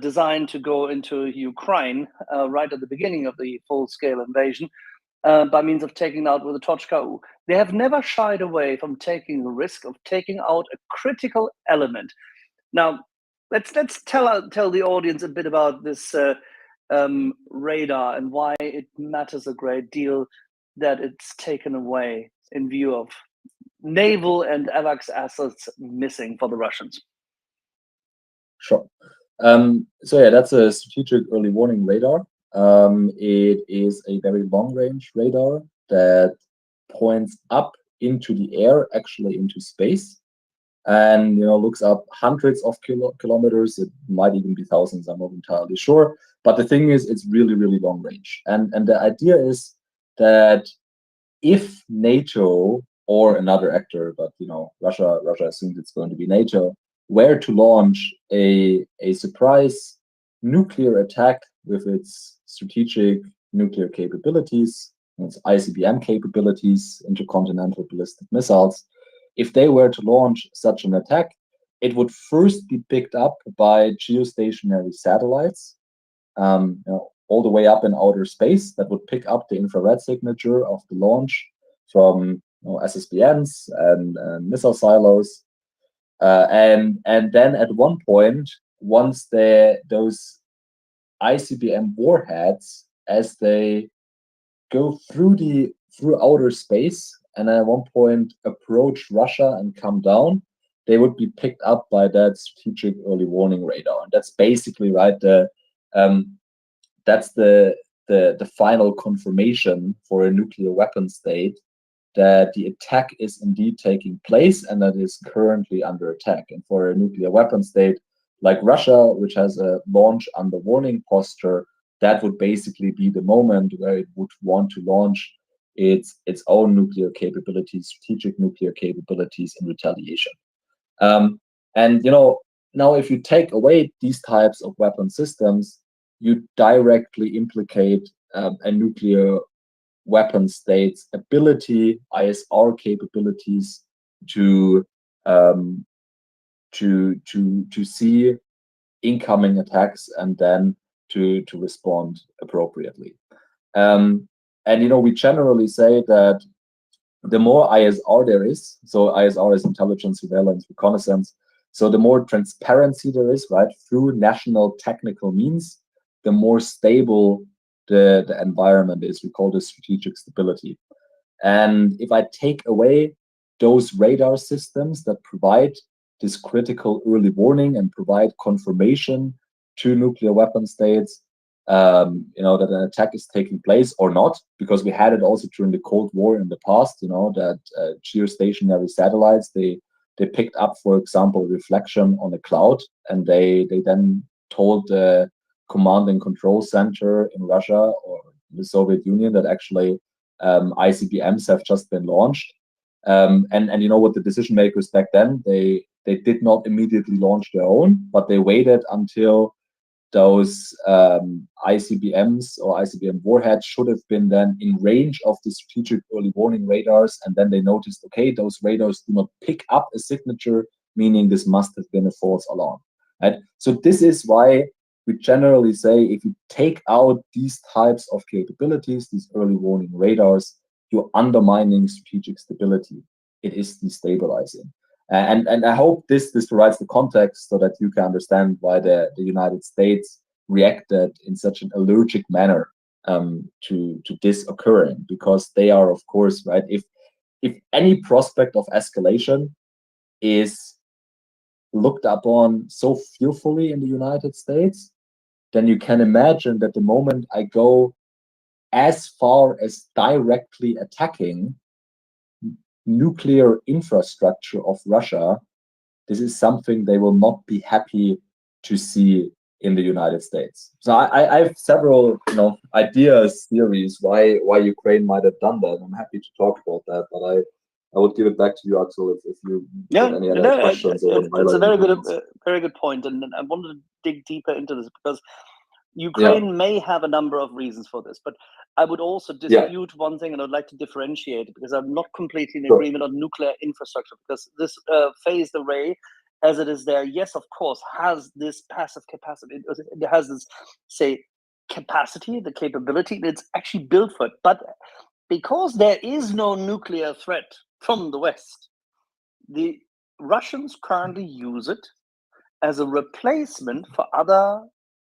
designed to go into Ukraine right at the beginning of the full-scale invasion by means of taking out with the Tochka-U. They have never shied away from taking the risk of taking out a critical element. Now, let's tell the audience a bit about this radar and why it matters a great deal that it's taken away in view of naval and AWACS assets missing for the Russians. Sure. So yeah, that's a strategic early warning radar. It is a very long-range radar that points up into the air, actually into space, and looks up hundreds of kilometers. It might even be thousands. I'm not entirely sure. But the thing is, it's really, really long range. And the idea is that if NATO or another actor, but Russia assumes it's going to be NATO, were to launch a surprise nuclear attack with its strategic nuclear capabilities, its ICBM capabilities, intercontinental ballistic missiles, if they were to launch such an attack, it would first be picked up by geostationary satellites, all the way up in outer space, that would pick up the infrared signature of the launch from SSBNs and missile silos. And then at one point, once those ICBM warheads, as they go through outer space and at one point approach Russia and come down, they would be picked up by that strategic early warning radar. And that's basically right. That's the final confirmation for a nuclear weapon state that the attack is indeed taking place and that is currently under attack. And for a nuclear weapon state like Russia, which has a launch under warning posture, that would basically be the moment where it would want to launch its own nuclear capabilities, strategic nuclear capabilities in retaliation. And now if you take away these types of weapon systems, you directly implicate a nuclear weapon state's ability, ISR capabilities to see incoming attacks and then to respond appropriately. And we generally say that the more ISR there is, so ISR is intelligence, surveillance, reconnaissance, so the more transparency there is, right, through national technical means, the more stable the environment is. We call this strategic stability. And if I take away those radar systems that provide this critical early warning and provide confirmation to nuclear weapon states, that an attack is taking place or not, because we had it also during the Cold War in the past, that geostationary satellites, they picked up, for example, reflection on a cloud, and they then told the command and control center in Russia or the Soviet Union that actually ICBMs have just been launched. And what the decision makers back then, they did not immediately launch their own, but they waited until those ICBMs or ICBM warheads should have been then in range of the strategic early warning radars. And then they noticed, okay, those radars do not pick up a signature, meaning this must have been a false alarm. Right? So this is why we generally say if you take out these types of capabilities, these early warning radars, you're undermining strategic stability. It is destabilizing. And I hope this provides the context so that you can understand why the United States reacted in such an allergic manner to this occurring, because they are, of course, right, if any prospect of escalation is looked upon so fearfully in the United States, then you can imagine that the moment I go as far as directly attacking nuclear infrastructure of Russia, this is something they will not be happy to see in the United States. So I have several ideas, theories why Ukraine might have done that. I'm happy to talk about that, but I would give it back to you, Axel, if you have any other questions. It's a very good point, and I wanted to dig deeper into this because Ukraine may have a number of reasons for this, but I would also dispute one thing, and I'd like to differentiate because I'm not completely in agreement on nuclear infrastructure, because this phased array, as it is there, yes, of course, has this passive capacity. It has this, say, capacity, the capability. It's actually built for it. But because there is no nuclear threat from the West, the Russians currently use it as a replacement for other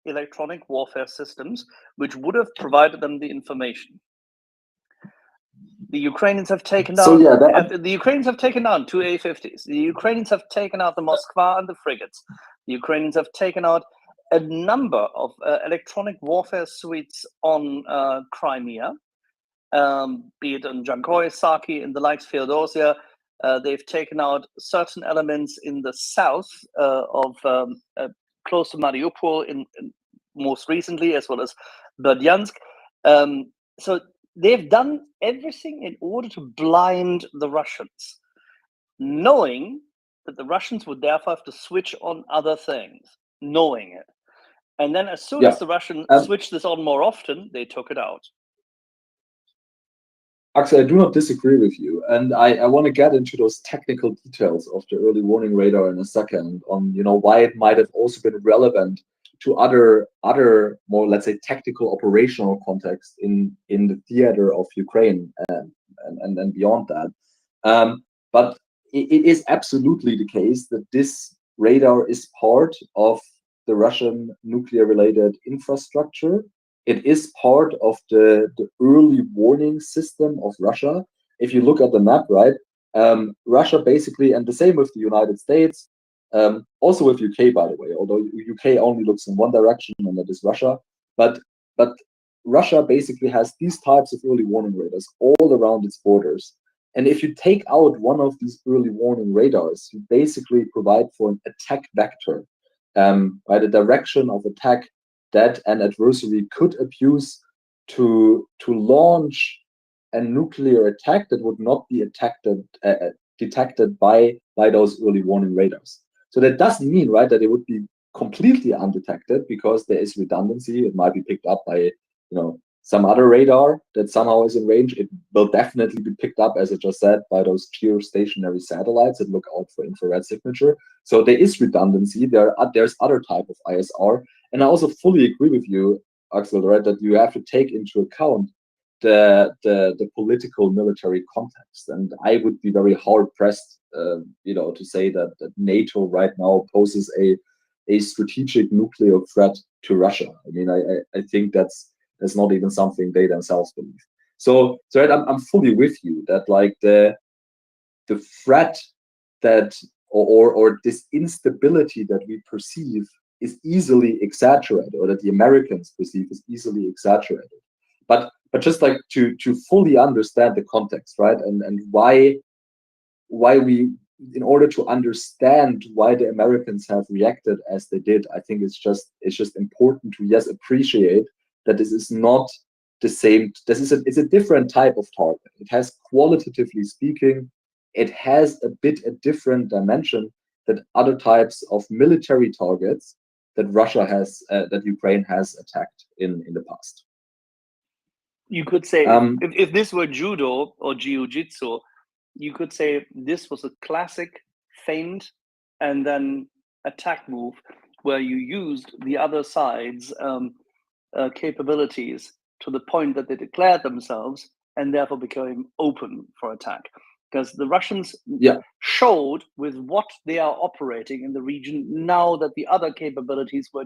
electronic warfare systems, which would have provided them the information. The Ukrainians have taken down. The Ukrainians have taken down 2 A-50s. The Ukrainians have taken out the Moskva and the frigates. The Ukrainians have taken out a number of electronic warfare suites on Crimea, be it on Jankoy, Saki, and the likes, Feodosia. They've taken out certain elements in the south of close to Mariupol, in most recently, as well as Berdyansk. So they've done everything in order to blind the Russians, knowing that the Russians would therefore have to switch on other things, knowing it. And then as soon as the Russians switched this on more often, they took it out. Axel, I do not disagree with you, and I want to get into those technical details of the early warning radar in a second, on why it might have also been relevant to other more, let's say, tactical operational context in the theater of Ukraine and beyond that. But it is absolutely the case that this radar is part of the Russian nuclear-related infrastructure. It is part of the early warning system of Russia. if you look at the map, right, Russia basically, and the same with the United States, also with UK, by the way, although UK only looks in one direction, and that is Russia, but Russia basically has these types of early warning radars all around its borders. And if you take out one of these early warning radars, you basically provide for an attack vector, by the direction of attack that an adversary could abuse to launch a nuclear attack that would not be detected by those early warning radars. So that doesn't mean, right, that it would be completely undetected, because there is redundancy. It might be picked up by, some other radar that somehow is in range. It will definitely be picked up, as I just said, by those geostationary satellites that look out for infrared signature. So there is redundancy. There's other type of ISR, and I also fully agree with you, Axel, right, that you have to take into account the political military context. And I would be very hard pressed, to say that NATO right now poses a strategic nuclear threat to Russia. I mean, I think that's not even something they themselves believe. So right, I'm fully with you that like the threat that or this instability that we perceive is easily exaggerated, or that the Americans perceive is easily exaggerated. But just like to fully understand the context, right, and why we, in order to understand why the Americans have reacted as they did, I think it's just important to appreciate that this is not the same. It's a different type of target. It has, qualitatively speaking, it has a different dimension than other types of military targets that Russia has, that Ukraine has attacked in the past. You could say, if this were judo or jiu-jitsu, you could say this was a classic feint and then attack move, where you used the other side's capabilities to the point that they declared themselves and therefore became open for attack. Because the Russians showed with what they are operating in the region now that the other capabilities were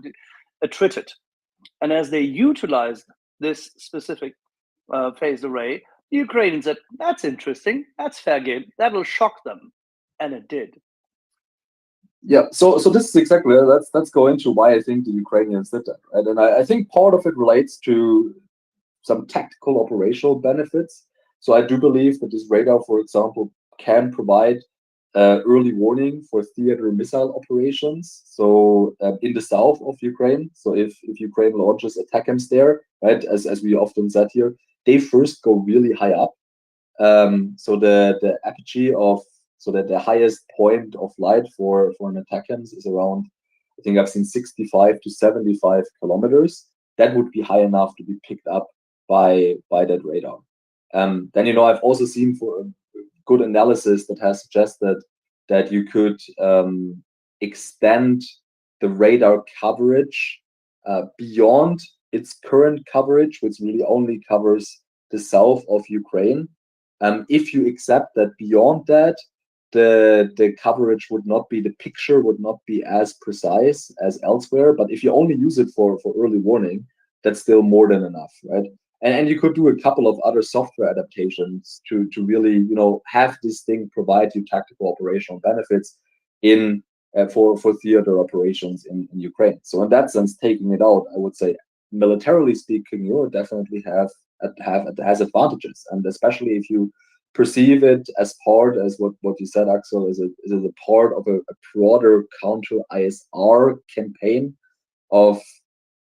attrited. And as they utilized this specific phased array, the Ukrainians said, that's interesting, that's fair game, that'll shock them. And it did. Yeah, so this is exactly, let's go into why I think the Ukrainians did that, right? And I think part of it relates to some tactical operational benefits. So I do believe that this radar, for example, can provide early warning for theater missile operations. So in the south of Ukraine, so if Ukraine launches ATACMS there, right, as we often said here, they first go really high up. So the apogee of, so that the highest point of light for an ATACMS is around, I think I've seen 65 to 75 kilometers. That would be high enough to be picked up by that radar. Then, I've also seen for a good analysis that has suggested that you could extend the radar coverage beyond its current coverage, which really only covers the south of Ukraine. If you accept that beyond that, the coverage would not be, the picture would not be as precise as elsewhere. But if you only use it for early warning, that's still more than enough, right? And you could do a couple of other software adaptations to really, have this thing provide you tactical operational benefits in for theater operations in Ukraine. So in that sense, taking it out, I would say, militarily speaking, you definitely has advantages, and especially if you perceive it as part, as what you said, Axel, is a part of a broader counter ISR campaign of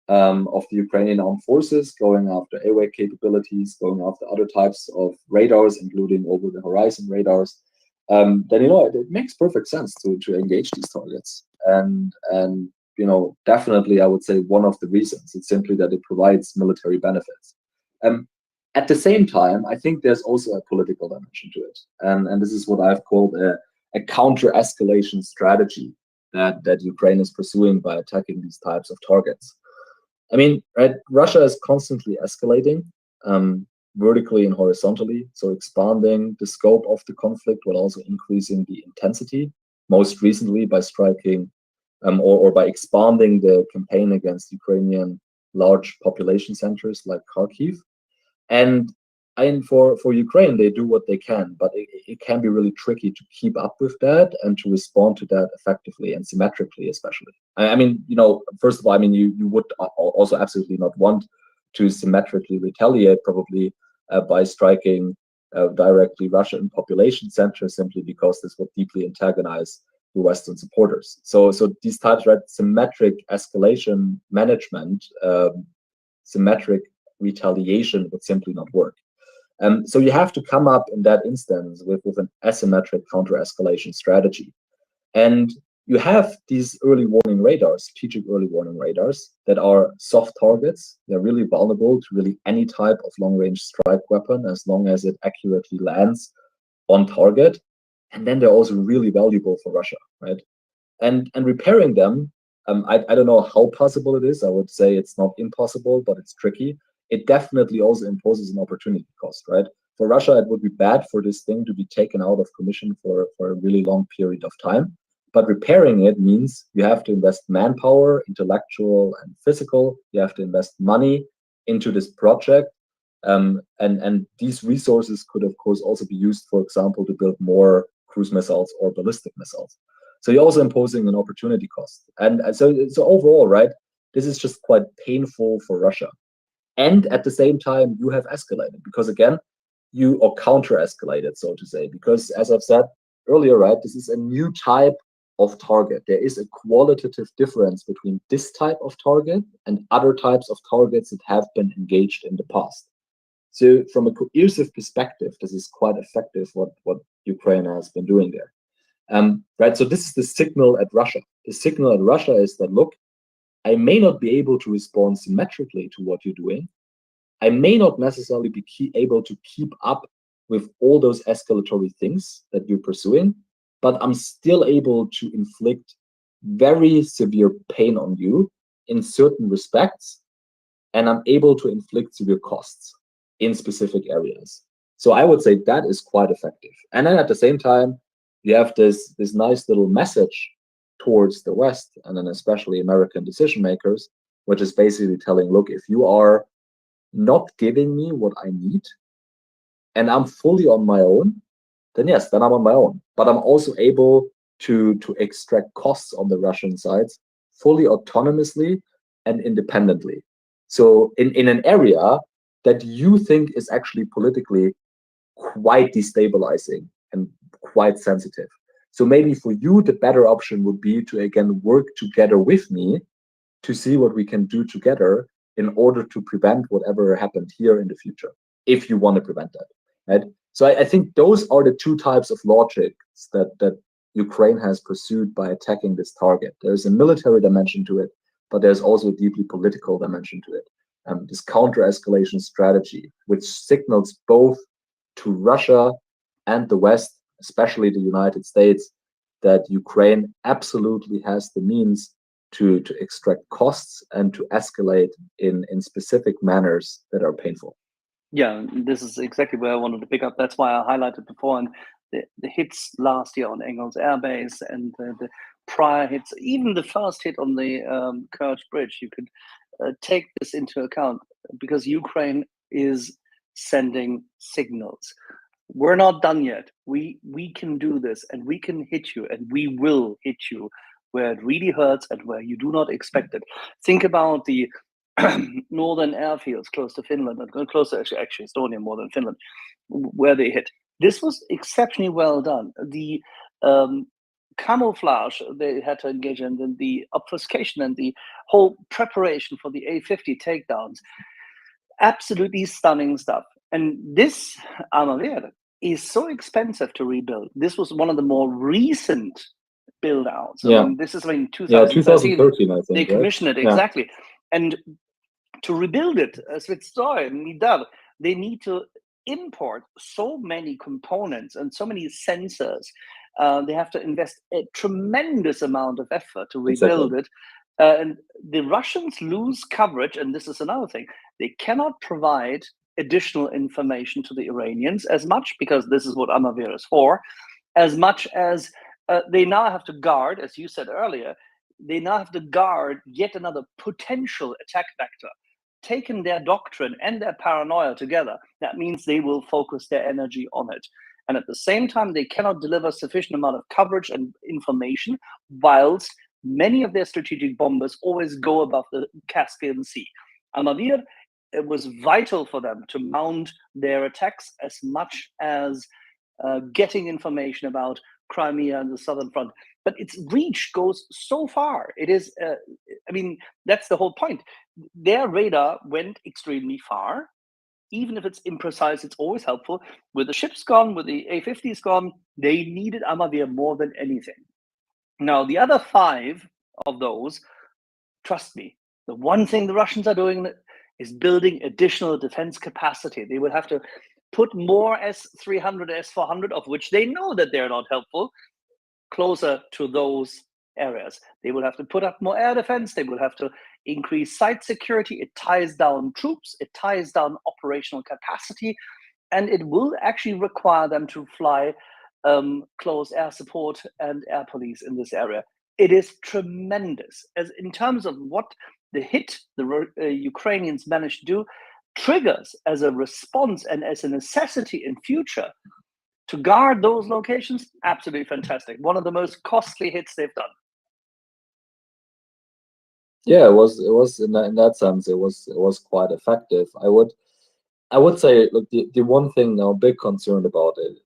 the Ukrainian armed forces, going after AWAC capabilities, going after other types of radars, including over the horizon radars. Then it makes perfect sense to engage these targets, and definitely I would say one of the reasons, it's simply that it provides military benefits. At the same time, I think there's also a political dimension to it, and this is what I've called a counter-escalation strategy that Ukraine is pursuing by attacking these types of targets. I mean, right, Russia is constantly escalating, vertically and horizontally, so expanding the scope of the conflict while also increasing the intensity, most recently by striking or by expanding the campaign against Ukrainian large population centers like Kharkiv. And And for Ukraine, they do what they can, but it can be really tricky to keep up with that and to respond to that effectively and symmetrically, especially. I mean, first of all, I mean, you would also absolutely not want to symmetrically retaliate, probably by striking directly Russian population centers, simply because this would deeply antagonize the Western supporters. So these types, right, symmetric escalation management, symmetric retaliation would simply not work. So you have to come up in that instance with an asymmetric counter-escalation strategy. And you have these early warning radars, strategic early warning radars, that are soft targets. They're really vulnerable to really any type of long-range strike weapon as long as it accurately lands on target. And then they're also really valuable for Russia, right? And repairing them, I don't know how possible it is. I would say it's not impossible, but it's tricky. It definitely also imposes an opportunity cost, right? For Russia, it would be bad for this thing to be taken out of commission for a really long period of time. But repairing it means you have to invest manpower, intellectual and physical. You have to invest money into this project. And these resources could, of course, also be used, for example, to build more cruise missiles or ballistic missiles. So you're also imposing an opportunity cost. And so overall, right, this is just quite painful for Russia. And at the same time, you have escalated because, again, or counter-escalated, so to say, because as I've said earlier, right, this is a new type of target. There is a qualitative difference between this type of target and other types of targets that have been engaged in the past. So from a coercive perspective, this is quite effective what Ukraine has been doing there. Right, so this is the signal at Russia. The signal at Russia is that, look, I may not be able to respond symmetrically to what you're doing. I may not necessarily be able to keep up with all those escalatory things that you're pursuing, but I'm still able to inflict very severe pain on you in certain respects, and I'm able to inflict severe costs in specific areas. So I would say that is quite effective. And then at the same time, you have this nice little message towards the West, and then especially American decision makers, which is basically telling, look, if you are not giving me what I need and I'm fully on my own, then yes, then I'm on my own. But I'm also able to extract costs on the Russian sides fully autonomously and independently. So in an area that you think is actually politically quite destabilizing and quite sensitive. So maybe for you, the better option would be to, again, work together with me to see what we can do together in order to prevent whatever happened here in the future, if you want to prevent that, right? So I think those are the two types of logics that Ukraine has pursued by attacking this target. There's a military dimension to it, but there's also a deeply political dimension to it. This counter-escalation strategy, which signals both to Russia and the West, especially the United States, that Ukraine absolutely has the means to extract costs and to escalate in specific manners that are painful. Yeah, this is exactly where I wanted to pick up. That's why I highlighted before, and the hits last year on Engels Air Base and the prior hits, even the first hit on the Kerch Bridge, you could take this into account because Ukraine is sending signals. We're not done yet. We can do this, and we can hit you, and we will hit you where it really hurts and where you do not expect it. Think about the northern airfields close to Finland, and close to actually Estonia more than Finland, where they hit. This was exceptionally well done. The camouflage they had to engage in, and the obfuscation and the whole preparation for the A-50 takedowns, absolutely stunning stuff. And this armor is so expensive to rebuild. This was one of the more recent build outs. Yeah. I mean, this is 2013. 2013, I think. They commissioned it, Yeah. exactly. And to rebuild it, they need to import so many components and so many sensors. They have to invest a tremendous amount of effort to rebuild it. And the Russians lose coverage, and this is another thing. They cannot provide additional information to the Iranians as much, because this is what Amavir is for, as much as they now have to guard, as you said earlier, they now have to guard yet another potential attack vector. taken their doctrine and their paranoia together, that means they will focus their energy on it. And at the same time, they cannot deliver sufficient amount of coverage and information, whilst many of their strategic bombers always go above the Caspian Sea. Al-Nadir, it was vital for them to mount their attacks as much as getting information about Crimea and the Southern Front. But its reach goes so far. It is, I mean, that's the whole point. Their radar went extremely far. Even if it's imprecise, it's always helpful. With the ships gone, with the A-50s gone, they needed Al-Nadir more than anything. Now, the other 5 of those, trust me, the one thing the Russians are doing is building additional defense capacity. They will have to put more S-300, S-400, of which they know that they're not helpful, closer to those areas. They will have to put up more air defense. They will have to increase site security. It ties down troops. It ties down operational capacity. And it will actually require them to fly close air support and air police in this area. It is tremendous. As in terms of what the hit the Ukrainians managed to do triggers as a response and as a necessity in future to guard those locations, absolutely fantastic. One of the most costly hits they've done. Yeah, it was in that sense, it was quite effective. I would say, look, the one thing now, big concern about it,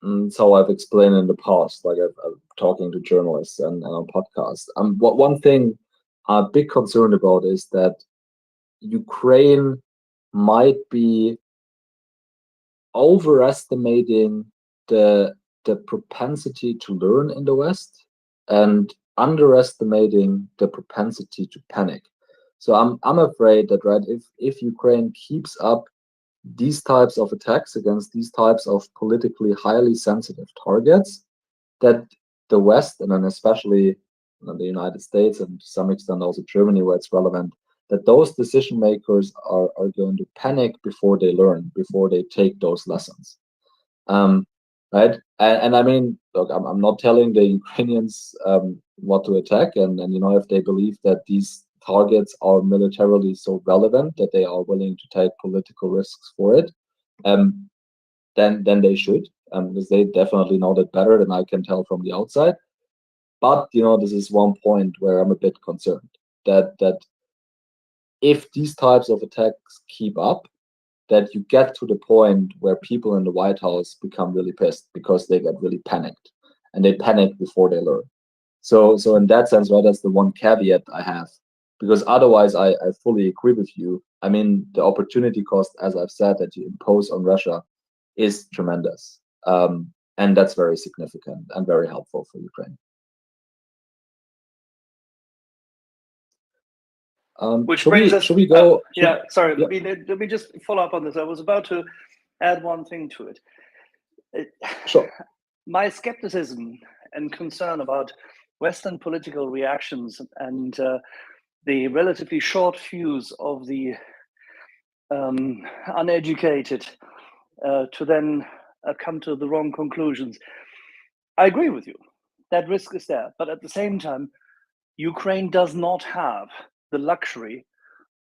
it's how I've explained in the past, like I'm talking to journalists and on podcasts. What one thing I'm big concerned about is that Ukraine might be overestimating the propensity to learn in the West and underestimating the propensity to panic. So I'm afraid that, right, if Ukraine keeps up these types of attacks against these types of politically highly sensitive targets, that the West, and then especially the United States and to some extent also Germany where it's relevant, that those decision makers are going to panic before they learn, before they take those lessons. Right? And I mean, look, I'm not telling the Ukrainians what to attack, and if they believe that these targets are militarily so relevant that they are willing to take political risks for it, then they should, because they definitely know that better than I can tell from the outside. But this is one point where I'm a bit concerned that if these types of attacks keep up, that you get to the point where people in the White House become really pissed because they get really panicked, and they panic before they learn. So in that sense, right, that's the one caveat I have, because otherwise I fully agree with you. I mean, the opportunity cost, as I've said, that you impose on Russia is tremendous. And that's very significant and very helpful for Ukraine. Which brings us. Should we go? Sorry. Yeah. Let me just follow up on this. I was about to add one thing to it. Sure. My skepticism and concern about Western political reactions and the relatively short fuse of the uneducated to then come to the wrong conclusions. I agree with you. That risk is there. But at the same time, Ukraine does not have the luxury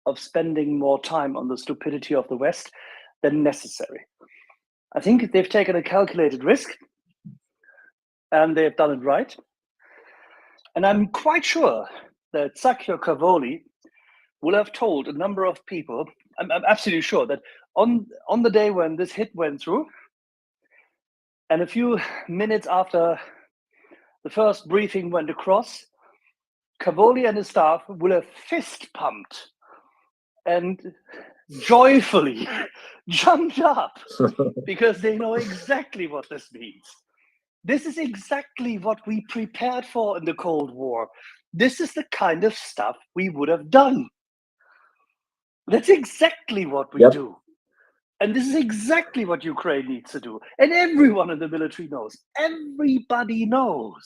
of spending more time on the stupidity of the West than necessary. I think they've taken a calculated risk, and they've done it right. And I'm quite sure that Sakio Cavoli will have told a number of people, I'm absolutely sure that on the day when this hit went through, and a few minutes after the first briefing went across, Cavoli and his staff will have fist pumped and joyfully jumped up because they know exactly what this means. This is exactly what we prepared for in the Cold War. This is the kind of stuff we would have done. That's exactly what we do. And this is exactly what Ukraine needs to do. And everyone in the military knows. Everybody knows.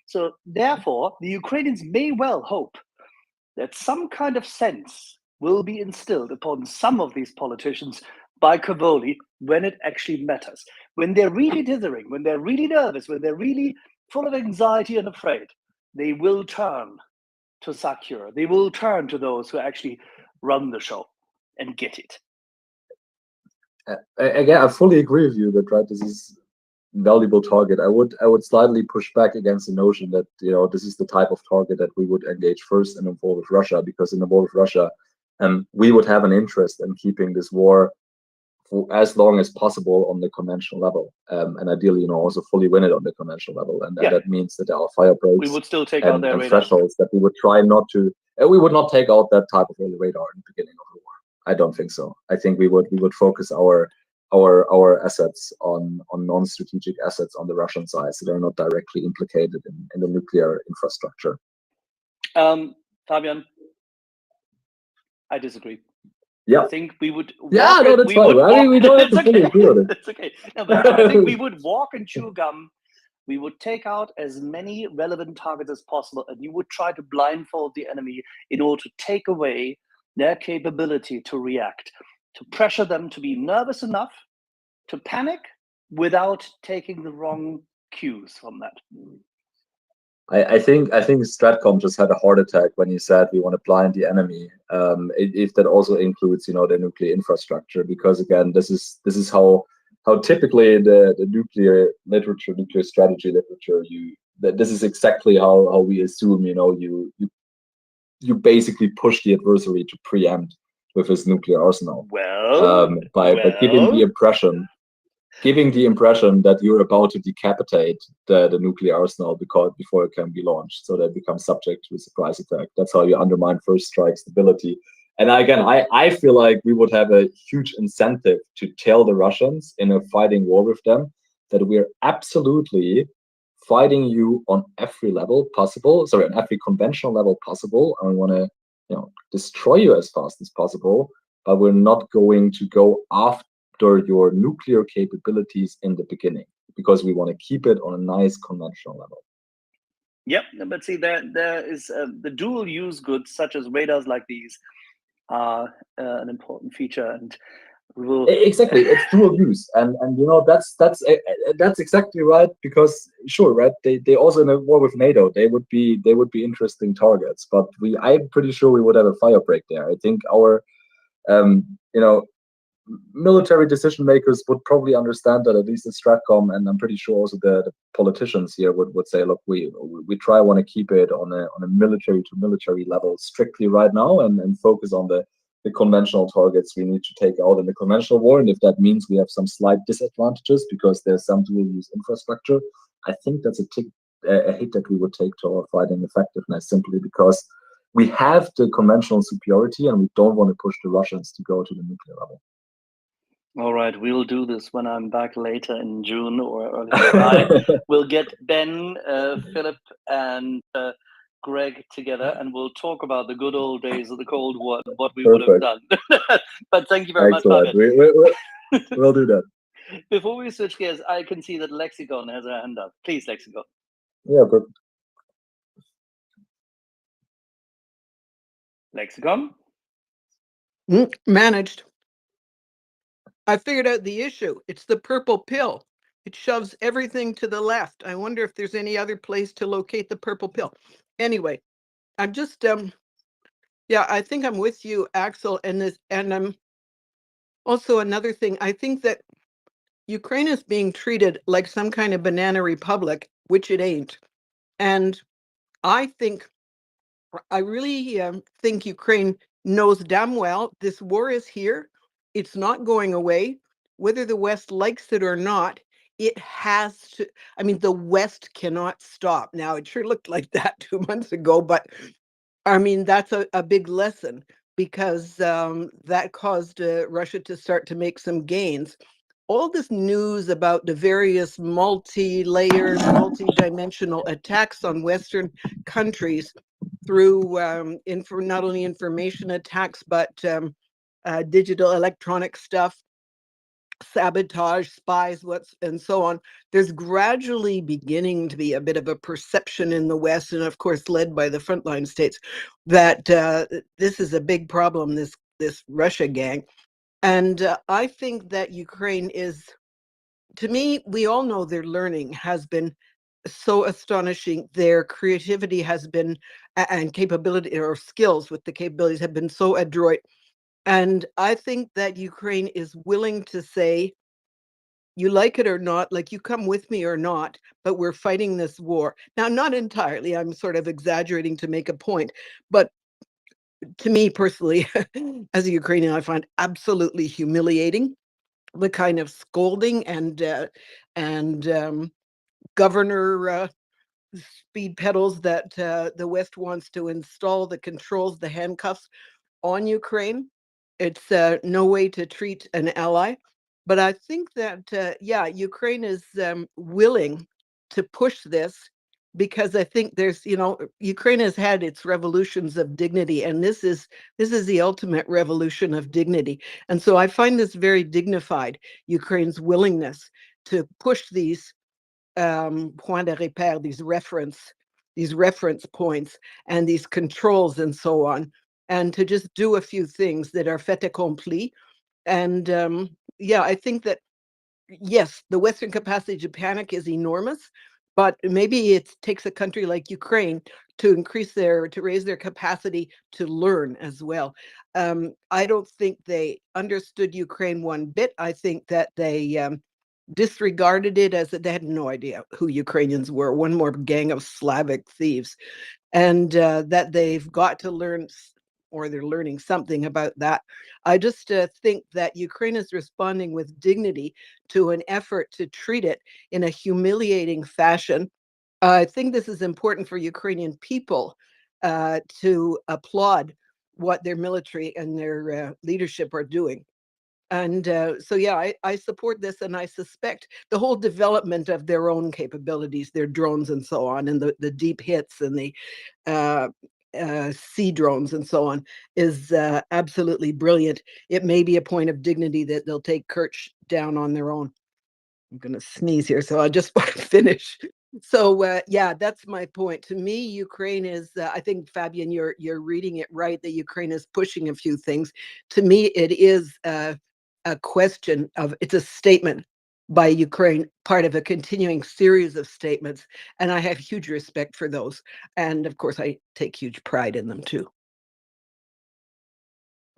So therefore, the Ukrainians may well hope that some kind of sense will be instilled upon some of these politicians by Cavoli when it actually matters. When they're really dithering, when they're really nervous, when they're really full of anxiety and afraid, they will turn to secure. They will turn to those who actually run the show and get it. Again, I fully agree with you that this is valuable target. I would slightly push back against the notion that this is the type of target that we would engage first in a war with Russia, because in a war with Russia, we would have an interest in keeping this war for as long as possible on the conventional level, and ideally, also fully win it on the conventional level, and that means that our fire breaks we would still take out their and radars. thresholds that we would try not to. We would not take out that type of early radar in the beginning of the war. I don't think so. I think we would focus our assets on non-strategic assets on the Russian side, so they're not directly implicated in the nuclear infrastructure. Fabian, I disagree. Yeah. I think we would. Yeah, no, that's fine. I mean, we don't have to fully agree on it. It's okay. No, but I think we would walk and chew gum. We would take out as many relevant targets as possible, and you would try to blindfold the enemy in order to take away their capability to react, to pressure them to be nervous enough to panic without taking the wrong cues from that. I think Stratcom just had a heart attack when he said we want to blind the enemy. If that also includes, the nuclear infrastructure, because again, this is how typically the nuclear literature, nuclear strategy literature, this is exactly how we assume, you basically push the adversary to preempt with his nuclear arsenal. By giving the impression that you're about to decapitate the nuclear arsenal before it can be launched, so that it becomes subject to a surprise attack. That's how you undermine first strike stability. And again, I feel like we would have a huge incentive to tell the Russians in a fighting war with them that we're absolutely fighting you on every level possible, on every conventional level possible, and we want to destroy you as fast as possible, but we're not going to go after your nuclear capabilities in the beginning, because we want to keep it on a nice conventional level. Yep, but see, there is the dual use goods such as radars like these are an important feature, and we will exactly, it's dual use, and that's exactly right, because they also in a war with NATO they would be interesting targets, but I'm pretty sure we would have a fire break there. I think our military decision makers would probably understand that, at least in Stratcom, and I'm pretty sure also the politicians here would say, look, we want to keep it on a military to military level strictly right now, and focus on the conventional targets we need to take out in the conventional war. And if that means we have some slight disadvantages because there's some dual use infrastructure, I think that's a hit that we would take to our fighting effectiveness, simply because we have the conventional superiority and we don't want to push the Russians to go to the nuclear level. All right, we'll do this when I'm back later in June or early July. We'll get Ben, Philip, and Greg together, and we'll talk about the good old days of the Cold War and what we would have done. But thank you very much, Fabian. We'll do that. Before we switch gears, I can see that Lexicon has her hand up. Please, Lexicon. Yeah, good. Lexicon? Managed. I figured out the issue. It's the purple pill. It shoves everything to the left. I wonder if there's any other place to locate the purple pill. Anyway, I'm just I think I'm with you, Axel, and I'm also another thing. I think that Ukraine is being treated like some kind of banana republic, which it ain't. And I really think Ukraine knows damn well this war is here. It's not going away. Whether the West likes it or not, it has to. I mean, the West cannot stop. Now, it sure looked like that 2 months ago, but I mean, that's a big lesson, because that caused Russia to start to make some gains. All this news about the various multi-layered, multi-dimensional attacks on Western countries through not only information attacks, but digital electronic stuff, sabotage, spies, and so on. There's gradually beginning to be a bit of a perception in the West, and of course led by the frontline states, that this is a big problem, this Russia gang. And I think that Ukraine is, to me, we all know their learning has been so astonishing. Their creativity has been, and capability or skills with the capabilities have been so adroit. And I think that Ukraine is willing to say, you like it or not, like you come with me or not, but we're fighting this war. Now, not entirely, I'm sort of exaggerating to make a point, but to me personally, as a Ukrainian, I find absolutely humiliating the kind of scolding and governor speed pedals that the West wants to install, the controls, the handcuffs on Ukraine. It's no way to treat an ally. But I think that, yeah, Ukraine is willing to push this because I think there's, Ukraine has had its revolutions of dignity, and this is the ultimate revolution of dignity. And so I find this very dignified, Ukraine's willingness to push these point de repère, these reference points and these controls and so on, and to just do a few things that are fait accompli. And yeah, I think that, yes, the Western capacity to panic is enormous, but maybe it takes a country like Ukraine to raise their capacity to learn as well. I don't think they understood Ukraine one bit. I think that they disregarded it as they had no idea who Ukrainians were, one more gang of Slavic thieves, and that they've got to learn, or they're learning something about that. I just think that Ukraine is responding with dignity to an effort to treat it in a humiliating fashion. I think this is important for Ukrainian people to applaud what their military and their leadership are doing. And so, yeah, I support this, and I suspect the whole development of their own capabilities, their drones and so on, and the deep hits and the sea drones and so on is absolutely brilliant. It may be a point of dignity that they'll take Kerch down on their own. I'm going to sneeze here, so I just want to finish. So yeah, that's my point. To me, Ukraine is. I think Fabian, you're reading it right. That Ukraine is pushing a few things. To me, it is a question of. It's a statement by Ukraine, part of a continuing series of statements, and I have huge respect for those. And of course, I take huge pride in them too.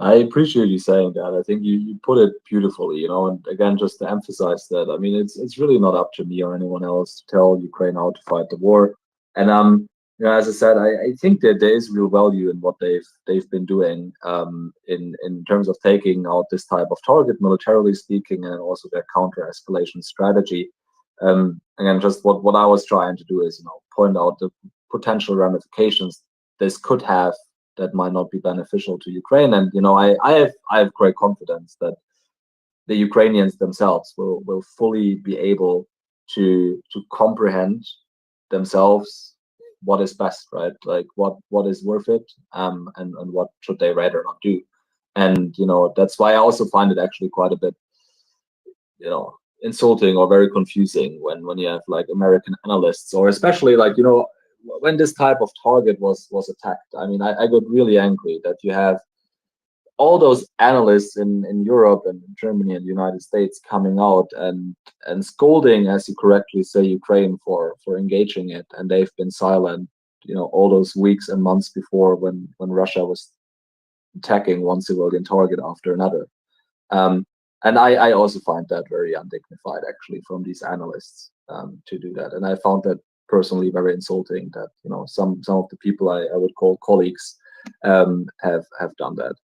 I appreciate you saying that. I think you put it beautifully, and again, just to emphasize that, I mean, it's really not up to me or anyone else to tell Ukraine how to fight the war. And as I said, I think that there is real value in what they've been doing in terms of taking out this type of target, militarily speaking, and also their counter-escalation strategy. Again, just what I was trying to do is, point out the potential ramifications this could have that might not be beneficial to Ukraine. And I have great confidence that the Ukrainians themselves will fully be able to comprehend themselves what is best, right? Like what is worth it, and what should they rather not do. And that's why I also find it actually quite a bit insulting or very confusing when you have like American analysts, or especially like when this type of target was attacked. I mean, I got really angry that you have all those analysts in Europe and in Germany and the United States coming out and scolding, as you correctly say, Ukraine for engaging it, and they've been silent, all those weeks and months before when Russia was attacking one civilian target after another. And I also find that very undignified, actually, from these analysts to do that. And I found that personally very insulting that some of the people I would call colleagues have done that.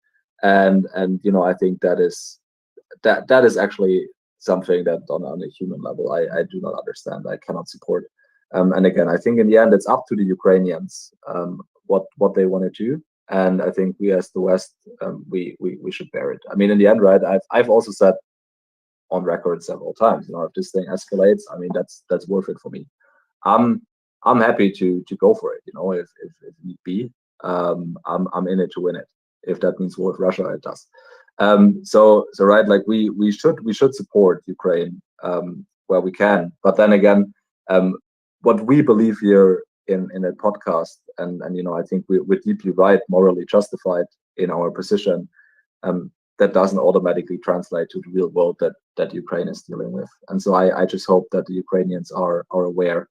And I think that is actually something that on a human level I do not understand. I cannot support. And again, I think in the end it's up to the Ukrainians what they want to do. And I think we as the West, we should bear it. I mean, in the end, right? I've also said on record several times, if this thing escalates, I mean, that's worth it for me. I'm happy to go for it. If need be, I'm in it to win it. If that means war with Russia, it does. So right, like we should support Ukraine where we can. But then again, what we believe here in a podcast, and I think we're deeply right, morally justified in our position. That doesn't automatically translate to the real world that Ukraine is dealing with. And so I just hope that the Ukrainians are aware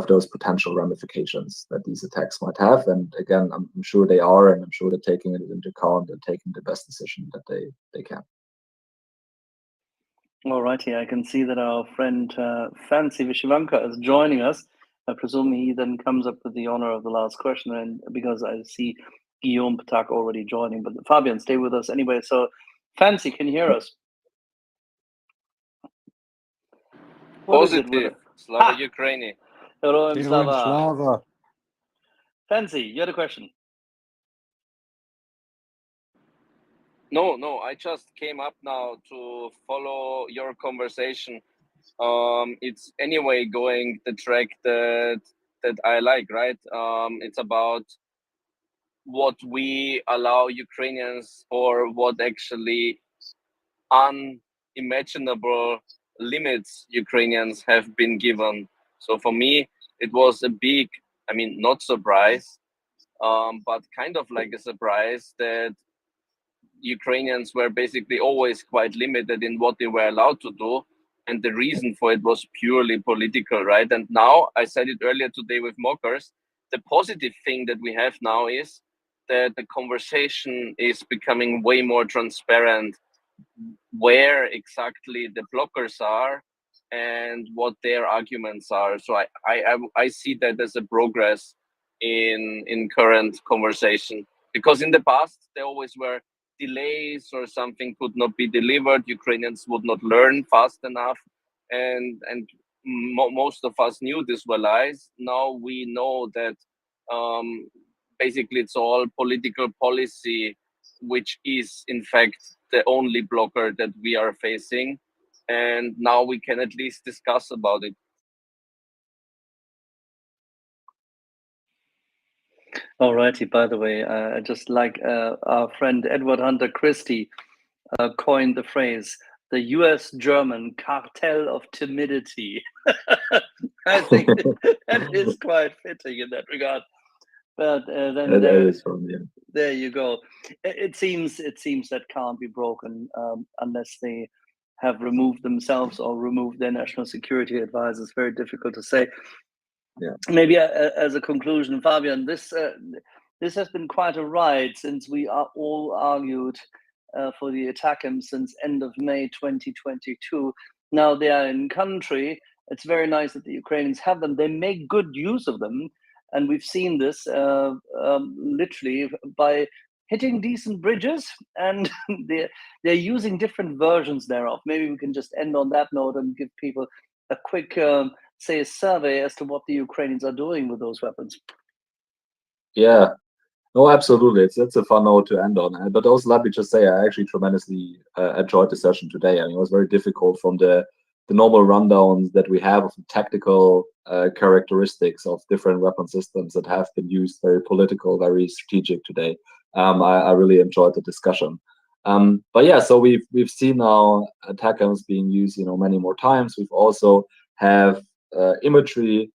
those potential ramifications that these attacks might have. And again, I'm sure they are, and I'm sure they're taking it into account and taking the best decision that they can. Alrighty, I can see that our friend Fancy Vishivanka is joining us. I presume he then comes up with the honor of the last question, and because I see Guillaume Patak already joining. But Fabian, stay with us anyway. So, Fancy, can you hear us? What is it with Positive. Slava Ukraini. Heroim Slava. Fancy, you had a question. No, I just came up now to follow your conversation. It's anyway going the track that I like, right? It's about what we allow Ukrainians, or what actually unimaginable limits Ukrainians have been given. So for me, it was a big, I mean, not surprise, but kind of like a surprise that Ukrainians were basically always quite limited in what they were allowed to do. And the reason for it was purely political, right? And now, I said it earlier today with Mockers, the positive thing that we have now is that the conversation is becoming way more transparent, where exactly the blockers are and what their arguments are. So I see that as a progress in current conversation, because in the past there always were delays, or something could not be delivered, Ukrainians would not learn fast enough, and most of us knew this were lies. Now we know that basically it's all political policy, which is in fact the only blocker that we are facing, and now we can at least discuss about it. Alrighty, by the way, just like our friend Edward Hunter Christie coined the phrase, the US-German cartel of timidity. I think that is quite fitting in that regard. But then there you go. It seems that can't be broken unless they have removed themselves or removed their national security advisors. Very difficult to say. Yeah. Maybe as a conclusion, Fabian, this has been quite a ride, since we are all argued for the ATACMS since end of May 2022. Now they are in country. It's very nice that the Ukrainians have them. They make good use of them. And we've seen this literally by hitting decent bridges, and they're using different versions thereof. Maybe we can just end on that note and give people a quick, say, a survey as to what the Ukrainians are doing with those weapons. Yeah, no, absolutely. It's a fun note to end on. But also, let me just say, I actually tremendously enjoyed the session today. I mean, it was very difficult from the normal rundowns that we have of the tactical characteristics of different weapon systems that have been used, very political, very strategic today. I really enjoyed the discussion. But yeah, so we've seen now ATACMS being used, many more times. We've also have imagery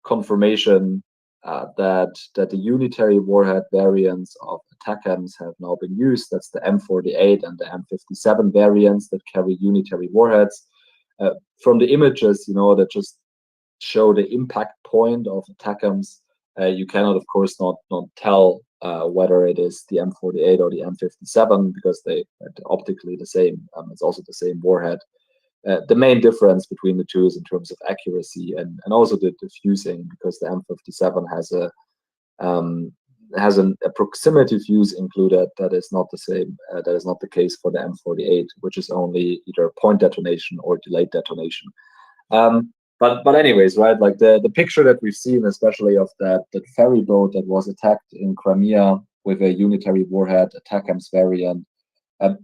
confirmation that the unitary warhead variants of ATACMS have now been used. That's the M48 and the M57 variants that carry unitary warheads. From the images, that just show the impact point of ATACMS, you cannot, of course, not tell whether it is the M48 or the M57, because they are optically the same. It's also the same warhead. The main difference between the two is in terms of accuracy and also the fusing, because the M57 has a proximity fuse included that is not the same. That is not the case for the M48, which is only either point detonation or delayed detonation. But anyways, right? Like the picture that we've seen, especially of that ferry boat that was attacked in Crimea with a unitary warhead ATACMS variant.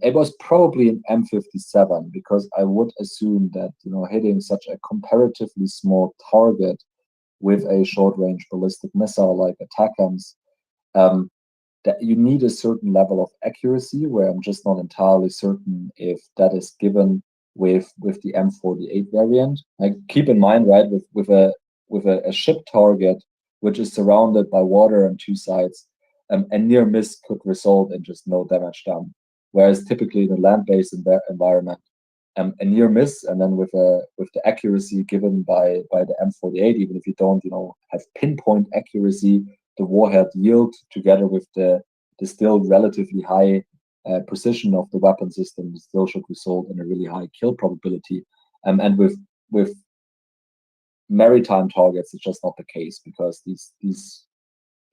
It was probably an M57, because I would assume that hitting such a comparatively small target with a short-range ballistic missile like ATACMS, that you need a certain level of accuracy, where I'm just not entirely certain if that is given with the M48 variant. Like, keep in mind, right, with a ship target which is surrounded by water on two sides, a near miss could result in just no damage done. Whereas typically in a land-based environment, a near miss, and then with the accuracy given by the M48, even if you don't have pinpoint accuracy, the warhead yield together with the still relatively high precision of the weapon system still should result in a really high kill probability. And with maritime targets, it's just not the case, because these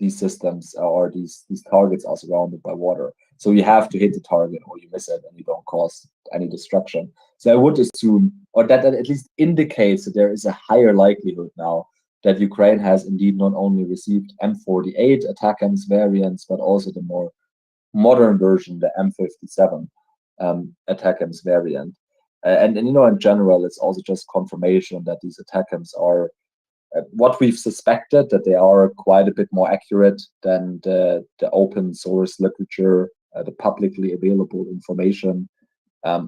systems or these targets are surrounded by water. So you have to hit the target or you miss it and you don't cause any destruction. So I would assume, or that at least indicates that there is a higher likelihood now that Ukraine has indeed not only received M48 ATACMS variants, but also the more modern version, the M57 ATACMS variant. And in general, it's also just confirmation that these ATACMS are what we've suspected, that they are quite a bit more accurate than the open source literature, the publicly available information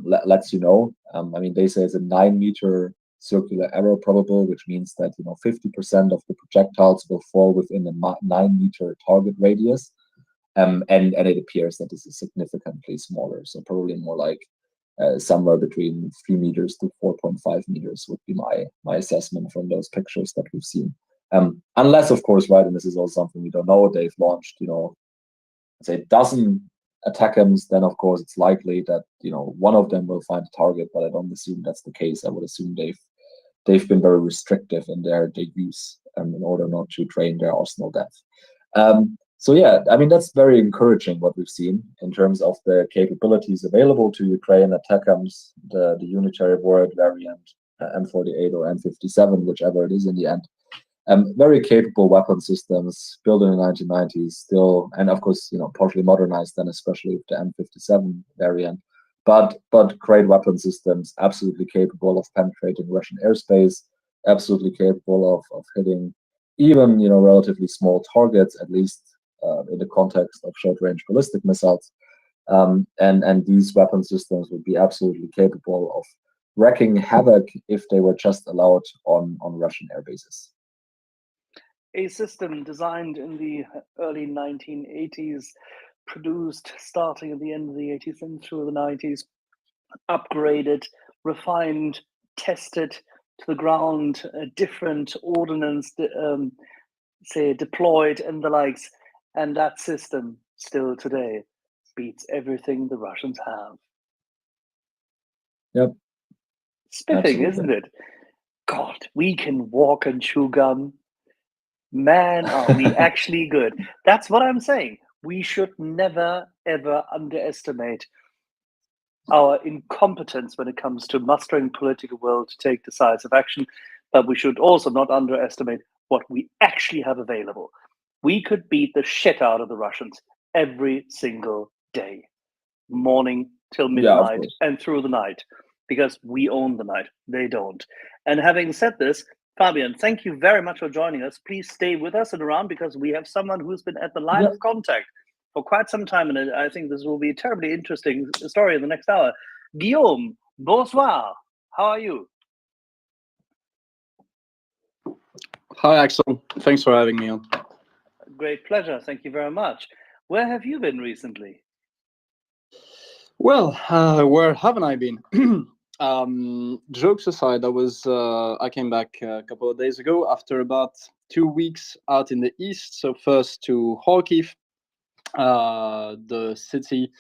lets you know. I mean, they say it's a 9-meter circular error probable, which means that 50% of the projectiles will fall within a 9-meter target radius, and it appears that this is significantly smaller, so probably more like somewhere between 3 meters to 4.5 meters would be my assessment from those pictures that we've seen. Unless, of course, right, and this is also something we don't know, they've launched, say a dozen ATACMS, then of course it's likely that one of them will find a target, but I don't assume that's the case. I would assume they've been very restrictive in their use in order not to drain their arsenal depth. So yeah, I mean, that's very encouraging what we've seen in terms of the capabilities available to Ukraine. ATACMS, the unitary warhead variant, M48 or M57, whichever it is in the end. Very capable weapon systems built in the 1990s still, and of course, partially modernized then, especially with the M57 variant. But great weapon systems, absolutely capable of penetrating Russian airspace, absolutely capable of hitting even relatively small targets, at least in the context of short-range ballistic missiles. And these weapon systems would be absolutely capable of wreaking havoc if they were just allowed on Russian air bases. A system designed in the early 1980s, produced starting at the end of the 80s and through the 90s, upgraded, refined, tested to the ground, different ordnance, say deployed and the likes, and that system still today beats everything the Russians have. Yep. Spiffing, isn't it? God, we can walk and chew gum. Man, are we actually good. That's what I'm saying. We should never, ever underestimate our incompetence when it comes to mustering political will to take decisive action, but we should also not underestimate what we actually have available. We could beat the shit out of the Russians every single day, morning till midnight and through the night, because we own the night, they don't. And having said this, Fabian, thank you very much for joining us. Please stay with us and around, because we have someone who's been at the line of contact for quite some time, and I think this will be a terribly interesting story in the next hour. Guillaume, bonsoir. How are you? Hi, Axel. Thanks for having me on. Great pleasure. Thank you very much. Where have you been recently? Well, where haven't I been? Jokes aside, I came back a couple of days ago after about 2 weeks out in the east. So first to Kharkiv, the city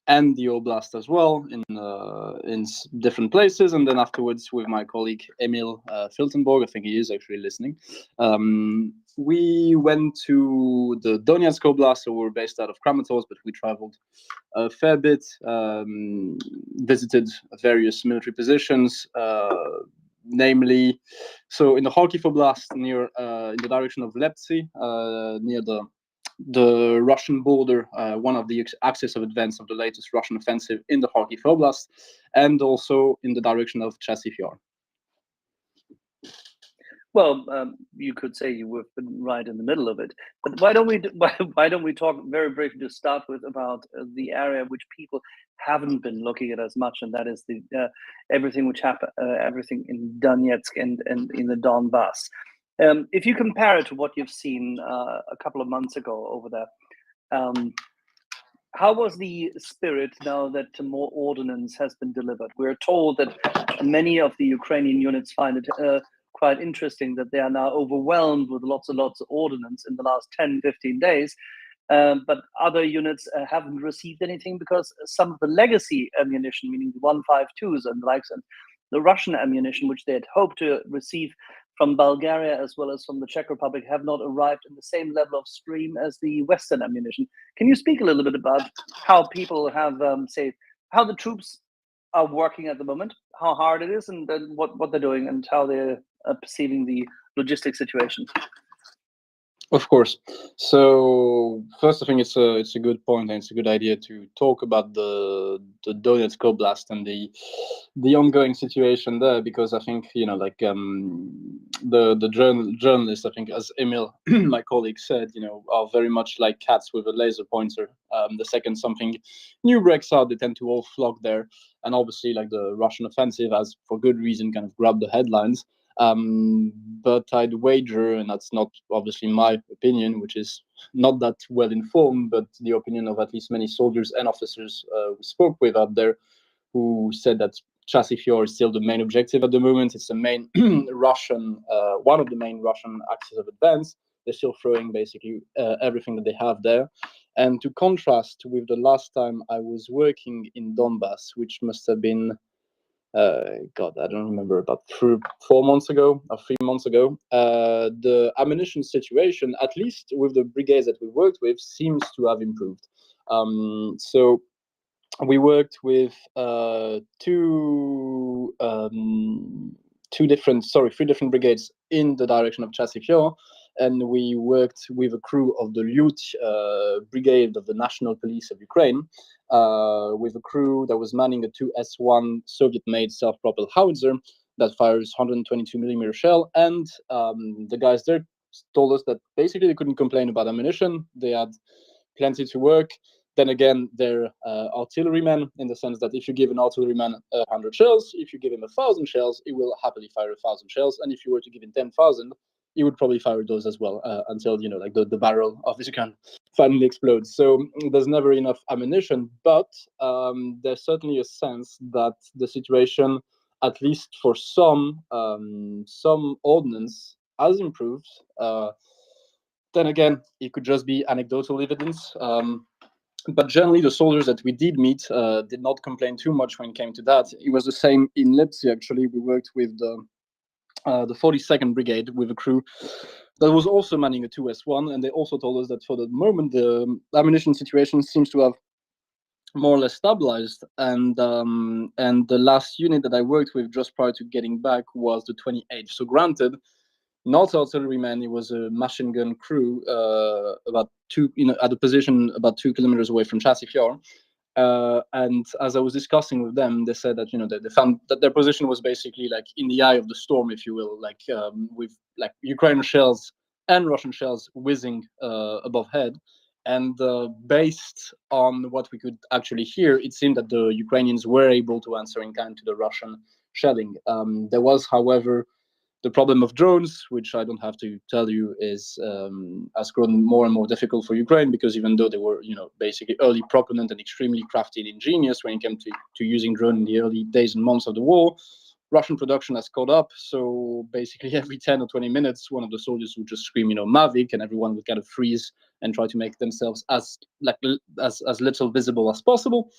and the oblast as well, in different places, and then afterwards with my colleague Emil Filtenborg. I think he is actually listening. We went to the Donetsk oblast, so we're based out of Kramatorsk, but we traveled a fair bit, visited various military positions, namely, so in the Kharkiv oblast, near in the direction of Lepsy, near the Russian border, one of the axes of advance of the latest Russian offensive in the Kharkiv Oblast, and also in the direction of Chasiv Yar. Well, you could say you were right in the middle of it. But why don't we talk very briefly to start with about the area which people haven't been looking at as much, and that is the everything which happened, everything in Donetsk and in the Donbass. If you compare it to what you've seen a couple of months ago over there, how was the spirit now that more ordnance has been delivered? We're told that many of the Ukrainian units find it quite interesting that they are now overwhelmed with lots and lots of ordnance in the last 10, 15 days. But other units haven't received anything because some of the legacy ammunition, meaning the 152s and the likes, and the Russian ammunition, which they had hoped to receive from Bulgaria as well as from the Czech Republic, have not arrived in the same level of stream as the Western ammunition. Can you speak a little bit about how people have, say, how the troops are working at the moment, how hard it is, and what they're doing, and how they're perceiving the logistic situation? Of course. So first, I think it's a good point, and it's a good idea to talk about the Donetsk Oblast and the ongoing situation there, because I think like the journalists, I think, as Emil, my colleague, said, are very much like cats with a laser pointer. The second something new breaks out, they tend to all flock there, and obviously, like the Russian offensive has, for good reason, kind of grabbed the headlines. But I'd wager, and that's not obviously my opinion, which is not that well informed, but the opinion of at least many soldiers and officers we spoke with out there, who said that Chasiv is still the main objective at the moment. It's the main Russian, one of the main Russian axes of advance. They're still throwing basically everything that they have there. And to contrast with the last time I was working in Donbass, which must have been God, I don't remember, about 4 months ago or 3 months ago, the ammunition situation, at least with the brigades that we worked with, seems to have improved. So we worked with three different brigades in the direction of Chasiv, and we worked with a crew of the Lyut brigade of the National Police of Ukraine, with a crew that was manning a 2S1 Soviet-made self-propelled howitzer that fires 122 millimeter shell, and the guys there told us that basically they couldn't complain about ammunition. They had plenty to work. Then again, they're artillerymen, in the sense that if you give an artilleryman 100 shells, if you give him 1,000 shells, he will happily fire 1,000 shells. And if you were to give him 10,000, he would probably fire those as well, until like the barrel of his gun finally explodes. So there's never enough ammunition, but there's certainly a sense that the situation, at least for some ordnance, has improved. Then again, it could just be anecdotal evidence. But generally, the soldiers that we did meet did not complain too much when it came to that. It was the same in Lipsy, actually. We worked with the 42nd Brigade with a crew that was also manning a 2S1, and they also told us that for the moment, the ammunition situation seems to have more or less stabilized. And the last unit that I worked with just prior to getting back was the 28th. So granted, not artilleryman, it was a machine gun crew, about at a position about 2 kilometers away from Chasiv. And as I was discussing with them, they said that they found that their position was basically like in the eye of the storm, if you will, like with like Ukrainian shells and Russian shells whizzing above head. And based on what we could actually hear, it seemed that the Ukrainians were able to answer in kind to the Russian shelling. There was, however, the problem of drones, which I don't have to tell you, has grown more and more difficult for Ukraine, because even though they were, basically early proponent and extremely crafty and ingenious when it came to using drone in the early days and months of the war, Russian production has caught up. So basically every 10 or 20 minutes, one of the soldiers would just scream, Mavic, and everyone would kind of freeze and try to make themselves as little visible as possible.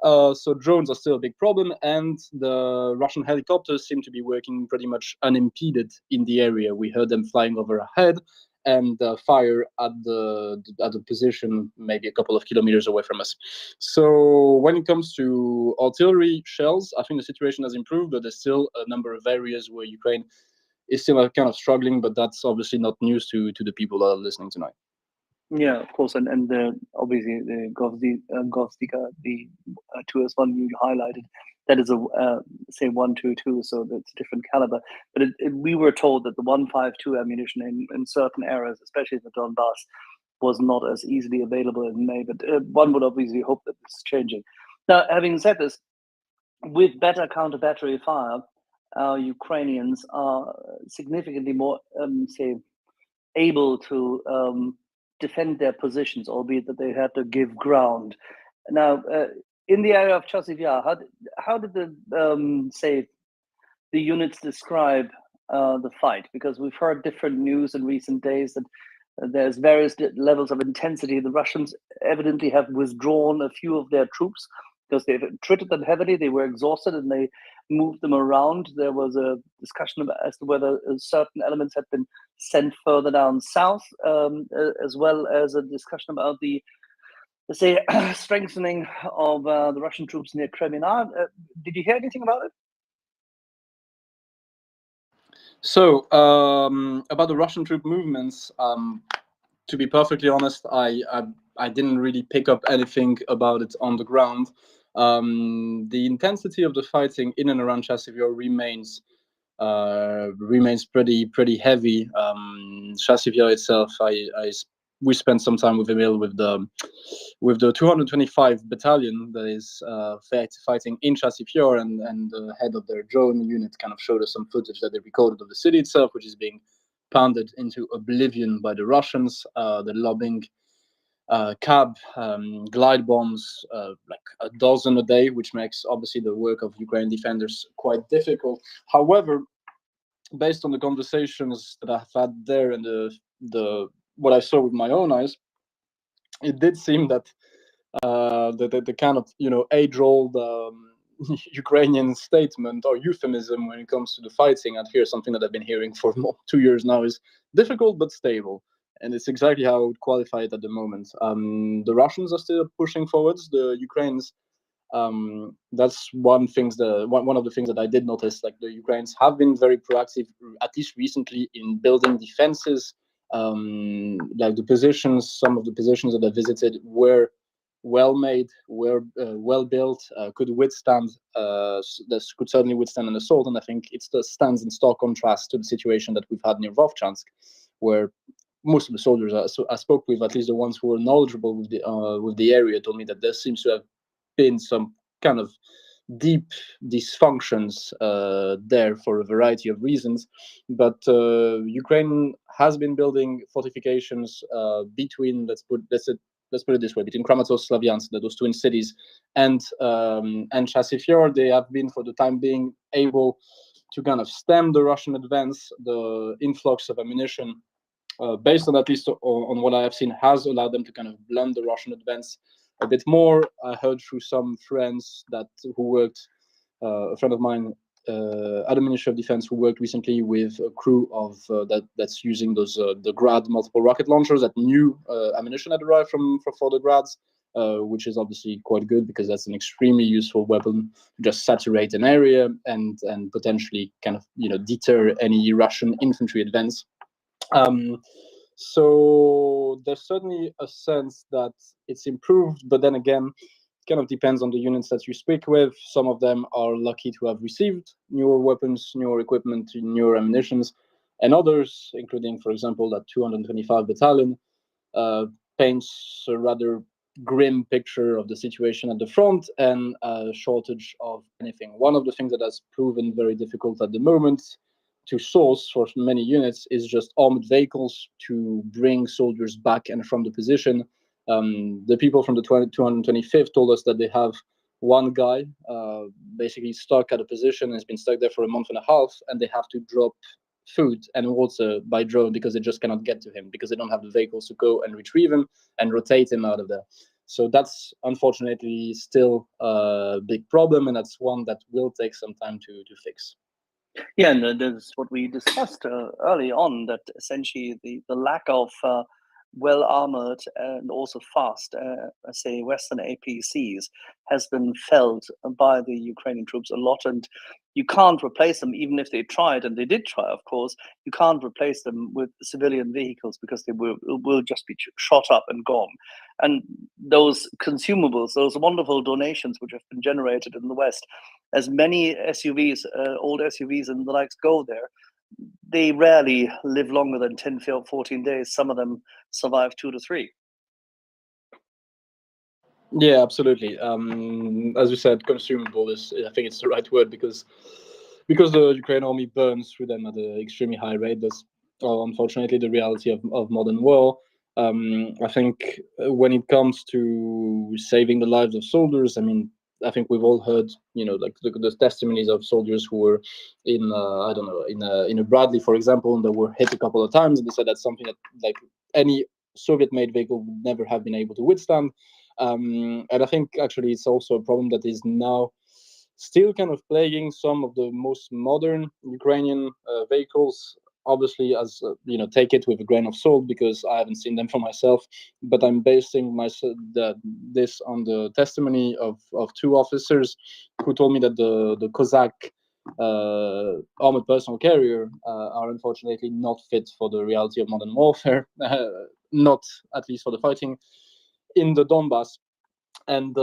So drones are still a big problem, and the Russian helicopters seem to be working pretty much unimpeded in the area. We heard them flying overhead and fire at the position maybe a couple of kilometers away from us. So when it comes to artillery shells, I think the situation has improved, but there's still a number of areas where Ukraine is still kind of struggling, but that's obviously not news to the people that are listening tonight. Yeah, of course, and obviously the Govstika, the 2S1 you highlighted, that is a say 122, so that's a different caliber. But we were told that the 152 ammunition in certain areas, especially in the Donbass, was not as easily available in May. But one would obviously hope that this is changing. Now, having said this, with better counter-battery fire, Ukrainians are significantly more, say, able to defend their positions, albeit that they had to give ground. Now, in the area of Chasiv Yar, how did the say the units describe the fight? Because we've heard different news in recent days that there's various levels of intensity. The Russians evidently have withdrawn a few of their troops because they've treated them heavily. They were exhausted and they moved them around. There was a discussion about as to whether certain elements had been sent further down south, as well as a discussion about the, let's say, strengthening of the Russian troops near Kremina. Did you hear anything about it? So about the Russian troop movements, to be perfectly honest, I didn't really pick up anything about it on the ground. The intensity of the fighting in and around Chasiv Yar remains pretty heavy. Chasiv Yar itself, we spent some time with Emil with the 225 battalion that is fighting in Chasiv Yar, and the head of their drone unit kind of showed us some footage that they recorded of the city itself, which is being pounded into oblivion by the Russians. They're lobbing cab, glide bombs, like a dozen a day, which makes obviously the work of Ukrainian defenders quite difficult. However, based on the conversations that I've had there and the what I saw with my own eyes, it did seem that the kind of age-old Ukrainian statement or euphemism when it comes to the fighting, I'd hear something that I've been hearing for 2 years now, is difficult but stable. And it's exactly how I would qualify it at the moment. The Russians are still pushing forwards. The Ukrainians, that's one of the things that I did notice. Like, the Ukrainians have been very proactive, at least recently, in building defenses. Like some of the positions that I visited were well made, were well built, could certainly withstand an assault. And I think it stands in stark contrast to the situation that we've had near Vovchansk, where most of the soldiers I spoke with, at least the ones who were knowledgeable with the area, told me that there seems to have been some kind of deep dysfunctions there for a variety of reasons. But Ukraine has been building fortifications between, let's put it this way, between Kramatorsk, Slavyansk, those twin cities, and Chasiv Yar. They have been, for the time being, able to kind of stem the Russian advance. The influx of ammunition, based on, at least on what I have seen, has allowed them to kind of blunt the Russian advance a bit more. I heard through some friends who worked, a friend of mine at the Ministry of Defense who worked recently with a crew of that's using those the Grad multiple rocket launchers, that new ammunition had arrived for the Grads, which is obviously quite good, because that's an extremely useful weapon to just saturate an area and potentially kind of deter any Russian infantry advance. So there's certainly a sense that it's improved, but then again, it kind of depends on the units that you speak with. Some of them are lucky to have received newer weapons, newer equipment, newer ammunitions, and others, including, for example, that 225 battalion, paints a rather grim picture of the situation at the front and a shortage of anything. One of the things that has proven very difficult at the moment to source for many units is just armored vehicles to bring soldiers back and from the position. The people from the 225th told us that they have one guy basically stuck at a position, has been stuck there for a month and a half, and they have to drop food and water by drone because they just cannot get to him, because they don't have the vehicles to go and retrieve him and rotate him out of there. So that's unfortunately still a big problem, and that's one that will take some time to fix. Yeah, and that's what we discussed early on, that essentially the lack of well-armored and also fast, say, Western APCs has been felt by the Ukrainian troops a lot, and you can't replace them, even if they tried, and they did try, of course. You can't replace them with civilian vehicles because they will just be shot up and gone. And those consumables, those wonderful donations which have been generated in the West, as many SUVs, old SUVs and the likes go there, they rarely live longer than 10, 14 days. Some of them survive 2 to 3. Yeah, absolutely. As you said, consumable is, I think it's the right word, because the Ukrainian army burns through them at an extremely high rate. That's unfortunately the reality of modern war. I think when it comes to saving the lives of soldiers, I mean, I think we've all heard, like the testimonies of soldiers who were in, I don't know, in a Bradley, for example, and they were hit a couple of times, and they said that's something that like any Soviet-made vehicle would never have been able to withstand. And I think actually it's also a problem that is now still kind of plaguing some of the most modern Ukrainian vehicles. Obviously, as take it with a grain of salt because I haven't seen them for myself. But I'm basing this on the testimony of two officers who told me that the Cossack armored personnel carrier are unfortunately not fit for the reality of modern warfare, not at least for the fighting in the Donbass. And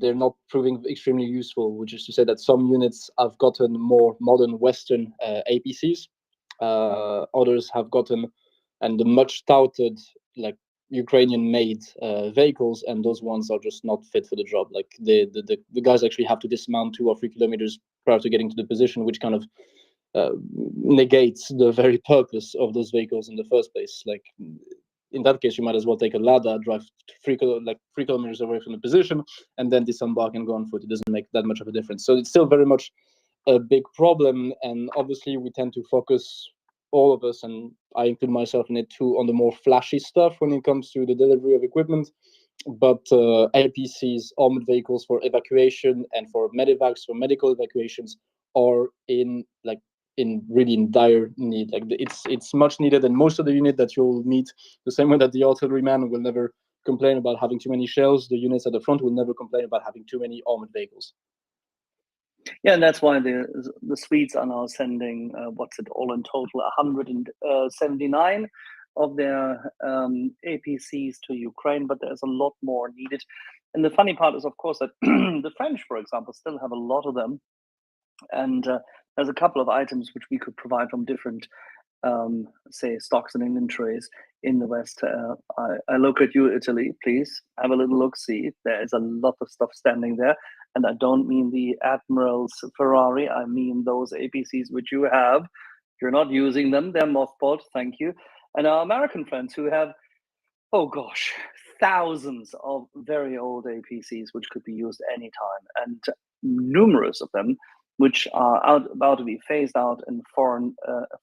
they're not proving extremely useful, which is to say that some units have gotten more modern Western APCs, others have gotten and the much touted like Ukrainian-made vehicles, and those ones are just not fit for the job. Like the guys actually have to dismount 2 or 3 kilometers prior to getting to the position, which kind of negates the very purpose of those vehicles in the first place. Like in that case, you might as well take a ladder, drive 3 kilometers away from the position, and then disembark and go on foot. It doesn't make that much of a difference. So it's still very much a big problem, and obviously we tend to focus, all of us, and I include myself in it too, on the more flashy stuff when it comes to the delivery of equipment. But APCs, armored vehicles for evacuation and for medevacs, for medical evacuations, are in really in dire need. Like it's much needed, and most of the unit that you'll meet, the same way that the artilleryman will never complain about having too many shells, the units at the front will never complain about having too many armored vehicles. Yeah, and that's why the Swedes are now sending what's it all in total 179 of their APCs to Ukraine, but there's a lot more needed. And the funny part is, of course, that the French, for example, still have a lot of them. And there's a couple of items which we could provide from different, say, stocks and inventories in the West. I look at you, Italy, please have a little look, see. There is a lot of stuff standing there. And I don't mean the Admiral's Ferrari, I mean those APCs which you have. You're not using them, they're mothballed, thank you. And our American friends who have, oh gosh, thousands of very old APCs which could be used anytime, and numerous of them which are about to be phased out in foreign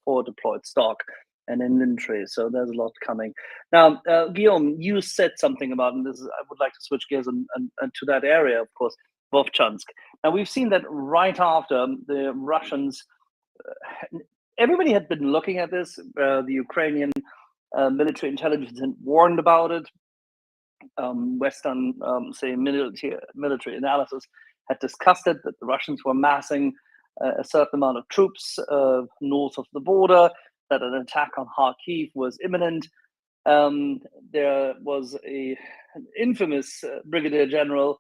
forward deployed stock and inventory. So there's a lot coming. Now, Guillaume, you said something about, and this is, I would like to switch gears and to that area, of course, Vovchansk. Now, we've seen that right after the Russians, everybody had been looking at this, the Ukrainian military intelligence had warned about it. Western, say, military analysis had discussed it, that the Russians were massing a certain amount of troops north of the border, that an attack on Kharkiv was imminent. There was an infamous brigadier general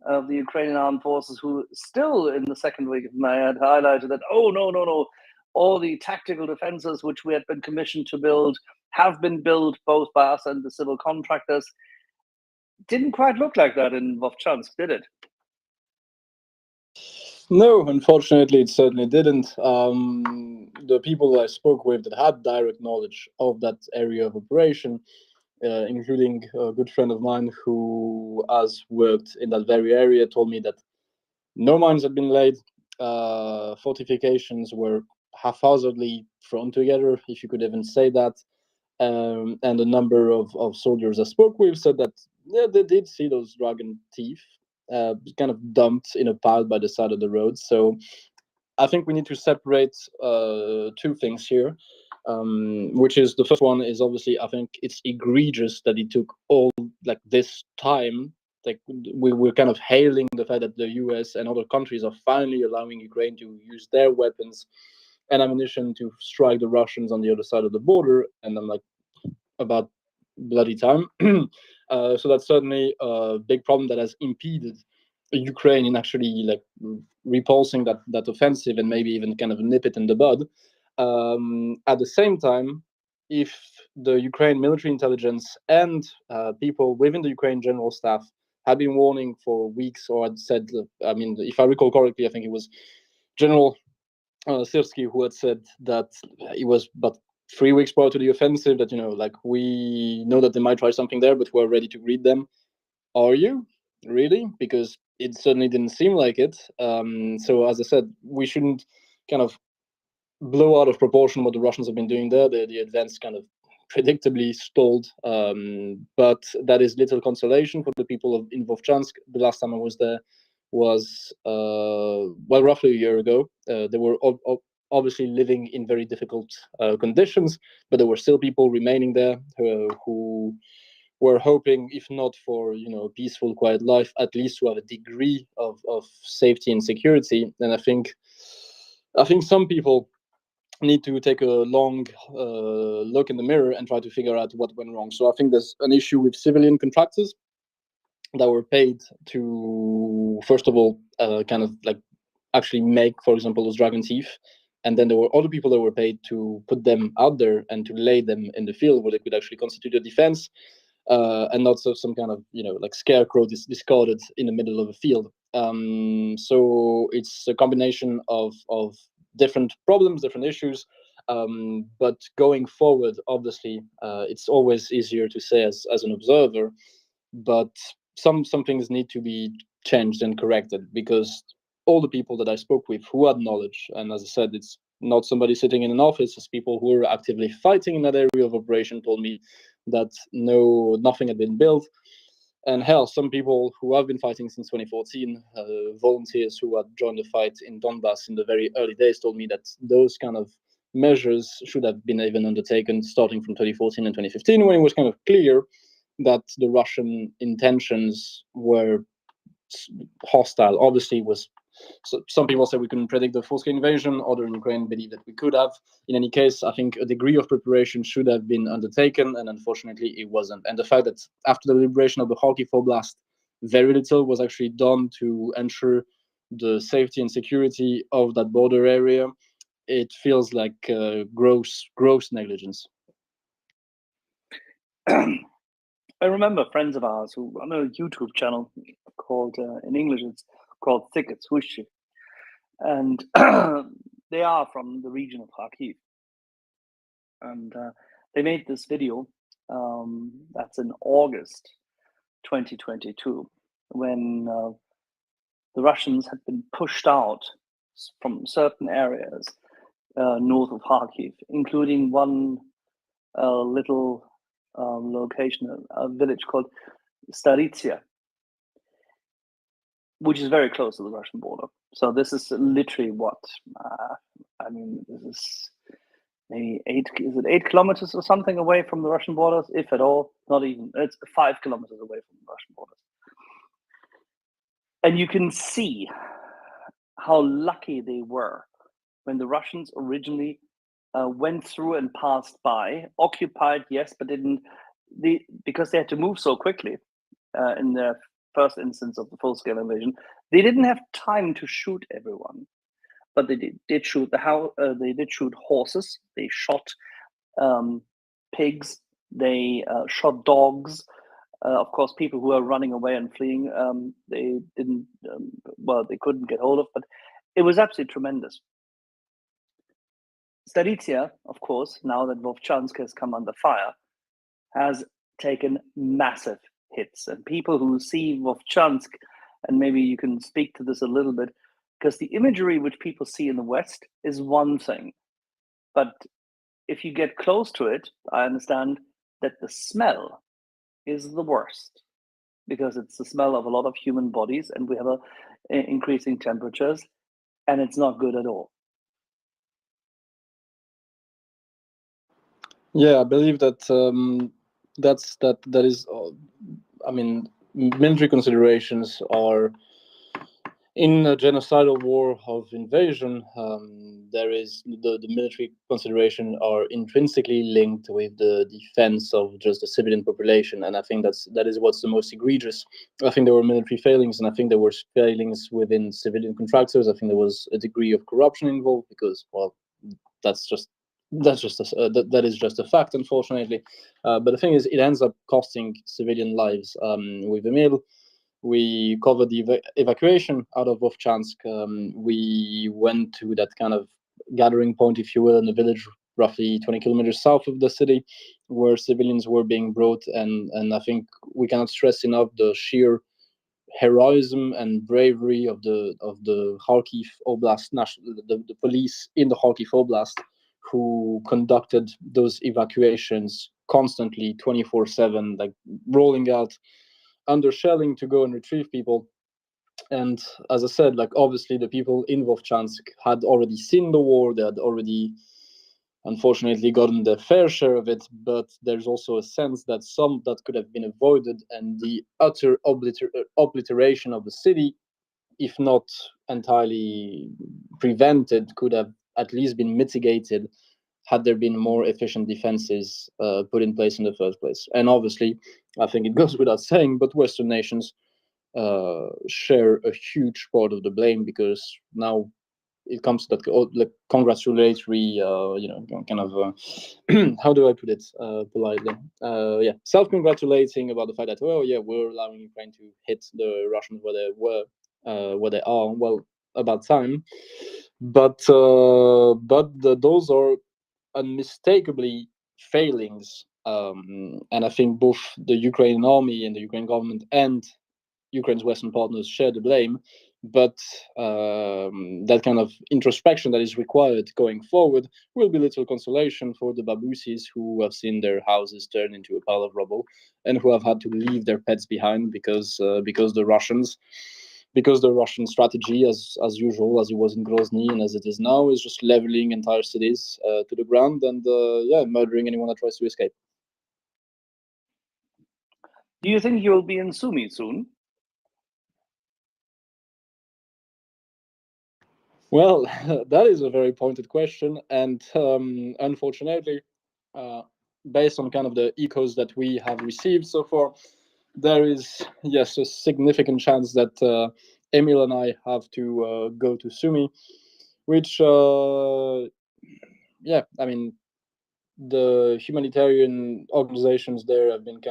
of the Ukrainian armed forces who still in the second week of May had highlighted that, oh, no, all the tactical defenses which we had been commissioned to build have been built both by us and the civil contractors. Didn't quite look like that in Vovchansk, did it? No, unfortunately, it certainly didn't. The people that I spoke with that had direct knowledge of that area of operation, including a good friend of mine who has worked in that very area, told me that no mines had been laid, fortifications were haphazardly thrown together, if you could even say that. And a number of soldiers I spoke with said that they did see those dragon teeth kind of dumped in a pile by the side of the road. So I think we need to separate two things here, which is the first one is obviously I think it's egregious that it took all like this time. Like we're kind of hailing the fact that the US and other countries are finally allowing Ukraine to use their weapons and ammunition to strike the Russians on the other side of the border. And I'm like, about bloody time. So that's certainly a big problem that has impeded Ukraine in actually like repulsing that offensive and maybe even kind of nip it in the bud. At the same time, if the Ukraine military intelligence and people within the Ukraine general staff had been warning for weeks or had said, I mean, if I recall correctly, I think it was General Syrski who had said that it was but 3 weeks prior to the offensive that, like, we know that they might try something there, but we're ready to greet them. Are you really? Because it certainly didn't seem like it. So as I said, we shouldn't kind of blow out of proportion what the Russians have been doing there. The advance kind of predictably stalled, but that is little consolation for the people in Vovchansk. The last time I was there was roughly a year ago. They were obviously living in very difficult conditions, but there were still people remaining there who were hoping, if not for a peaceful, quiet life, at least to have a degree of safety and security. And I think some people need to take a long look in the mirror and try to figure out what went wrong. So I think there's an issue with civilian contractors that were paid to, first of all, kind of like actually make, for example, those dragon teeth. And then there were other people that were paid to put them out there and to lay them in the field where they could actually constitute a defense, and not some kind of like scarecrow discarded in the middle of a field. So it's a combination of different problems, different issues. But going forward, obviously, it's always easier to say as an observer, but some things need to be changed and corrected, because all the people that I spoke with who had knowledge, and as I said, it's not somebody sitting in an office, it's people who were actively fighting in that area of operation, told me that nothing had been built. And hell, some people who have been fighting since 2014, volunteers who had joined the fight in Donbass in the very early days, told me that those kind of measures should have been even undertaken starting from 2014 and 2015, when it was kind of clear that the Russian intentions were hostile. Obviously, some people say we couldn't predict the full-scale invasion. Others in Ukraine believe that we could have. In any case, I think a degree of preparation should have been undertaken, and unfortunately, it wasn't. And the fact that after the liberation of the Kharkiv Oblast, very little was actually done to ensure the safety and security of that border area, it feels like gross negligence. I remember friends of ours who run a YouTube channel called, in English, it's called Thickets Hushi. And they are from the region of Kharkiv. And they made this video that's in August 2022, when the Russians had been pushed out from certain areas north of Kharkiv, including one little location, a village called Staritsia, which is very close to the Russian border. So this is literally what, this is maybe 8 kilometers or something away from the Russian borders, if at all, not even, it's 5 kilometers away from the Russian borders. And you can see how lucky they were when the Russians originally went through and passed by, occupied, yes, but because they had to move so quickly in the first instance of the full-scale invasion, they didn't have time to shoot everyone, but they did shoot they did shoot horses, they shot pigs, they shot dogs. Of course, people who are running away and fleeing, they didn't, they couldn't get hold of, but it was absolutely tremendous. Staritsia, of course, now that Vovchansk has come under fire, has taken massive hits. And people who see Vovchansk, and maybe you can speak to this a little bit, because the imagery which people see in the West is one thing. But if you get close to it, I understand that the smell is the worst, because it's the smell of a lot of human bodies, and we have increasing temperatures, and it's not good at all. Yeah, I believe that that is. Military considerations are in a genocidal war of invasion. There is the military consideration are intrinsically linked with the defense of just the civilian population, and I think that is what's the most egregious. I think there were military failings, and I think there were failings within civilian contractors. I think there was a degree of corruption involved, because, well, that is just a fact, unfortunately. But the thing is, it ends up costing civilian lives. With Emil, we covered the evacuation out of Vovchansk. We went to that kind of gathering point, if you will, in the village roughly 20 kilometers south of the city, where civilians were being brought. And I think we cannot stress enough the sheer heroism and bravery of the Kharkiv Oblast, the police in the Kharkiv Oblast, who conducted those evacuations constantly, 24/7, like rolling out under shelling to go and retrieve people. And as I said, like obviously the people in Vovchansk had already seen the war, they had already unfortunately gotten their fair share of it, but there's also a sense that some that could have been avoided, and the utter obliteration of the city, if not entirely prevented, could have at least been mitigated had there been more efficient defenses put in place in the first place. And obviously, I think it goes without saying, but Western nations share a huge part of the blame, because now it comes to that like congratulatory, kind of how do I put it politely? Yeah, self-congratulating about the fact that, oh yeah, we're allowing Ukraine to hit the Russians where they were, where they are. Well, about time. But those are unmistakably failings, and I think both the Ukrainian army and the Ukrainian government and Ukraine's Western partners share the blame, but that kind of introspection that is required going forward will be little consolation for the Babusis who have seen their houses turn into a pile of rubble and who have had to leave their pets behind because the Russian strategy, as usual, as it was in Grozny and as it is now, is just leveling entire cities to the ground and murdering anyone that tries to escape. Do you think you'll be in Sumy soon? Well, that is a very pointed question, and unfortunately, based on kind of the echoes that we have received so far, there is, yes, a significant chance that Emil and I have to go to Sumy, which, yeah, I mean, the humanitarian organizations there have been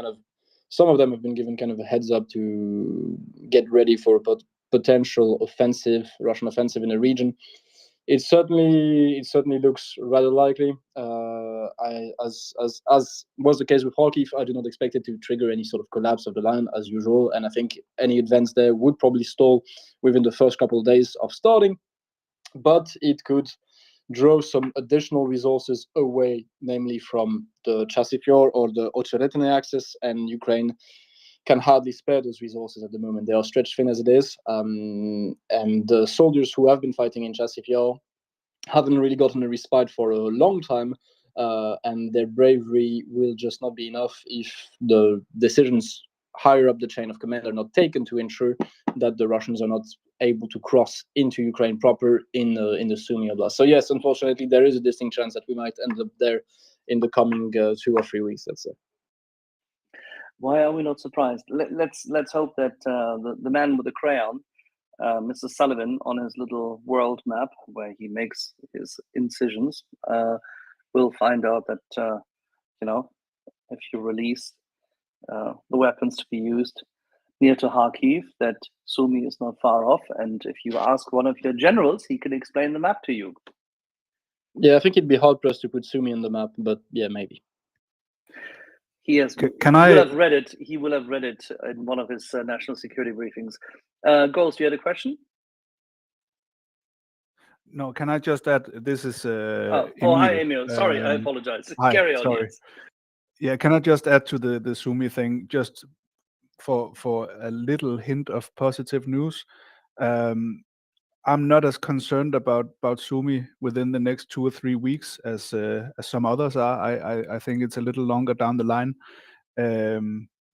some of them have been given kind of a heads up to get ready for a potential Russian offensive in the region. It certainly looks rather likely. As was the case with Kharkiv, I do not expect it to trigger any sort of collapse of the line as usual, and I think any advance there would probably stall within the first couple of days of starting, but it could draw some additional resources away, namely from the Chasiv-Yor or the Ocheretine axis, and Ukraine can hardly spare those resources at the moment. They are stretched thin as it is, and the soldiers who have been fighting in Chasiv-Yor haven't really gotten a respite for a long time, and their bravery will just not be enough if the decisions higher up the chain of command are not taken to ensure that the Russians are not able to cross into Ukraine proper in the Sumy Oblast. So yes, unfortunately, there is a distinct chance that we might end up there in the coming 2 or 3 weeks, let's say. Why are we not surprised? Let's hope that the man with the crayon, Mr. Sullivan, on his little world map where he makes his incisions, will find out that if you release the weapons to be used near to Kharkiv, that Sumy is not far off, and if you ask one of your generals, he can explain the map to you. Yeah, I think it'd be hard pressed to put Sumy on the map, but yeah, maybe. He will have read it. He will have read it in one of his national security briefings. Ghost, you had a question? No, can I just add? This is Oh, hi, Emil. Sorry, I apologize. Hi, Carry on. sorry. Yes. Yeah, can I just add to the Sumy thing, just for a little hint of positive news? I'm not as concerned about Sumy within the next 2 or 3 weeks as some others are. I think it's a little longer down the line,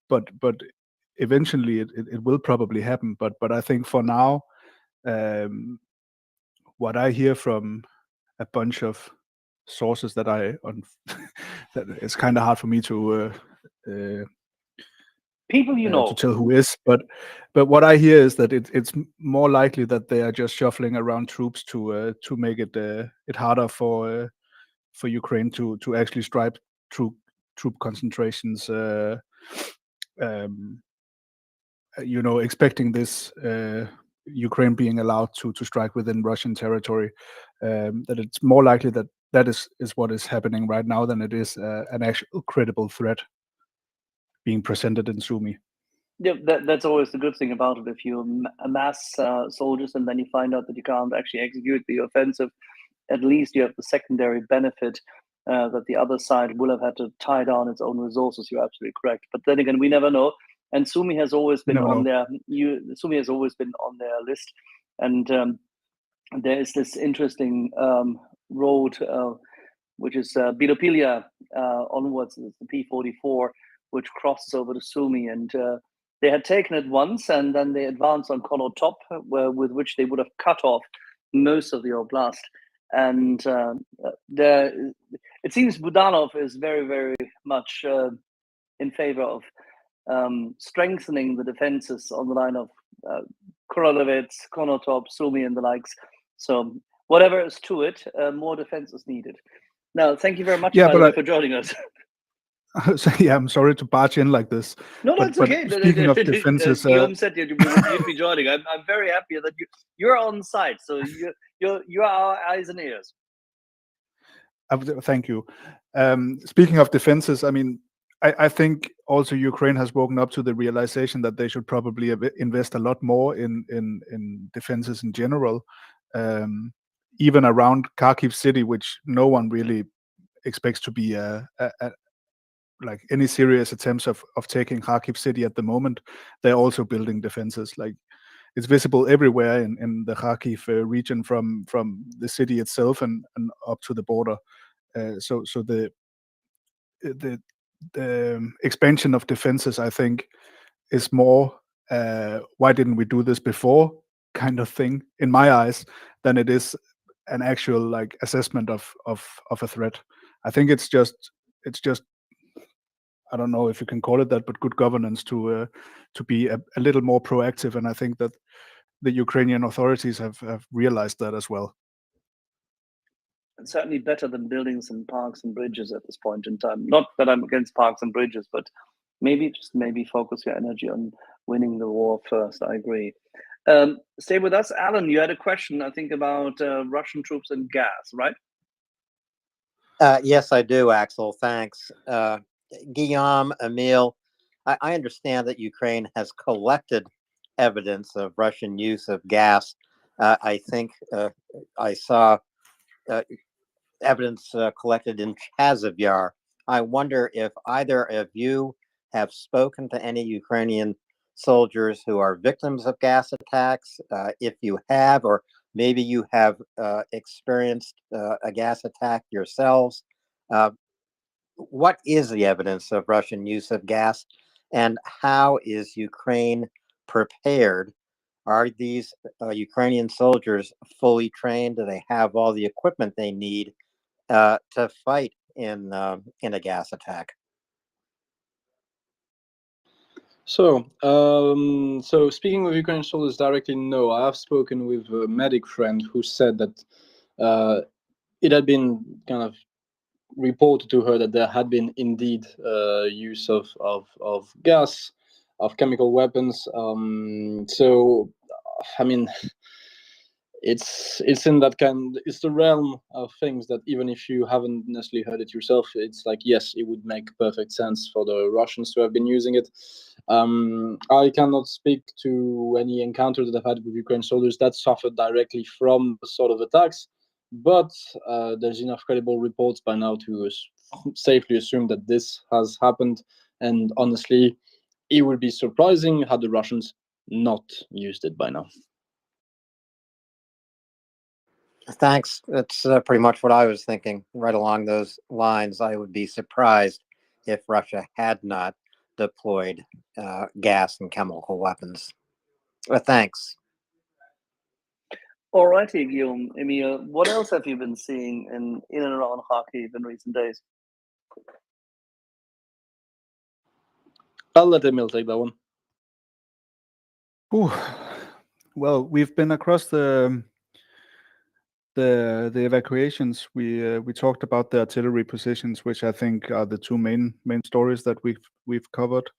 but eventually it will probably happen. But I think for now, what I hear from a bunch of sources that that it's kind of hard for me to people to tell who is, but what I hear is that it's more likely that they are just shuffling around troops to make it harder for Ukraine to actually strike troop concentrations. Expecting this Ukraine being allowed to strike within Russian territory, that it's more likely that that is what is happening right now than it is an actual credible threat being presented in Sumy. Yeah, that's always the good thing about it. If you amass soldiers and then you find out that you can't actually execute the offensive, at least you have the secondary benefit that the other side will have had to tie down its own resources. You're absolutely correct. But then again, we never know. And Sumy has always been Never on know. Sumy has always been on their list. And there is this interesting road, which is Bilopilia onwards, the P44, which crosses over to Sumy. And they had taken it once, and then they advanced on Konotop, with which they would have cut off most of the oblast. And it seems Budanov is very, very much in favor of strengthening the defenses on the line of Korolovets, Konotop, Sumy, and the likes. So whatever is to it, more defense is needed. Now, thank you very much, Yeah, by the but way, for joining us. So, yeah, I'm sorry to barge in like this. No, but it's okay. speaking of defenses, Guillaume said you'd be joining. I'm very happy that you're on site, so you are our eyes and ears. Thank you. Speaking of defenses, I mean, I think also Ukraine has woken up to the realization that they should probably invest a lot more in defenses in general, even around Kharkiv city, which no one really expects to be like any serious attempts of taking Kharkiv city at the moment. They're also building defenses. Like, it's visible everywhere in the Kharkiv region, from the city itself and up to the border. So the expansion of defenses, I think, is more why didn't we do this before kind of thing in my eyes, than it is an actual like assessment of a threat. I think it's just I don't know if you can call it that, but good governance to be a little more proactive, and I think that the Ukrainian authorities have realized that as well. It's certainly better than building some parks and bridges at this point in time. Not that I'm against parks and bridges, but maybe focus your energy on winning the war first. I agree. Stay with us, Alan. You had a question, I think, about Russian troops and gas, right? Yes, I do, Axel. Thanks. Guillaume, Emil, I understand that Ukraine has collected evidence of Russian use of gas. I think I saw evidence collected in Chazivyar. I wonder if either of you have spoken to any Ukrainian soldiers who are victims of gas attacks. If you have, or maybe you have experienced a gas attack yourselves. What is the evidence of Russian use of gas, and how is Ukraine prepared? Are these Ukrainian soldiers fully trained? Do they have all the equipment they need to fight in a gas attack? So speaking with Ukrainian soldiers directly, no. I have spoken with a medic friend who said that it had been kind of reported to her that there had been indeed use of gas, of chemical weapons. So, I mean, it's in that it's the realm of things that even if you haven't necessarily heard it yourself, it's like, yes, it would make perfect sense for the Russians to have been using it. I cannot speak to any encounter that I've had with Ukrainian soldiers that suffered directly from sort of attacks, but there's enough credible reports by now to safely assume that this has happened. And honestly, it would be surprising had the Russians not used it by now. Thanks. That's pretty much what I was thinking. Right along those lines, I would be surprised if Russia had not deployed gas and chemical weapons. Thanks. All righty, Guillaume. Emil, what else have you been seeing in and around Kharkiv in recent days? I'll let Emil take that one. Ooh. Well, we've been across the evacuations. We talked about the artillery positions, which I think are the two main stories that we've covered.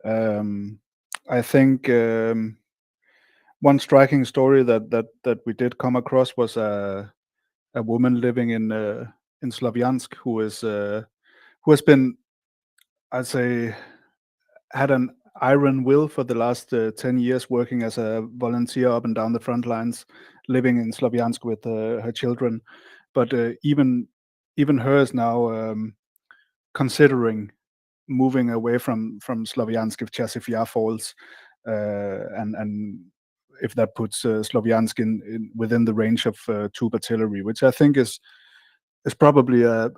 I think one striking story that we did come across was a woman living in Slavyansk, who has been, I'd say, had an iron will for the last 10 years, working as a volunteer up and down the front lines, living in Slavyansk with her children. But even her is now considering moving away from Slavyansk if Chasiv Yar falls, and if that puts Slavyansk in within the range of tube artillery, which I think is probably a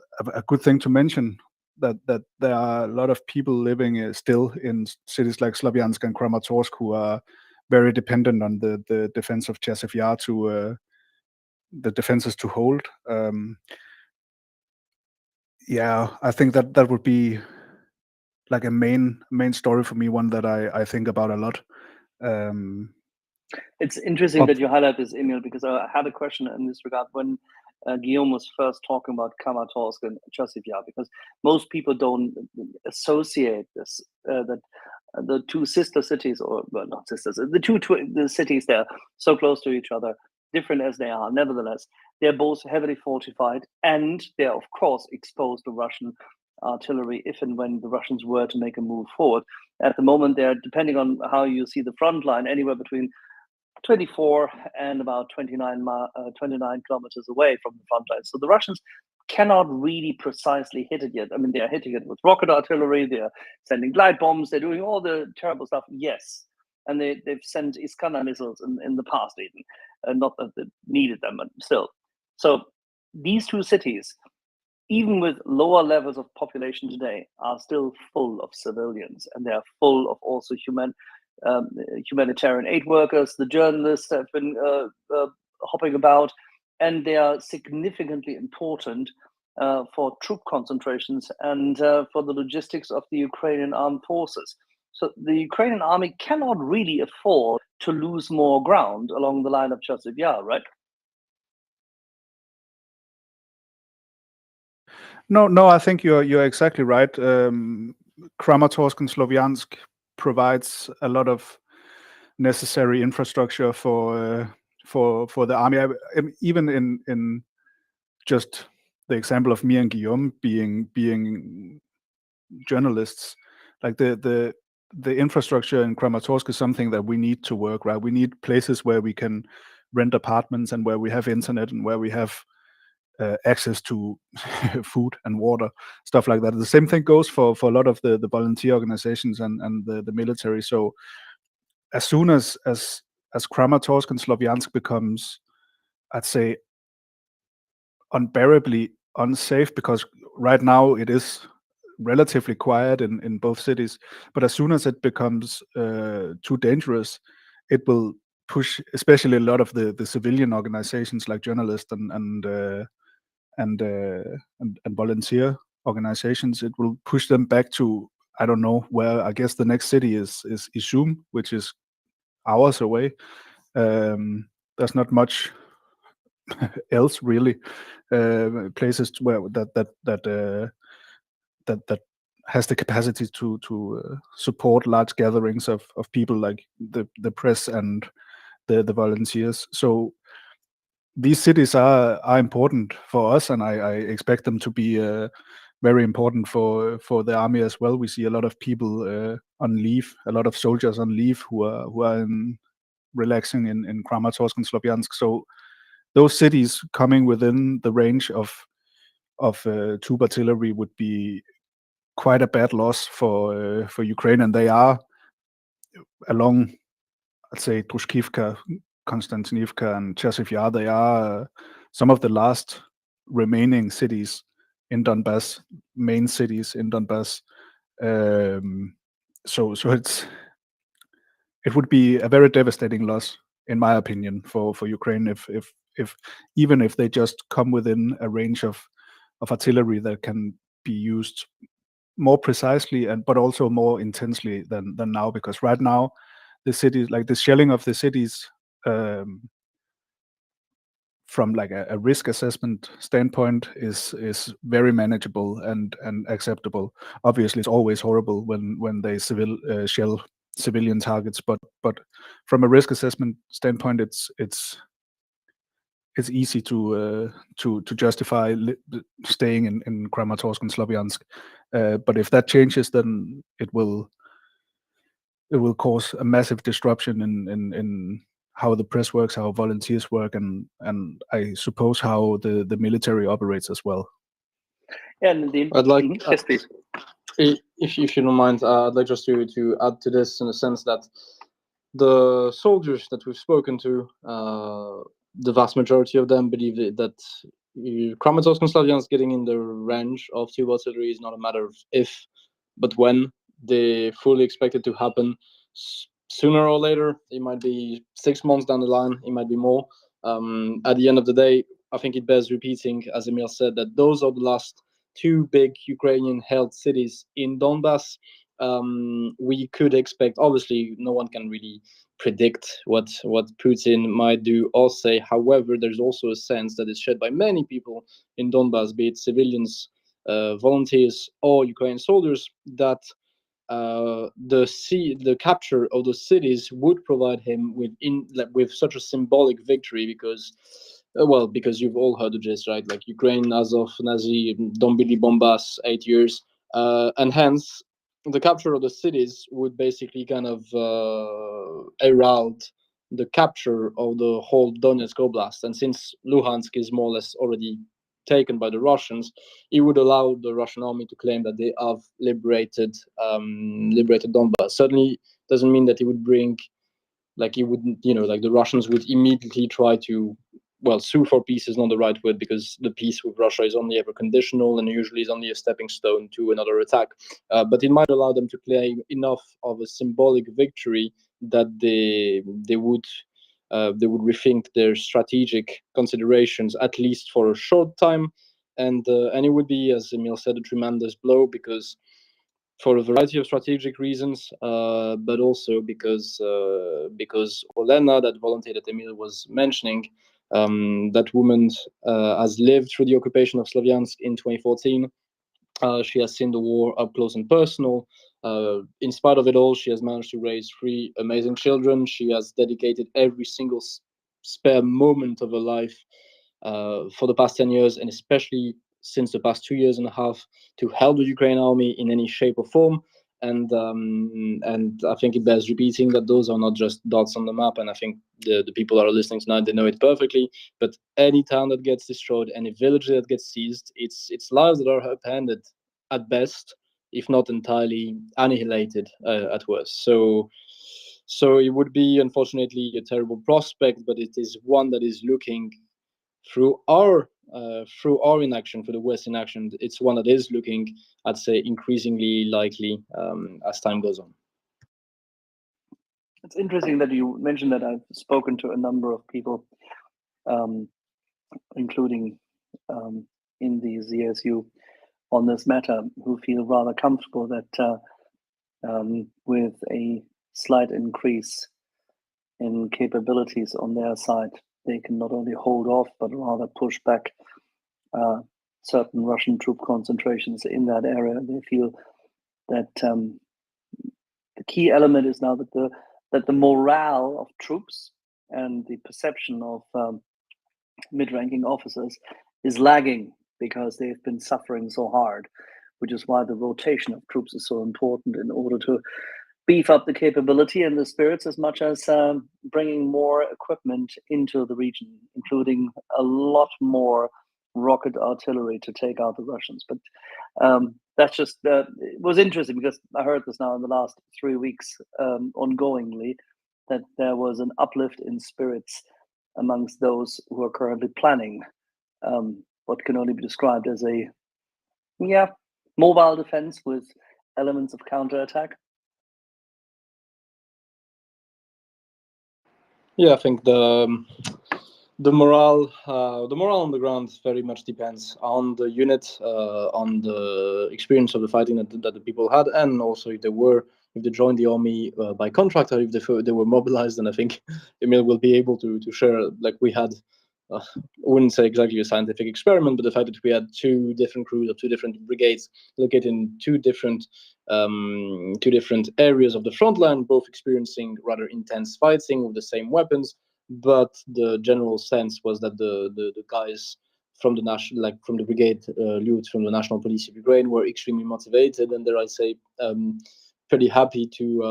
good thing to mention. That there are a lot of people living still in cities like Slavyansk and Kramatorsk who are very dependent on the defense of Chasiv Yar to the defenses to hold. Yeah, I think that would be like a main story for me, one that I think about a lot. It's interesting that you highlight this, Emil, because I had a question in this regard when Guillaume was first talking about Kramatorsk and Chasiv Yar, because most people don't associate this, that the two sister cities, or well, not sisters, the cities, they're so close to each other, different as they are. Nevertheless, they're both heavily fortified, and they're of course exposed to Russian artillery if and when the Russians were to make a move forward. At the moment, they're, depending on how you see the front line, anywhere between 24 and about 29 kilometers away from the front line. So the Russians cannot really precisely hit it yet. I mean, they are hitting it with rocket artillery, they're sending glide bombs, they're doing all the terrible stuff, yes. And they've sent Iskander missiles in the past even. Not that they needed them, but still. So these two cities, even with lower levels of population today, are still full of civilians, and they are full of also humanitarian aid workers. The journalists have been hopping about, and they are significantly important for troop concentrations and for the logistics of the Ukrainian armed forces. So the Ukrainian army cannot really afford to lose more ground along the line of Chasiv Yar, right? No, I think you're exactly right. Kramatorsk and Slavyansk provides a lot of necessary infrastructure for the army. Even in just the example of me and Guillaume being journalists, like the infrastructure in Kramatorsk is something that we need to work, right? We need places where we can rent apartments and where we have internet and where we have access to food and water, stuff like that. The same thing goes for a lot of the volunteer organizations and the military. So as soon as Kramatorsk and Slavyansk becomes, I'd say, unbearably unsafe, because right now it is relatively quiet in both cities, but as soon as it becomes too dangerous, it will push, especially a lot of the civilian organizations like journalists and volunteer organizations, it will push them back to, I don't know where. I guess the next city is Izum, which is hours away. There's not much else really. Places where that has the capacity to support large gatherings of people, like the press and the volunteers. So these cities are important for us, and I expect them to be very important for the army as well. We see a lot of people on leave, a lot of soldiers on leave who are relaxing in Kramatorsk and Slavyansk. So those cities coming within the range of tube artillery would be quite a bad loss for Ukraine, and they are along, I'd say, Drushkivka, Konstantinivka, and Chasiv Yar. They are some of the last remaining cities in Donbass, main cities in Donbass. So it would be a very devastating loss, in my opinion, for Ukraine if even if they just come within a range of artillery that can be used more precisely but also more intensely than now. Because right now the cities, like the shelling of the cities, from like a risk assessment standpoint, is very manageable and acceptable. Obviously, it's always horrible when they shell civilian targets, but from a risk assessment standpoint, it's it's easy to justify staying in Kramatorsk and Sloviansk. But if that changes, then it will cause a massive disruption in how the press works, how volunteers work, and I suppose how the military operates as well. Yeah, Nadim. I'd like, Yes, please. if you don't mind, I'd like just to add to this in the sense that the soldiers that we've spoken to, the vast majority of them believe that Kramatorsk and Slaviansk getting in the range of tube artillery is not a matter of if, but when. They fully expect it to happen sooner or later. It might be 6 months down the line, it might be more. At the end of the day, I think it bears repeating, as Emil said, that those are the last two big Ukrainian-held cities in Donbass. We could expect, obviously, no one can really predict what Putin might do or say. However, there's also a sense that is shared by many people in Donbass, be it civilians, volunteers, or Ukrainian soldiers, that the capture of the cities would provide him with such a symbolic victory, because because you've all heard the gist, right? Like Ukraine, Azov, Nazi, Dombili, Bombas, 8 years, and hence the capture of the cities would basically kind of herald the capture of the whole Donetsk Oblast. And since Luhansk is more or less already taken by the Russians, it would allow the Russian army to claim that they have liberated Donbass. Certainly doesn't mean that it would bring, like it wouldn't, like the Russians would immediately try to, sue for peace is not the right word, because the peace with Russia is only ever conditional and usually is only a stepping stone to another attack. But it might allow them to claim enough of a symbolic victory that they would rethink their strategic considerations, at least for a short time, and it would be, as Emil said, a tremendous blow, because for a variety of strategic reasons, but also because Olena, that volunteer that Emil was mentioning, that woman has lived through the occupation of Sloviansk in 2014. She has seen the war up close and personal. In spite of it all, she has managed to raise 3 amazing children. She has dedicated every single spare moment of her life for the past 10 years, and especially since the past 2 years and a half, to help the Ukrainian army in any shape or form. And I think it bears repeating that those are not just dots on the map. And I think the people that are listening tonight, they know it perfectly. But any town that gets destroyed, any village that gets seized, it's lives that are upended at best, if not entirely annihilated at worst. So it would be, unfortunately, a terrible prospect, but it is one that is looking through our inaction, for the West inaction. It's one that is looking, I'd say, increasingly likely as time goes on. It's interesting that you mentioned that. I've spoken to a number of people, including in the ZSU, on this matter, who feel rather comfortable that with a slight increase in capabilities on their side, they can not only hold off, but rather push back certain Russian troop concentrations in that area. They feel that the key element is now that the morale of troops and the perception of mid-ranking officers is lagging, because they've been suffering so hard, which is why the rotation of troops is so important in order to beef up the capability and the spirits, as much as bringing more equipment into the region, including a lot more rocket artillery to take out the Russians. But that's just, it was interesting, because I heard this now in the last 3 weeks ongoingly, that there was an uplift in spirits amongst those who are currently planning what can only be described as a mobile defense with elements of counterattack. Yeah, I think the morale on the ground very much depends on the unit, on the experience of the fighting that the people had, and also if they joined the army by contract, or if they were mobilized. And I think Emil will be able to share, like we had, I wouldn't say exactly a scientific experiment, but the fact that we had 2 different crews of 2 different brigades located in 2 different areas of the front line, both experiencing rather intense fighting with the same weapons, but the general sense was that the guys from the national, like from the brigade Lyud, from the National Police of Ukraine, were extremely motivated, and dare I say, pretty happy to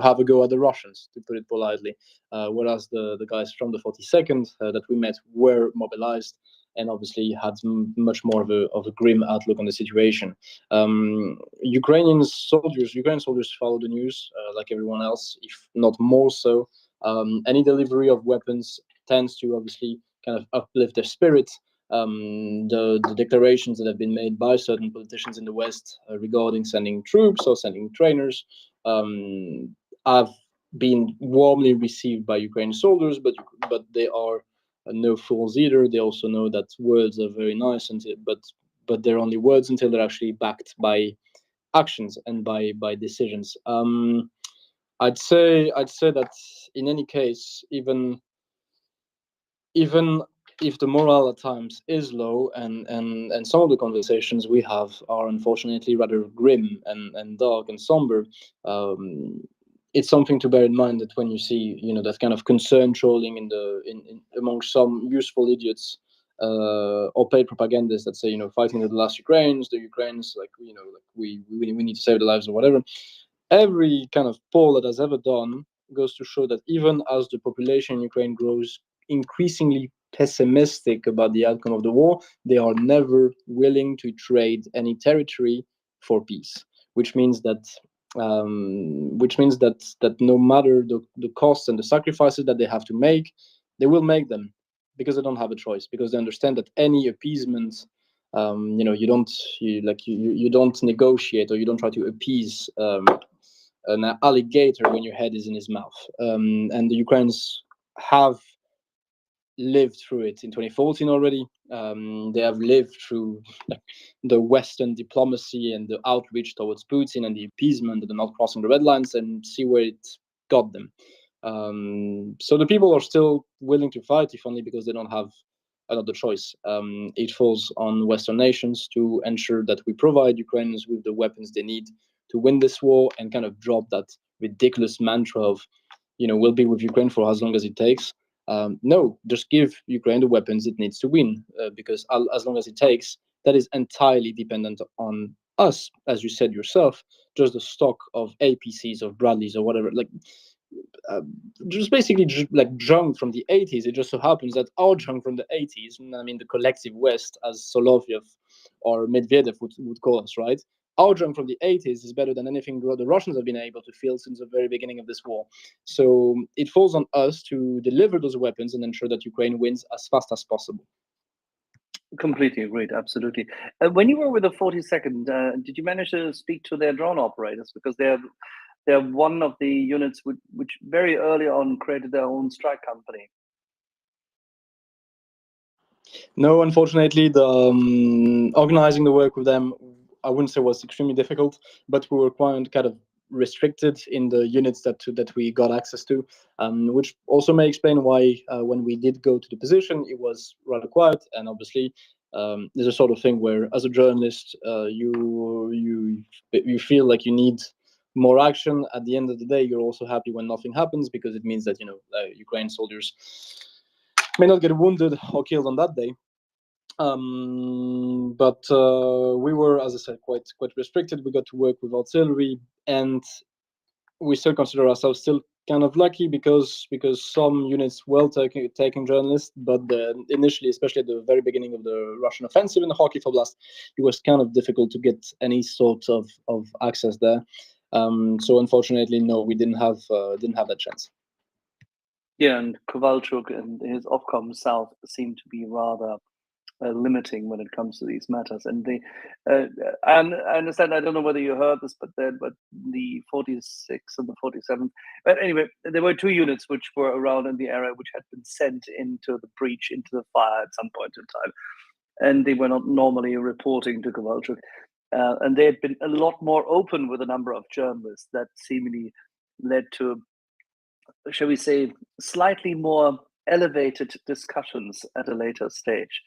have a go at the Russians, to put it politely. Whereas the guys from the 42nd that we met were mobilized and obviously had much more of a grim outlook on the situation. Ukrainian soldiers follow the news like everyone else, if not more so. Any delivery of weapons tends to obviously kind of uplift their spirits. The declarations that have been made by certain politicians in the West regarding sending troops or sending trainers have been warmly received by Ukrainian soldiers, but they are no fools either. They also know that words are very nice, but they're only words until they're actually backed by actions and by decisions. I'd say that in any case, even if the morale at times is low, and some of the conversations we have are unfortunately rather grim and dark and somber, it's something to bear in mind that when you see, that kind of concern trolling in among some useful idiots or paid propagandists that say, fighting to the last Ukrainians, the Ukrainians, like we need to save the lives or whatever. Every kind of poll that has ever done goes to show that even as the population in Ukraine grows increasingly pessimistic about the outcome of the war, they are never willing to trade any territory for peace, which means that no matter the costs and the sacrifices that they have to make, they will make them because they don't have a choice, because they understand that any appeasement, you don't negotiate, or you don't try to appease an alligator when your head is in his mouth. And the Ukrainians have lived through it in 2014 already. They have lived through the Western diplomacy and the outreach towards Putin and the appeasement and the not crossing the red lines, and see where it got them. So the people are still willing to fight, if only because they don't have another choice. It falls on Western nations to ensure that we provide Ukrainians with the weapons they need to win this war, and kind of drop that ridiculous mantra of, we'll be with Ukraine for as long as it takes. No, just give Ukraine the weapons it needs to win, because as long as it takes, that is entirely dependent on us, as you said yourself. Just the stock of APCs, of Bradleys, or whatever, just basically like junk from the 80s. It just so happens that our junk from the 80s, I mean the collective West, as Solovyev or Medvedev would call us, right? Our junk from the 80s is better than anything the Russians have been able to field since the very beginning of this war. So it falls on us to deliver those weapons and ensure that Ukraine wins as fast as possible. Completely agreed, absolutely. When you were with the 42nd, did you manage to speak to their drone operators? Because they're one of the units which very early on created their own strike company. No, unfortunately, the organizing the work with them, I wouldn't say was extremely difficult, but we were quite kind of restricted in the units that we got access to, which also may explain why when we did go to the position, it was rather quiet. And obviously, there's a sort of thing where, as a journalist, you feel like you need more action. At the end of the day, you're also happy when nothing happens, because it means that Ukrainian soldiers may not get wounded or killed on that day. But we were, as I said, quite restricted. We got to work with artillery, and we still consider ourselves still kind of lucky, because some units were taking journalists, but initially, especially at the very beginning of the Russian offensive in the Kharkiv Oblast, it was kind of difficult to get any sort of access there. So unfortunately, no, we didn't have that chance. Yeah, and Kovalchuk and his Ofcom South seem to be rather limiting when it comes to these matters. And and I understand, I don't know whether you heard this, but the 46 and the 47th. But anyway, there were two units which were around in the area which had been sent into the breach, into the fire at some point in time, and they were not normally reporting to Kovalchuk. And they had been a lot more open with a number of journalists. That seemingly led to, shall we say, slightly more elevated discussions at a later stage.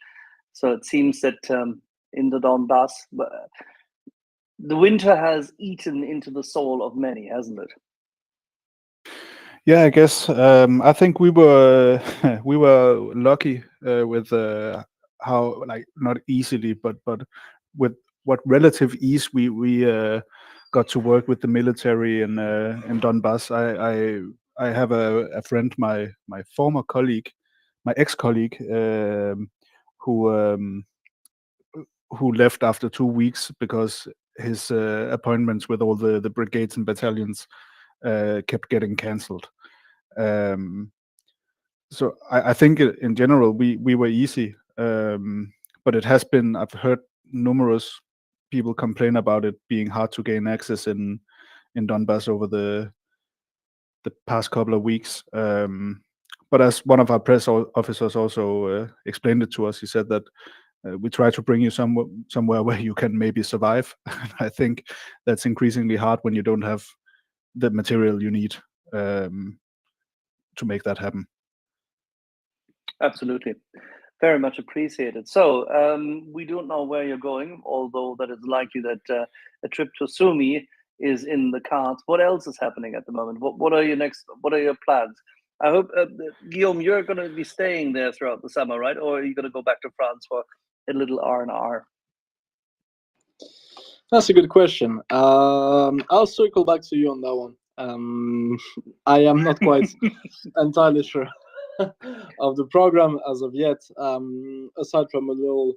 So it seems that in the Donbass, the winter has eaten into the soul of many, hasn't it? Yeah, I guess I think we were we were lucky with how, like, not easily, but with what relative ease we got to work with the military in Donbass. I have a friend, my former colleague, my ex-colleague, who um, who left after 2 weeks because his appointments with all the brigades and battalions kept getting cancelled. Um, so I think in general we were easy, but it has been. I've heard numerous people complain about it being hard to gain access in Donbass over the past couple of weeks. But as one of our press officers also explained it to us, he said that we try to bring you somewhere where you can maybe survive. I think that's increasingly hard when you don't have the material you need to make that happen. Absolutely. Very much appreciated. So we don't know where you're going, although that it's likely that a trip to Sumi is in the cards. What else is happening at the moment? What are your plans? I hope, Guillaume, you're going to be staying there throughout the summer, right? Or are you going to go back to France for a little R&R? That's a good question. I'll circle back to you on that one. I am not quite entirely sure of the program as of yet. Aside from a little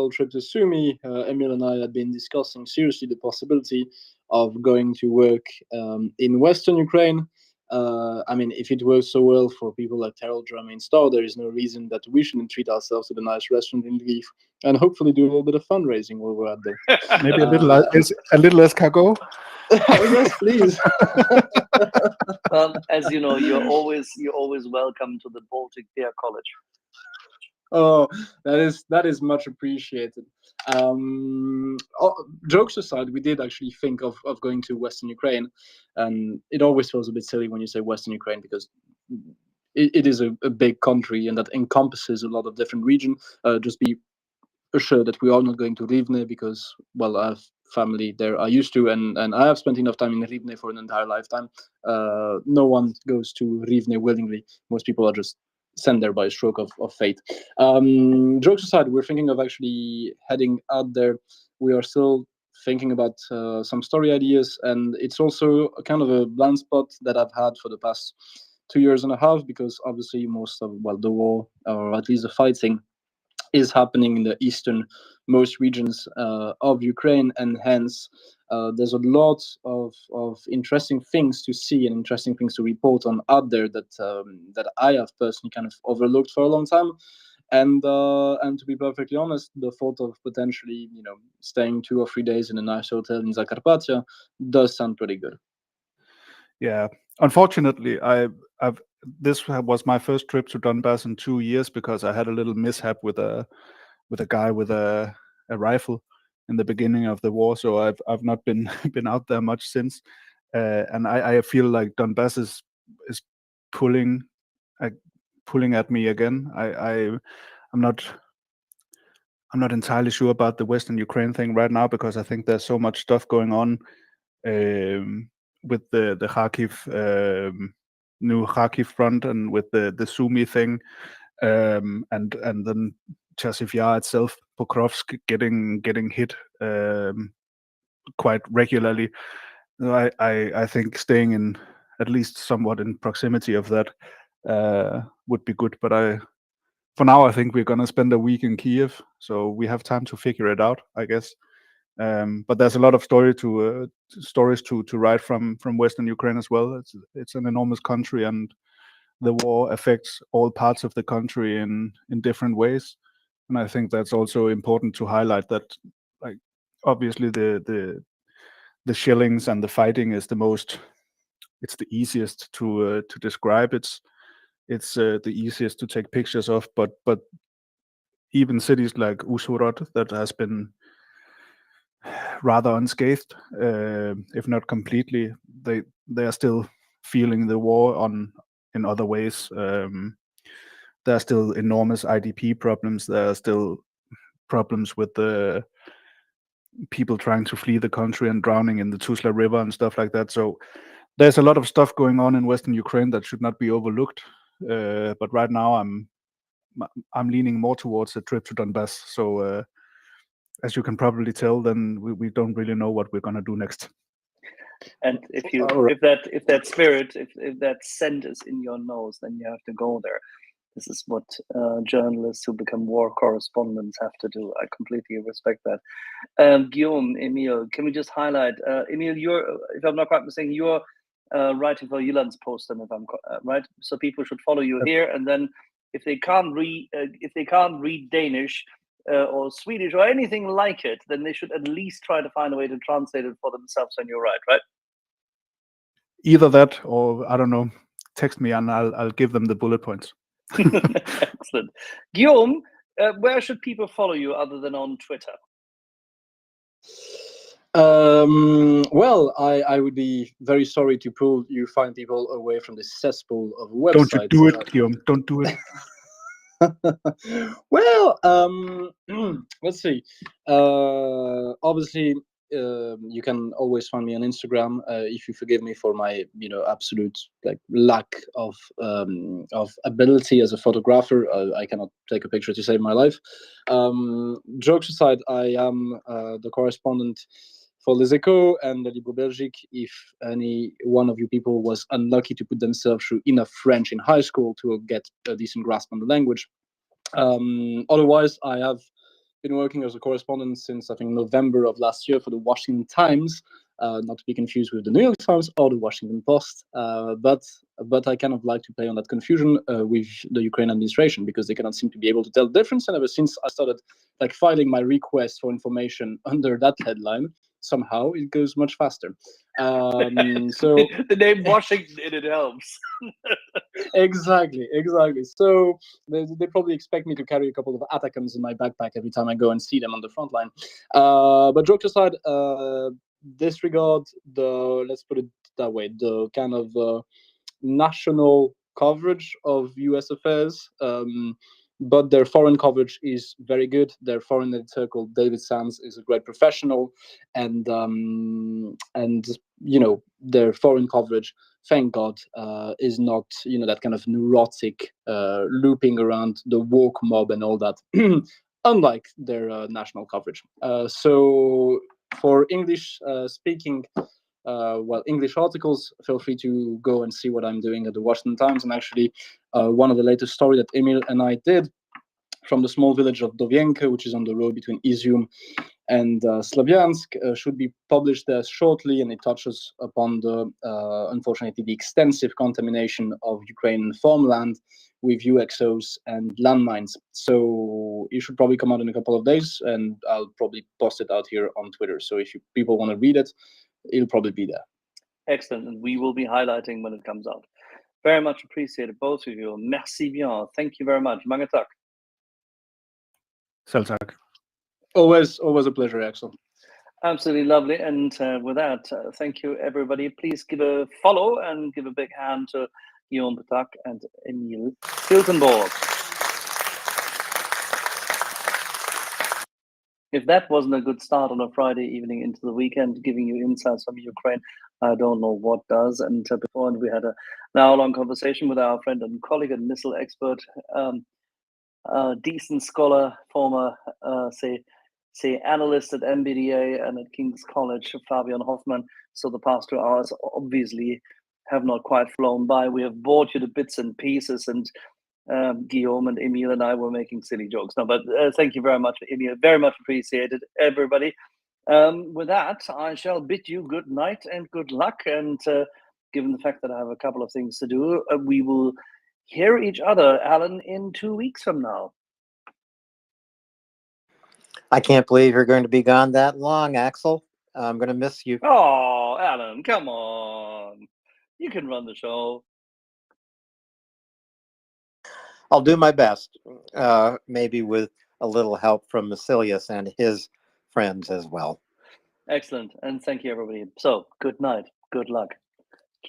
trip to Sumi, Emil and I had been discussing seriously the possibility of going to work in Western Ukraine. I mean, if it works so well for people like Terrell, Drama, and Star, there is no reason that we shouldn't treat ourselves at a nice restaurant in Lviv and hopefully do a little bit of fundraising while we're out there. Maybe a little less cargo. Yes, please. Well, as you know, you're always welcome to the Baltic Beer College. Oh, that is much appreciated. Jokes aside, we did actually think of going to Western Ukraine, and it always feels a bit silly when you say Western Ukraine because it is a big country and that encompasses a lot of different regions. Just be assured that we are not going to Rivne because, well, I have family there I used to, and I have spent enough time in Rivne for an entire lifetime. No one goes to Rivne willingly. Most people are just sent there by a stroke of fate. Jokes aside, we're thinking of actually heading out there. We are still thinking about some story ideas, and it's also a kind of a blind spot that I've had for the past 2 years and a half because obviously most of, well, the war, or at least the fighting, is happening in the easternmost regions of Ukraine, and hence there's a lot of interesting things to see and interesting things to report on out there that I have personally kind of overlooked for a long time. And to be perfectly honest, the thought of potentially, staying 2 or 3 days in a nice hotel in Zakarpattia does sound pretty good. Yeah, unfortunately, this was my first trip to Donbass in 2 years because I had a little mishap with a guy with a rifle in the beginning of the war. So I've not been out there much since, and I feel like Donbass is pulling at me again. I'm not entirely sure about the Western Ukraine thing right now because I think there's so much stuff going on with the Kharkiv new Kharkiv front and with the Sumy thing, and then Chasiv Yar itself, Pokrovsk getting hit quite regularly. I think staying in at least somewhat in proximity of that would be good. But for now, I think we're gonna spend a week in Kiev, so we have time to figure it out, I guess. But there's a lot of stories to write from Western Ukraine as well. It's an enormous country, and the war affects all parts of the country in different ways. And I think that's also important to highlight that, like, obviously the shellings and the fighting is it's the easiest to describe. It's the easiest to take pictures of, but even cities like Uzhhorod that has been rather unscathed, if not completely, they are still feeling the war in other ways. There are still enormous IDP problems. There are still problems with the people trying to flee the country and drowning in the Tuzla River and stuff like that. So there's a lot of stuff going on in Western Ukraine that should not be overlooked. But right now, I'm leaning more towards a trip to Donbass. So, as you can probably tell, then we don't really know what we're gonna do next. And if you All right. if that spirit, if that scent is in your nose, then you have to go there. This is what journalists who become war correspondents have to do. I completely respect that. Guillaume, Emil, can we just highlight, Emil, you're, if I'm not quite mistaken, you're writing for Jyllands-Posten, if I'm right. So people should follow you here, and then if they can't read Danish or Swedish or anything like it, then they should at least try to find a way to translate it for themselves when you write, right? Either that, or I don't know, text me and I'll give them the bullet points. Excellent. Guillaume, where should people follow you other than on Twitter? Well, I would be very sorry to pull you fine people away from this cesspool of websites. Don't you do it, Guillaume. Don't do it. Well, let's see. Obviously, you can always find me on Instagram. If you forgive me for my, absolute lack of ability as a photographer, I cannot take a picture to save my life. Jokes aside, I am the correspondent for Les Echos and the Libre Belgique. If any one of you people was unlucky to put themselves through enough French in high school to get a decent grasp on the language. Otherwise, I have been working as a correspondent since I think November of last year for the Washington Times, not to be confused with the New York Times or the Washington Post. But I kind of like to play on that confusion with the Ukraine administration, because they cannot seem to be able to tell the difference. And ever since I started filing my request for information under that headline, somehow it goes much faster. So the name Washington, it helps. Exactly. So they probably expect me to carry a couple of Atacams in my backpack every time I go and see them on the front line. But jokes aside, disregard let's put it that way, the kind of national coverage of US affairs. But their foreign coverage is very good. Their foreign editor called David Sands is a great professional, and their foreign coverage, thank God, is not that kind of neurotic looping around the woke mob and all that, unlike their national coverage. So for English speaking. English articles, feel free to go and see what I'm doing at the Washington Times. And actually, one of the latest story that Emil and I did from the small village of Dovienka, which is on the road between Izium and Slavyansk, should be published there shortly, and it touches upon unfortunately, the extensive contamination of Ukrainian farmland with UXOs and landmines. So it should probably come out in a couple of days, and I'll probably post it out here on Twitter. So if people want to read it, it'll probably be there. Excellent, and we will be highlighting when it comes out. Very much appreciated, both of you. Merci bien. Thank you very much. Mange tak. Selv tak. Always a pleasure, Axel. Absolutely lovely. And with that, thank you, everybody. Please give a follow and give a big hand to Guillaume Patak and Emil Filtenborg. If that wasn't a good start on a Friday evening into the weekend, giving you insights from Ukraine, I don't know what does. And before we had an hour-long conversation with our friend and colleague and missile expert, decent scholar, former, say analyst at MBDA and at King's College, Fabian Hoffman. So the past 2 hours obviously have not quite flown by. We have bored you to bits and pieces, and Guillaume and Emil and I were making silly jokes. No, but thank you very much, Emil. Very much appreciated, everybody. With that, I shall bid you good night and good luck. And given the fact that I have a couple of things to do, we will hear each other, Alan, in 2 weeks from now. I can't believe you're going to be gone that long, Axel. I'm going to miss you. Oh, Alan, come on. You can run the show. I'll do my best, maybe with a little help from Masilius and his friends as well. Excellent. And thank you, everybody. So, good night. Good luck.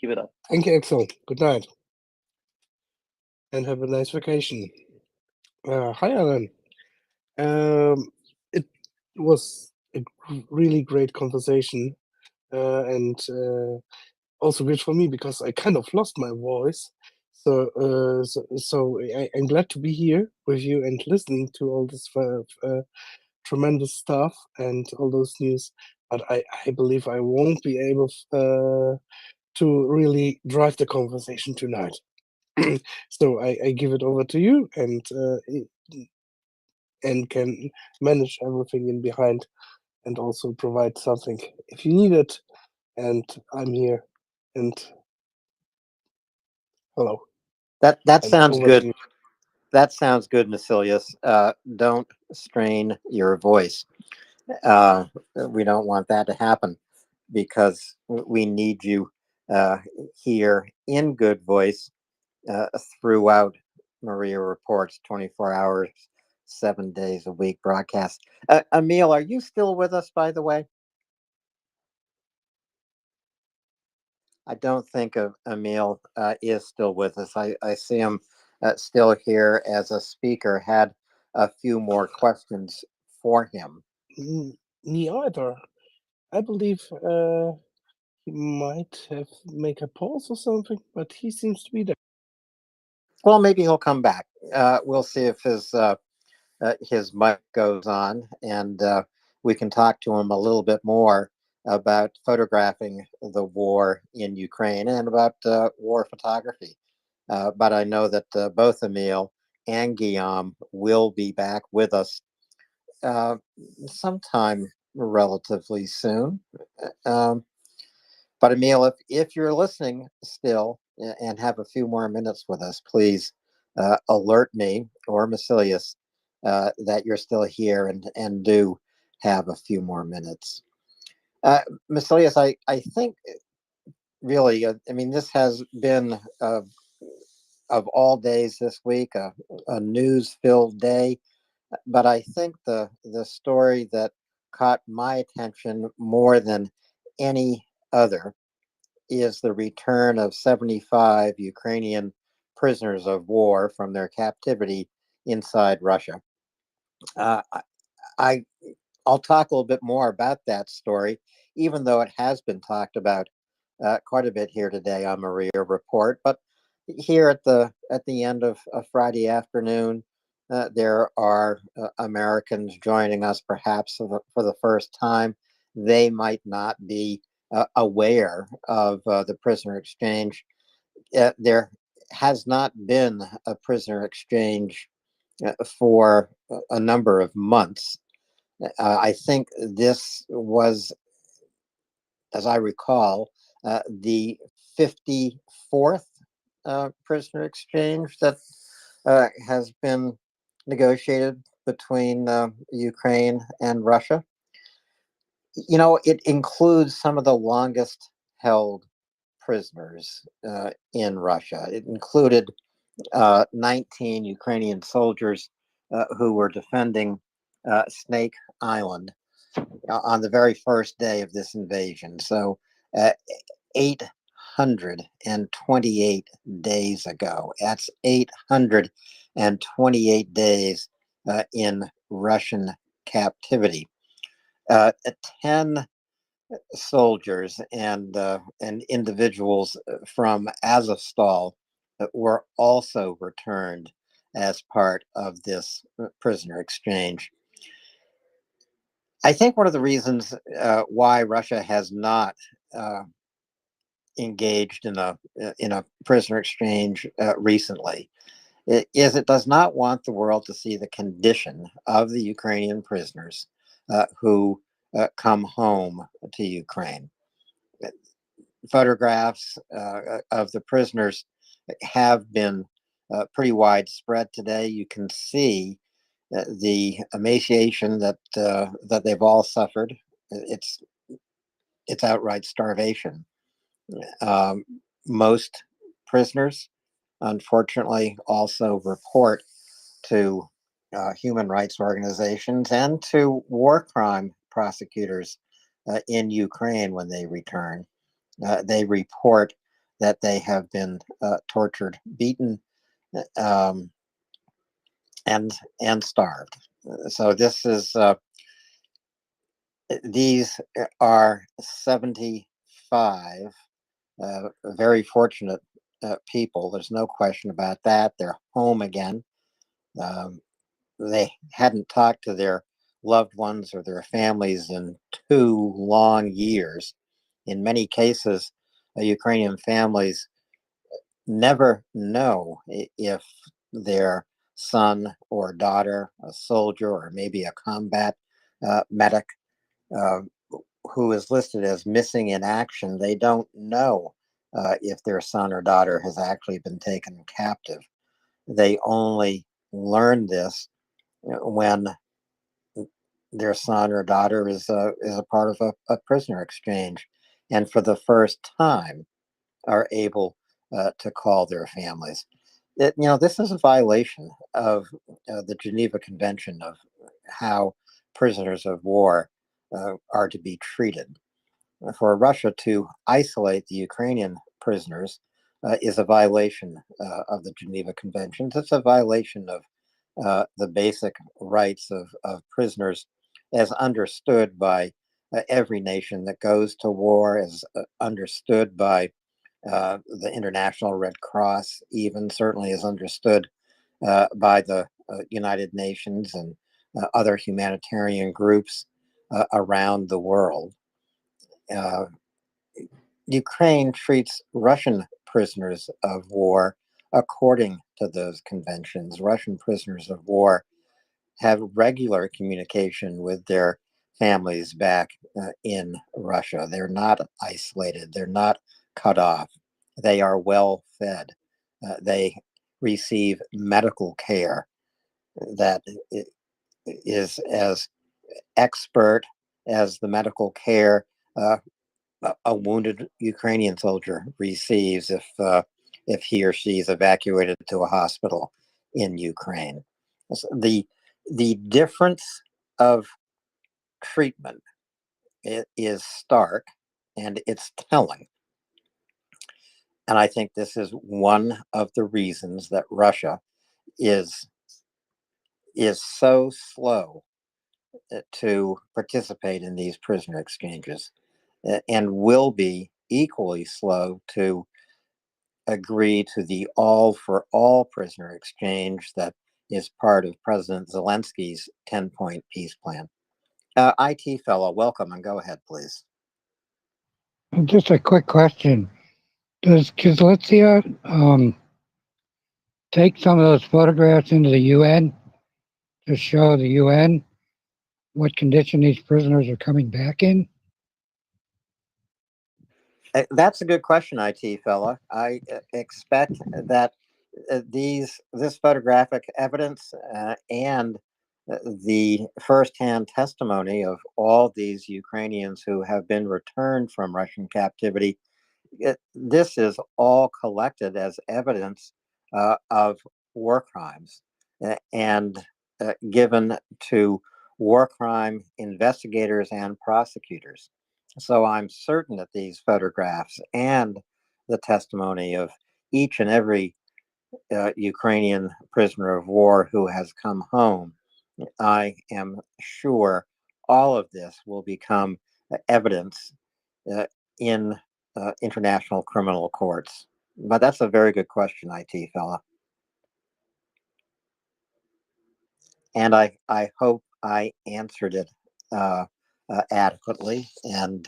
Keep it up. Thank you, Axel. Good night. And have a nice vacation. Hi, Alan. It was a really great conversation. And also good for me because I kind of lost my voice. So I'm glad to be here with you and listening to all this tremendous stuff and all those news. But I believe I won't be able to really drive the conversation tonight. So I give it over to you and can manage everything in behind and also provide something if you need it. And I'm here. And hello. That And sounds over to good. you. That sounds good, Macilius. Don't strain your voice. We don't want that to happen because we need you here in good voice throughout Maria Reports 24 hours, 7 days a week broadcast. Emil, are you still with us, by the way? I don't think Emil is still with us. I see him still here as a speaker. Had a few more questions for him. Me either. I believe he might have make a pause or something, but he seems to be there. Well, maybe he'll come back. We'll see if his mic goes on, and we can talk to him a little bit more about photographing the war in Ukraine and about war photography. But I know that both Emil and Guillaume will be back with us uh, sometime relatively soon. Um, but Emil, if you're listening still and have a few more minutes with us, please alert me or Macilius that you're still here and do have a few more minutes. Macilius, I think really, I mean, this has been of all days this week a news-filled day, but I think the story that caught my attention more than any other is the return of 75 Ukrainian prisoners of war from their captivity inside Russia. Uh, I I'll talk a little bit more about that story, even though it has been talked about quite a bit here today on Maria Report. But here at the end of a Friday afternoon, there are Americans joining us, perhaps for the first time. They might not be aware of the prisoner exchange. There has not been a prisoner exchange for a number of months. I think this was, as I recall, the 54th prisoner exchange that has been negotiated between Ukraine and Russia. You know, it includes some of the longest held prisoners in Russia. It included 19 Ukrainian soldiers who were defending Snake Island on the very first day of this invasion. So, uh, 828 days ago. That's 828 days in Russian captivity. 10 soldiers and individuals from Azovstal were also returned as part of this prisoner exchange. I think one of the reasons why Russia has not engaged in a prisoner exchange recently is it does not want the world to see the condition of the Ukrainian prisoners who come home to Ukraine. Photographs of the prisoners have been pretty widespread today. You can see the emaciation that they've all suffered. It's outright starvation. Um, most prisoners, unfortunately, also report to human rights organizations and to war crime prosecutors in Ukraine when they return. They report that they have been tortured, beaten, um, and starved. So this is these are 75 very fortunate people. There's no question about that. They're home again. They hadn't talked to their loved ones or their families in 2 long years. In many cases, Ukrainian families never know if their son or daughter, a soldier, or maybe a combat medic uh, who is listed as missing in action, they don't know if their son or daughter has actually been taken captive. They only learn this when their son or daughter is a part of a prisoner exchange, and for the first time are able to call their families. This is a violation of the Geneva Convention of how prisoners of war are to be treated. For Russia to isolate the Ukrainian prisoners is a violation of the Geneva Conventions. It's a violation of the basic rights of prisoners as understood by every nation that goes to war, as understood by the International Red Cross, even certainly is understood by the United Nations and other humanitarian groups around the world. Ukraine treats Russian prisoners of war according to those conventions. Russian prisoners of war have regular communication with their families back in Russia. They're not isolated, they're not cut off, they are well fed. They receive medical care that is as expert as the medical care a wounded Ukrainian soldier receives if he or she is evacuated to a hospital in Ukraine. So the difference of treatment is stark, and it's telling. And I think this is one of the reasons that Russia is so slow to participate in these prisoner exchanges, and will be equally slow to agree to the all for all prisoner exchange that is part of President Zelensky's 10-point peace plan. IT fellow, welcome, and go ahead, please. Just a quick question. Does Kizlytsya take some of those photographs into the UN to show the UN what condition these prisoners are coming back in? That's a good question, IT fella. I expect that this photographic evidence and the firsthand testimony of all these Ukrainians who have been returned from Russian captivity, this is all collected as evidence of war crimes and given to war crime investigators and prosecutors. So I'm certain that these photographs and the testimony of each and every Ukrainian prisoner of war who has come home, I am sure all of this will become evidence in international criminal courts. But that's a very good question, IT fella. And I hope I answered it adequately and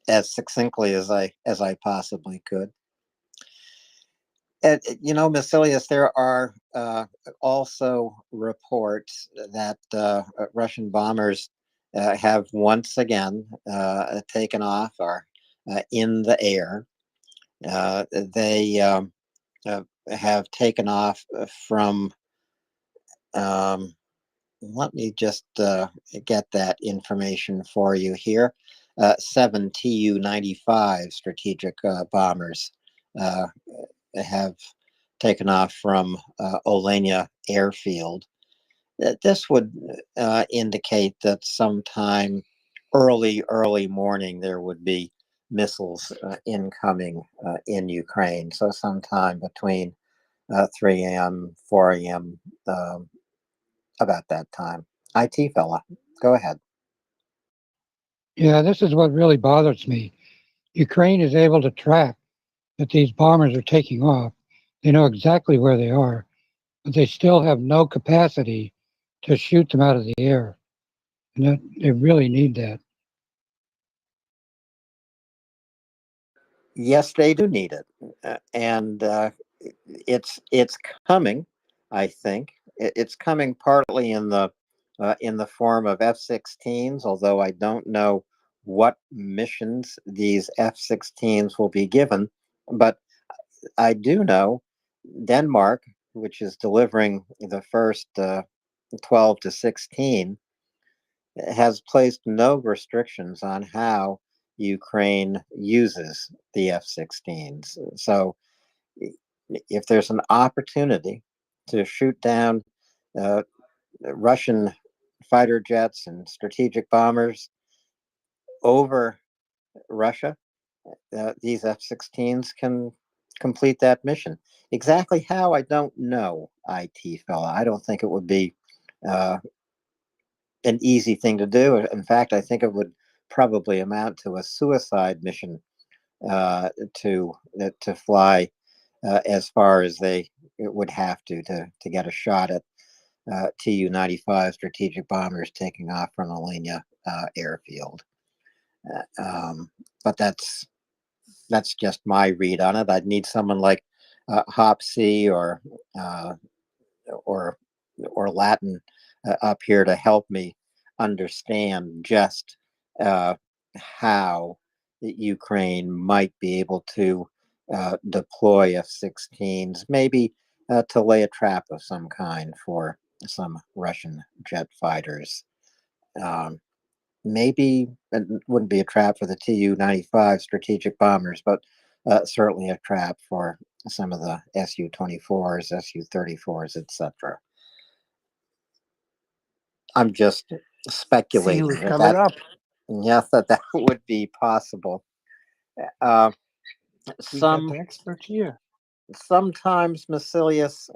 as succinctly as I possibly could. Basilius, there are also reports that Russian bombers have once again taken off, are in the air. They have taken off from, let me just get that information for you here. 7 Tu-95 strategic bombers have taken off from Olenia airfield. This would indicate that sometime early morning there would be missiles incoming in Ukraine. So sometime between 3 a.m., 4 a.m., about that time. IT fella, go ahead. Yeah, this is what really bothers me. Ukraine is able to track that these bombers are taking off. They know exactly where they are, but they still have no capacity to shoot them out of the air. And that, they really need that. Yes, they do need it, and it's coming. I think it's coming partly in the form of F-16s, although I don't know what missions these F-16s will be given. But I do know Denmark, which is delivering the first 12 to 16, has placed no restrictions on how Ukraine uses the F-16s. So if there's an opportunity to shoot down uh, Russian fighter jets and strategic bombers over Russia, these F-16s can complete that mission. Exactly how, I don't know, IT fella. I don't think it would be uh, an easy thing to do. In fact, I think it would probably amount to a suicide mission to fly as far as they would have to get a shot at Tu-95 strategic bombers taking off from Alenia airfield. But that's just my read on it. I'd need someone like Hop C or or Latin up here to help me understand just how Ukraine might be able to deploy F-16s, maybe to lay a trap of some kind for some Russian jet fighters. Um, Maybe it wouldn't be a trap for the Tu-95 strategic bombers, but certainly a trap for some of the Su-24s, Su-34s, etc. I'm just speculating Seal is that coming up. yes, that would be possible. Uh, We got some the expert here. Sometimes, Macilius,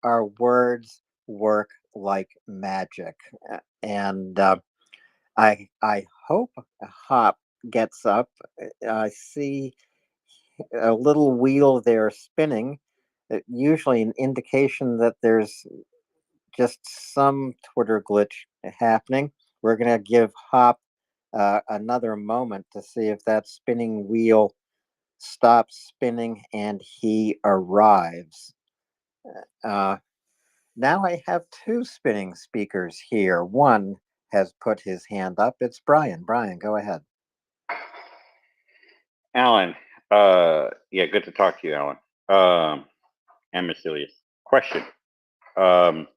our words work like magic, and I hope Hop gets up. I see a little wheel there spinning, usually an indication that there's just some Twitter glitch happening. We're going to give Hop another moment to see if that spinning wheel stops spinning and he arrives. Uh, Now I have two spinning speakers here. One has put his hand up. It's Brian. Brian, go ahead. Alan, yeah, good to talk to you, Alan. And Macilius. Question. Um,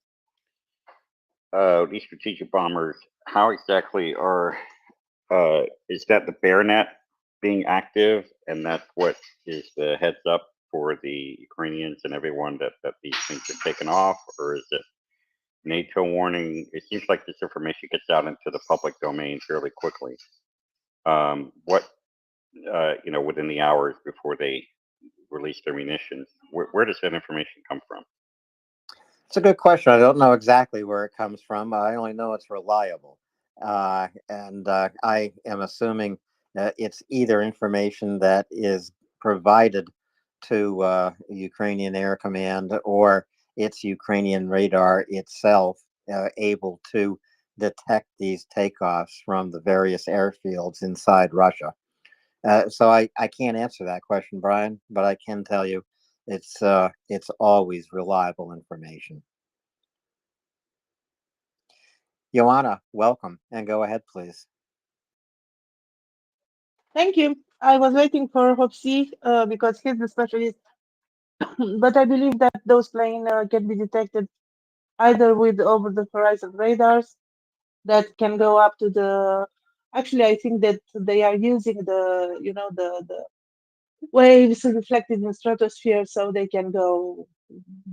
these strategic bombers, how exactly is that the Baronet being active, and that's what is the heads up for the Ukrainians and everyone that these things are taken off, or is it NATO warning? It seems like this information gets out into the public domain fairly quickly. What within the hours before they release their munitions, where does that information come from? It's a good question. I don't know exactly where it comes from. I only know it's reliable. And I am assuming it's either information that is provided to Ukrainian Air Command, or it's Ukrainian radar itself able to detect these takeoffs from the various airfields inside Russia. So I can't answer that question, Brian, but I can tell you it's always reliable information. Joanna, welcome, and go ahead, please. Thank you. I was waiting for Hopsi because he's the specialist, but I believe that those planes can be detected either with over-the-horizon radars that can go up to the. Actually, I think that they are using the waves reflected in the stratosphere, so they can go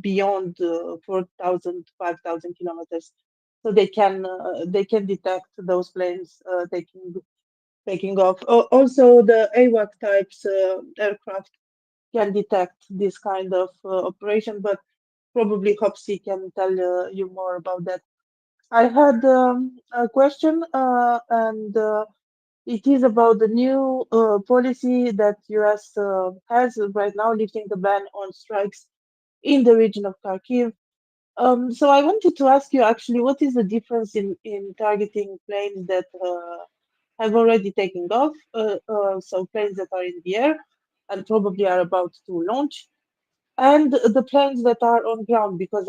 beyond 4,000, 5,000 kilometers. So they can detect those planes taking off. Also, the AWAC types aircraft can detect this kind of operation, but probably Hopsi can tell you more about that. I had a question, and It is about the new policy that US has right now, lifting the ban on strikes in the region of Kharkiv. So I wanted to ask you actually, what is the difference in targeting planes that have already taken off, so planes that are in the air and probably are about to launch, and the planes that are on ground? Because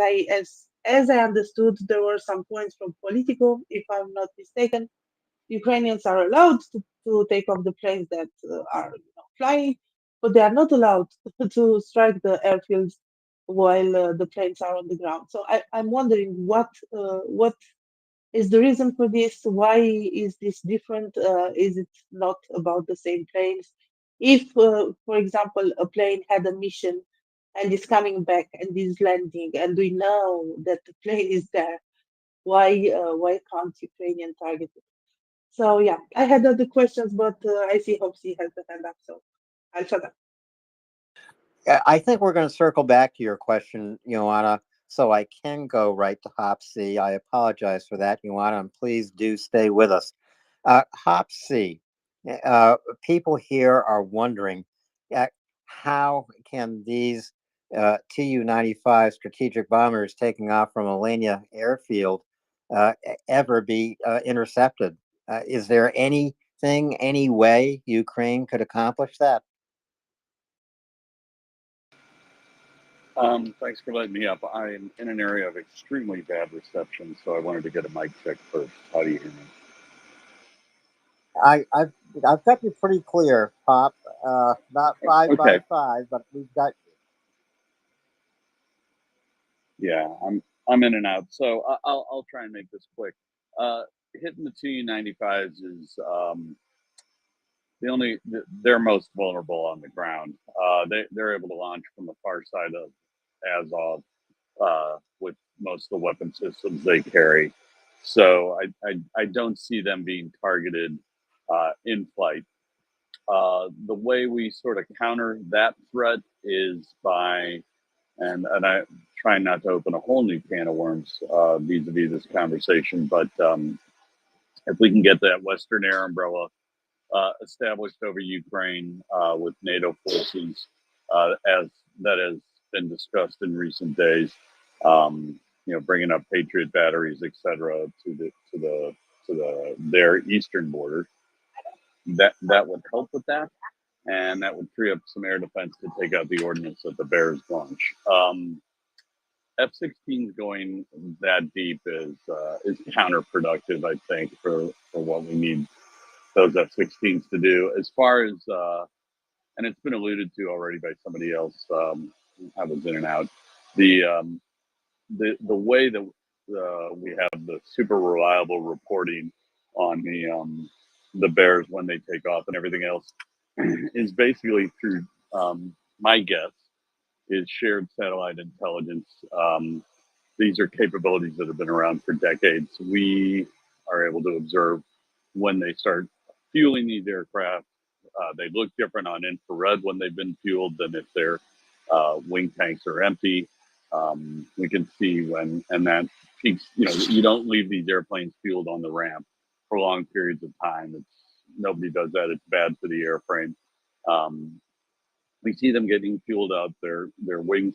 as I understood, there were some points from Politico, if I'm not mistaken. Ukrainians are allowed to take off the planes that are flying, but they are not allowed to strike the airfields while the planes are on the ground. So I'm wondering what is the reason for this? Why is this different? Is it not about the same planes? If, for example, a plane had a mission and is coming back and is landing, and we know that the plane is there, why can't Ukrainian target it? So yeah, I had other questions, but I see Hopsy has the hand up, so I'll shut up. I think we're going to circle back to your question, Ioana, so I can go right to Hop C. I apologize for that, Ioana, and please do stay with us. Hop C, people here are wondering how can these Tu-95 strategic bombers taking off from Alenia airfield ever be intercepted? Is there anything, any way Ukraine could accomplish that? Thanks for letting me up. I'm in an area of extremely bad reception, so I wanted to get a mic check first. How do you hear me? I've got you pretty clear, Pop. Not 5 by Okay. 5, but we've got you. Yeah, I'm in and out, so I'll try and make this quick. Hitting the Tu-95s is they're most vulnerable on the ground. They're able to launch from the far side of Azov with most of the weapon systems they carry. So I don't see them being targeted in flight. The way we sort of counter that threat is by, and I try not to open a whole new can of worms vis-a-vis this conversation, but if we can get that Western air umbrella established over Ukraine with NATO forces, as that has been discussed in recent days. Bringing up Patriot batteries, etc., to their eastern border. That would help with that, and that would free up some air defense to take out the ordnance that the Bears launch. F-16s going that deep is counterproductive, I think, for what we need those F-16s to do. As far as and it's been alluded to already by somebody else. I was in and out. The way that we have the super reliable reporting on the Bears when they take off and everything else is basically through my guess is shared satellite intelligence. These are capabilities that have been around for decades. We are able to observe when they start fueling these aircraft. They look different on infrared when they've been fueled than if their wing tanks are empty. We can see when, and that peaks, you don't leave these airplanes fueled on the ramp for long periods of time. Nobody does that. It's bad for the airframe. We see them getting fueled up. Their wing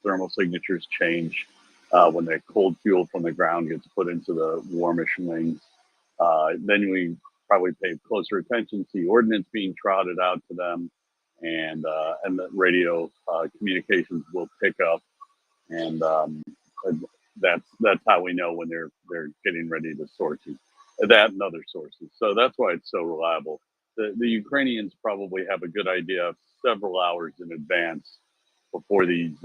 thermal signatures change when the cold fuel from the ground gets put into the warmish wings. Then we probably pay closer attention to the ordnance being trotted out to them, and the radio communications will pick up, and that's how we know when they're getting ready to sort you. That and other sources. So that's why it's so reliable. The Ukrainians probably have a good idea several hours in advance before these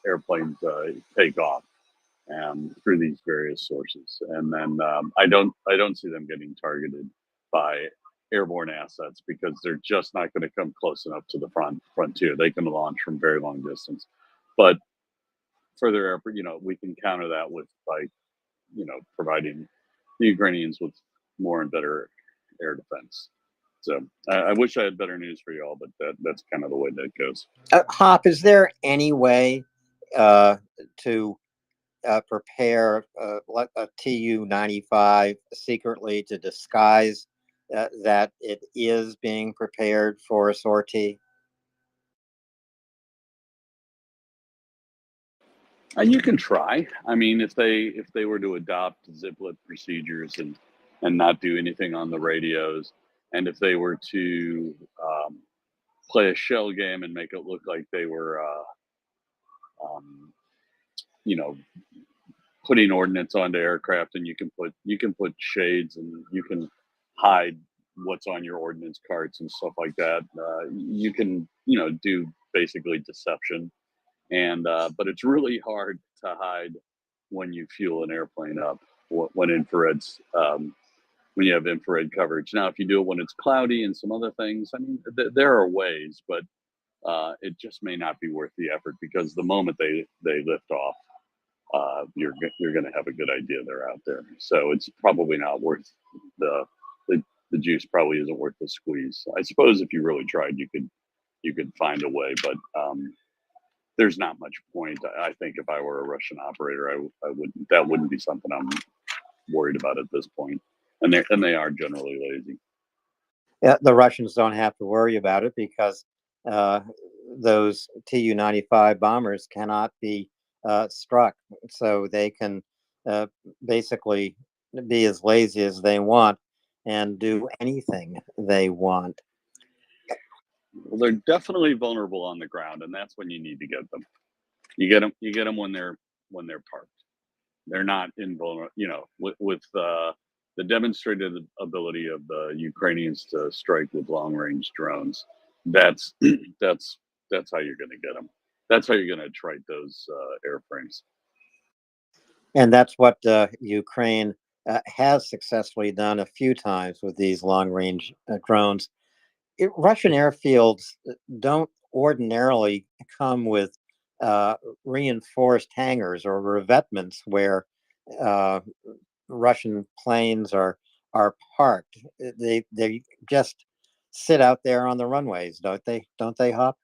airplanes take off through these various sources, and then I don't see them getting targeted by airborne assets because they're just not going to come close enough to the frontier. They can launch from very long distance, but further air, we can counter that by providing the Ukrainians with more and better air defense. So I wish I had better news for you all, but that's kind of the way that goes. Hop, is there any way to prepare a Tu-95 secretly to disguise that it is being prepared for a sortie? You can try. I mean, if they were to adopt ziplet procedures and not do anything on the radios, and if they were to play a shell game and make it look like they were, um, you know, putting ordnance onto aircraft, and you can put shades and you can hide what's on your ordnance carts and stuff like that. You can do basically deception, and but it's really hard to hide when you fuel an airplane up when infrared's when you have infrared coverage. Now, if you do it when it's cloudy and some other things, I mean, there are ways, but it just may not be worth the effort, because the moment they lift off, you're going to have a good idea they're out there. So it's probably not worth the, the juice. Probably isn't worth the squeeze. I suppose if you really tried, you could find a way, but there's not much point. I think if I were a Russian operator, I wouldn't. That wouldn't be something I'm worried about at this point. And they are generally lazy. Yeah, the Russians don't have to worry about it because those Tu-95 bombers cannot be struck, so they can basically be as lazy as they want and do anything they want. Well, they're definitely vulnerable on the ground, and that's when you need to get them. You get them when they're parked. They're not invulnerable. With the demonstrated ability of the Ukrainians to strike with long range drones, that's that's how you're going to get them. That's how you're going to trite those airframes. And that's what Ukraine has successfully done a few times with these long range drones. Russian airfields don't ordinarily come with reinforced hangars or revetments where Russian planes are parked. They just sit out there on the runways, don't they? Don't they, Hop?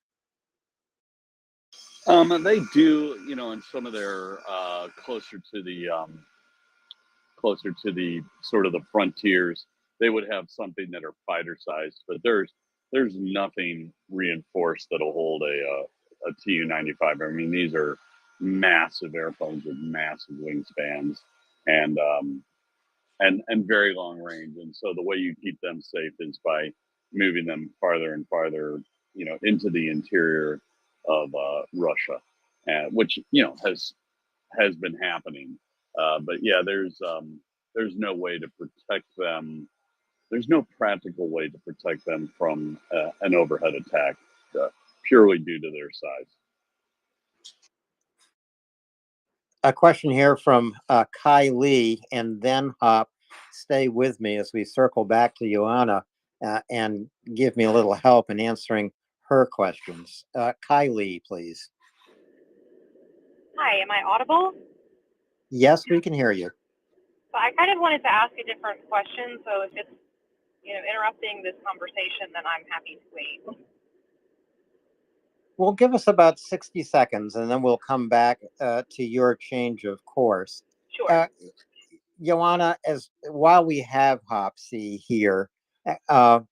They do, in some of their closer to the sort of the frontiers, they would have something that are fighter sized, but there's nothing reinforced that'll hold a Tu-95. I mean, these are massive airplanes with massive wingspans and very long range. And so the way you keep them safe is by moving them farther and farther, into the interior of Russia, which has been happening. But yeah, there's no way to protect them. There's no practical way to protect them from an overhead attack, purely due to their size. A question here from Kai Lee, and then Hop, stay with me as we circle back to Joanna and give me a little help in answering her questions. Kai Lee, please. Hi, am I audible? Yes, we can hear you. So I kind of wanted to ask a different question. So if it's interrupting this conversation, then I'm happy to wait. Well, give us about 60 seconds and then we'll come back to your change of course. Sure. Joanna, while we have Hopsy here, I'm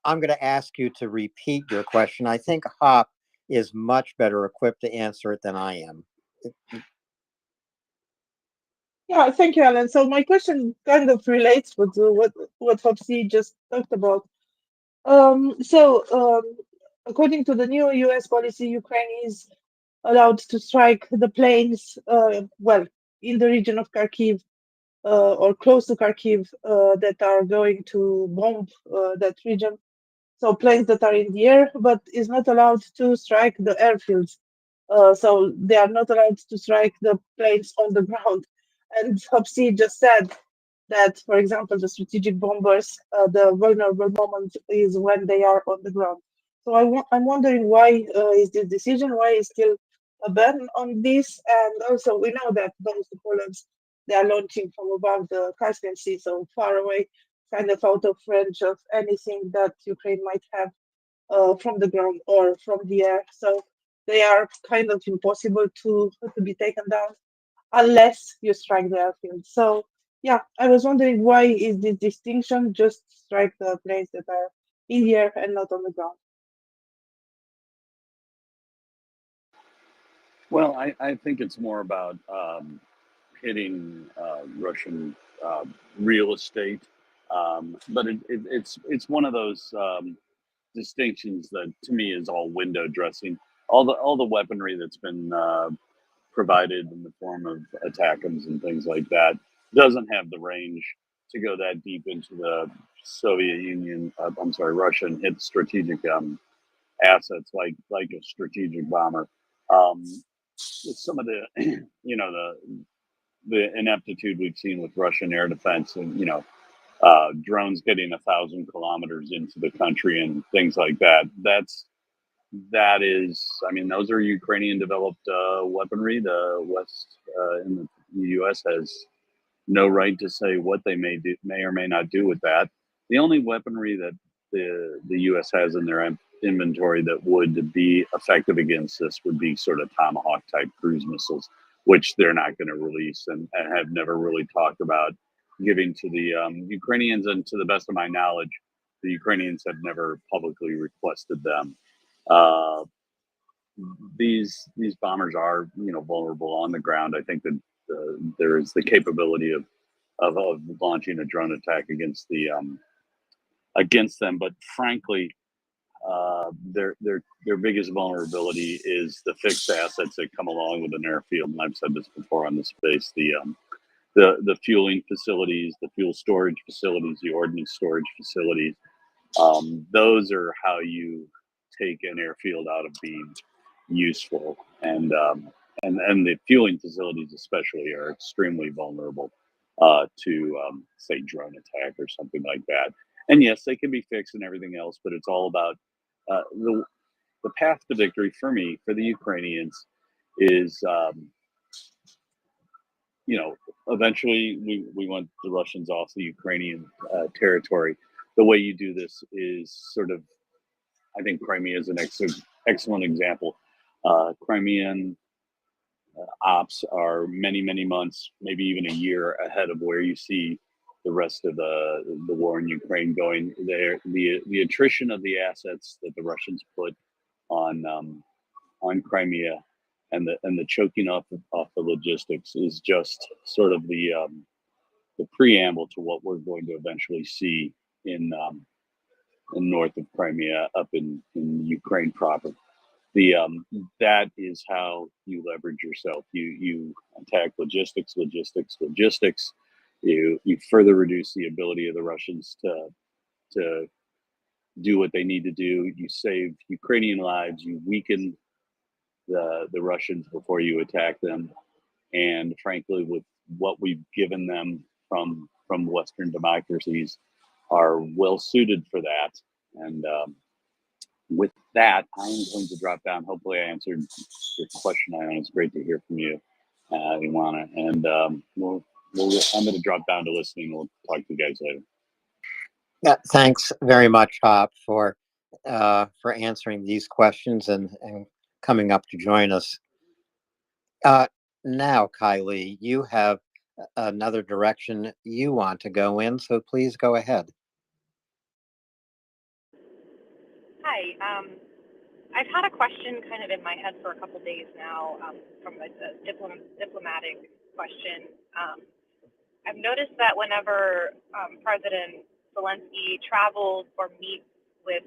going to ask you to repeat your question. I think Hop is much better equipped to answer it than I am. Yeah, thank you, Alan. So my question kind of relates with what Hopsy just talked about. According to the new U.S. policy, Ukraine is allowed to strike the planes, in the region of Kharkiv or close to Kharkiv that are going to bomb that region. So planes that are in the air, but is not allowed to strike the airfields. So they are not allowed to strike the planes on the ground. And Hopsy just said that, for example, the strategic bombers, the vulnerable moment is when they are on the ground. So I'm wondering why is this decision, why is still a ban on this? And also we know that those Polands, they are launching from above the Caspian Sea, so far away, kind of out of range of anything that Ukraine might have from the ground or from the air. So they are kind of impossible to be taken down unless you strike the airfield. So Yeah, I was wondering why is this distinction just strike the planes that are in the air and not on the ground? Well, I think it's more about hitting Russian real estate, but it's one of those distinctions that to me is all window dressing. All the weaponry that's been provided in the form of ATACMS and things like that doesn't have the range to go that deep into the Soviet Union. I'm sorry, Russia, and hit strategic assets like a strategic bomber. Um, some of the the ineptitude we've seen with Russian air defense, and drones getting 1,000 kilometers into the country and things like that. That is, I mean, those are Ukrainian developed weaponry. The West in the U.S. has no right to say what they may or may not do with that. The only weaponry that the U.S. has in their inventory that would be effective against this would be sort of Tomahawk type cruise missiles, which they're not going to release and have never really talked about giving to the Ukrainians. And to the best of my knowledge, the Ukrainians have never publicly requested them. Uh, these bombers are vulnerable on the ground. I think that there is the capability of launching a drone attack against them. But frankly, their biggest vulnerability is the fixed assets that come along with an airfield. And I've said this before on the space, the fueling facilities, the fuel storage facilities, the ordnance storage facilities. Those are how you take an airfield out of being useful, and the fueling facilities especially are extremely vulnerable to say drone attack or something like that. And yes, they can be fixed and everything else, but it's all about the path to victory for me, for the Ukrainians, is eventually we want the Russians off the Ukrainian territory. The way you do this is sort of, I think Crimea is an excellent example. Crimean ops are many, many months, maybe even a year ahead of where you see the rest of the war in Ukraine going. There, the attrition of the assets that the Russians put on Crimea, and the choking off the logistics is just sort of the preamble to what we're going to eventually see in north of Crimea, up in Ukraine proper. That is how you leverage yourself. You attack logistics. You further reduce the ability of the Russians to do what they need to do. You save Ukrainian lives. You weaken the Russians before you attack them. And frankly, with what we've given them from Western democracies, are well suited for that. And with that, I'm going to drop down. Hopefully, I answered your question, Ion. It's great to hear from you, Ilana. And I'm going to drop down to listening. We'll talk to you guys later. Yeah, thanks very much, Hop, for answering these questions and coming up to join us. Now, Kylie, you have another direction you want to go in, so please go ahead. Hi. I've had a question kind of in my head for a couple days now, from a diplomatic question. I've noticed that whenever President Zelensky travels or meets with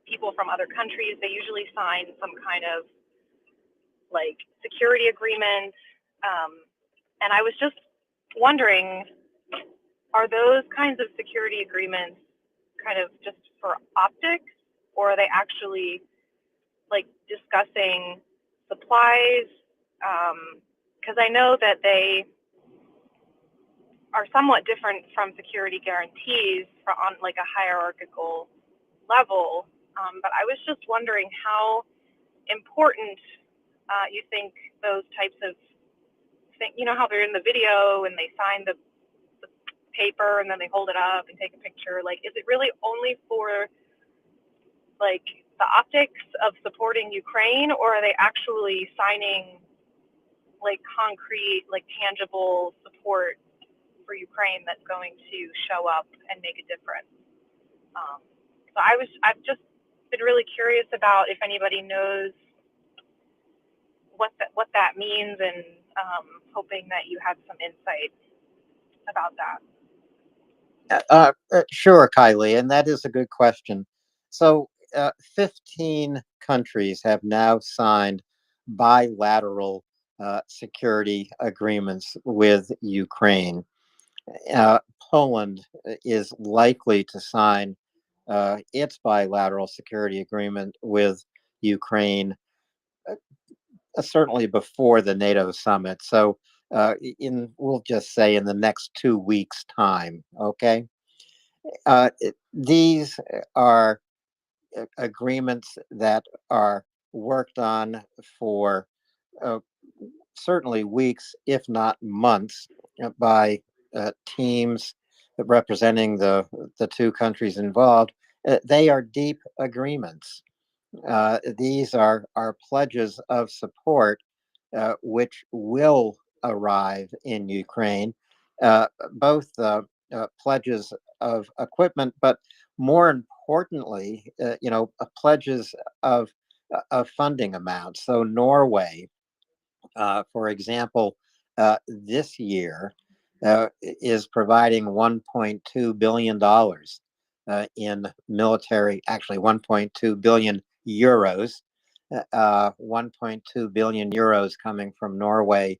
people from other countries, they usually sign some kind of like security agreement. And I was just wondering, are those kinds of security agreements kind of just for optics, or are they actually like discussing supplies? Because I know that they are somewhat different from security guarantees on like a hierarchical level. But I was just wondering how important you think those types of things, how they're in the video and they sign the paper and then they hold it up and take a picture. Like, is it really only for like the optics of supporting Ukraine, or are they actually signing like concrete, like tangible support support for Ukraine that's going to show up and make a difference. So I've just been really curious about if anybody knows what that means, and hoping that you have some insight about that. Sure, Kylie, and that is a good question. So, 15 countries have now signed bilateral security agreements with Ukraine. Poland is likely to sign its bilateral security agreement with Ukraine certainly before the NATO summit. So, we'll just say in the next 2 weeks' time. Okay, these are agreements that are worked on for uh, certainly weeks, if not months, by teams representing the two countries involved. They are deep agreements. These are pledges of support which will arrive in Ukraine, both pledges of equipment, but more importantly, pledges of funding amounts. So Norway, for example, this year is providing $1.2 billion in military, actually 1.2 billion euros, 1.2 billion euros coming from Norway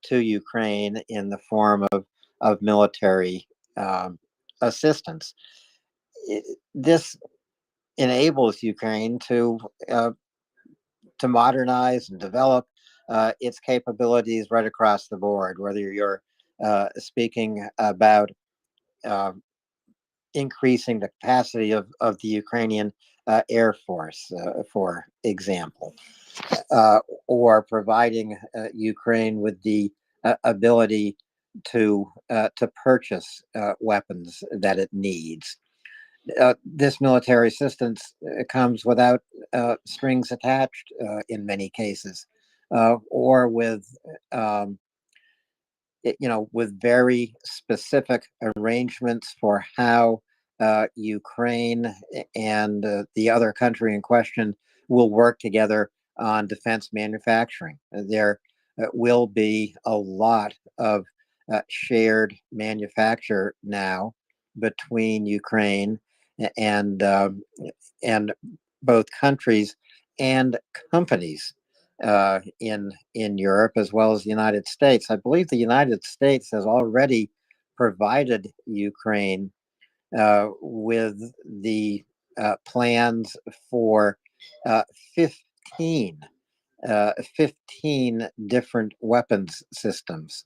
to Ukraine in the form of military assistance. This enables Ukraine to modernize and develop its capabilities right across the board, whether you're speaking about increasing the capacity of the Ukrainian Air Force, for example, or providing Ukraine with the ability to purchase weapons that it needs. This military assistance comes without strings attached in many cases, or with with very specific arrangements for how Ukraine and the other country in question will work together on defense manufacturing. There will be a lot of shared manufacture now between Ukraine and and both countries and companies in Europe as well as the United States. I believe the United States has already provided Ukraine with the plans for uh, 15, 15 different weapons systems.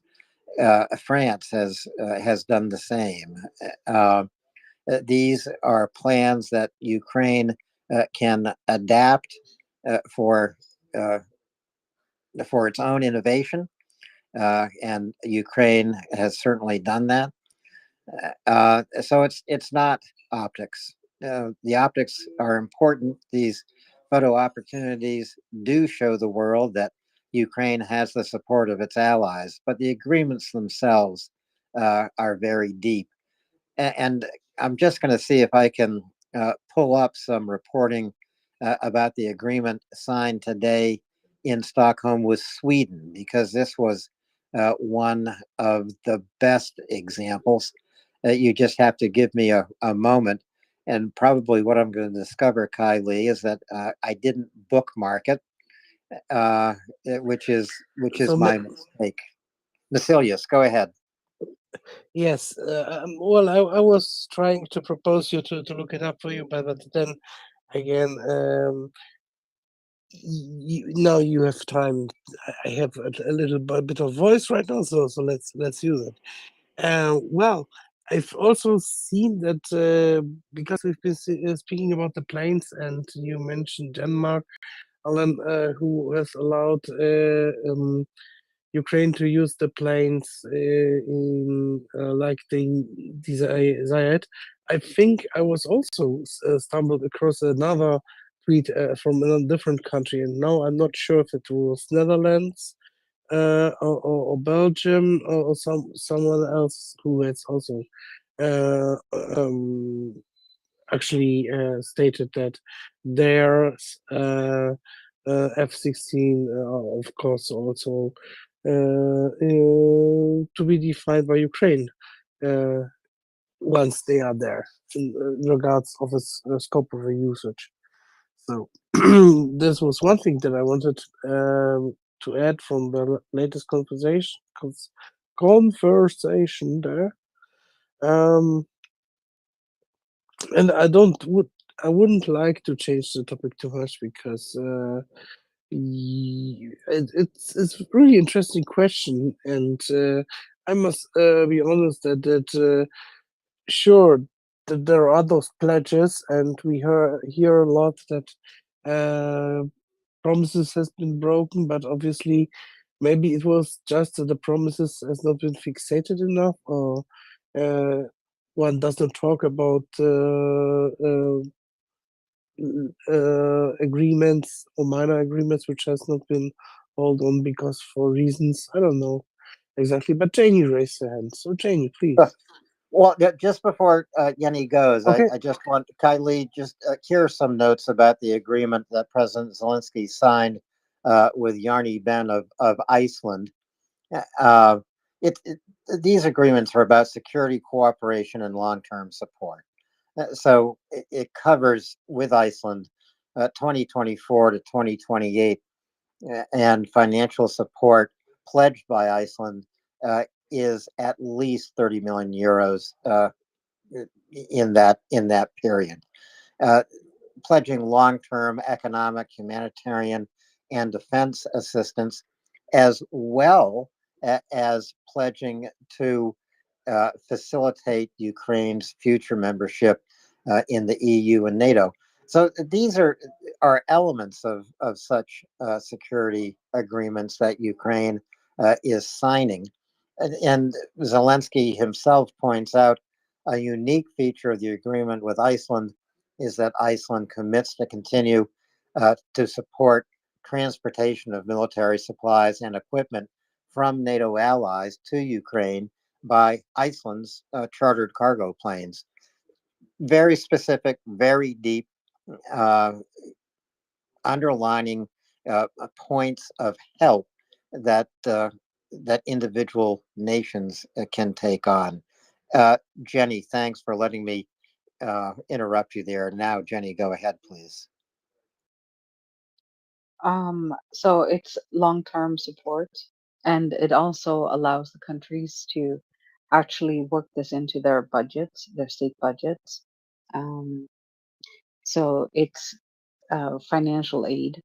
France has done the same. Uh, these are plans that Ukraine can adapt for its own innovation, and Ukraine has certainly done that. So it's not optics. The optics are important. These photo opportunities do show the world that Ukraine has the support of its allies, but the agreements themselves are very deep. And I'm just going to see if I can pull up some reporting about the agreement signed today in Stockholm with Sweden, because this was one of the best examples. You just have to give me a moment. And probably what I'm going to discover, Kylie, is that I didn't bookmark it, which is So, my mistake. Vasilius, go ahead. yes, well, I was trying to propose you to look it up for you, but then again, now you have time. I have a little bit of voice right now, so let's use it. Well, I've also seen that because we've been speaking about the planes, and you mentioned Denmark, Alan, who has allowed Ukraine to use the planes in like they desired. I think I was also stumbled across another tweet from a different country, and now I'm not sure if it was Netherlands or Belgium or someone else who has also uh, um, actually stated that their F-16 of course also to be defined by Ukraine once they are there in regards of a scope of a usage. So this was one thing that I wanted to add from the latest conversation there. And I wouldn't like to change the topic too much because it's a really interesting question, and I must be honest that sure that there are those pledges, and we hear a lot that promises has been broken, but obviously maybe it was just that the promises has not been fixated enough, or uh, one doesn't talk about agreements or minor agreements which has not been held on because for reasons I don't know exactly. But Janie raised her hand, so Janie, please. Well, just before Yenny goes, Okay. I just want Kylie, just here are some notes about the agreement that President Zelensky signed with Yarny Ben of Iceland. Uh, it these agreements are about security cooperation and long-term support. So it covers with Iceland 2024 to 2028, and financial support pledged by Iceland is at least 30 million euros in that period, uh, pledging long-term economic, humanitarian, and defense assistance, as well as pledging to facilitate Ukraine's future membership in the EU and NATO. So these are elements of such security agreements that Ukraine is signing. And Zelensky himself points out a unique feature of the agreement with Iceland is that Iceland commits to continue to support transportation of military supplies and equipment from NATO allies to Ukraine by Iceland's chartered cargo planes. Very specific, very deep, uh, underlining points of help that that individual nations can take on. Jenny, thanks for letting me interrupt you there. Now, Jenny, go ahead, please. So it's long-term support, and it also allows the countries to actually work this into their budgets, their state budgets. Um, so it's financial aid,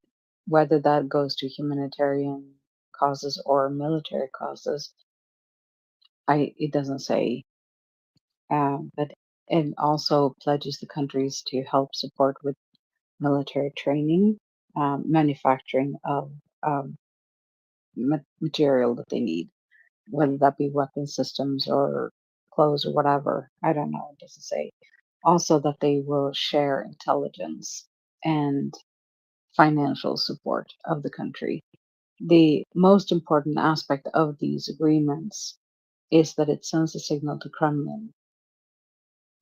whether that goes to humanitarian causes or military causes. It doesn't say, but it also pledges the countries to help support with military training, manufacturing of um, material that they need, whether that be weapon systems or clothes or whatever. I don't know. It doesn't say. Also, that they will share intelligence and financial support of the country. The most important aspect of these agreements is that it sends a signal to Kremlin: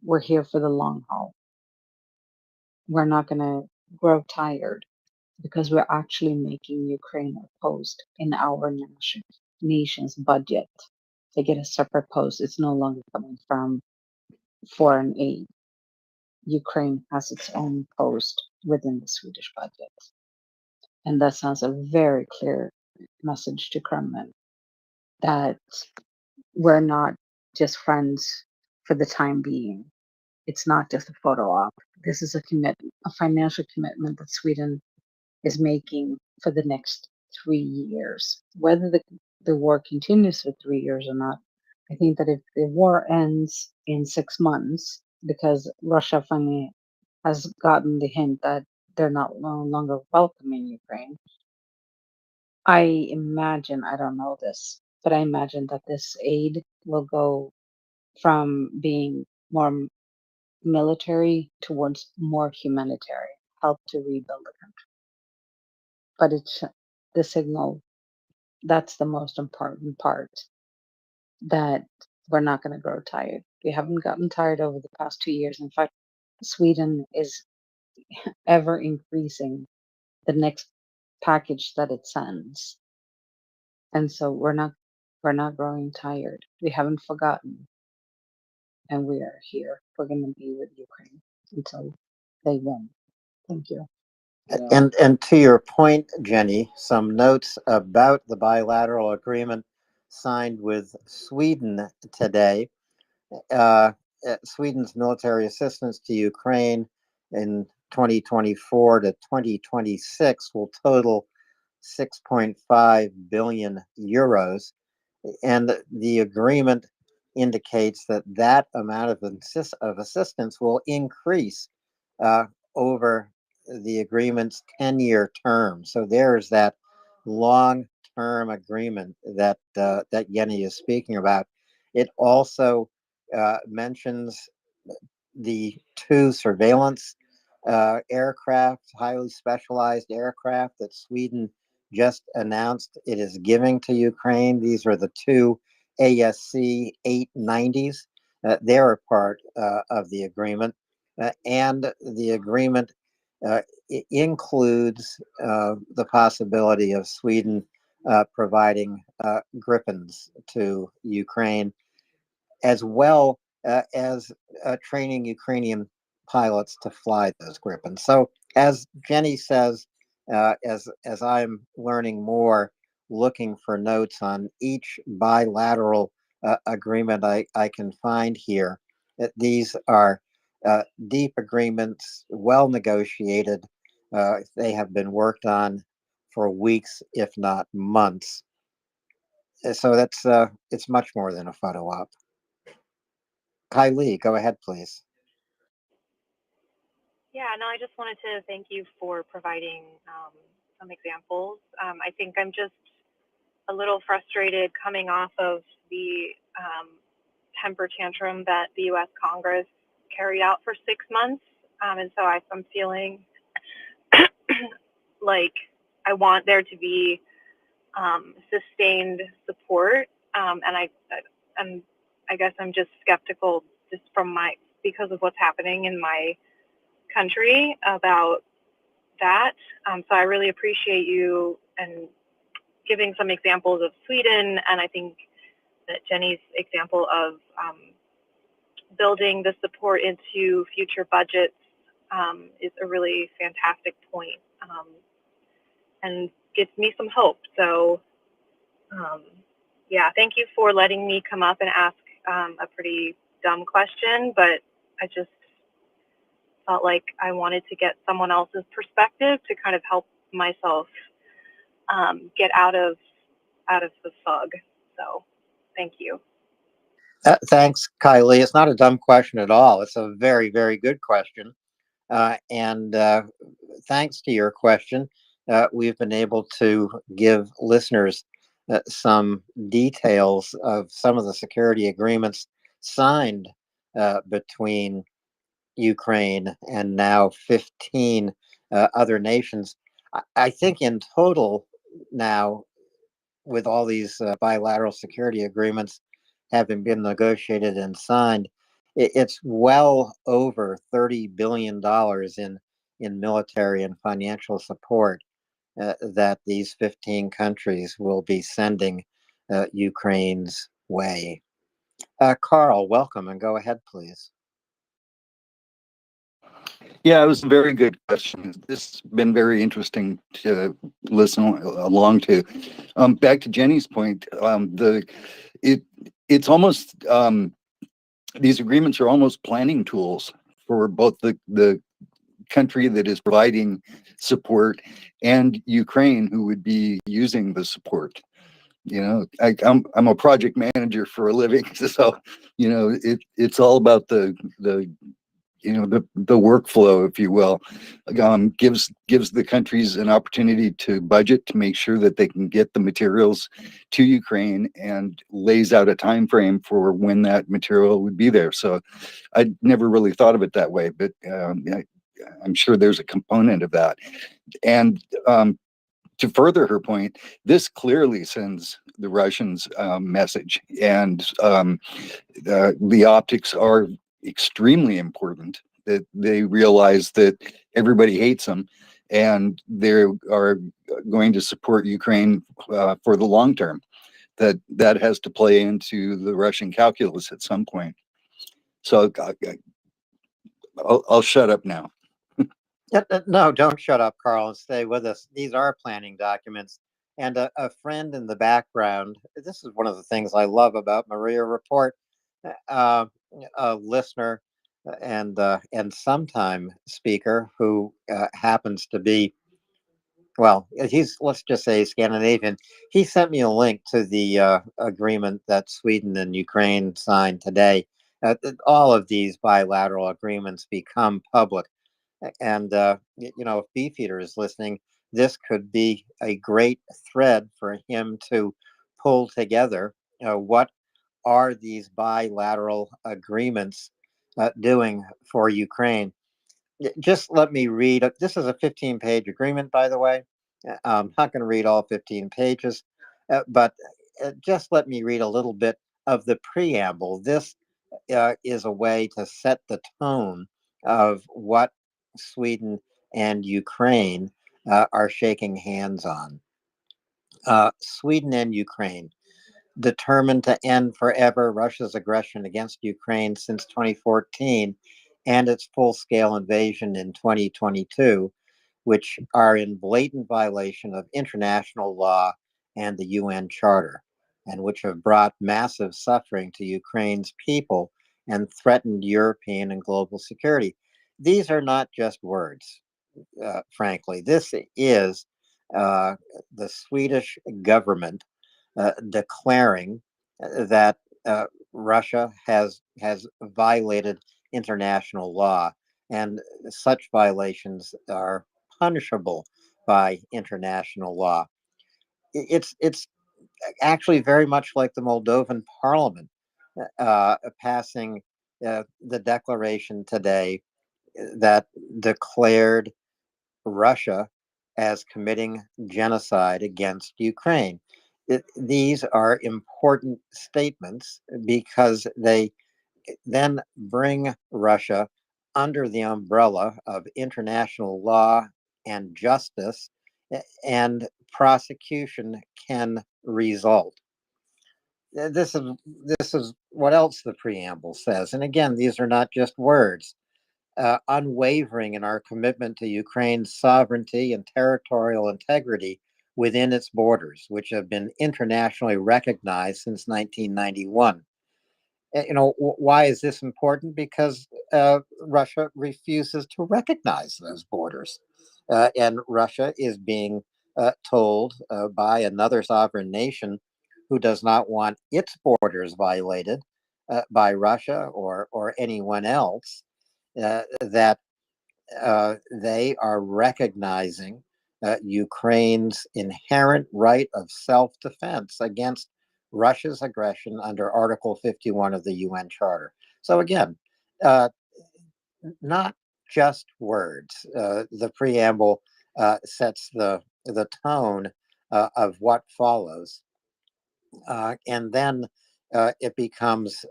we're here for the long haul. We're not going to grow tired because we're actually making Ukraine a post in our nation's budget. They get a separate post. It's no longer coming from foreign aid. Ukraine has its own post within the Swedish budget. And that sends a very clear message to Kremlin that we're not just friends for the time being. It's not just a photo op. This is a commitment, a financial commitment that Sweden is making for the next 3 years. Whether the war continues for 3 years or not, I think that if the war ends in 6 months, because Russia finally has gotten the hint that they're no longer welcoming Ukraine, I imagine, I don't know this, but I imagine that this aid will go from being more military towards more humanitarian, help to rebuild the country. But it's the signal That's the most important part, that we're not going to grow tired. We haven't gotten tired over the past 2 years. In fact, Sweden is ever increasing the next package that it sends. And so we're not growing tired. We haven't forgotten, and we are here. We're going to be with Ukraine until they win. Thank you. And to your point, Jenny, some notes about the bilateral agreement signed with Sweden today. Sweden's military assistance to Ukraine in 2024 to 2026 will total 6.5 billion euros. And the agreement indicates that that amount of assistance will increase over the agreement's 10-year term. So there's that long-term agreement that that Jenny is speaking about. It also mentions the two surveillance aircraft, highly specialized aircraft that Sweden just announced it is giving to Ukraine. These are the two ASC 890s. They're a part of the agreement. And the agreement includes the possibility of Sweden providing Gripens to Ukraine, as well as training Ukrainian pilots to fly those Gripens. So, as Jenny says, as I'm learning more, looking for notes on each bilateral agreement I can find here, that these are deep agreements, well negotiated. They have been worked on for weeks, if not months. So that's it's much more than a photo op. Kylie, go ahead, please. Yeah, no, I just wanted to thank you for providing some examples. I think I'm just a little frustrated coming off of the temper tantrum that the U.S. Congress carried out for 6 months. And so I'm feeling like I want there to be sustained support. And I guess I'm just skeptical just because of what's happening in my country about that. So I really appreciate you and giving some examples of Sweden, and I think that Jenny's example of building the support into future budgets is a really fantastic point, and gives me some hope. So yeah, thank you for letting me come up and ask a pretty dumb question, but I just felt like I wanted to get someone else's perspective to kind of help myself get out of the fog. So thank you. Thanks, Kylie. It's not a dumb question at all. It's a very, very good question. And thanks to your question, we've been able to give listeners some details of some of the security agreements signed between Ukraine and now 15 other nations. I think in total now, with all these bilateral security agreements having been negotiated and signed, it's well over $30 billion in military and financial support that these 15 countries will be sending Ukraine's way. Carl, welcome, and go ahead, please. Yeah, it was a very good question. This has been very interesting to listen along to. Back to Jenny's point, it's almost these agreements are almost planning tools for both the country that is providing support and Ukraine, who would be using the support. You know, I'm a project manager for a living, so you know it's all about the workflow, if you will. Gives the countries an opportunity to budget to make sure that they can get the materials to Ukraine, and lays out a time frame for when that material would be there. So I never really thought of it that way, but I'm sure there's a component of that. And to further her point, this clearly sends the Russians a message, and the optics are extremely important. That they realize that everybody hates them, and they are going to support Ukraine for the long term. That has to play into the Russian calculus at some point. So I'll shut up now. No, don't shut up, Carl, and stay with us. These are planning documents. And a friend in the background, this is one of the things I love about MriyaReport, uh, a listener and sometime speaker who happens to be, well, he's, let's just say, Scandinavian. He sent me a link to the agreement that Sweden and Ukraine signed today. All of these bilateral agreements become public. And, if Beefeater is listening, this could be a great thread for him to pull together. What are these bilateral agreements doing for Ukraine? Just let me read. This is a 15-page agreement, by the way. I'm not going to read all 15 pages, but just let me read a little bit of the preamble. This is a way to set the tone of what Sweden and Ukraine are shaking hands on. Sweden and Ukraine determined to end forever Russia's aggression against Ukraine since 2014 and its full-scale invasion in 2022, which are in blatant violation of international law and the UN Charter, and which have brought massive suffering to Ukraine's people and threatened European and global security. These are not just words, frankly. This is the Swedish government declaring that Russia has violated international law, and such violations are punishable by international law. It's actually very much like the Moldovan parliament passing the declaration today that declared Russia as committing genocide against Ukraine. These are important statements because they then bring Russia under the umbrella of international law and justice, and prosecution can result. This is what else the preamble says. And again, these are not just words. Unwavering in our commitment to Ukraine's sovereignty and territorial integrity within its borders, which have been internationally recognized since 1991. Why is this important? Because Russia refuses to recognize those borders. And Russia is being told by another sovereign nation who does not want its borders violated by Russia or anyone else, that they are recognizing Ukraine's inherent right of self-defense against Russia's aggression under Article 51 of the UN Charter. So again, uh, not just words. The preamble sets the tone of what follows, and then it becomes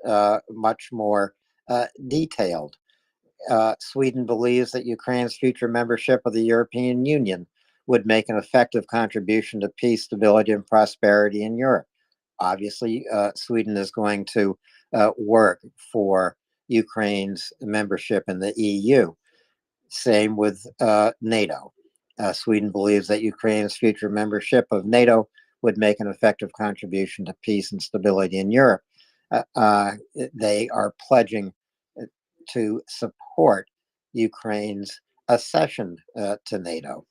much more detailed. Sweden believes that Ukraine's future membership of the European Union would make an effective contribution to peace, stability, and prosperity in Europe. Obviously, Sweden is going to work for Ukraine's membership in the EU. Same with NATO. Sweden believes that Ukraine's future membership of NATO would make an effective contribution to peace and stability in Europe. They are pledging to support Ukraine's accession to NATO.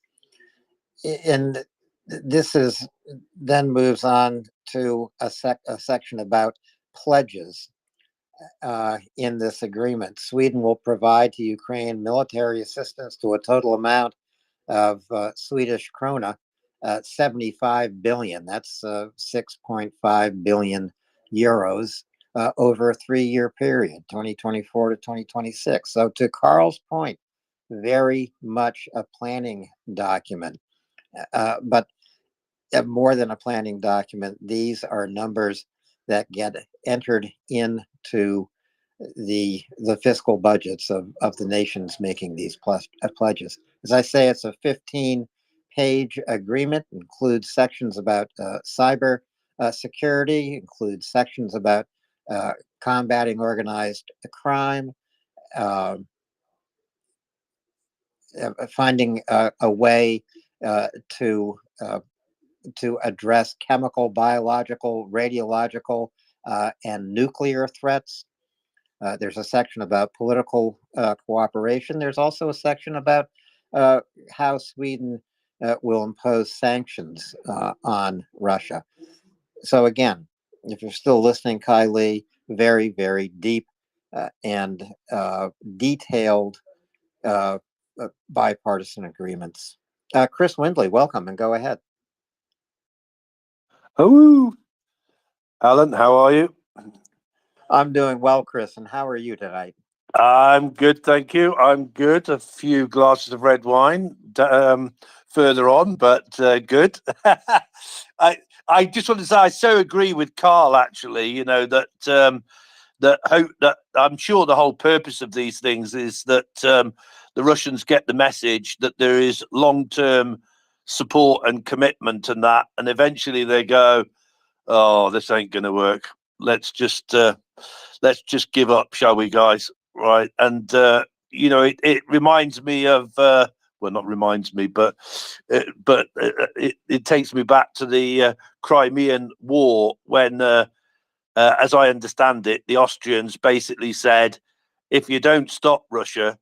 And this is then moves on to a section about pledges in this agreement. Sweden will provide to Ukraine military assistance to a total amount of Swedish krona 75 billion. That's 6.5 billion euros over a 3-year period, 2024 to 2026. So to Carl's point, very much a planning document. But more than a planning document. These are numbers that get entered into the fiscal budgets of the nations making these pledges. As I say, it's a 15-page agreement, includes sections about cyber security, includes sections about combating organized crime, uh, finding a way to address chemical, biological, radiological, and nuclear threats. There's a section about political cooperation. There's also a section about how Sweden will impose sanctions on Russia. So again, if you're still listening, Kylie, very, very deep and detailed bipartisan agreements. Chris Windley, welcome, and go ahead. Oh, Alan, how are you? I'm doing well, Chris, and how are you tonight? I'm good, thank you. I'm good. A few glasses of red wine further on, but good. I just want to say I so agree with Carl. Actually, you know that that I'm sure the whole purpose of these things is that the Russians get the message that there is long-term support and commitment, and that, and eventually they go, "Oh, this ain't going to work. Let's just give up, shall we, guys?" Right? And you know, it reminds me of well, not reminds me, but it takes me back to the Crimean War when, as I understand it, the Austrians basically said, "If you don't stop Russia,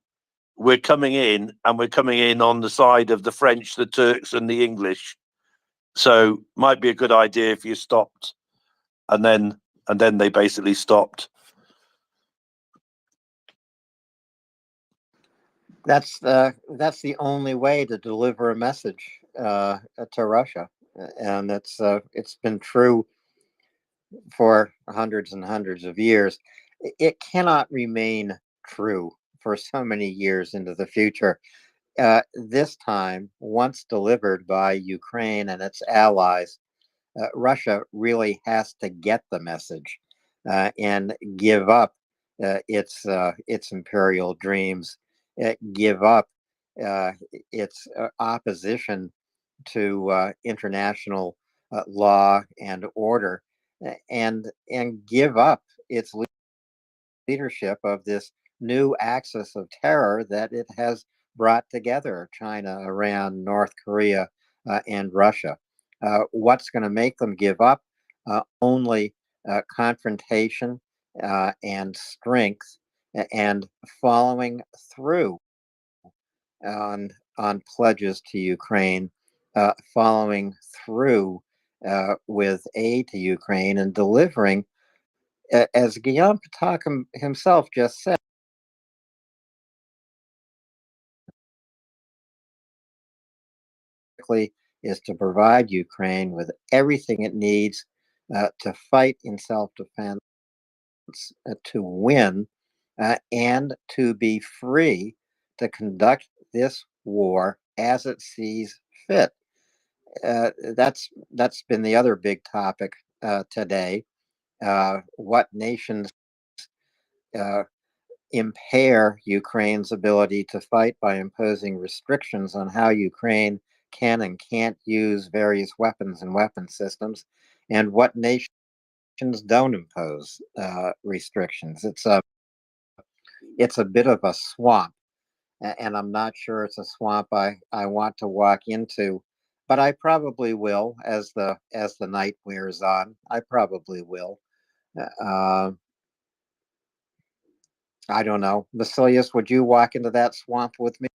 we're coming in, and we're coming in on the side of the French, the Turks, and the English. So might be a good idea if you stopped." And then they basically stopped. That's the only way to deliver a message to Russia, and it's been true for hundreds and hundreds of years. It cannot remain true for so many years into the future. This time, once delivered by Ukraine and its allies, Russia really has to get the message and give up its imperial dreams, give up its opposition to international law and order, and give up its leadership of this new axis of terror that it has brought together: China, Iran, North Korea, and Russia. What's going to make them give up? Only confrontation and strength, and following through on pledges to Ukraine, following through with aid to Ukraine, and delivering, as Guillaume Patak himself just said, is to provide Ukraine with everything it needs to fight in self-defense, to win, and to be free to conduct this war as it sees fit. That's been the other big topic today. What nations impair Ukraine's ability to fight by imposing restrictions on how Ukraine can and can't use various weapons and weapon systems, and what nations don't impose restrictions. It's a bit of a swamp, and I'm not sure it's a swamp I want to walk into, but I probably will as the night wears on. I probably will. Uh, I don't know. Vasilius, would you walk into that swamp with me?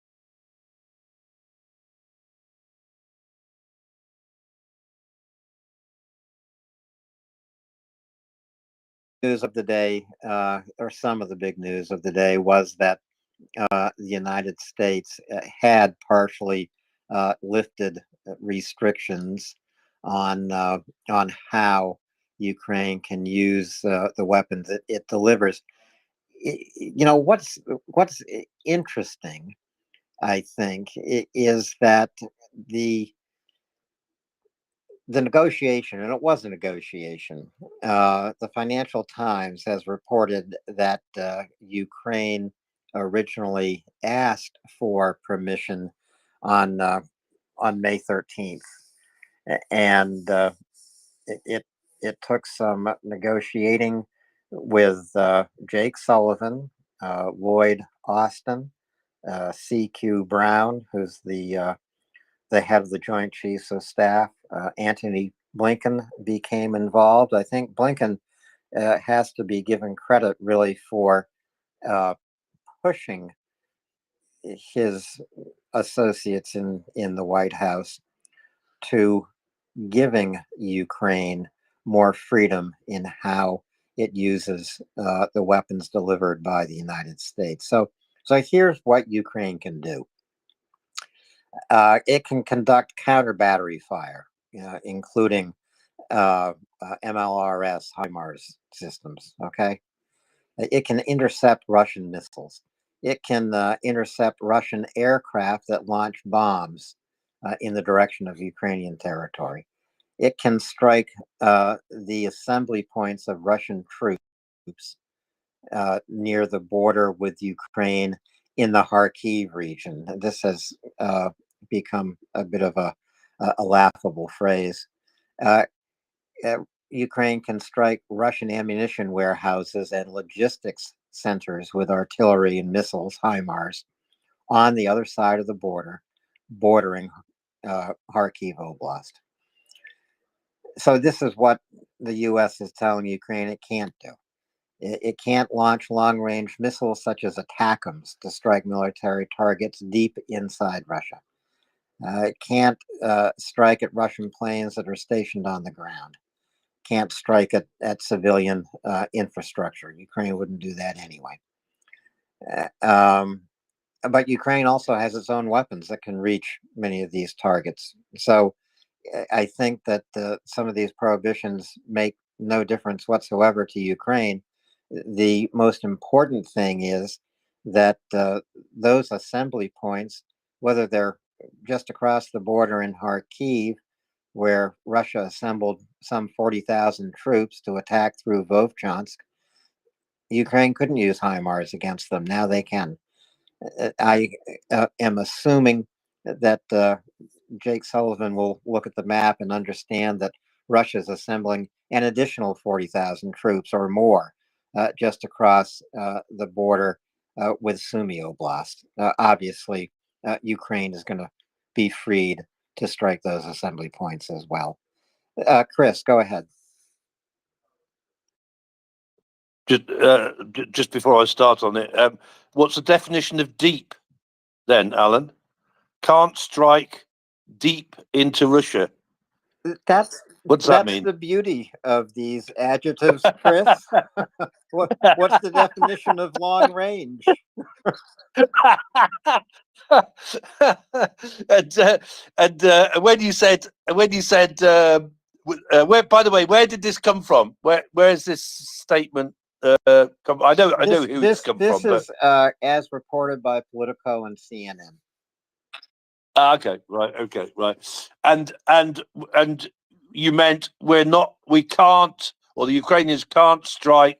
News of the day, or some of the big news of the day, was that the United States had partially lifted restrictions on how Ukraine can use the weapons it delivers. You know what's interesting, I think, is that the the negotiation, and it was a negotiation. The Financial Times has reported that Ukraine originally asked for permission on May 13th, and it took some negotiating with Jake Sullivan, Lloyd Austin, C.Q. Brown, who's the head of the Joint Chiefs of Staff. Antony Blinken became involved. I think Blinken has to be given credit really for pushing his associates in the White House to giving Ukraine more freedom in how it uses the weapons delivered by the United States. So here's what Ukraine can do. It can conduct counter battery fire, including MLRS HIMARS systems. Okay, it can intercept Russian missiles. It can intercept Russian aircraft that launch bombs in the direction of Ukrainian territory. It can strike the assembly points of Russian troops near the border with Ukraine in the Kharkiv region. This has become a bit of a laughable phrase. Ukraine can strike Russian ammunition warehouses and logistics centers with artillery and missiles, HIMARS, on the other side of the border, bordering Kharkiv Oblast. So this is what the U.S. is telling Ukraine it can't do. It can't launch long-range missiles such as ATACMS to strike military targets deep inside Russia. It can't strike at Russian planes that are stationed on the ground. Can't strike at civilian infrastructure. Ukraine wouldn't do that anyway. But Ukraine also has its own weapons that can reach many of these targets. So I think that some of these prohibitions make no difference whatsoever to Ukraine. The most important thing is that those assembly points, whether they're just across the border in Kharkiv, where Russia assembled some 40,000 troops to attack through Vovchansk, Ukraine couldn't use HIMARS against them. Now they can. I am assuming that Jake Sullivan will look at the map and understand that Russia is assembling an additional 40,000 troops or more just across the border with Sumy Oblast. Obviously, Ukraine is going to be freed to strike those assembly points as well. Chris, go ahead. Just before I start on it, what's the definition of deep then, Alan? Can't strike deep into Russia. What's that mean? The beauty of these adjectives, Chris. What's the definition of long range? and when you said where, by the way, where did this come from? Where is this statement come? I know who it's come from. This is as reported by Politico and CNN. Okay, right. And you meant we can't, or the Ukrainians can't strike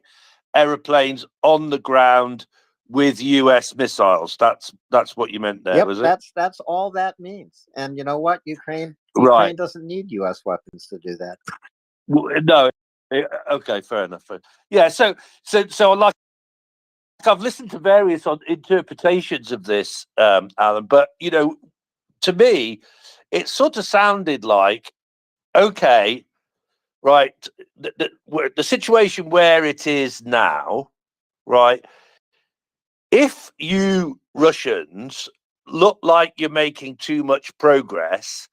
aeroplanes on the ground with US missiles. That's what you meant there, was it? That's all that means. And you know what? Ukraine doesn't need US weapons to do that. No. Okay, fair enough. Yeah, so like I've listened to various interpretations of this, Alan, but to me, it sort of sounded like, okay, right, the situation where it is now, right, if you Russians look like you're making too much progress,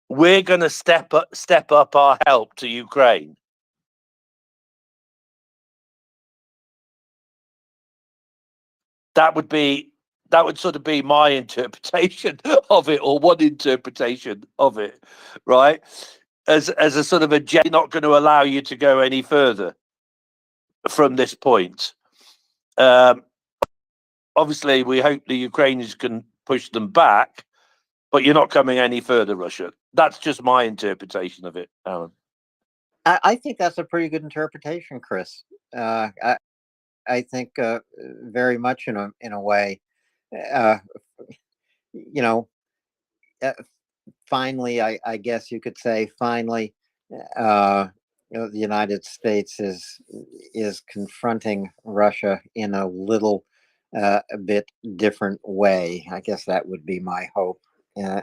we're going to step up our help to Ukraine. That would sort of be my interpretation of it, or one interpretation of it, right? As a sort of not going to allow you to go any further from this point. Obviously, we hope the Ukrainians can push them back, but you're not coming any further, Russia. That's just my interpretation of it, Alan. I think that's a pretty good interpretation, Chris. I think very much in a way, uh, you know, uh, finally, I guess you could say finally, the United States is confronting Russia in a little a bit different way. I guess that would be my hope,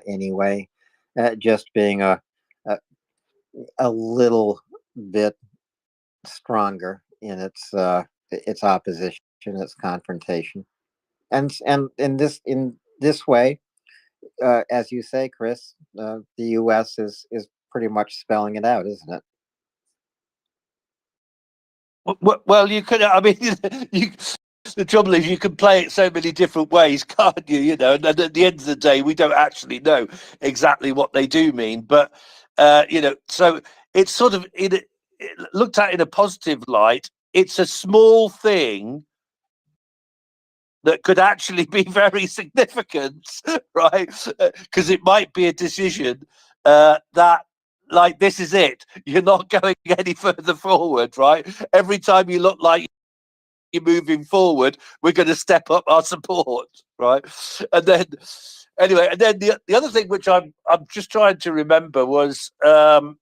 anyway. Just being a a little bit stronger in its opposition, its confrontation, and in this way, as you say, Chris, the U.S. is pretty much spelling it out, isn't it? Well, you could. I mean, you, the trouble is, you can play it so many different ways, can't you? You know, and at the end of the day, we don't actually know exactly what they do mean. But so it's sort of looked at in a positive light. It's a small thing that could actually be very significant, right? Because it might be a decision that, like, this is it. You're not going any further forward, right? Every time you look like you're moving forward, we're going to step up our support, right? And then, anyway, and then the other thing which I'm just trying to remember was, oh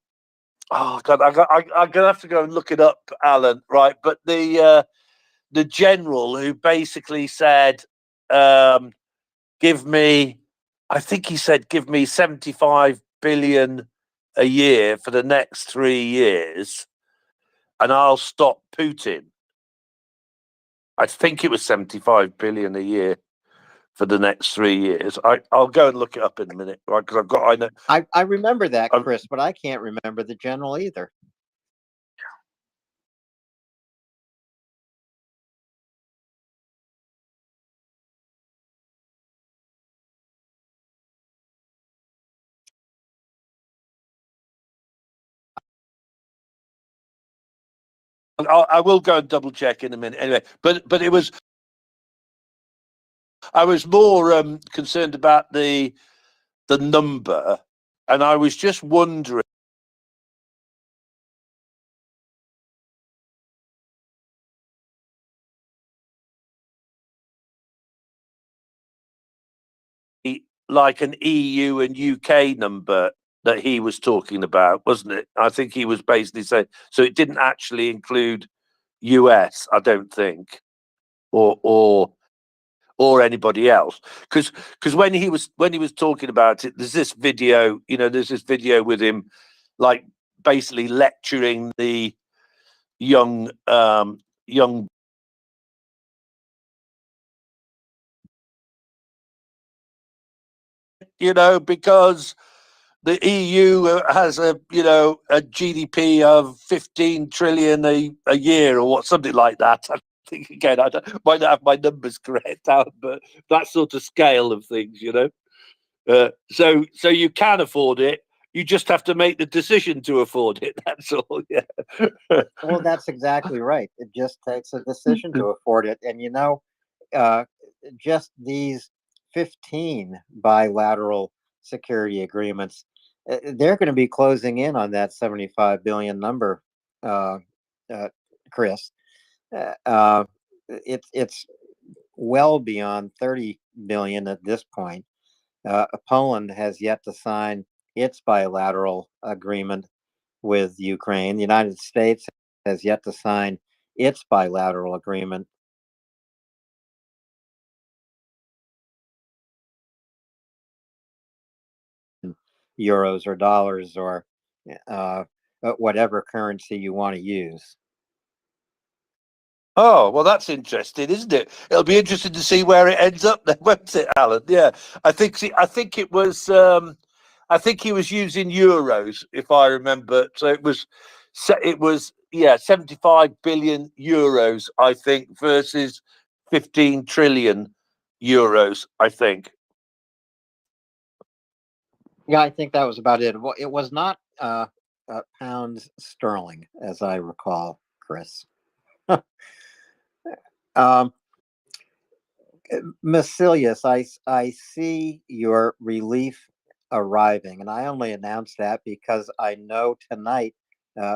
God, I'm gonna have to go and look it up, Alan, right? But the general who basically said, give me, I think he said, give me 75 billion a year for the next 3 years and I'll stop Putin. I think it was 75 billion a year for the next 3 years. I'll go and look it up in a minute, right? Because I remember that, Chris, but I can't remember the general either. I will go and double check in a minute. Anyway, but it was, I was more concerned about the number, and I was just wondering like an EU and UK number that he was talking about, wasn't it? I think he was basically saying, so it didn't actually include US, I don't think, or anybody else, because when he was talking about it, there's this video, with him, like, basically lecturing the young because the EU has a GDP of 15 trillion a year, or something like that. I think, again, might not have my numbers correct out, but that sort of scale of things, so you can afford it. You just have to make the decision to afford it. That's all. Yeah. Well, that's exactly right. It just takes a decision to afford it, and just these 15 bilateral security agreements, they're going to be closing in on that 75 billion number, Chris. It's well beyond 30 billion at this point. Poland has yet to sign its bilateral agreement with Ukraine. The United States has yet to sign its bilateral agreement euros or dollars or whatever currency you want to use. Oh, well, that's interesting, isn't it? It'll be interesting to see where it ends up then, won't it, Alan? Yeah, I think it was. I think he was using euros, if I remember. So it was 75 billion euros, I think, versus 15 trillion euros, I think. Yeah, I think that was about it. Well, it was not pounds sterling, as I recall, Chris. Massilius, I see your relief arriving. And I only announce that because I know tonight,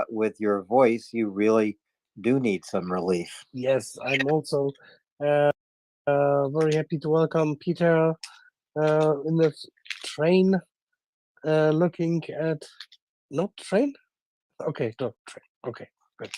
with your voice, you really do need some relief. Yes, I'm also very happy to welcome Peter in the train, looking at not train. Okay, not train. Okay, good.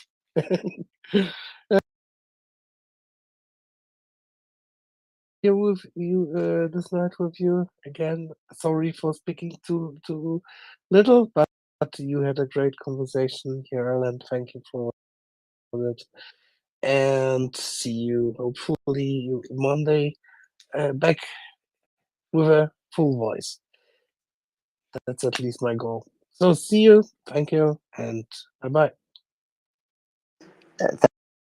Here with you this night with you again. Sorry for speaking too little, but you had a great conversation here, Alan. Thank you for it, and see you hopefully Monday back with a full voice. That's at least my goal. So see you. Thank you, and bye bye.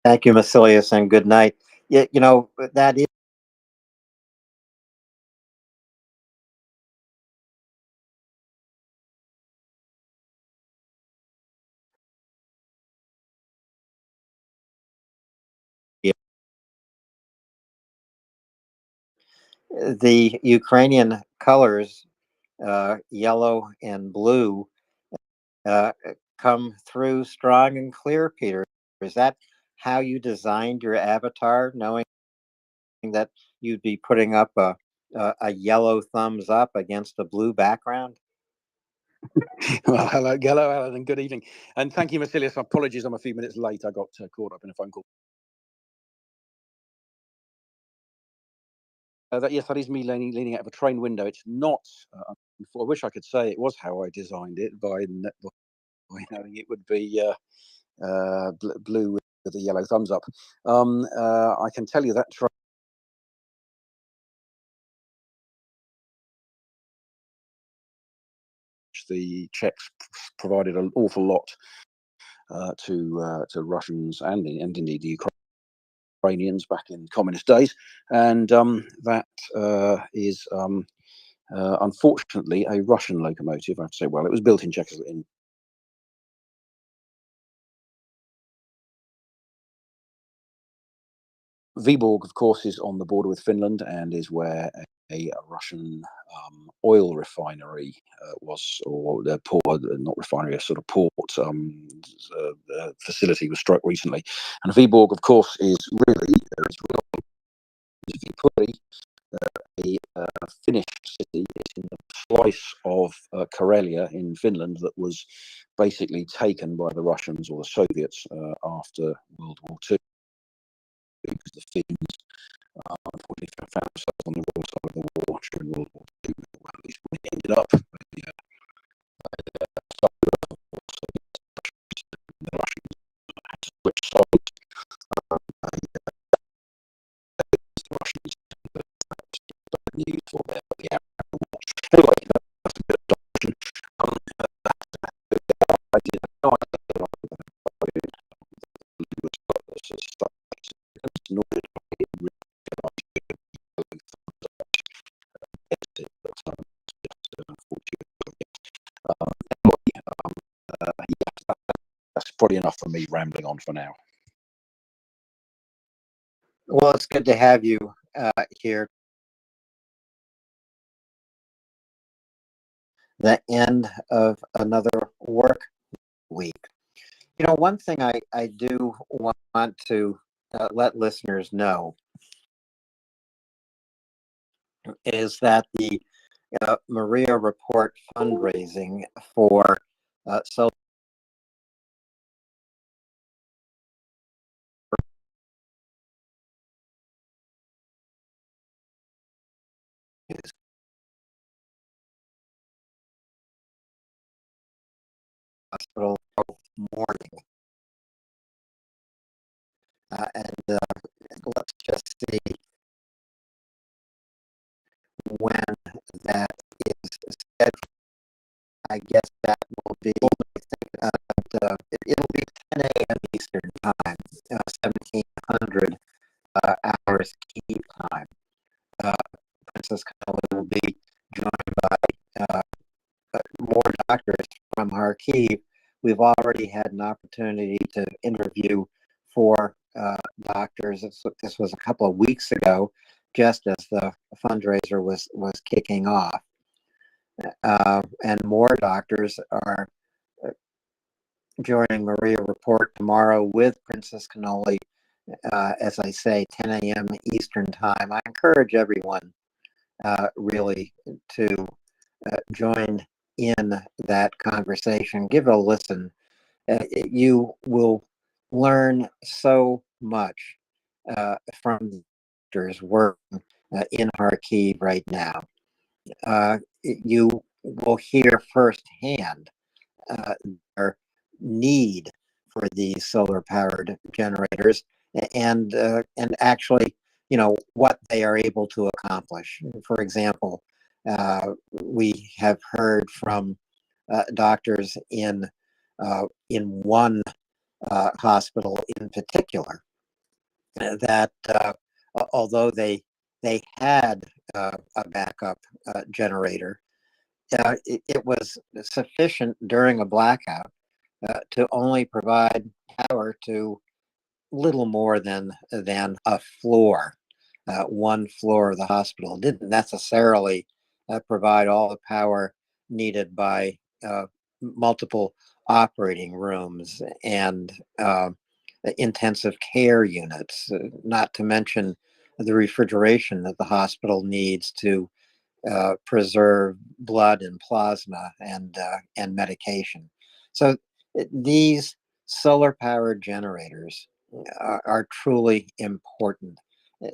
Thank you, Masilius, and good night. Yeah, that is the Ukrainian colors, yellow and blue, uh, come through strong and clear, Peter. Is that how you designed your avatar, knowing that you'd be putting up a yellow thumbs up against a blue background? Well, hello, Alan, and good evening. And thank you, Masilius. Apologies, I'm a few minutes late. I got caught up in a phone call. Yes, that is me leaning out of a train window. It's not. I wish I could say it was how I designed it by knowing it would be blue with a yellow thumbs up. I can tell you that the Czechs provided an awful lot to Russians and indeed the Ukrainians back in communist days, and that is unfortunately a Russian locomotive. I have to say, well, it was built in Czechoslovakia. Viborg, of course, is on the border with Finland and is where a Russian oil refinery was, or the port, not refinery, a sort of port facility was struck recently. And Viborg, of course, is really a Finnish city. It's in a slice of Karelia in Finland that was basically taken by the Russians or the Soviets after World War II. Because the Finns unfortunately found themselves on the wrong side of the war during World War II, well, at least when it ended up. The Russians had to switch sides. The Russians bad news for the Arab War. Anyway, that's a bit of doctrine. I did no idea that's probably enough for me rambling on for now. Well, it's good to have you here. The end of another work week. One thing I do want to let listeners know is that the MriyaReport fundraising for social hospital morning. And let's just see when that is scheduled. I guess that will be, it'll be 10 a.m. Eastern Time, 1700 hours key time. Princess Carla will be joined by more doctors from Kharkiv. We've already had an opportunity to interview 4 doctors. This was a couple of weeks ago, just as the fundraiser was kicking off. and more doctors are joining MriyaReport tomorrow with Princess Cannoli, as I say, 10 a.m. Eastern Time. I encourage everyone really to join in that conversation. Give it a listen. You will learn so much from doctors working in Kharkiv right now. You will hear firsthand their need for these solar powered generators and actually, you know, what they are able to accomplish. For example, we have heard from doctors in one hospital in particular that although they had a backup generator, it was sufficient during a blackout to only provide power to little more than a floor, one floor of the hospital. It didn't necessarily provide all the power needed by multiple operating rooms and intensive care units, not to mention the refrigeration that the hospital needs to preserve blood and plasma and medication. So these solar powered generators are truly important.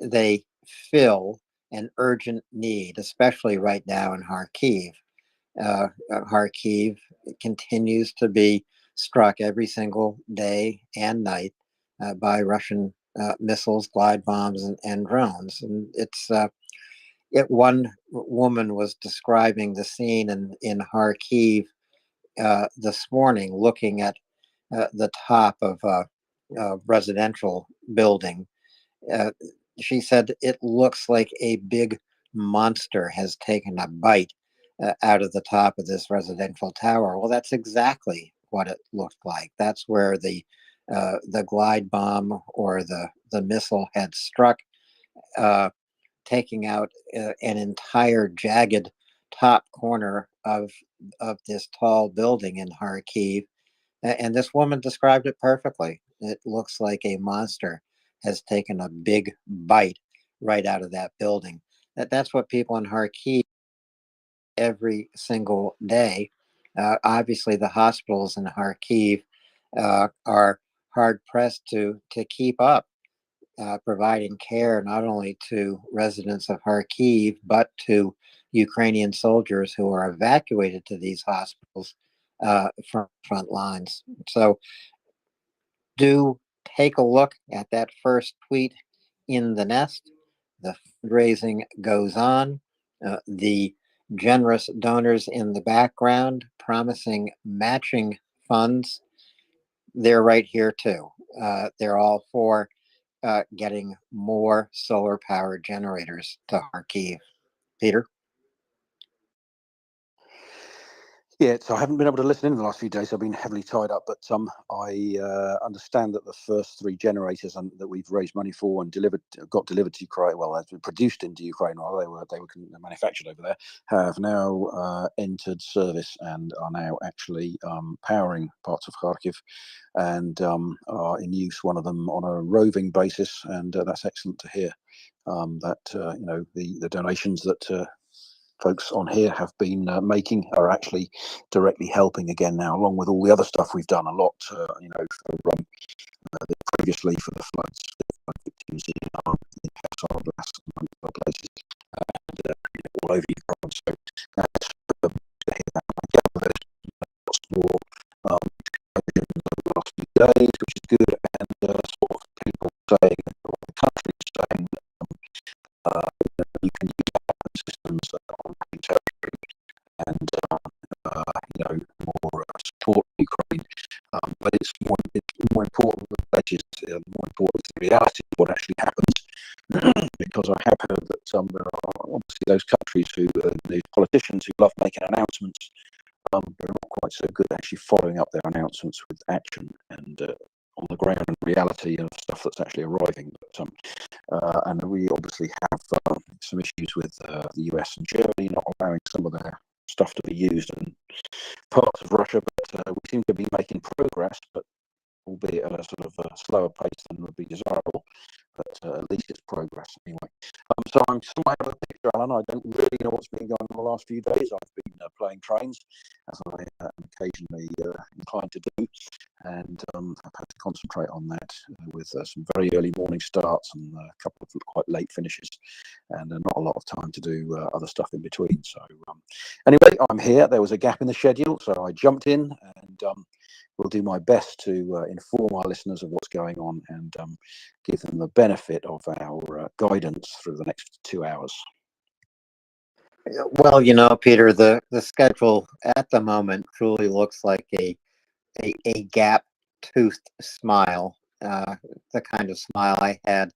They fill an urgent need, especially right now in Kharkiv. Kharkiv continues to be struck every single day and night by Russian missiles, glide bombs, and drones. And one woman was describing the scene in Kharkiv this morning, looking at the top of a residential building. Uh, she said it looks like a big monster has taken a bite out of the top of this residential tower. Well, that's exactly what it looked like. That's where the glide bomb or the missile had struck, taking out an entire jagged top corner of this tall building in Kharkiv. And this woman described it perfectly. It looks like a monster has taken a big bite right out of that building. That's what people in Kharkiv every single day. Obviously, the hospitals in Kharkiv are hard pressed to keep up, providing care not only to residents of Kharkiv, but to Ukrainian soldiers who are evacuated to these hospitals from front lines. So do take a look at that first tweet in the nest. The fundraising goes on. The generous donors in the background promising matching funds, they're right here too. They're all for getting more solar powered generators to Kharkiv. Peter? Yeah, so I haven't been able to listen in the last few days. I've been heavily tied up, but I understand that the first 3 generators that we've raised money for and got delivered to Ukraine, well, has been produced into Ukraine while they were manufactured over there, have now entered service and are now actually powering parts of Kharkiv and are in use. One of them on a roving basis, and that's excellent to hear. That you know, the donations that folks on here have been making are actually directly helping again now, along with all the other stuff we've done a lot, you know, previously for the floods, victims in Hafsar, and other places, and all over Ukraine. So that's there's lots more in the last few days, which is good, and sort of people saying, or the country saying, you can use systems on territory and you know, more support Ukraine, but it's more important than pledges. More important is the reality of what actually happens, because I have heard that there are obviously those countries who, the politicians who love making announcements, they're not quite so good actually following up their announcements with action and on the ground and reality of stuff that's actually arriving. But, and we obviously have some issues with the US and Germany not allowing some of their stuff to be used in parts of Russia, but we seem to be making progress, but albeit at a sort of a slower pace than would be desirable. But at least it's progress anyway. So I'm somewhat out of the picture, Alan. I don't really know what's been going on the last few days. I've been playing trains, as I am occasionally inclined to do, and I've had to concentrate on that with some very early morning starts and a couple of quite late finishes, and not a lot of time to do other stuff in between. So anyway, I'm here. There was a gap in the schedule, so I jumped in, and will do my best to inform our listeners of what's going on and give them the benefit of our guidance through the next 2 hours. Well, Peter, the schedule at the moment truly looks like a gap-toothed smile, the kind of smile I had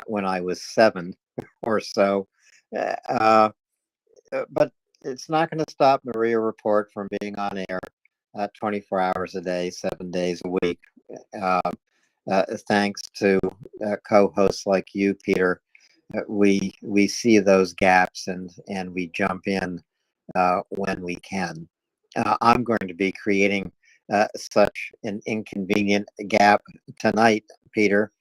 when I was 7 or so. But it's not going to stop MriyaReport from being on air 24 hours a day, 7 days a week. Thanks to co-hosts like you, Peter, we see those gaps and we jump in when we can. I'm going to be creating such an inconvenient gap tonight, Peter.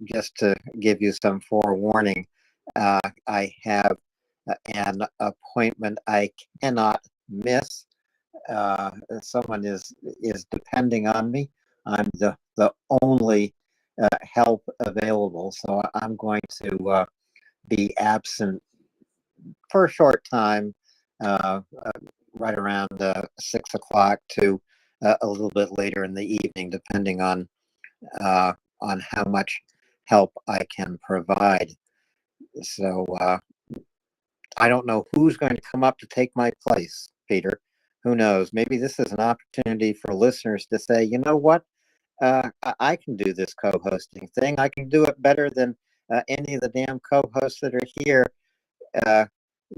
Just to give you some forewarning, I have an appointment I cannot miss. Someone is depending on me. I'm the only help available, so I'm going to be absent for a short time, right around 6 o'clock to a little bit later in the evening, depending on how much help I can provide. So I don't know who's going to come up to take my place, Peter. Who knows? Maybe this is an opportunity for listeners to say, you know what? I can do this co-hosting thing. I can do it better than any of the damn co-hosts that are here,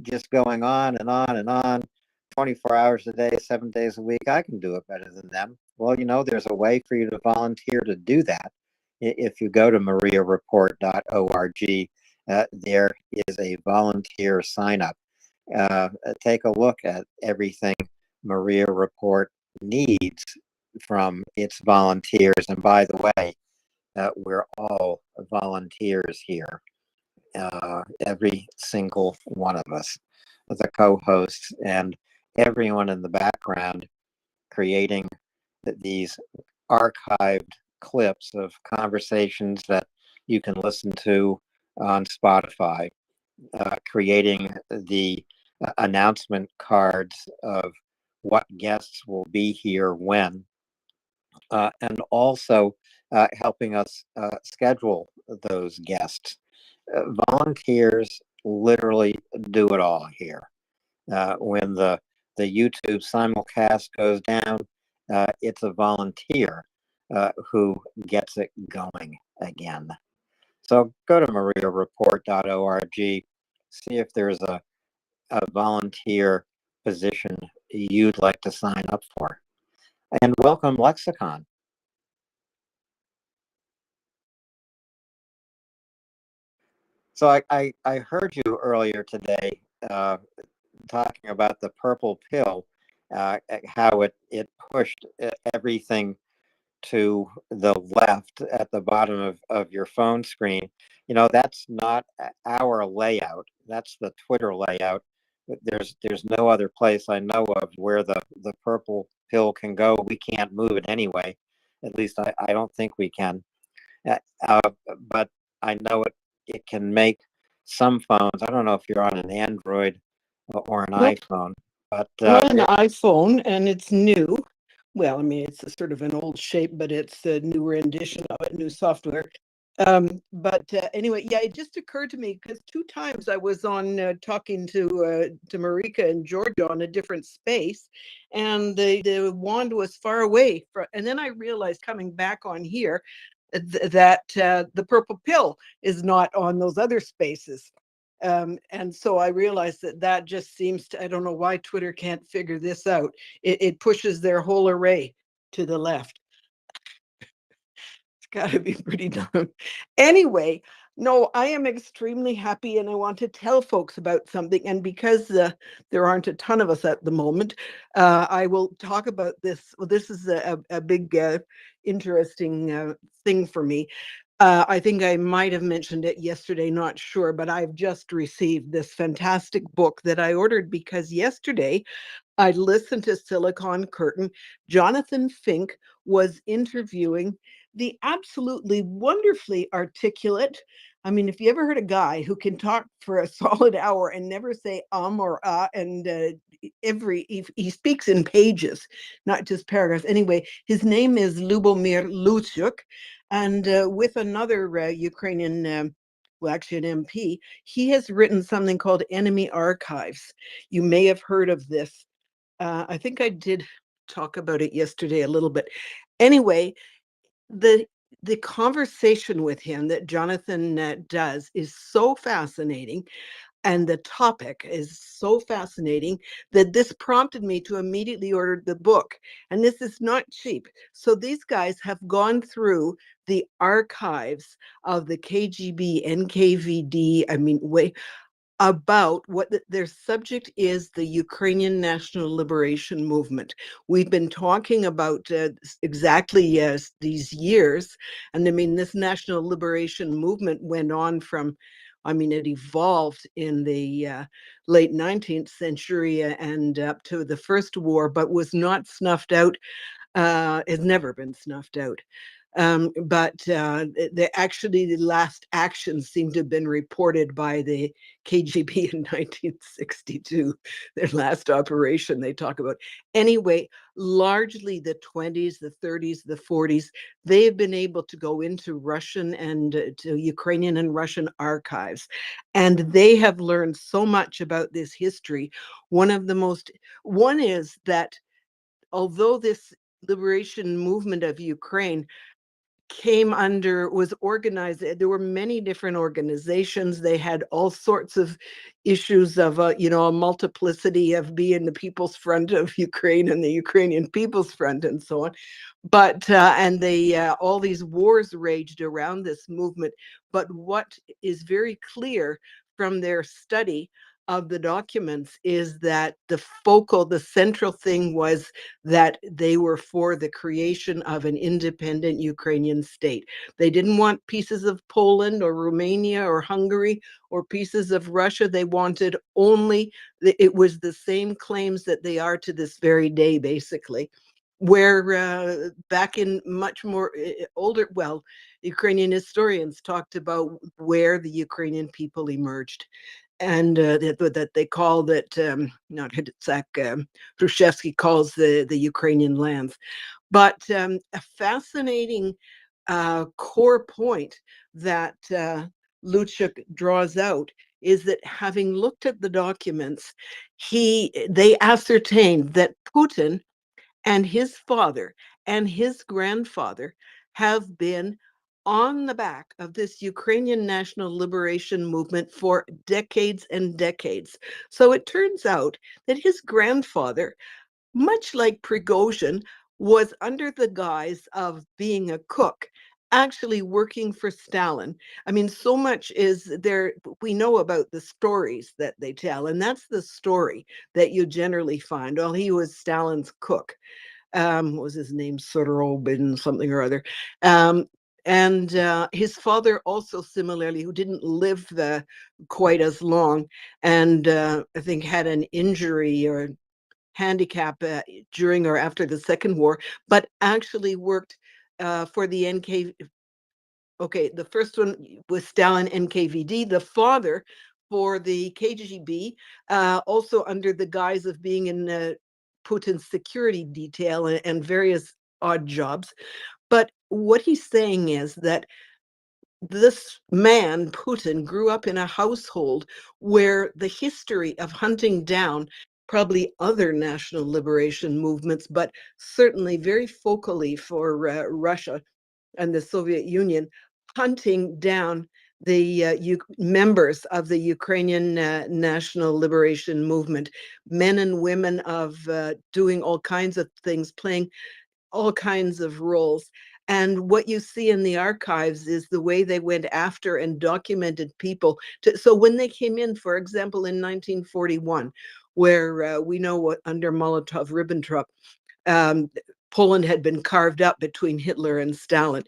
just going on and on and on, 24 hours a day, 7 days a week. I can do it better than them. Well, there's a way for you to volunteer to do that. If you go to MriyaReport.org, there is a volunteer sign up. Take a look at everything MriyaReport needs from its volunteers. And by the way, we're all volunteers here, every single one of us, the co-hosts and everyone in the background, creating these archived clips of conversations that you can listen to on Spotify, creating the announcement cards of what guests will be here when, and also helping us schedule those guests. Volunteers literally do it all here. When the YouTube simulcast goes down, it's a volunteer who gets it going again. So go to MriyaReport.org, see if there's a volunteer position you'd like to sign up for. And welcome, Lexicon. So I heard you earlier today talking about the purple pill, how it pushed everything to the left at the bottom of your phone screen. That's not our layout. That's the Twitter layout. There's no other place I know of where the purple pill can go. We can't move it anyway. At least I don't think we can. But I know it can make some phones. I don't know if you're on an Android or an Nope. iPhone, but Not an iPhone, and it's new. Well, I mean, it's a sort of an old shape, but it's a new rendition of it, new software. But anyway, yeah, it just occurred to me because 2 times I was on talking to Marika and George on a different space, and the wand was far away. And then I realized coming back on here that the purple pill is not on those other spaces. And so I realized that just seems to, I don't know why Twitter can't figure this out. It pushes their whole array to the left. It's gotta be pretty dumb. Anyway, no, I am extremely happy and I want to tell folks about something. And because there aren't a ton of us at the moment, I will talk about this. Well, this is a big, interesting thing for me. I think I might have mentioned it yesterday, not sure, but I've just received this fantastic book that I ordered because yesterday I listened to Silicon Curtain. Jonathan Fink was interviewing the absolutely wonderfully articulate. I mean, if you ever heard a guy who can talk for a solid hour and never say or and he speaks in pages, not just paragraphs. Anyway, his name is Lubomir Luchuk, and with another Ukrainian, well, actually an MP, he has written something called Enemy Archives. You may have heard of this. I think I did talk about it yesterday a little bit. Anyway, the conversation with him that Jonathan does is so fascinating, and the topic is so fascinating that this prompted me to immediately order the book. And this is not cheap. So these guys have gone through the archives of the KGB, NKVD, I mean, about what their subject is, the Ukrainian National Liberation Movement. We've been talking about exactly these years. And I mean, this National Liberation Movement went on from, I mean, it evolved in the late 19th century and up to the First War, but was not snuffed out. Has never been snuffed out. But the last actions seem to have been reported by the KGB in 1962, their last operation they talk about. Anyway, largely the 20s, the 30s, the 40s, they have been able to go into Russian and to Ukrainian and Russian archives. And they have learned so much about this history. One is that although this liberation movement of Ukraine was organized, there were many different organizations. They had all sorts of issues of a multiplicity of being the People's Front of Ukraine and the Ukrainian People's Front and so on. But and they all these wars raged around this movement. But what is very clear from their study of the documents is that the central thing was that they were for the creation of an independent Ukrainian state. They didn't want pieces of Poland or Romania or Hungary or pieces of Russia. They wanted only, it was the same claims that they are to this very day, basically. Where back in much more older, well, Ukrainian historians talked about where the Ukrainian people emerged. And that they call that, not Hidetsak, Khrushchevsky calls the Ukrainian lands. But a fascinating core point that Luchuk draws out is that having looked at the documents, they ascertained that Putin and his father and his grandfather have been on the back of this Ukrainian national liberation movement for decades and decades. So it turns out that his grandfather, much like Prigozhin, was under the guise of being a cook, actually working for Stalin. I mean, so much is there, we know about the stories that they tell, and that's the story that you generally find. Well, he was Stalin's cook. What was his name? Sorobin something or other. And his father also similarly, who didn't live quite as long, and I think had an injury or handicap during or after the Second War, but actually worked for the NK. Okay, the first one was Stalin NKVD, the father for the KGB, also under the guise of being in Putin's security detail and various odd jobs. But what he's saying is that this man, Putin, grew up in a household where the history of hunting down probably other national liberation movements, but certainly very focally for Russia and the Soviet Union, hunting down the members of the Ukrainian National Liberation Movement, men and women of doing all kinds of things, playing all kinds of roles. And what you see in the archives is the way they went after and documented people. So when they came in, for example, in 1941, where we know what under Molotov-Ribbentrop, Poland had been carved up between Hitler and Stalin.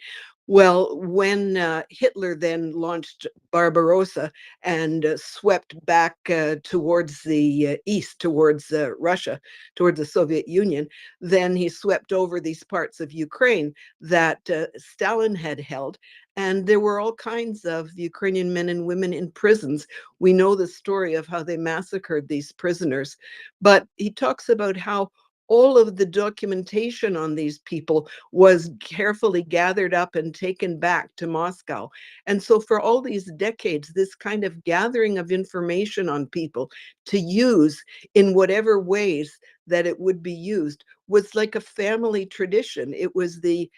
Well, when Hitler then launched Barbarossa and swept back towards the east, towards Russia, towards the Soviet Union, then he swept over these parts of Ukraine that Stalin had held. And there were all kinds of Ukrainian men and women in prisons. We know the story of how they massacred these prisoners. But he talks about how all of the documentation on these people was carefully gathered up and taken back to Moscow. And so for all these decades, this kind of gathering of information on people to use in whatever ways that it would be used was like a family tradition. It was the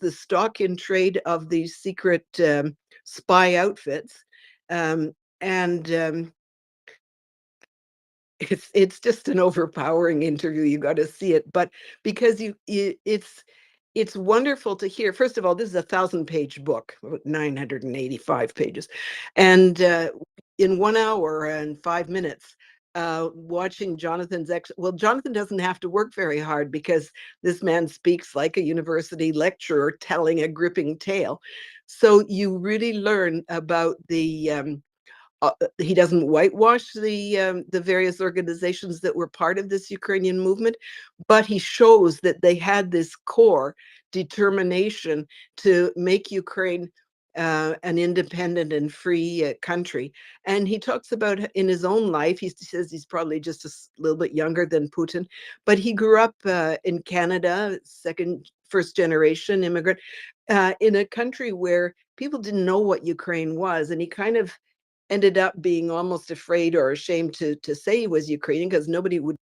stock in trade of these secret spy outfits. And it's just an overpowering interview. You got to see it, but because it's wonderful to hear. First of all, this is a 1,000-page book, 985 pages, and in 1 hour and 5 minutes, watching Jonathan's Jonathan doesn't have to work very hard because this man speaks like a university lecturer telling a gripping tale. So you really learn about he doesn't whitewash the various organizations that were part of this Ukrainian movement, but he shows that they had this core determination to make Ukraine an independent and free country. And he talks about in his own life, he says he's probably just a little bit younger than Putin, but he grew up in Canada, first generation immigrant, in a country where people didn't know what Ukraine was. And he kind of ended up being almost afraid or ashamed to say he was Ukrainian because nobody would